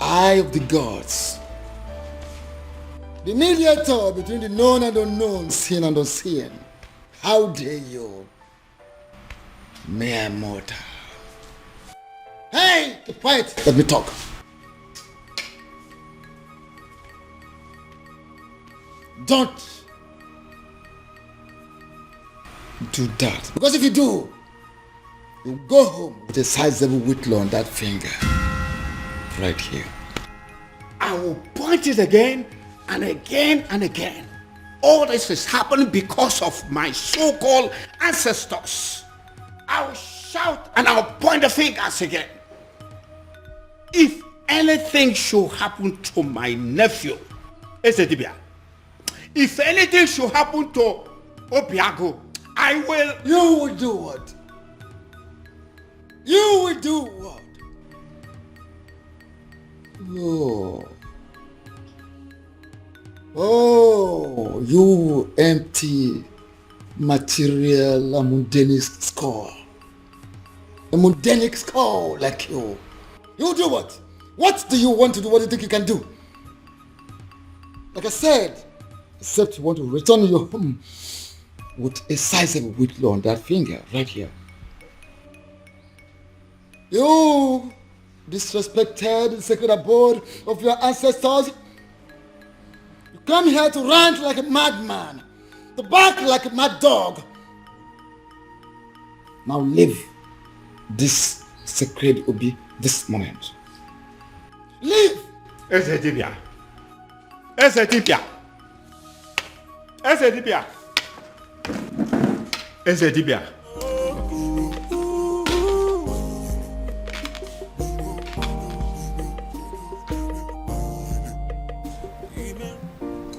eye of the gods, the mediator between the known and unknown, seen and unseen. How dare you, mere mortal? Hey, keep quiet. Let me talk. Don't do that. Because if you do, you go home with a sizable whitlow on that finger. Right here. I will point it again and again and again. All this is happening because of my so-called ancestors. I will shout and I'll point the fingers again. if anything should happen to my nephew, Esedibia, if anything should happen to Obiago, I will... You will do what? You will do what? Oh, you empty material, a mundane skull. A mundane skull like you. You do what? What do you want to do? What do you think you can do? Like I said, except you want to return your home with a sizable whitlow on that finger right here. You disrespected the sacred abode of your ancestors. You come here to rant like a madman, to bark like a mad dog. Now leave this sacred Obi this moment. Leave! Esedibia. Esedibia. Esedibia. Esedibia.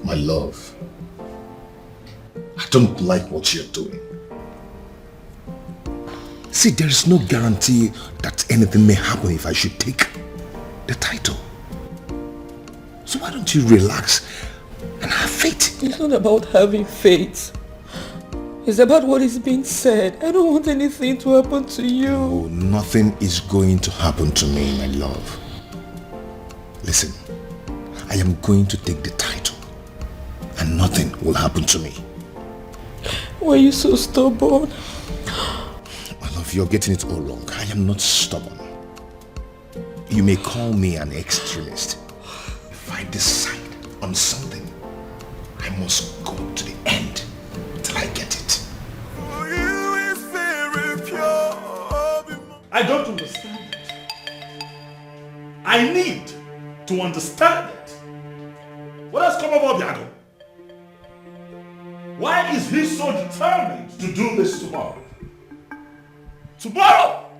My love, I don't like what you're doing. See, there is no guarantee that anything may happen if I should take the title. So why don't you relax and have faith? It's not about having faith. It's about what is being said. I don't want anything to happen to you. Oh, nothing is going to happen to me, my love. Listen, I am going to take the title and nothing will happen to me. Why are you so stubborn? My love, you're getting it all wrong. I am not stubborn. You may call me an extremist. If I decide on something, I must go to the end till I get it. I don't understand it. I need to understand it. What has come over Biago? Why is he so determined to do this tomorrow? Tomorrow!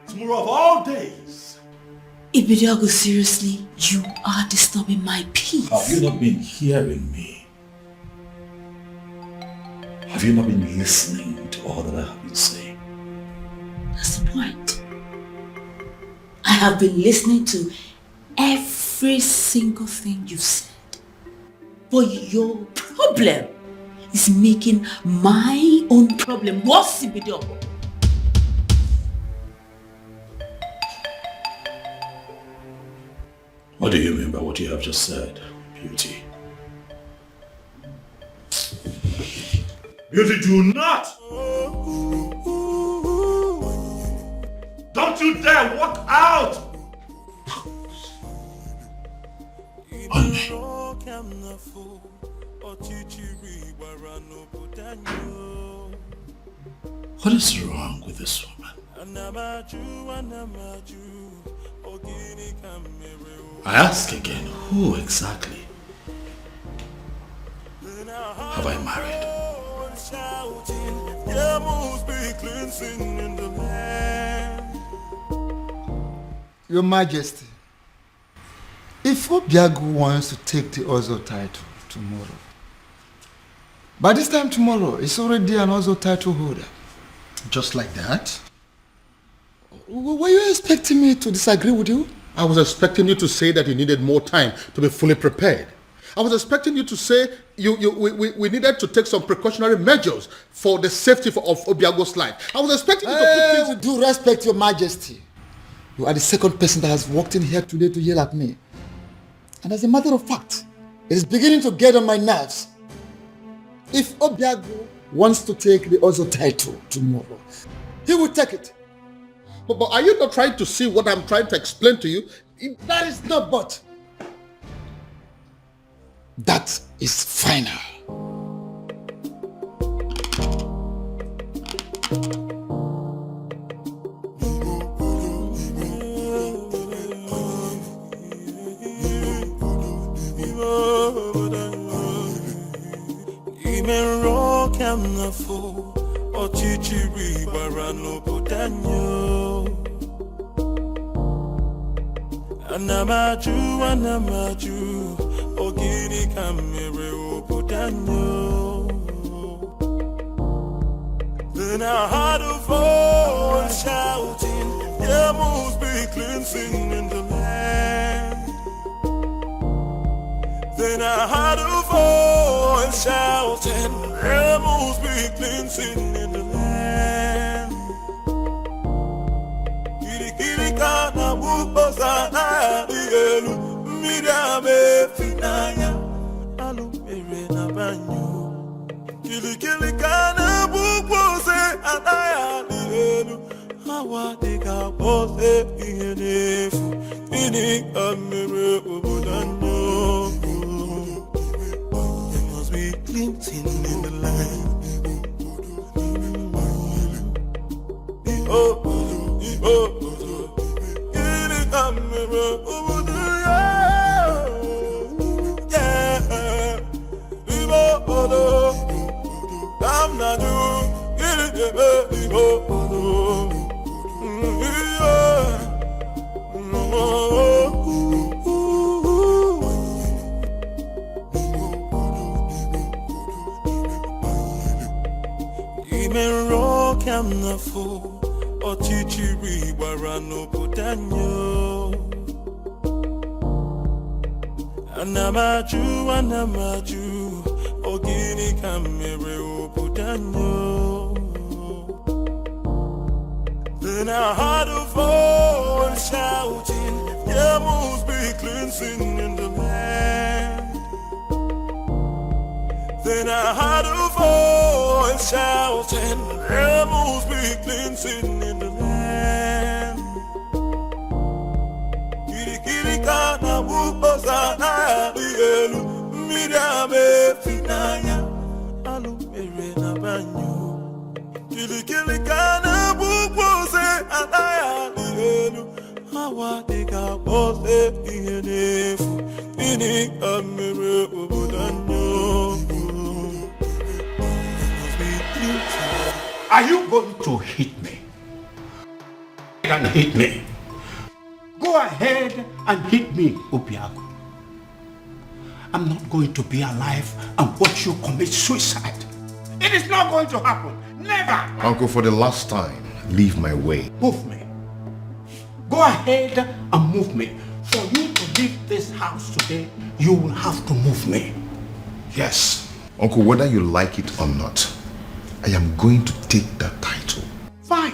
Tomorrow of all days. Ibiago, seriously, you are disturbing my peace. Have you not been hearing me? Have you not been listening to all that I have been saying? That's the point. I have been listening to every single thing you said. But your problem is making my own problem worse, Ibiago. What do you mean by what you have just said, Beauty? Beauty, do not! Don't you dare walk out! What is wrong with this woman? I ask again, who exactly have I married? Your Majesty, if Obiago wants to take the Ozo title tomorrow, by this time tomorrow, it's already an Ozo title holder. Just like that? Were you expecting me to disagree with you? I was expecting you to say that you needed more time to be fully prepared. I was expecting you to say we needed to take some precautionary measures for the safety of Obiago's life. I was expecting you to put things... With due respect, Your Majesty, you are the second person that has walked in here today to yell at me. And as a matter of fact, it is beginning to get on my nerves. If Obiago wants to take the Ozo title tomorrow, he will take it. But are you not trying to see what I'm trying to explain to you? That is not but. That is final. Anamaju, ogini kamere obudanyo. Then I heard a voice shouting, there must be cleansing in the land. Then I heard a voice shouting, there must be cleansing in the land. Kirikana bukosana dielu, midame finaya, alumere na banyo. Kirikana bukose anaya dielu, hawa deka pose ihenefu, ini kamere obudanyo. There must be cleansing in the land. Ochichiri warano budanyo. Anamaju, ogini kamere obudanyo. Then I heard a voice shouting, there must be cleansing in the land. Then I heard a voice shouting, there must be cleansing in the land. Kirikana bukosana dielu, midame finaya, alumere na banyo. Kirikana bukose anaya dielu, hawa deka pose ihenefu, ini kamere obudanyo. Are you going to hit me? And hit me. Go ahead and hit me, Obiago. I'm not going to be alive and watch you commit suicide. It is not going to happen. Never. Uncle, for the last time, leave my way. Move me. Go ahead and move me. For you to leave this house today, you will have to move me. Yes. Uncle, whether you like it or not, I am going to take that title. Fine.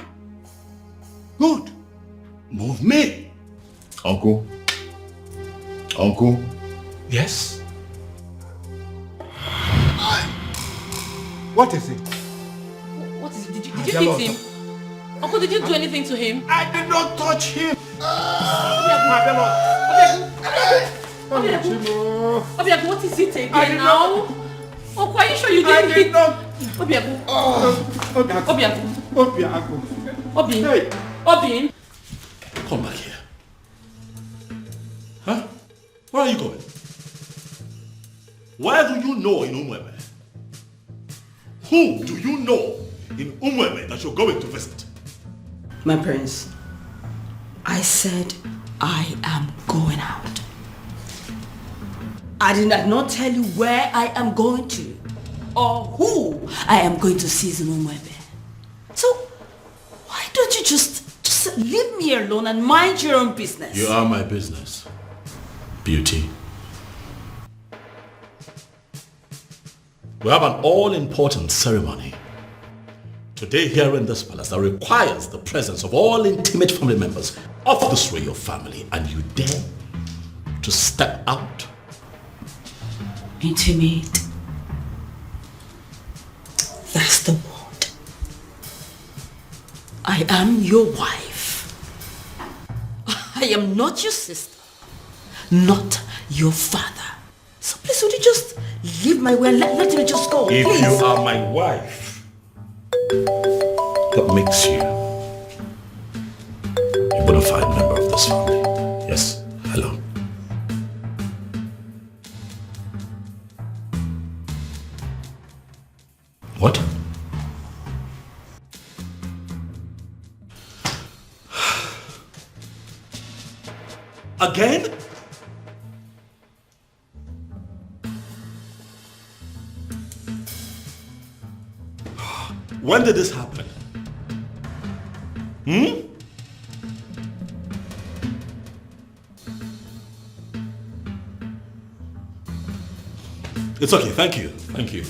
Good. Move me. Uncle? Uncle? Yes? What is it? What is it? Did you hit him? Uncle, did you do anything to him? I did not touch him. Obiago, what is it again now? Uncle, are you sure you didn't hit? Obiago. Obiago. Come back here. Huh? Where are you going? Where do you know in Umwebe? Who do you know in Umwebe that you're going to visit? My prince, I said I am going out. I did not tell you where I am going to or who I am going to see in Umwebe. So why don't you just leave me alone and mind your own business? You are my business, Beauty. We have an all-important ceremony today here in this palace that requires the presence of all intimate family members of this royal family, and you dare to step out? Intimate. That's the word. I am your wife. I am not your sister, not your father. So please, would you just leave my way and let me just go, If please? you are my wife, that makes you a bona fide member of this family. Yes, hello. What? Again? When did this happen? It's okay, thank you. Thank you.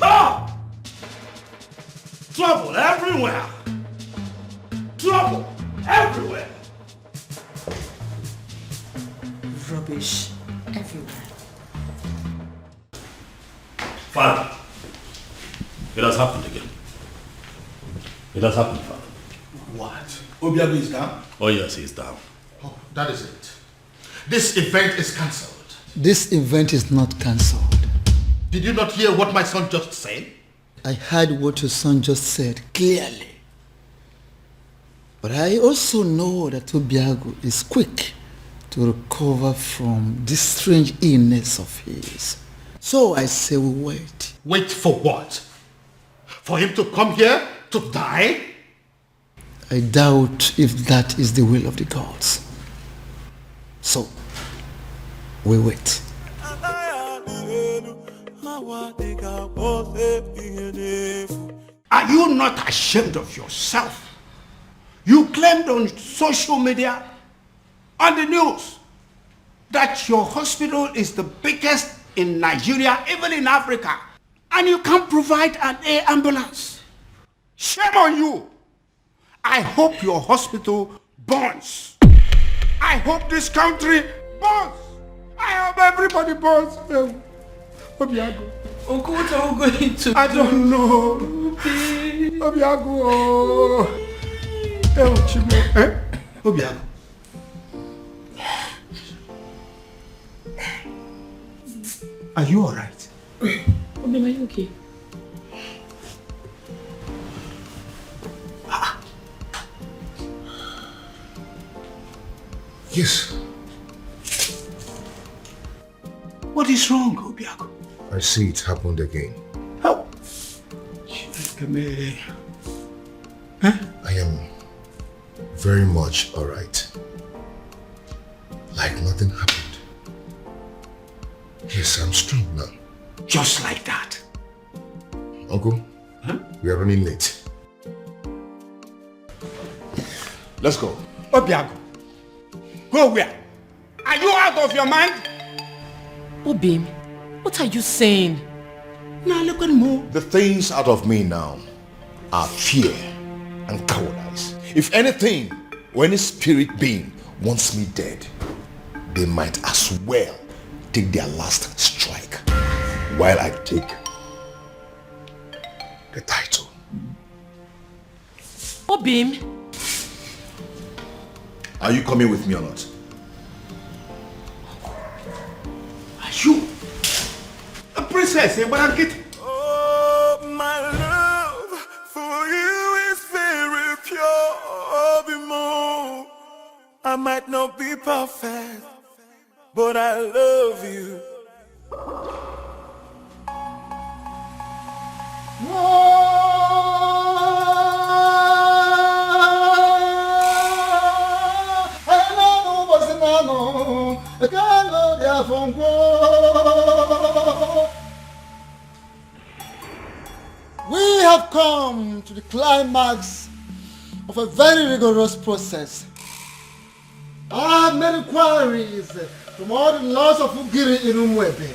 Ah! Trouble everywhere! Trouble everywhere! Rubbish everywhere. Father, it has happened again. It has happened, Father. What? Obiago is down? Oh yes, he's down. Oh, that is it. This event is cancelled. This event is not cancelled. Did you not hear what my son just said? I heard what your son just said clearly. But I also know that Obiago is quick to recover from this strange illness of his. So I say we wait. Wait for what? For him to come here to die? I doubt if that is the will of the gods. So, we wait. Are you not ashamed of yourself? You claimed on social media, on the news, that your hospital is the biggest in Nigeria, even in Africa, and you can't provide an air ambulance. Shame on you. I hope your hospital burns. I hope this country burns. I hope everybody burns. Obiago. Uncle, what are we going to do? I don't know. Obiago. Obiago. Are you alright? Obi, are you okay? Yes. What is wrong, Obiago? I see it happened again. How? I am very much alright. Like nothing happened. Yes, I'm strong now. Just like that. Uncle, we are running late. Let's go. Obiago, go where? Are you out of your mind? Obim, what are you saying? Now look at me. The things out of me now are fear and cowardice. If anything, or any spirit being wants me dead, they might as well take their last strike while I take the title. Obim. Are you coming with me or not? Are you a princess? Oh, my love for you is very pure, Bimo. I might not be perfect, but I love you. We have come to the climax of a very rigorous process. I have made inquiries from all the laws of Ugiri in Umwebe.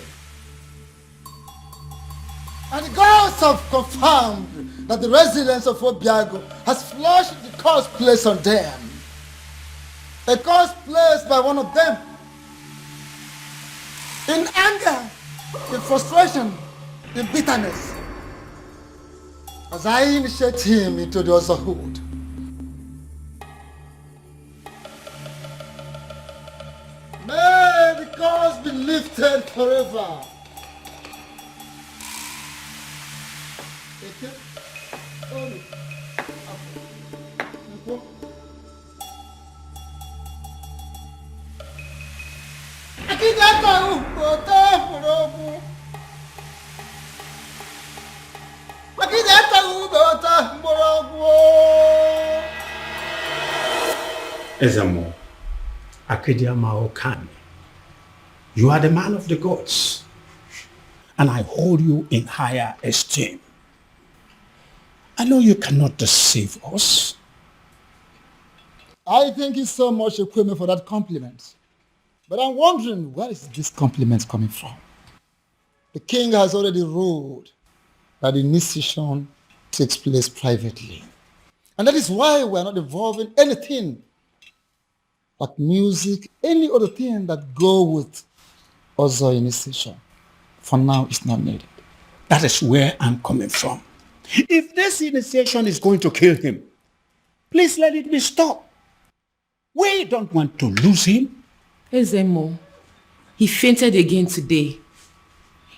And the gods have confirmed that the residents of Obiago has flushed the curse placed on them. A curse placed by one of them. In anger, in frustration, in bitterness. As I initiate him into the otherhood. May the curse be lifted forever. Ezamo, Akediama Okami, you are the man of the gods, and I hold you in higher esteem. I know you cannot deceive us. I thank you so much, Ekweme, for that compliment. But I'm wondering, where is this compliment coming from? The king has already ruled that the initiation takes place privately. And that is why we are not involving anything but music, any other thing that go with other initiation. For now, it's not needed. That is where I'm coming from. If this initiation is going to kill him, please let it be stopped. We don't want to lose him. Ezemo, he fainted again today.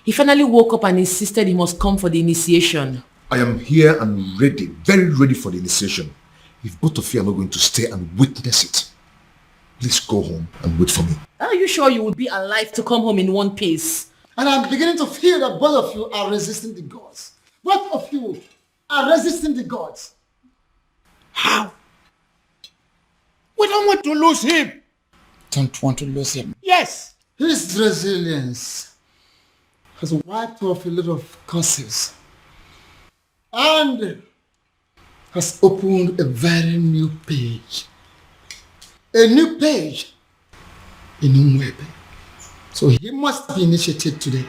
He finally woke up and insisted he must come for the initiation. I am here and ready, very ready for the initiation. If both of you are not going to stay and witness it, please go home and wait for me. Are you sure you will be alive to come home in one piece? And I'm beginning to feel that both of you are resisting the gods. Both of you are resisting the gods. How? We don't want to lose him. Don't want to lose him. Yes. His resilience has wiped off a lot of curses and has opened a very new page. A new page in Umwebe. So he must be initiated today.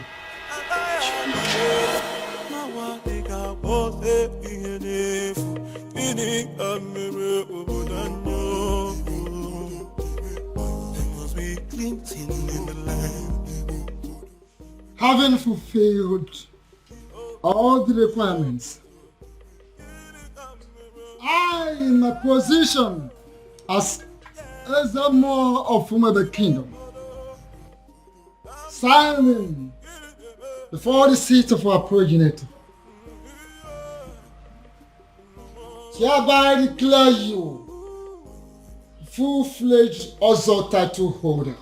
Having fulfilled all the requirements, I, in my position as Ezemo of Umwebe Kingdom, signing before the seat of our progenitor, hereby declare you full-fledged Ozo title holder.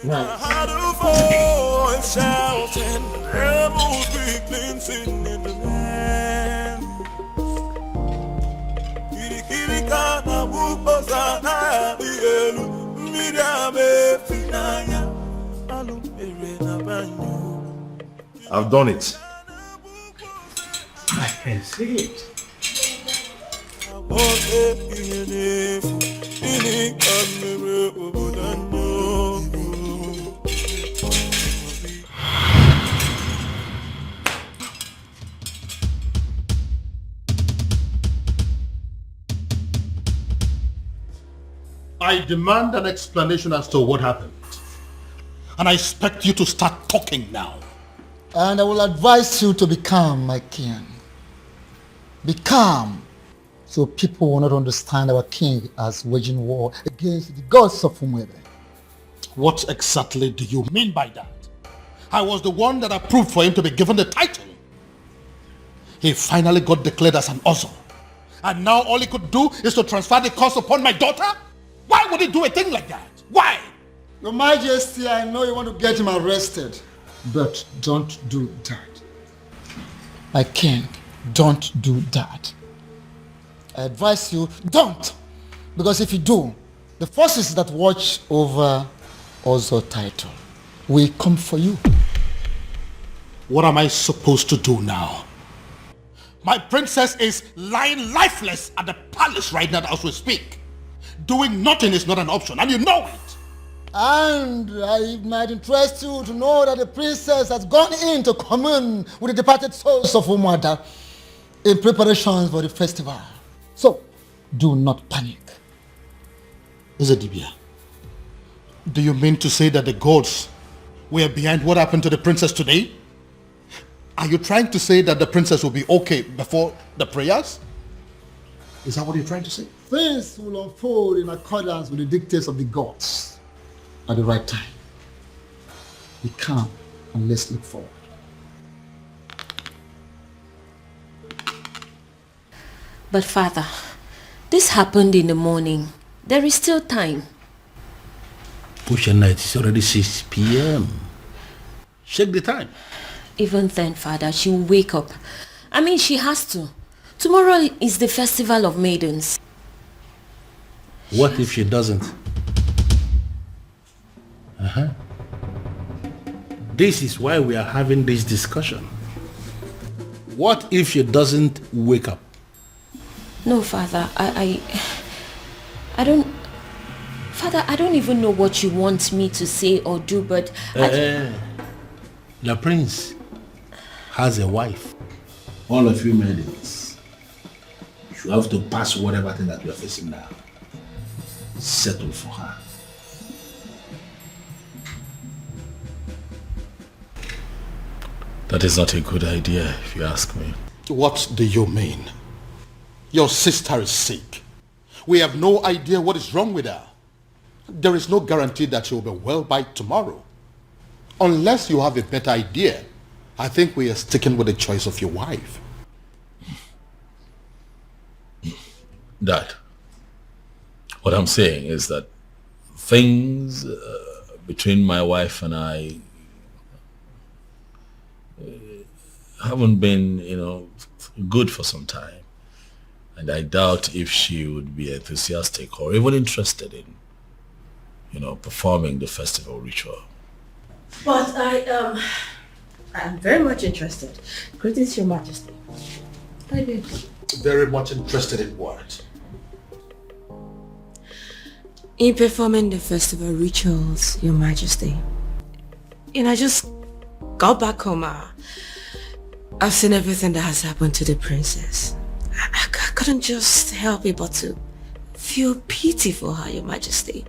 Had a voice shouting, rebels be cleansing in the land. Kirikana bukosa na dielu, midame finaya, alumere na banyo. I've done it. I can see it. I demand an explanation as to what happened. And I expect you to start talking now. And I will advise you to be calm, my king. Be calm, so people will not understand our king as waging war against the gods of Umwebe. What exactly do you mean by that? I was the one that approved for him to be given the title. He finally got declared as an Ozo. And now all he could do is to transfer the curse upon my daughter? Why would he do a thing like that? Why? Your Majesty, I know you want to get him arrested, but don't do that. My king, don't do that. I advise you, don't. Because if you do, the forces that watch over Ozo title will come for you. What am I supposed to do now? My princess is lying lifeless at the palace right now as we speak. Doing nothing is not an option, and you know it. And it might interest you to know that the princess has gone in to commune with the departed souls of Umwada in preparations for the festival. So, do not panic. Ezedibia, do you mean to say that the gods were behind what happened to the princess today? Are you trying to say that the princess will be okay before the prayers? Is that what you're trying to say? things will unfold in accordance with the dictates of the gods at the right time. Be calm and let's look forward. But Father, this happened in the morning. There is still time. Push night, it's already 6 p.m. Check the time. Even then, Father, she will wake up. I mean, she has to. Tomorrow is the Festival of Maidens. What if she doesn't? This is why we are having this discussion. What if she doesn't wake up? No, Father, I don't... Father, I don't even know what you want me to say or do, but... The prince has a wife. All of you maidens, you have to pass whatever thing that you are facing now. Settle for her. That is not a good idea, if you ask me. What do you mean? Your sister is sick. We have no idea what is wrong with her. There is no guarantee that she will be well by tomorrow. Unless you have a better idea, I think we are sticking with the choice of your wife. Dad, what I'm saying is that things between my wife and I haven't been, good for some time. And I doubt if she would be enthusiastic or even interested in, performing the festival ritual. But I'm very much interested. Greetings, Your Majesty. I did. Very much interested in what? In performing the festival rituals, Your Majesty. I just got back home. I've seen everything that has happened to the princess. I couldn't just help it but to feel pity for her, Your Majesty.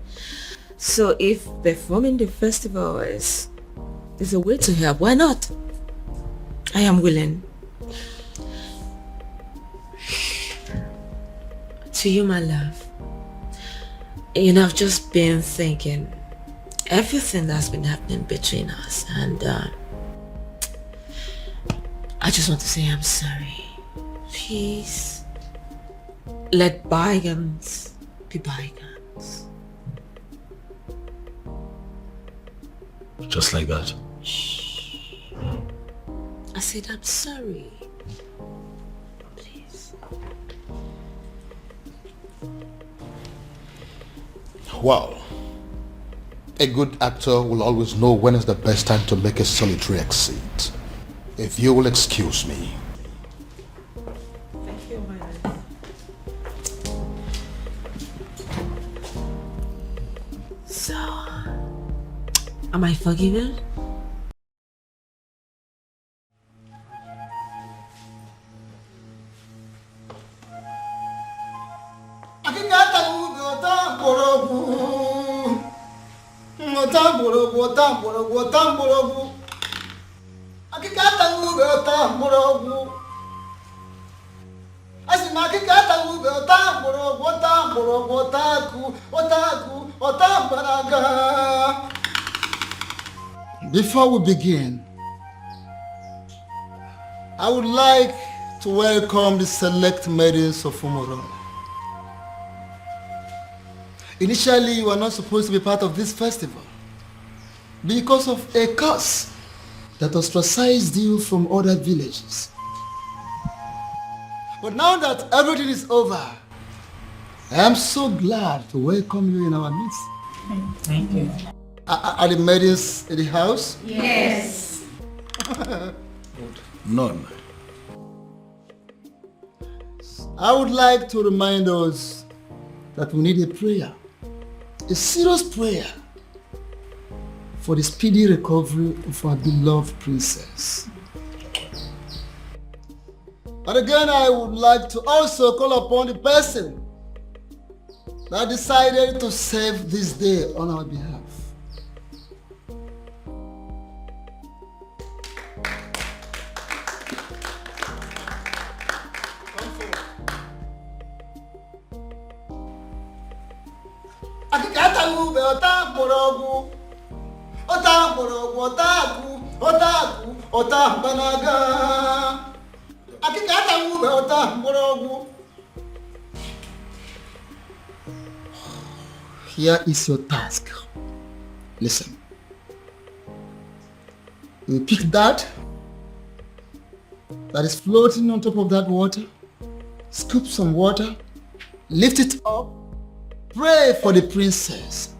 So if performing the festival is a way to help, why not? I am willing. To you, my love. I've just been thinking everything that's been happening between us, and I just want to say I'm sorry. Please, let bygones be bygones. Just like that. I said I'm sorry. Please. Well, a good actor will always know when is the best time to make a solitary exit. If you will excuse me. Thank you, my love. So, am I forgiven? Before we begin, I would like to welcome the select maidens of Umurola. Initially, you were not supposed to be part of this festival because of a curse that ostracized you from other villages. But now that everything is over, I am so glad to welcome you in our midst. Thank you. Are the maidens in the house? Yes. None. I would like to remind us that we need a prayer, a serious prayer for the speedy recovery of our beloved princess. And again, I would like to also call upon the person that decided to save this day on our behalf. Akikata ube ota morogu. Ota morogu ota banaga. Akikata ube ota morogu. Here is your task. Listen. You pick that is floating on top of that water, scoop some water, lift it up, pray for the princess,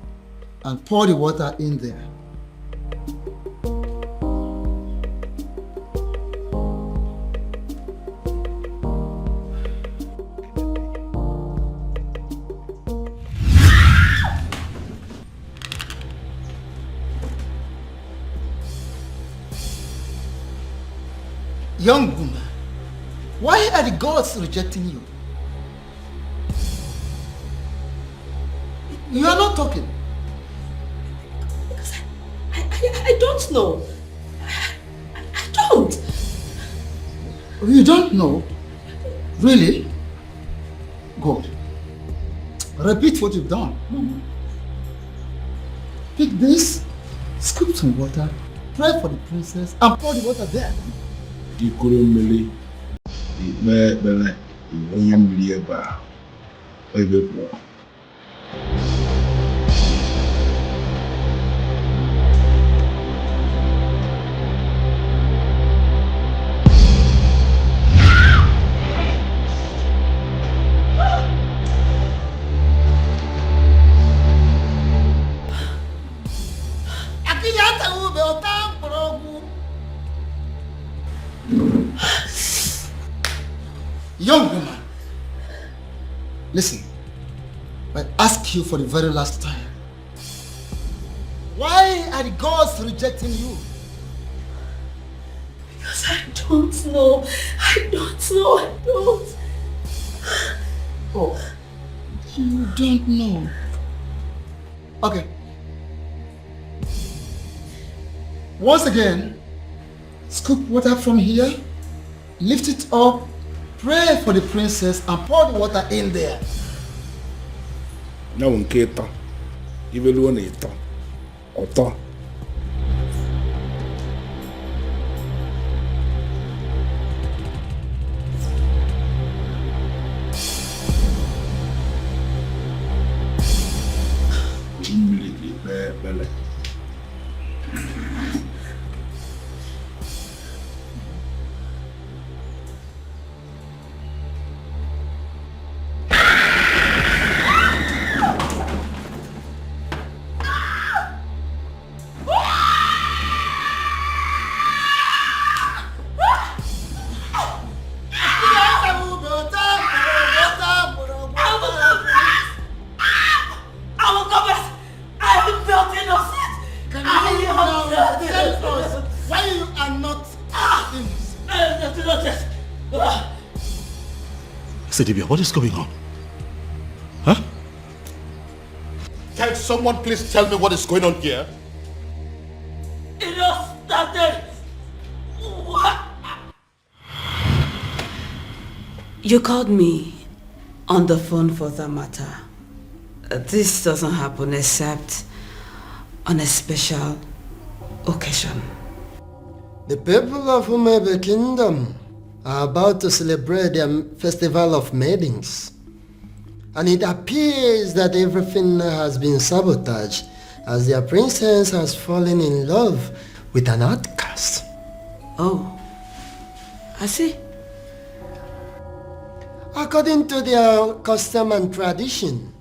and pour the water in there. Young woman, why are the gods rejecting you? You are not talking. Because I don't know. I don't. You don't know? Really? Good. Repeat what you've done. Pick this, scoop some water, pray for the princess, and pour the water there. Ikurumili, Bele, Yamlieba, Oibepo. Young woman, listen, I ask you for the very last time. Why are the gods rejecting you? Because I don't know. I don't. Oh, you don't know. Okay. Once again, scoop water from here, lift it up, pray for the princess, and pour the water in there. Now, Keto, even one eater, Otto. Bele. Sedibia, what is going on? Huh? Can someone please tell me what is going on here? It all started. What? You called me on the phone for that matter. This doesn't happen except on a special occasion. The people of Umebe Kingdom are about to celebrate their festival of maidens. And it appears that everything has been sabotaged as their princess has fallen in love with an outcast. Oh, I see. According to their custom and tradition,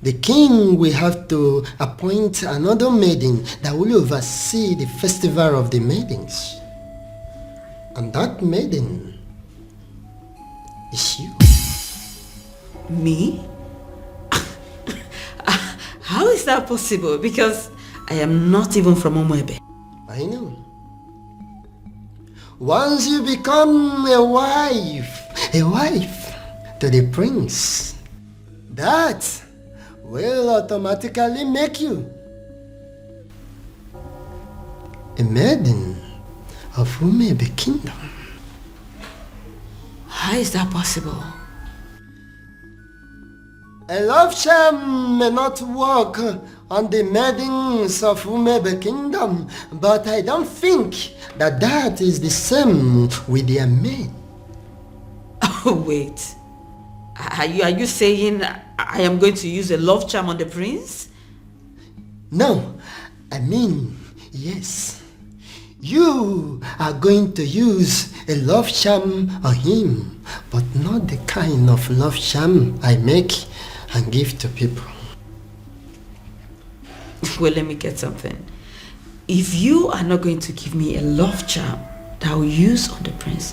the king will have to appoint another maiden that will oversee the festival of the maidens. And that maiden is you. Me? How is that possible? Because I am not even from Umwebe. I know. Once you become a wife to the prince, that will automatically make you a maiden of Umebe Kingdom. How is that possible? A love charm may not work on the maidens of Umebe Kingdom, but I don't think that is the same with their men. Oh, wait. Are you saying I am going to use a love charm on the prince? No, I mean, yes. You are going to use a love charm on him, but not the kind of love charm I make and give to people. Well, let me get something. If you are not going to give me a love charm that I will use on the prince,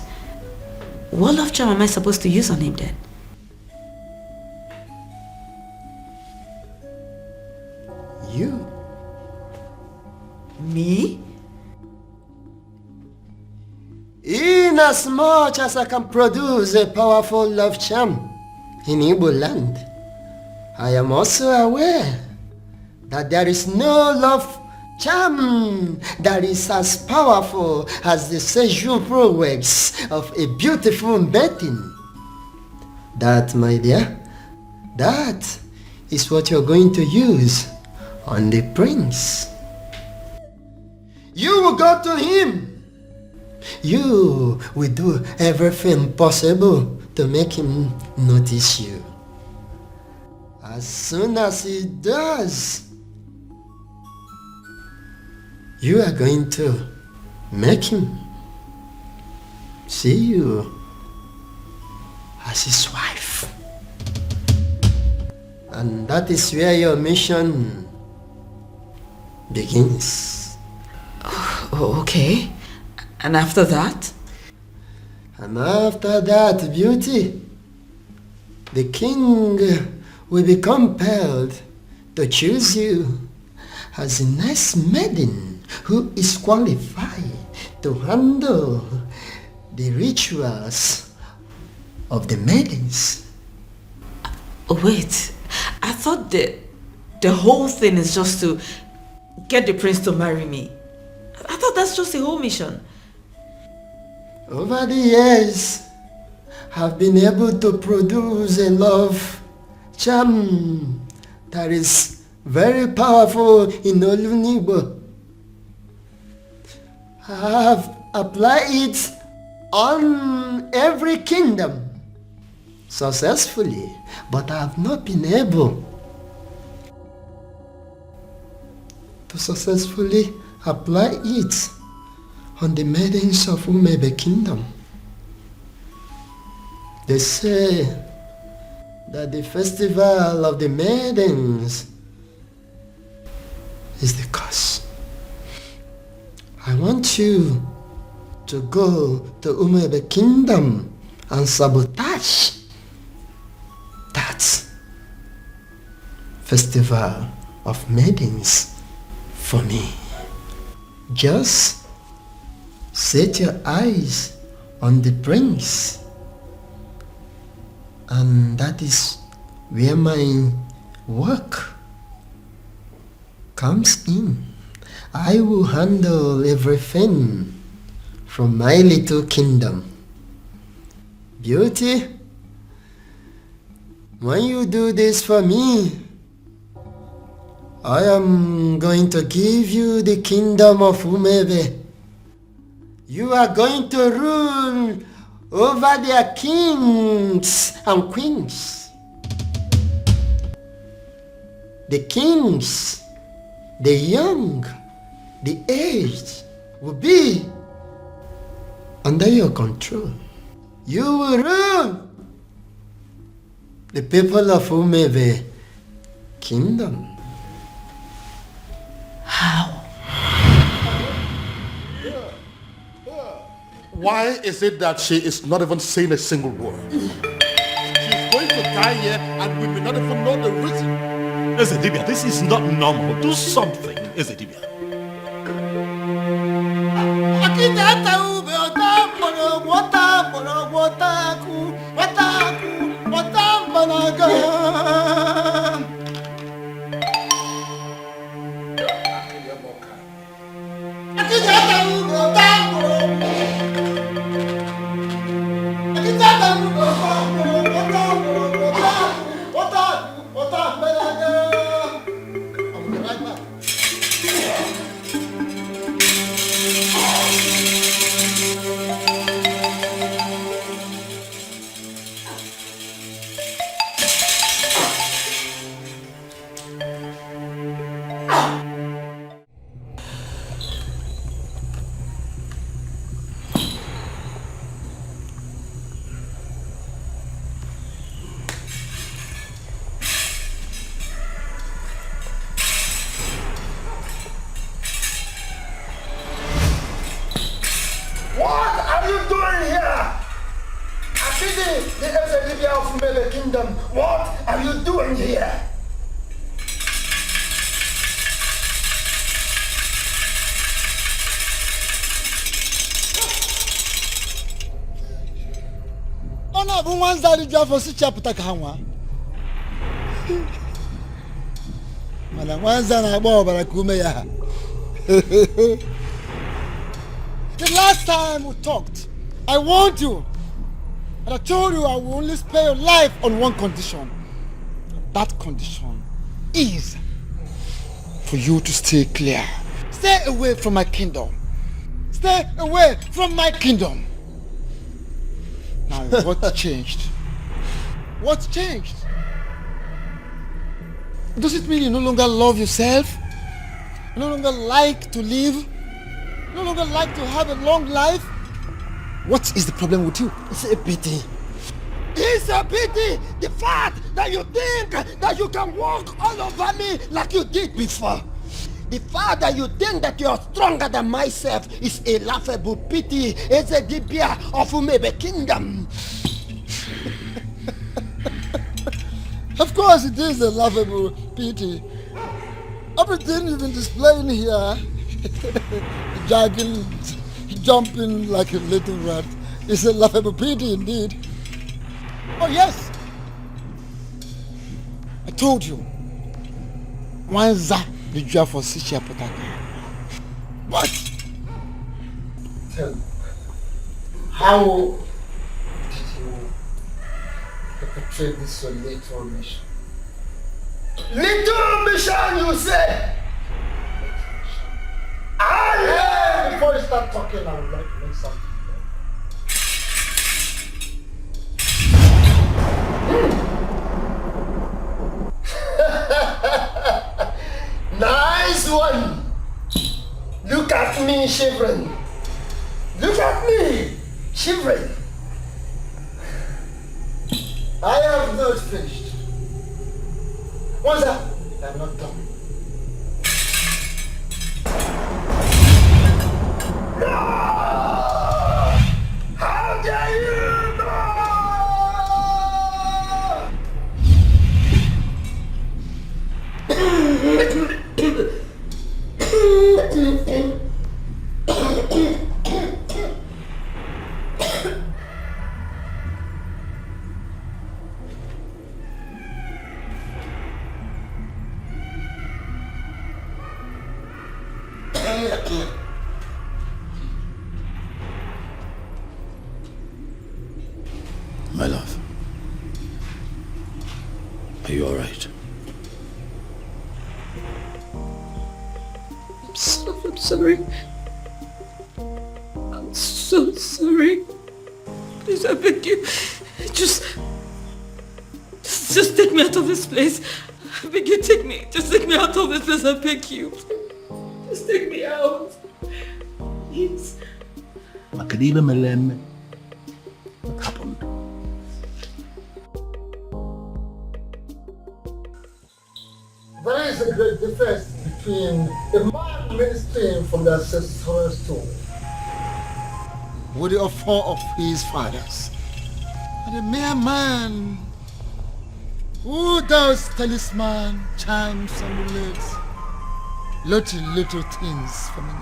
what love charm am I supposed to use on him then? You? Me? Inasmuch as I can produce a powerful love charm in Igbo land, I am also aware that there is no love charm that is as powerful as the Seju prowess of a beautiful maiden. That, my dear, that is what you're going to use on the prince. You will go to him. You will do everything possible to make him notice you. As soon as he does, you are going to make him see you as his wife. And that is where your mission begins. Oh, okay. And after that? And after that, beauty, the king will be compelled to choose you as a nice maiden who is qualified to handle the rituals of the maidens. Wait, I thought the whole thing is just to get the prince to marry me. I thought that's just the whole mission. Over the years, I've been able to produce a love charm that is very powerful in Olunibo. I have applied it on every kingdom successfully, but I have not been able to successfully apply it on the maidens of Umebe Kingdom. They say that the festival of the maidens is the cause. I want you to go to Umebe Kingdom and sabotage that festival of maidens for me. Just set your eyes on the prince, and that is where my work comes in. I will handle everything from my little kingdom. Beauty, when you do this for me, I am going to give you the kingdom of Umebe. You are going to rule over their kings and queens. The kings, the young, the aged will be under your control. You will rule the people of Umebe Kingdom. How? Why is it that she is not even saying a single word? She's going to die here and we may not even know the reason. Ezedibia, this is not normal. Do something, Ezedibia. Kingdom, what are you doing here? Ona bụ nwa nzari ji afọ si chapụta ka ha nwa. Mana nwa nza na-agba ọbara ka ume ya. The last time we talked, I warned you. And I told you I will only spare your life on one condition. That condition is for you to stay clear. Stay away from my kingdom. Stay away from my kingdom. Now, what changed? What changed? Does it mean you no longer love yourself? You no longer like to live? You no longer like to have a long life? What is the problem with you? It's a pity. It's a pity! The fact that you think that you can walk all over me like you did before. The fact that you think that you're stronger than myself is a laughable pity. It's a dibia of Umebe Kingdom. Of course it is a laughable pity. Everything you've been displaying here, jogging, jumping like a little rat, is a laughable pity indeed. Oh yes, I told you. Wanza the job for Sichia Potaka. What? Tell me, how did you perpetrate this your little mission? Little mission, you say? Before you start talking, I would like to make something. Nice one! Look at me shivering. Look at me shivering. I have not finished. What's that? I'm not done. No! How dare you! My love, are you all right? I'm sorry. I'm so sorry. Please, I beg you. Just take me out of this place. I beg you, take me. Just take me out of this place, I beg you. Just take me out. Please. Makadiba Melem. What happened? There is a great difference between a man ministering from the ancestral stone with the offer of his fathers and a mere man who does talisman, charms, amulets, little things for me.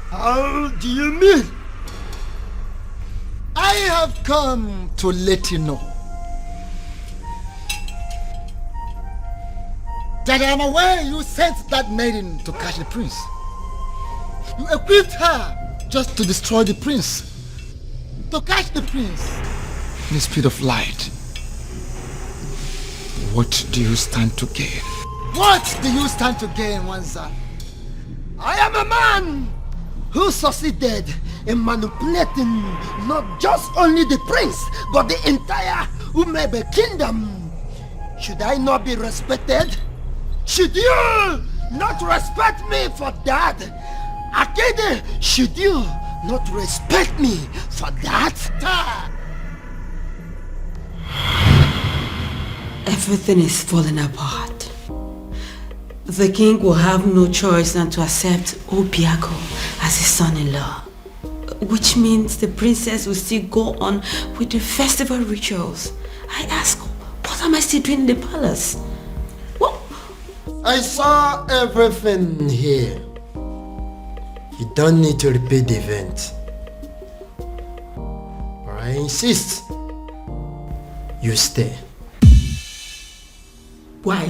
How do you mean? I have come to let you know that I am aware you sent that maiden to catch the prince. You equipped her just to destroy the prince, to catch the prince in the speed of light. What do you stand to gain? What do you stand to gain, Wanza? I am a man who succeeded in manipulating not just only the prince, but the entire Umebe Kingdom. Should I not be respected? Should you not respect me for that? Akede, should you not respect me for that? Everything is falling apart. The king will have no choice than to accept Obiago as his son-in-law. which means the princess will still go on with the festival rituals. I ask, what am I still doing in the palace? What? I saw everything here. You don't need to repeat the event. But I insist you stay. Why?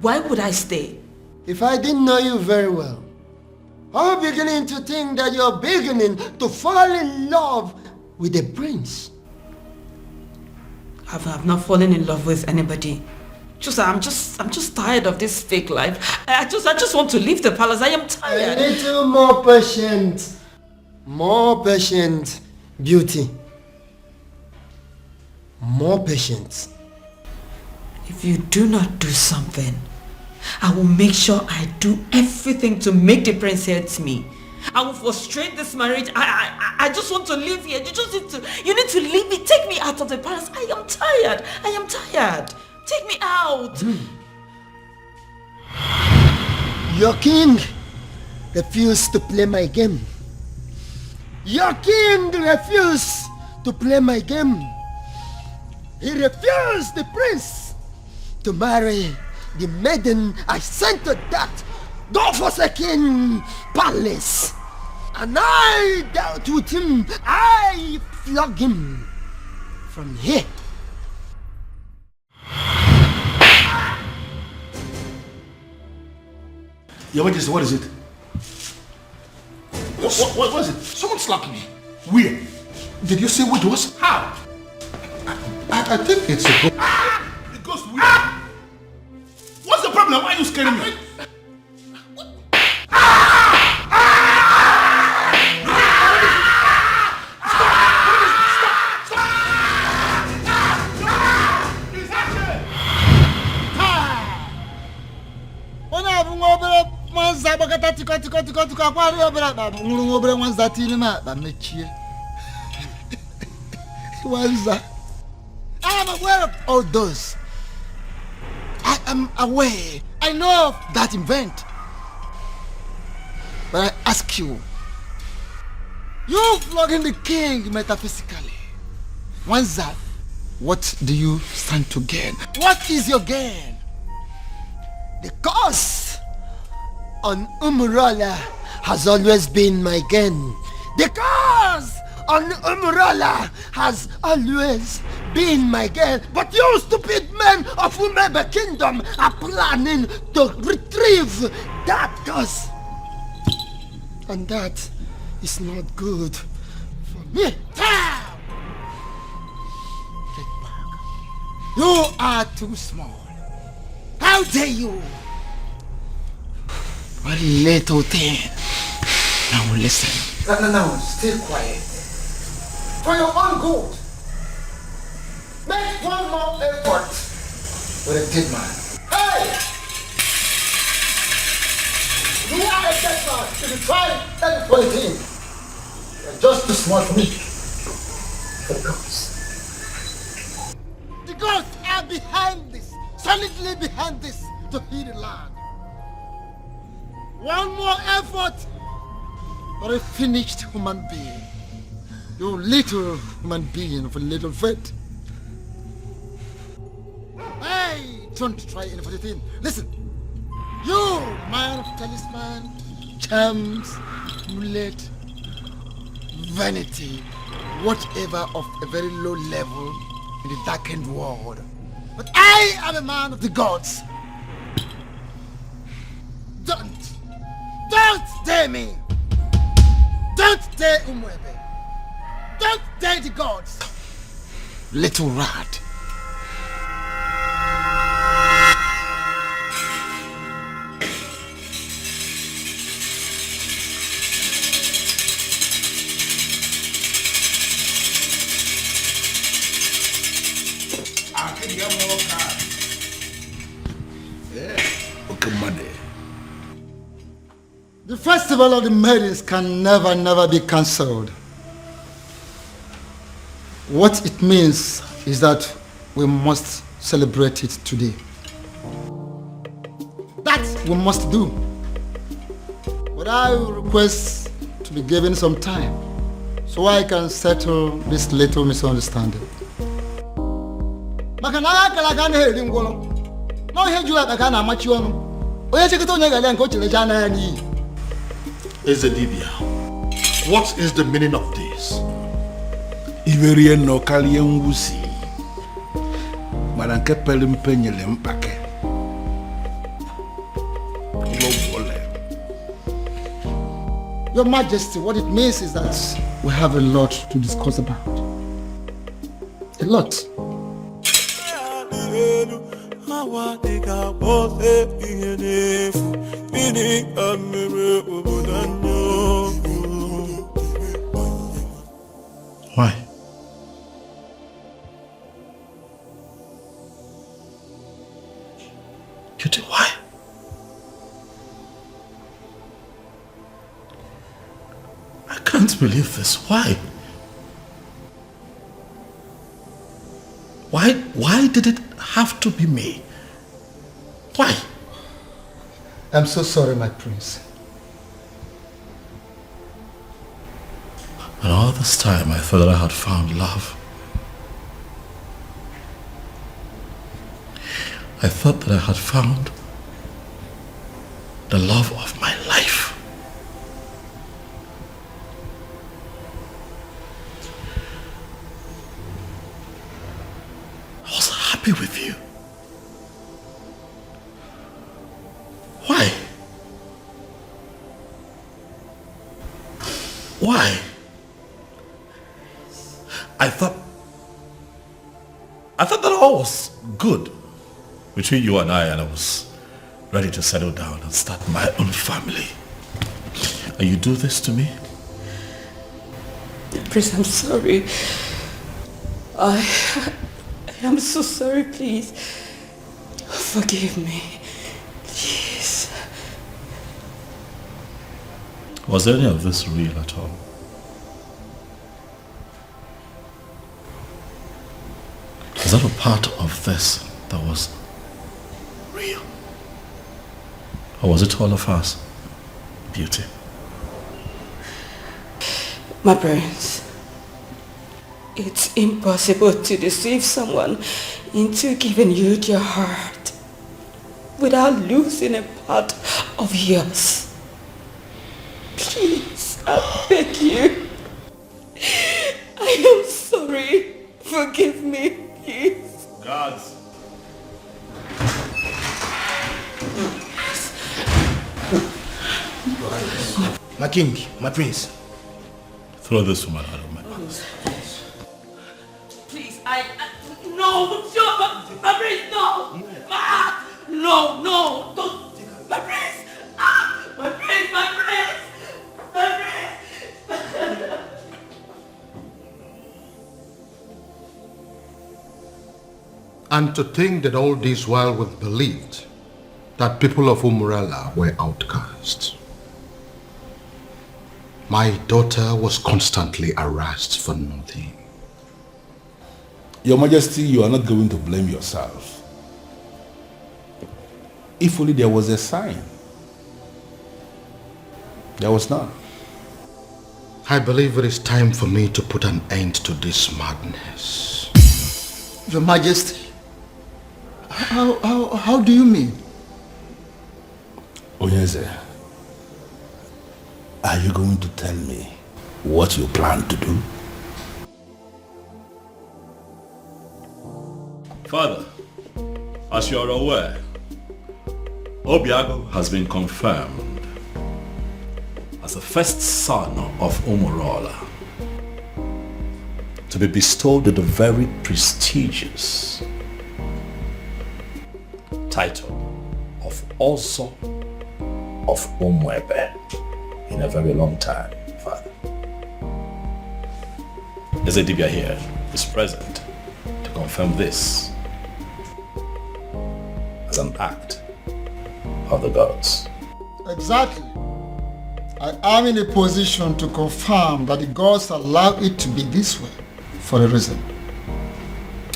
Why would I stay? If I didn't know you very well, I'm beginning to think that you're beginning to fall in love with the prince. I've not fallen in love with anybody. I'm just tired of this fake life. I just want to leave the palace. I am tired. A little more patient. More patient, beauty. More patient. If you do not do something, I will make sure I do everything to make the prince hate me. I will frustrate this marriage. I just want to live here. You need to leave me. Take me out of the palace. I am tired. I am tired. Take me out. Your king refused to play my game. Your king refused to play my game. He refused the prince to marry the maiden I sent to that God-forsaken palace. And I dealt with him. I flogged him from here. Your Majesty, what is it? What was it? Someone slapped me. Where? Did you say what it was? How? I think it's a ghost. The ghost where? What's the problem? Why are you scaring me? I am aware of all those. I am aware. I know of that event. But I ask you, you flogging the king metaphysically. Once that, what do you stand to gain? What is your gain? The cost on Umurala has always been my gain. The cause on Umurala has always been my gain. But you stupid men of Umebe Kingdom are planning to retrieve that cause. And that is not good for me. You are too small. How dare you? What little thing. Now listen. No, stay quiet. For your own good. Make one more effort with a dead man. Hey! You are a dead man. If you try anything, you're just too small for me. The gods are behind this, solidly behind this, to heal the land. One more effort for a finished human being. You little human being of a little faith. Hey, don't try anything. Listen, you man of talisman, charms, amulet, vanity, whatever of a very low level in the darkened world. But I am a man of the gods. Don't dare me. Don't dare Umwebe. Don't dare the gods. Little rat. The festival of the maidens can never be cancelled. What it means is that we must celebrate it today. That we must do. But I will request to be given some time so I can settle this little misunderstanding. Maka na akala ka na heri ngwolo. No ihe jula ka na amachi onu. Onye chikita onye gale nke o chilecha na ya ni. Ezedibia, what is the meaning of this? Iverie no kalie nwusi. Mana nke pere mpe nyele mpake. Your Majesty, what it means is that we have a lot to discuss about. A lot. Why? Cutie, why? I can't believe this. Why? Why did it have to be me? Why? I'm so sorry, my prince. And all this time I thought that I had found love. I thought that I had found the love of my life. I was happy with you. Why? Why? I thought that all was good between you and I was ready to settle down and start my own family. And you do this to me? Prince, I'm sorry. I am so sorry, please. Forgive me. Please. Was any of this real at all? Is that a part of this that was real? Or was it all of us? Beauty. My prince, it's impossible to deceive someone into giving you their heart without losing a part of yours. Please, I beg you. I am sorry. Forgive me, please. Guards. My king, my prince. Throw this woman out of my house. Please, no, my prince, no. No, don't. My prince, my prince, my prince. And to think that all this while we believed that people of Umbrella were outcasts. My daughter was constantly harassed for nothing. Your Majesty, you are not going to blame yourself. If only there was a sign. There was none. I believe it is time for me to put an end to this madness. Your Majesty, how do you mean? Onyeze, are you going to tell me what you plan to do? Father, as you are aware, Obiago has been confirmed as the first son of Umurola to be bestowed with the very prestigious title of Ozo of Umwebe in a very long time, Father. Ezedibia here is present to confirm this as an act of the gods. Exactly. I am in a position to confirm that the gods allow it to be this way for a reason.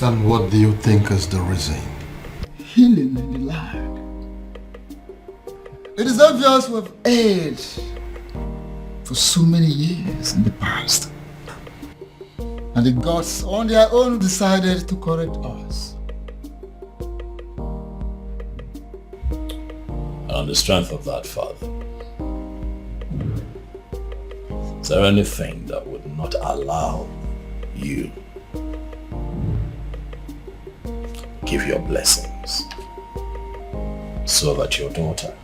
And what do you think is the reason? Healing in the land. It is obvious we have erred for so many years in the past. And the gods on their own decided to correct us. And on the strength of that, Father, is there anything that would not allow you give your blessings so that your daughter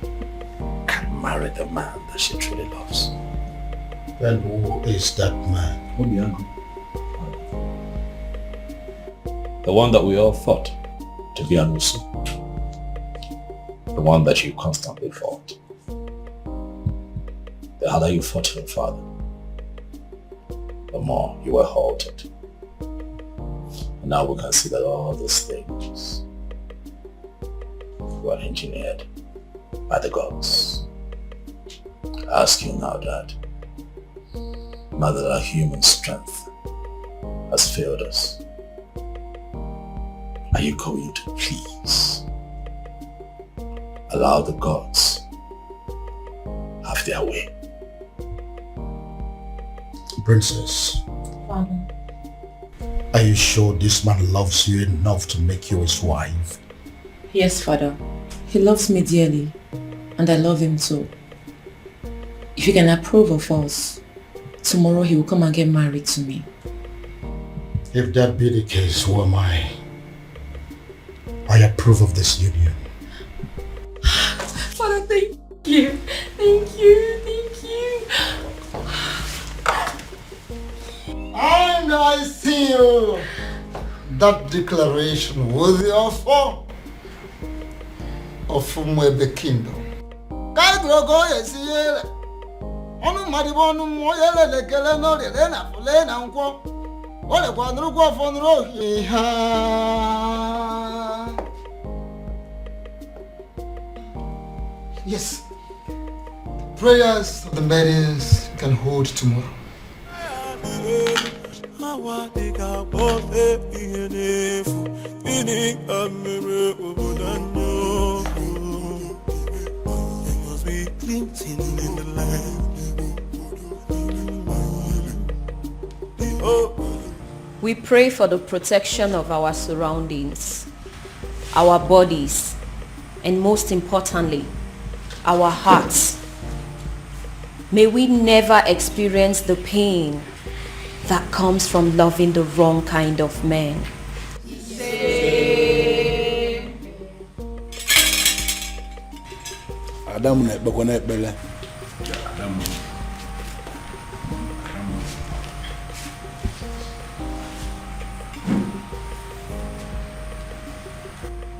can marry the man that she truly loves? Then who is that man? The one that we all thought to be Anusu. The one that you constantly fought. The harder you fought him, Father, the more you were halted. And now we can see that all these things were engineered by the gods. I ask you now, Dad, now that our human strength has failed us, are you going to please allow the gods have their way? Princess. Father. Are you sure this man loves you enough to make you his wife? Yes, Father. He loves me dearly, and I love him too. If you can approve of us, tomorrow he will come and get married to me. If that be the case, who am I? I approve of this union. Father, thank you. Thank you. Thank you. And I seal that declaration worthy of Umwebe Kingdom. Yes, prayers of the maidens can hold tomorrow. We pray for the protection of our surroundings, our bodies, and most importantly, our hearts. May we never experience the pain that comes from loving the wrong kind of man.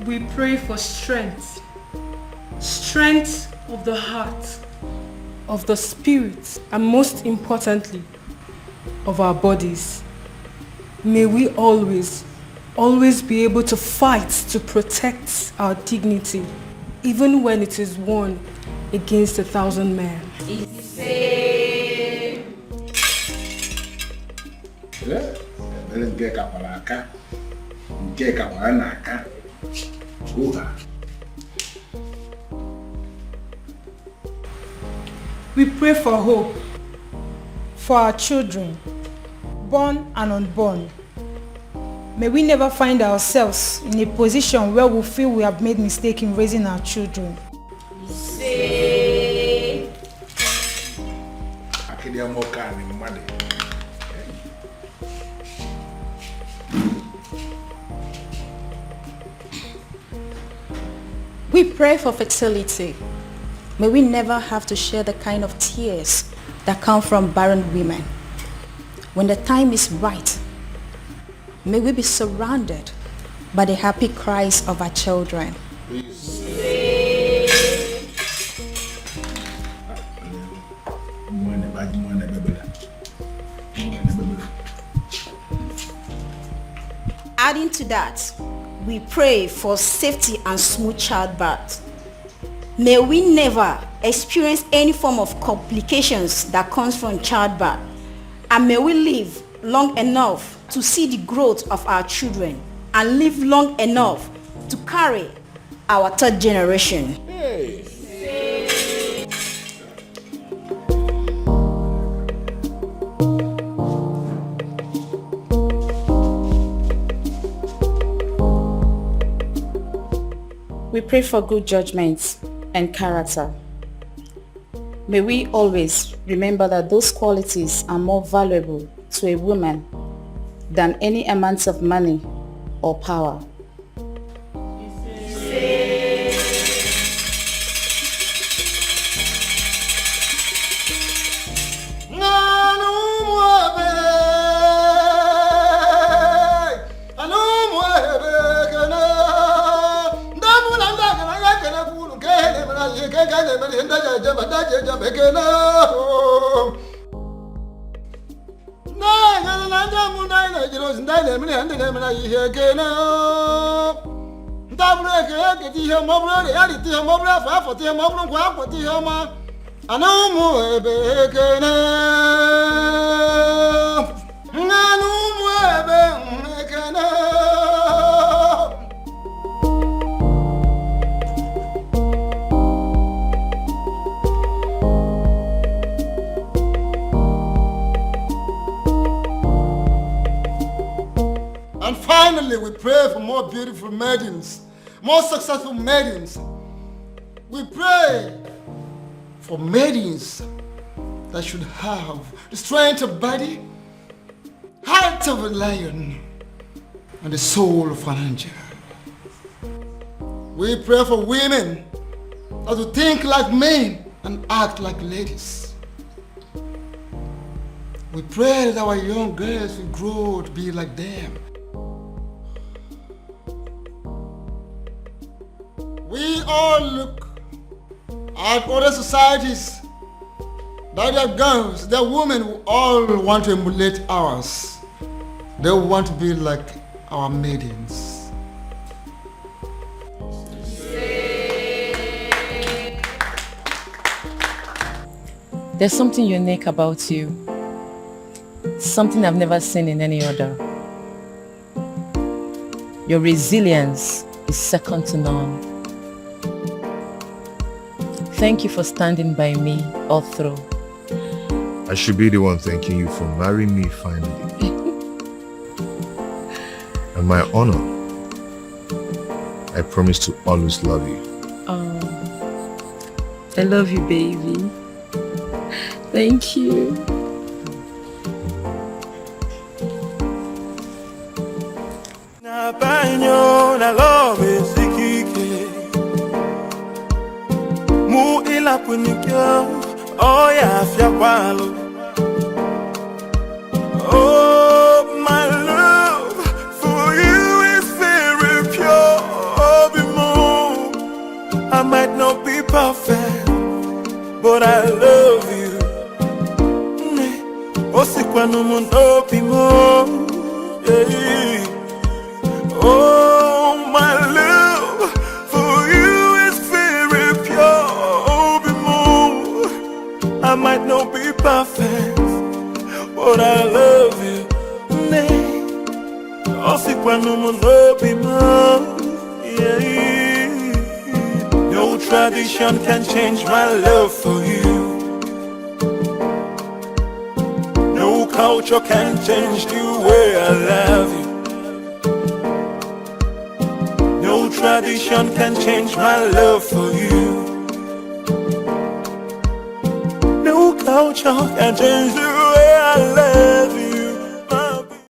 We pray for strength of the heart, of the spirit, and most importantly, of our bodies. May we always be able to fight to protect our dignity, even when it is won against 1,000 men. We pray for hope for our children, born and unborn. May we never find ourselves in a position where we feel we have made mistake in raising our children. We pray for fertility. May we never have to share the kind of tears that come from barren women. When the time is right, may we be surrounded by the happy cries of our children. Adding to that, we pray for safety and smooth childbirth. May we never experience any form of complications that comes from childbirth, and may we live long enough to see the growth of our children and live long enough to carry our third generation. We pray for good judgment and character. May we always remember that those qualities are more valuable to a woman than any amount of money or power. And finally, we pray for more beautiful maidens, more successful maidens. We pray for maidens that should have the strength of body, heart of a lion, and the soul of an angel. We pray for women that will think like men and act like ladies. We pray that our young girls will grow to be like them. We all look at other societies that their girls, their women who all want to emulate ours. They want to be like our maidens. There's something unique about you. Something I've never seen in any other. Your resilience is second to none. Thank you for standing by me all through. I should be the one thanking you for marrying me finally. And my honor, I promise to always love you. Oh, I love you, baby. Thank you. Na banyo na love sikike mu ila punikyo oh ya afya kwalo. Oh my love for you is very pure. Oh bimo, I might not be perfect, but I love you. Osikwa no mundo bimo. Oh, my love for you is very pure. Oh, bimo, I might not be perfect, but I love you. Osikwa no mundo bimo. No tradition can change my love for you. No culture can change the way I love you. No tradition can change my love for you. No culture can change the way I love you.